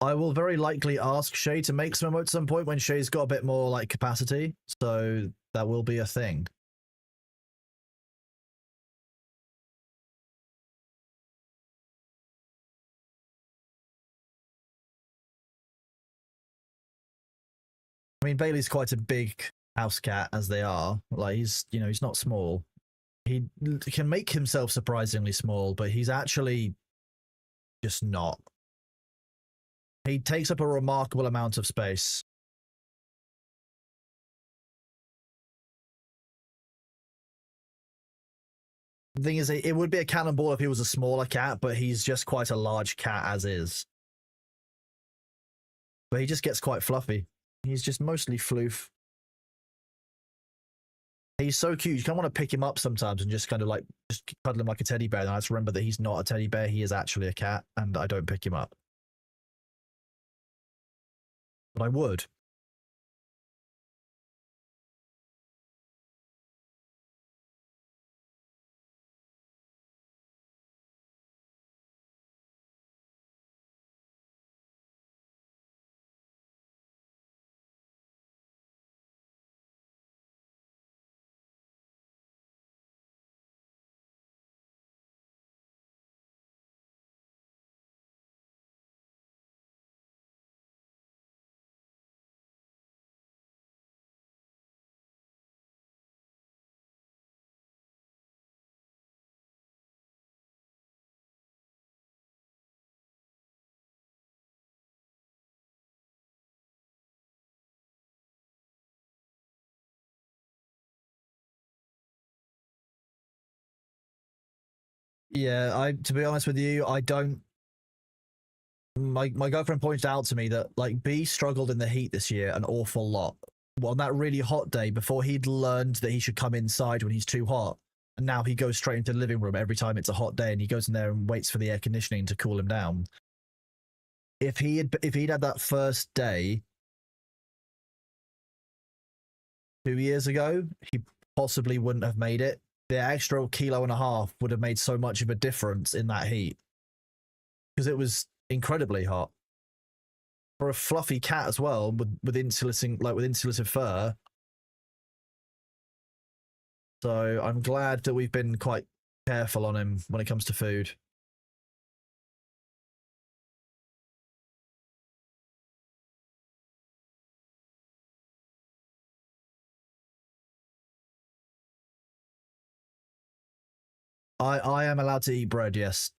I will very likely ask Shay to make some emotes at some point when Shay's got a bit more like capacity, so that will be a thing. I mean, Bailey's quite a big house cat, as they are. Like, he's not small. He can make himself surprisingly small, but he's actually just not. He takes up a remarkable amount of space. The thing is, it would be a cannonball if he was a smaller cat, but he's just quite a large cat as is. But he just gets quite fluffy. He's just mostly floof. He's so cute. You kind of want to pick him up sometimes and just kind of like just cuddle him like a teddy bear. And I just remember that he's not a teddy bear. He is actually a cat, and I don't pick him up. But I would. Yeah, to be honest with you, I don't. My girlfriend pointed out to me that like B struggled in the heat this year an awful lot. Well, on that really hot day, before he'd learned that he should come inside when he's too hot, and now he goes straight into the living room every time it's a hot day, and he goes in there and waits for the air conditioning to cool him down. If he'd had that first day 2 years ago, he possibly wouldn't have made it. The extra 1.5 kilos would have made so much of a difference in that heat because it was incredibly hot for a fluffy cat as well, with insulative fur. So I'm glad that we've been quite careful on him when it comes to food. I am allowed to eat bread, yes.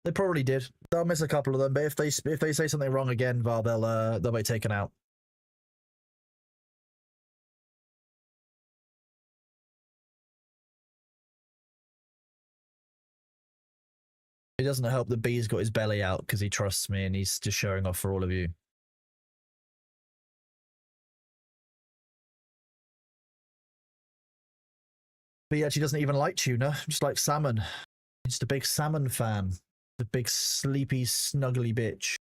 They probably did. They'll miss a couple of them, but if they say something wrong again, well, they'll be taken out. It doesn't help that B's got his belly out because he trusts me and he's just showing off for all of you. But he actually doesn't even like tuna, just like salmon. He's just a big salmon fan. The big sleepy, snuggly bitch.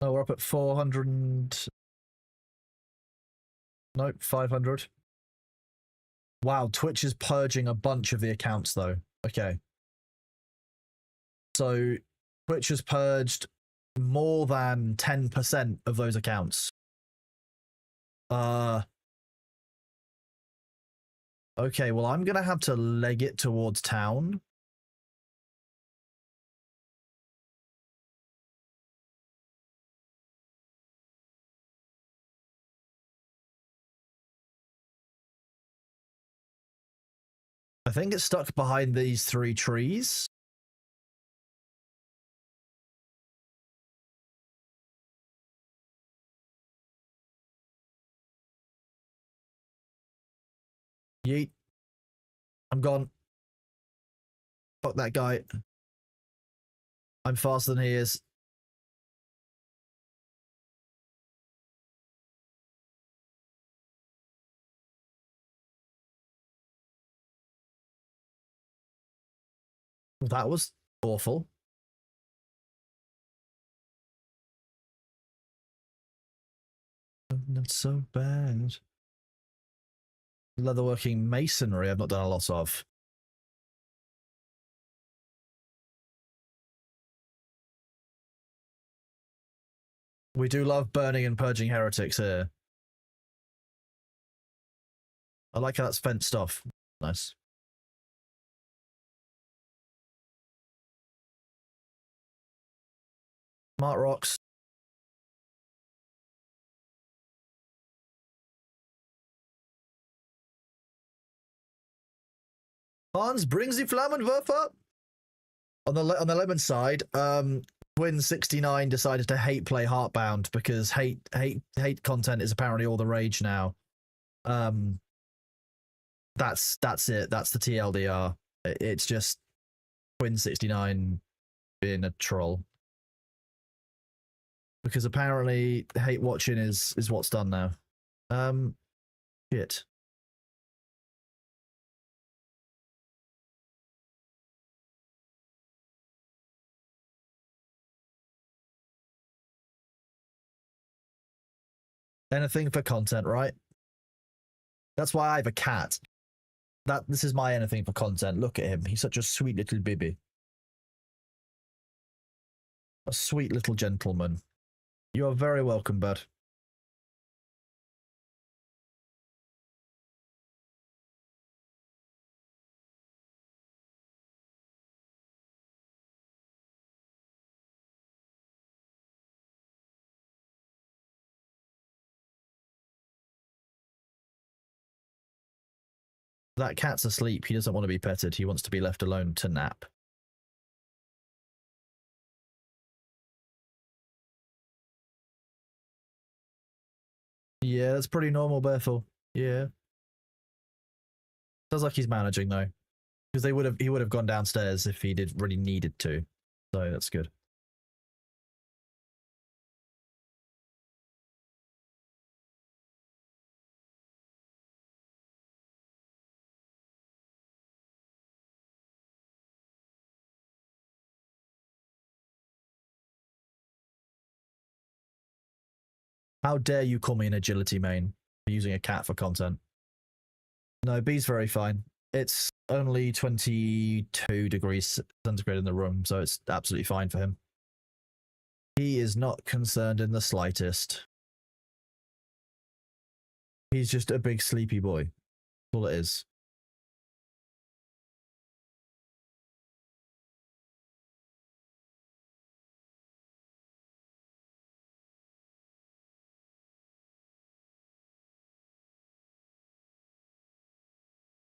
Oh, we're up at 400 and... Nope, 500. Wow, Twitch is purging a bunch of the accounts, though. Okay. So, Twitch has purged more than 10% of those accounts. Okay, well, I'm gonna have to leg it towards town. I think it's stuck behind these 3 trees. Yeet. I'm gone. Fuck that guy. I'm faster than he is. That was awful. Not so bad. Leatherworking masonry I've not done a lot of. We do love burning and purging heretics here. I like how that's fenced off. Nice. Smart rocks. Hans brings the Flammenwerfer. On the lemon side, Twin69 decided to hate play Heartbound because hate content is apparently all the rage now. That's it. That's the TLDR. It's just Twin69 being a troll. Because apparently hate watching is what's done now. Shit. Anything for content, right? That's why I have a cat. This is my anything for content. Look at him. He's such a sweet little baby. A sweet little gentleman. You are very welcome, bud. That cat's asleep. He doesn't want to be petted. He wants to be left alone to nap. Yeah, that's pretty normal, Bethel. Yeah. Sounds like he's managing though, because he would have gone downstairs if he did really needed to. So that's good. How dare you call me an agility main for using a cat for content? No, B's very fine. It's only 22 degrees centigrade in the room, so it's absolutely fine for him. He is not concerned in the slightest. He's just a big sleepy boy. That's all it is.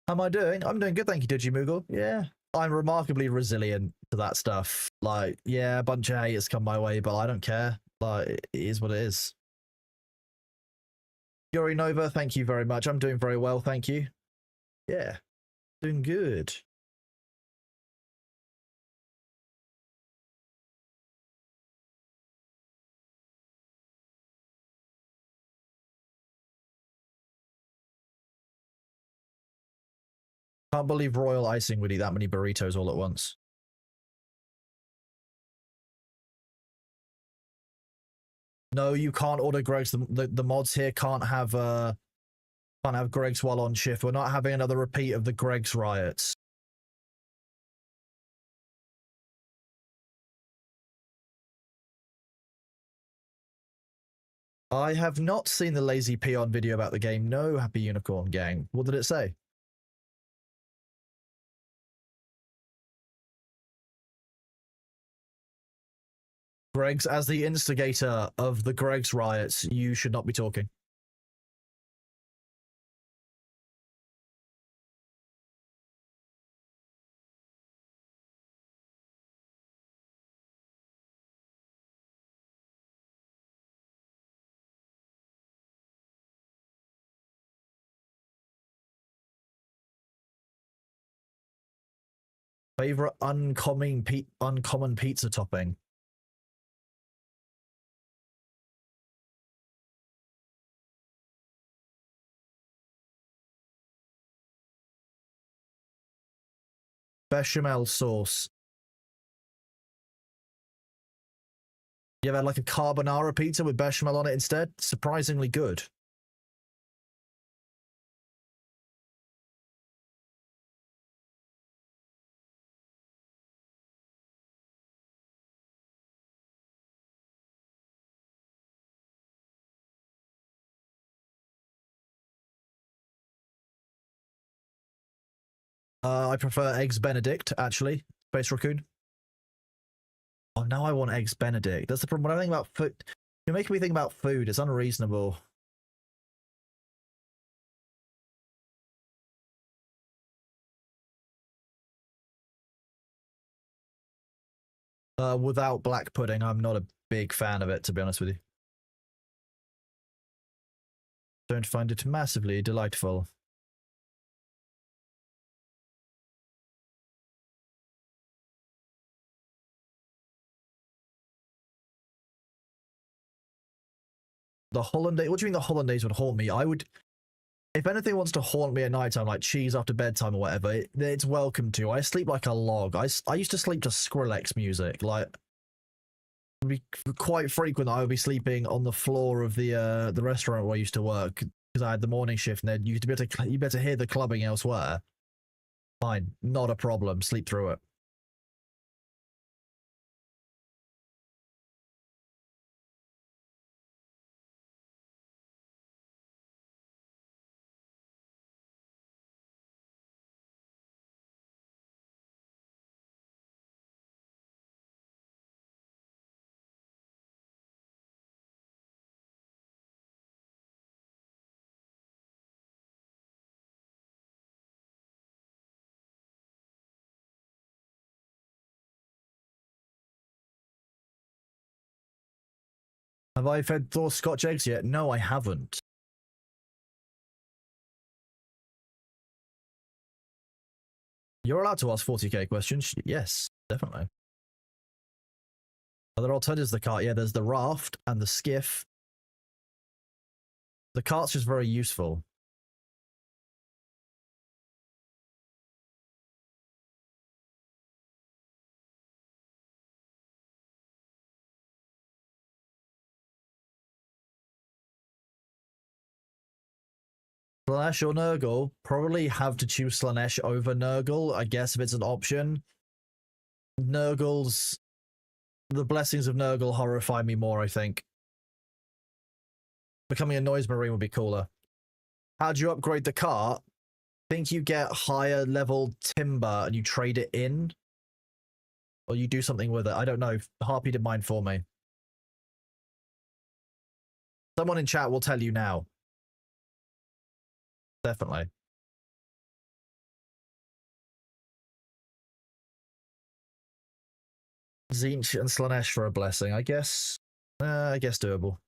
How am I doing? I'm doing good, thank you, Digimoogle. Yeah. I'm remarkably resilient to that stuff. Like, yeah, a bunch of haters come my way, but I don't care. Like, it is what it is. Yuri Nova, thank you very much. I'm doing very well, thank you. Yeah, doing good. Can't believe Royal Icing would eat that many burritos all at once. No, you can't order Greg's. The mods here can't have Greg's while on shift. We're not having another repeat of the Greg's riots. I have not seen the Lazy Peon video about the game. No, Happy Unicorn Gang. What did it say? Greg's, as the instigator of the Greg's riots, you should not be talking. Favorite uncommon pizza topping? Bechamel sauce. You ever had like a carbonara pizza with bechamel on it instead? Surprisingly good. I prefer eggs Benedict, actually. Space Raccoon. Oh, now I want eggs Benedict. That's the problem. When I think about food, you're making me think about food. It's unreasonable. Without black pudding, I'm not a big fan of it, to be honest with you. Don't find it massively delightful. The hollandaise. What do you mean the hollandaise would haunt me? I would. If anything wants to haunt me at night time, like cheese after bedtime or whatever, it's welcome to. I sleep like a log. I used to sleep to Skrillex music. Like, it'd be quite frequent that I would be sleeping on the floor of the restaurant where I used to work because I had the morning shift, and then you'd be able to hear the clubbing elsewhere. Fine, not a problem. Sleep through it. Have I fed Thor Scotch eggs yet? No, I haven't. You're allowed to ask 40k questions. Yes, definitely. Other alternatives to the cart, yeah, there's the raft and the skiff. The cart's just very useful. Slanesh or Nurgle? Probably have to choose Slanesh over Nurgle, I guess, if it's an option. Nurgle's... The blessings of Nurgle horrify me more, I think. Becoming a noise marine would be cooler. How do you upgrade the cart? I think you get higher level timber and you trade it in. Or you do something with it. I don't know. Harpy did mine for me. Someone in chat will tell you now. Definitely. Zinch and Slanesh for a blessing, I guess. I guess doable.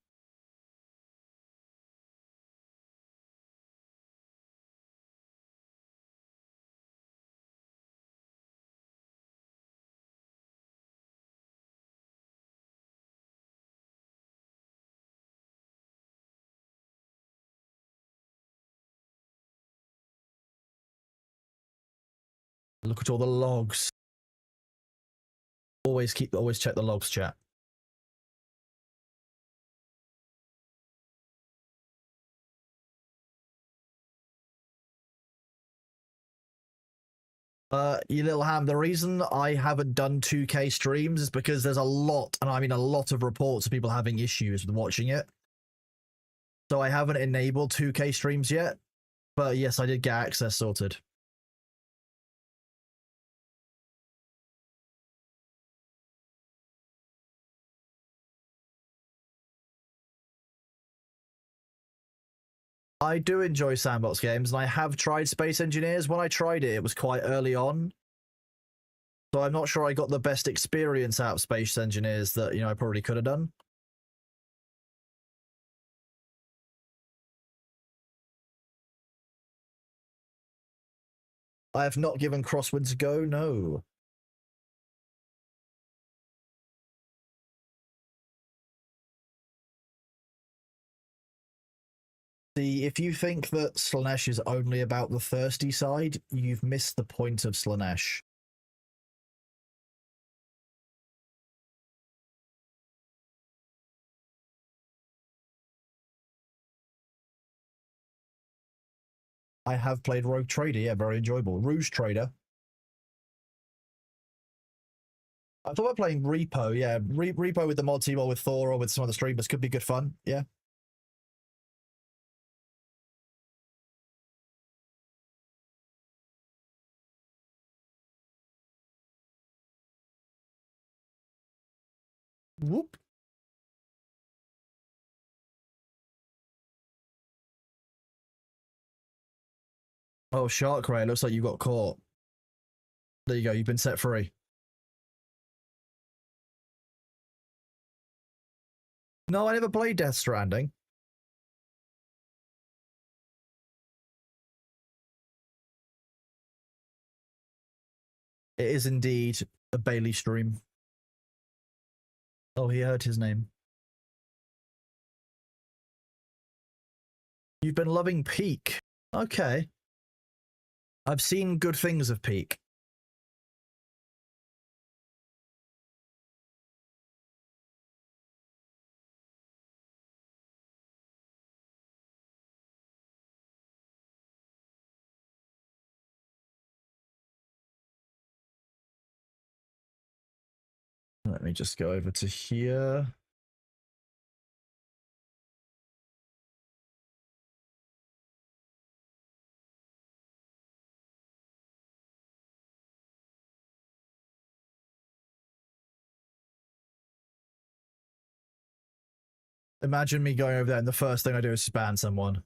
Look at all the logs. Always check the logs, chat. You little ham, the reason I haven't done 2K streams is because there's a lot, and I mean a lot of reports of people having issues with watching it. So I haven't enabled 2K streams yet, but yes, I did get access sorted. I do enjoy sandbox games, and I have tried Space Engineers. When I tried it, it was quite early on. So I'm not sure I got the best experience out of Space Engineers that, I probably could have done. I have not given Crosswinds a go, no. See, if you think that Slanesh is only about the thirsty side, you've missed the point of Slanesh. I have played Rogue Trader, yeah, very enjoyable. Rouge Trader. I thought about playing Repo, yeah. Repo with the mod team or with Thor or with some other streamers could be good fun, yeah. Whoop. Oh, Shark Ray, looks like you got caught. There you go, you've been set free. No, I never played Death Stranding. It is indeed a Bailey stream. Oh, he heard his name. You've been loving Peak. Okay. I've seen good things of Peak. Let me just go over to here. Imagine me going over there and the first thing I do is ban someone.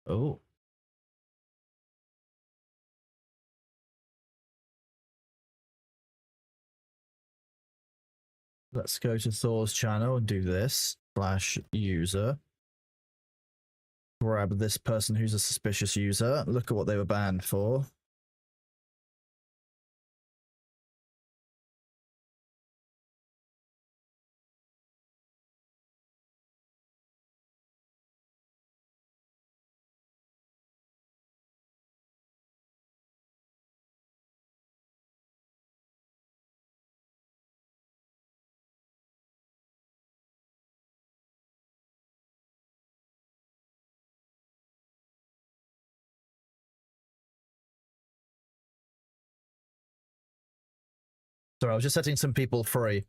Oh. Let's go to Thor's channel and do this. /user. Grab this person who's a suspicious user. Look at what they were banned for. Sorry, I was just setting some people free.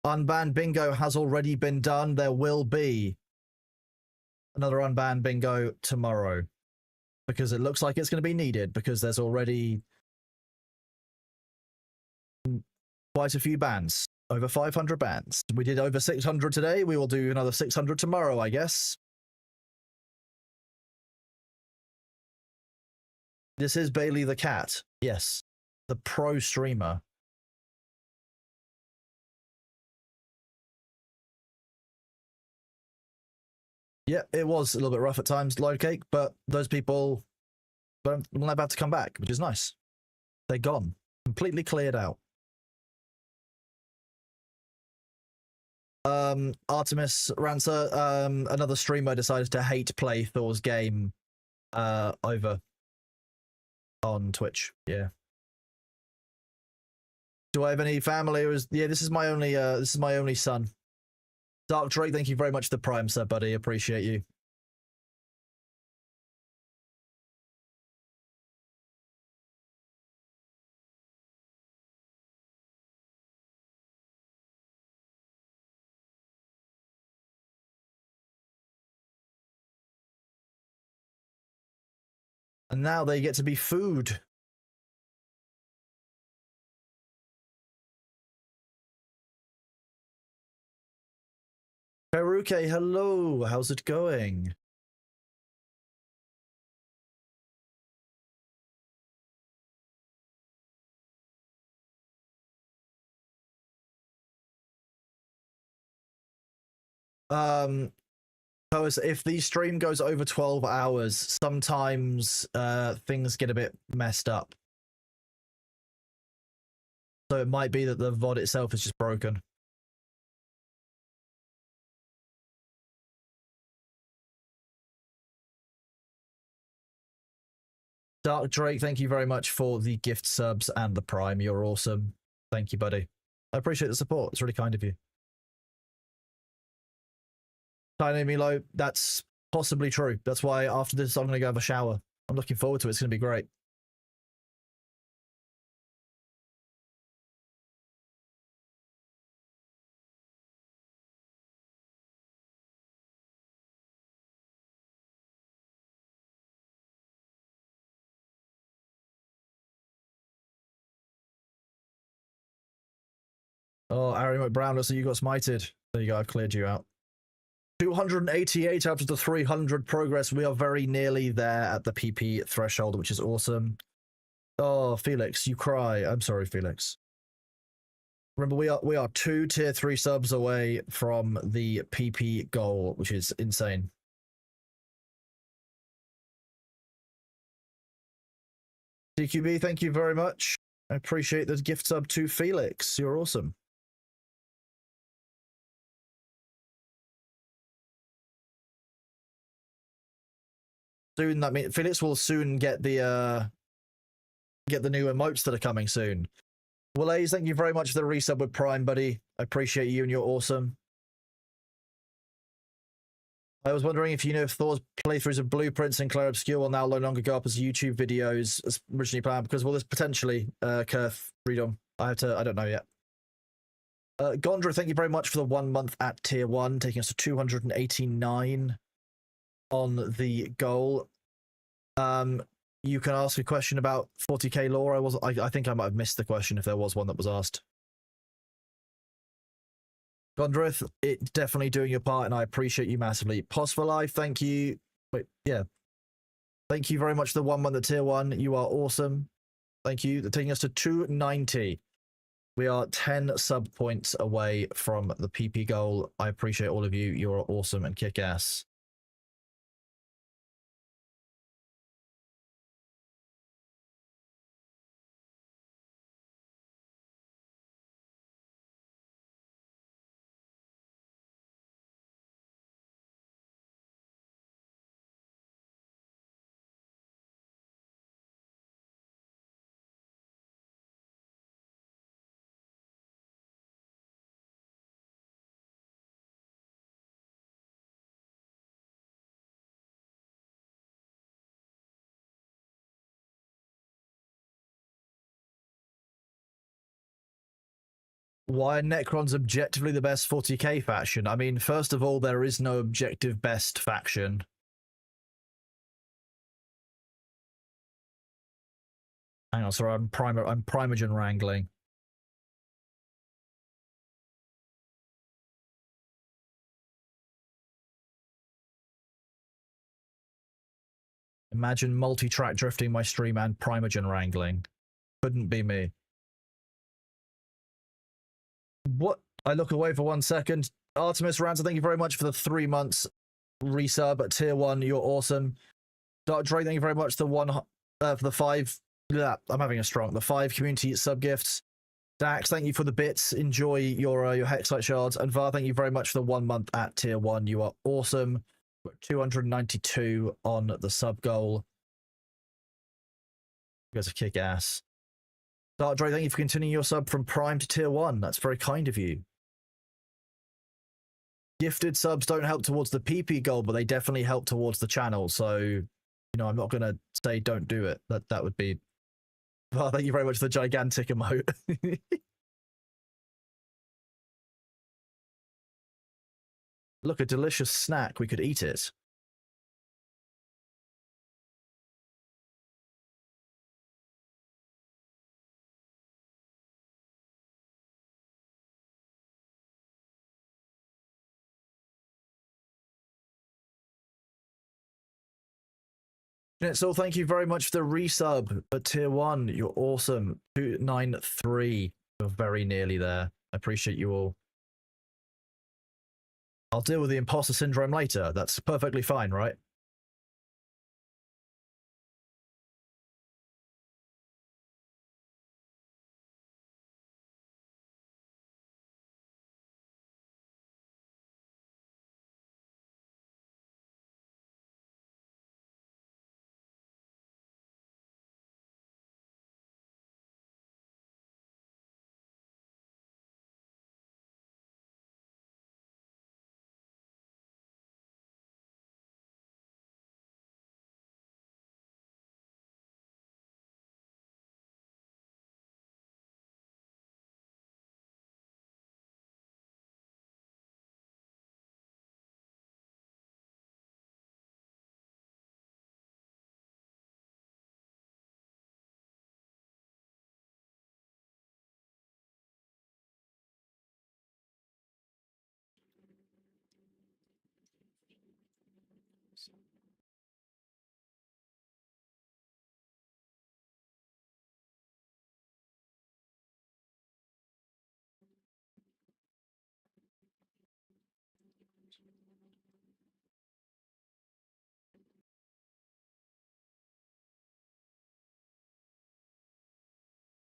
Unbanned bingo has already been done. There will be another unbanned bingo tomorrow because it looks like it's going to be needed because there's already quite a few bans. Over 500 bans. We did over 600 today. We will do another 600 tomorrow, I guess. This is Bailey the cat. Yes. The pro streamer. Yeah, it was a little bit rough at times, load cake, but those people will never have to come back, which is nice. They're gone. Completely cleared out. Artemis Rancer, another streamer decided to hate play Thor's game over on Twitch. Yeah. Do I have any family? Or yeah, this is my only son. Dark Drake, thank you very much for the Prime sub, buddy. Appreciate you. And now they get to be food. Peruke, hello. How's it going? If the stream goes over 12 hours, sometimes things get a bit messed up. So it might be that the VOD itself is just broken. Dark Drake, thank you very much for the gift subs and the Prime. You're awesome. Thank you, buddy. I appreciate the support. It's really kind of you. Tiny Milo, that's possibly true. That's why after this, I'm going to go have a shower. I'm looking forward to it. It's going to be great. Oh, Ari McBrown, looks like you got smited. There you go, I cleared you out. 288 out of the 300 progress. We are very nearly there at the PP threshold, which is awesome. Oh, Felix, you cry. I'm sorry, Felix. Remember, we are 2 tier 3 subs away from the PP goal, which is insane. DQB, thank you very much. I appreciate the gift sub to Felix. You're awesome. Soon, that means Felix will soon get the new emotes that are coming soon. Willays, thank you very much for the resub with Prime, buddy. I appreciate you and you're awesome. I was wondering if you know if Thor's playthroughs of Blueprints and Claire Obscure will now no longer go up as YouTube videos as originally planned, because well, there's potentially Kurth Freedom. I don't know yet. Gondra, thank you very much for the 1 month at tier 1, taking us to 289 on the goal. You can ask a question about 40k lore. I think I might have missed the question if there was one that was asked. Gondrith, it's definitely doing your part, and I appreciate you massively. Pos for life, thank you. Wait, yeah. Thank you very much for the 1 month at tier 1. You are awesome. Thank you. They're taking us to 290. We are 10 sub points away from the PP goal. I appreciate all of you. You're awesome and kick ass. Why are Necrons objectively the best 40k faction? I mean, first of all, there is no objective best faction. Hang on, sorry, I'm Primogen wrangling. Imagine multi-track drifting my stream and Primogen wrangling. Couldn't be me. What? I look away for 1 second. Artemis Ransom, thank you very much for the 3 months resub at tier 1. You're awesome. Dark Dre, thank you very much for the 5. Yeah, I'm having a strong. The 5 community sub gifts. Dax, thank you for the bits. Enjoy your Hexite shards. And Var, thank you very much for the 1 month at tier 1. You are awesome. We're at 292 on the sub goal. You guys are kick ass. Dark Dre, thank you for continuing your sub from Prime to tier 1. That's very kind of you. Gifted subs don't help towards the PP goal, but they definitely help towards the channel. So, you know, I'm not going to say don't do it. That would be... Well, thank you very much for the gigantic emote. Look, a delicious snack. We could eat it. So thank you very much for the resub at tier 1. You're awesome. 293. You're very nearly there. I appreciate you all. I'll deal with the imposter syndrome later. That's perfectly fine, right?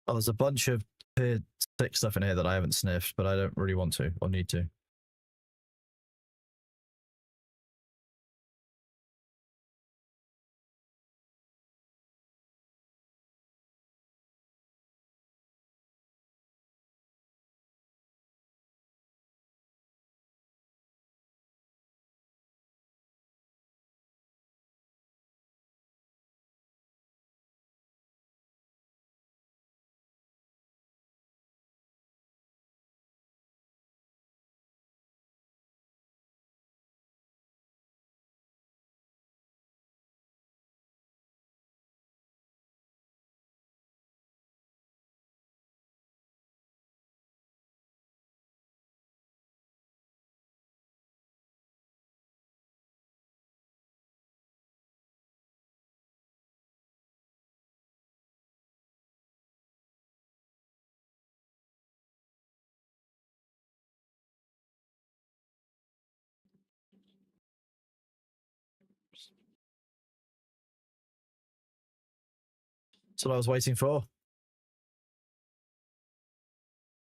Oh, there's a bunch of tier 6 stuff in here that I haven't sniffed, but I don't really want to or need to. That's what I was waiting for.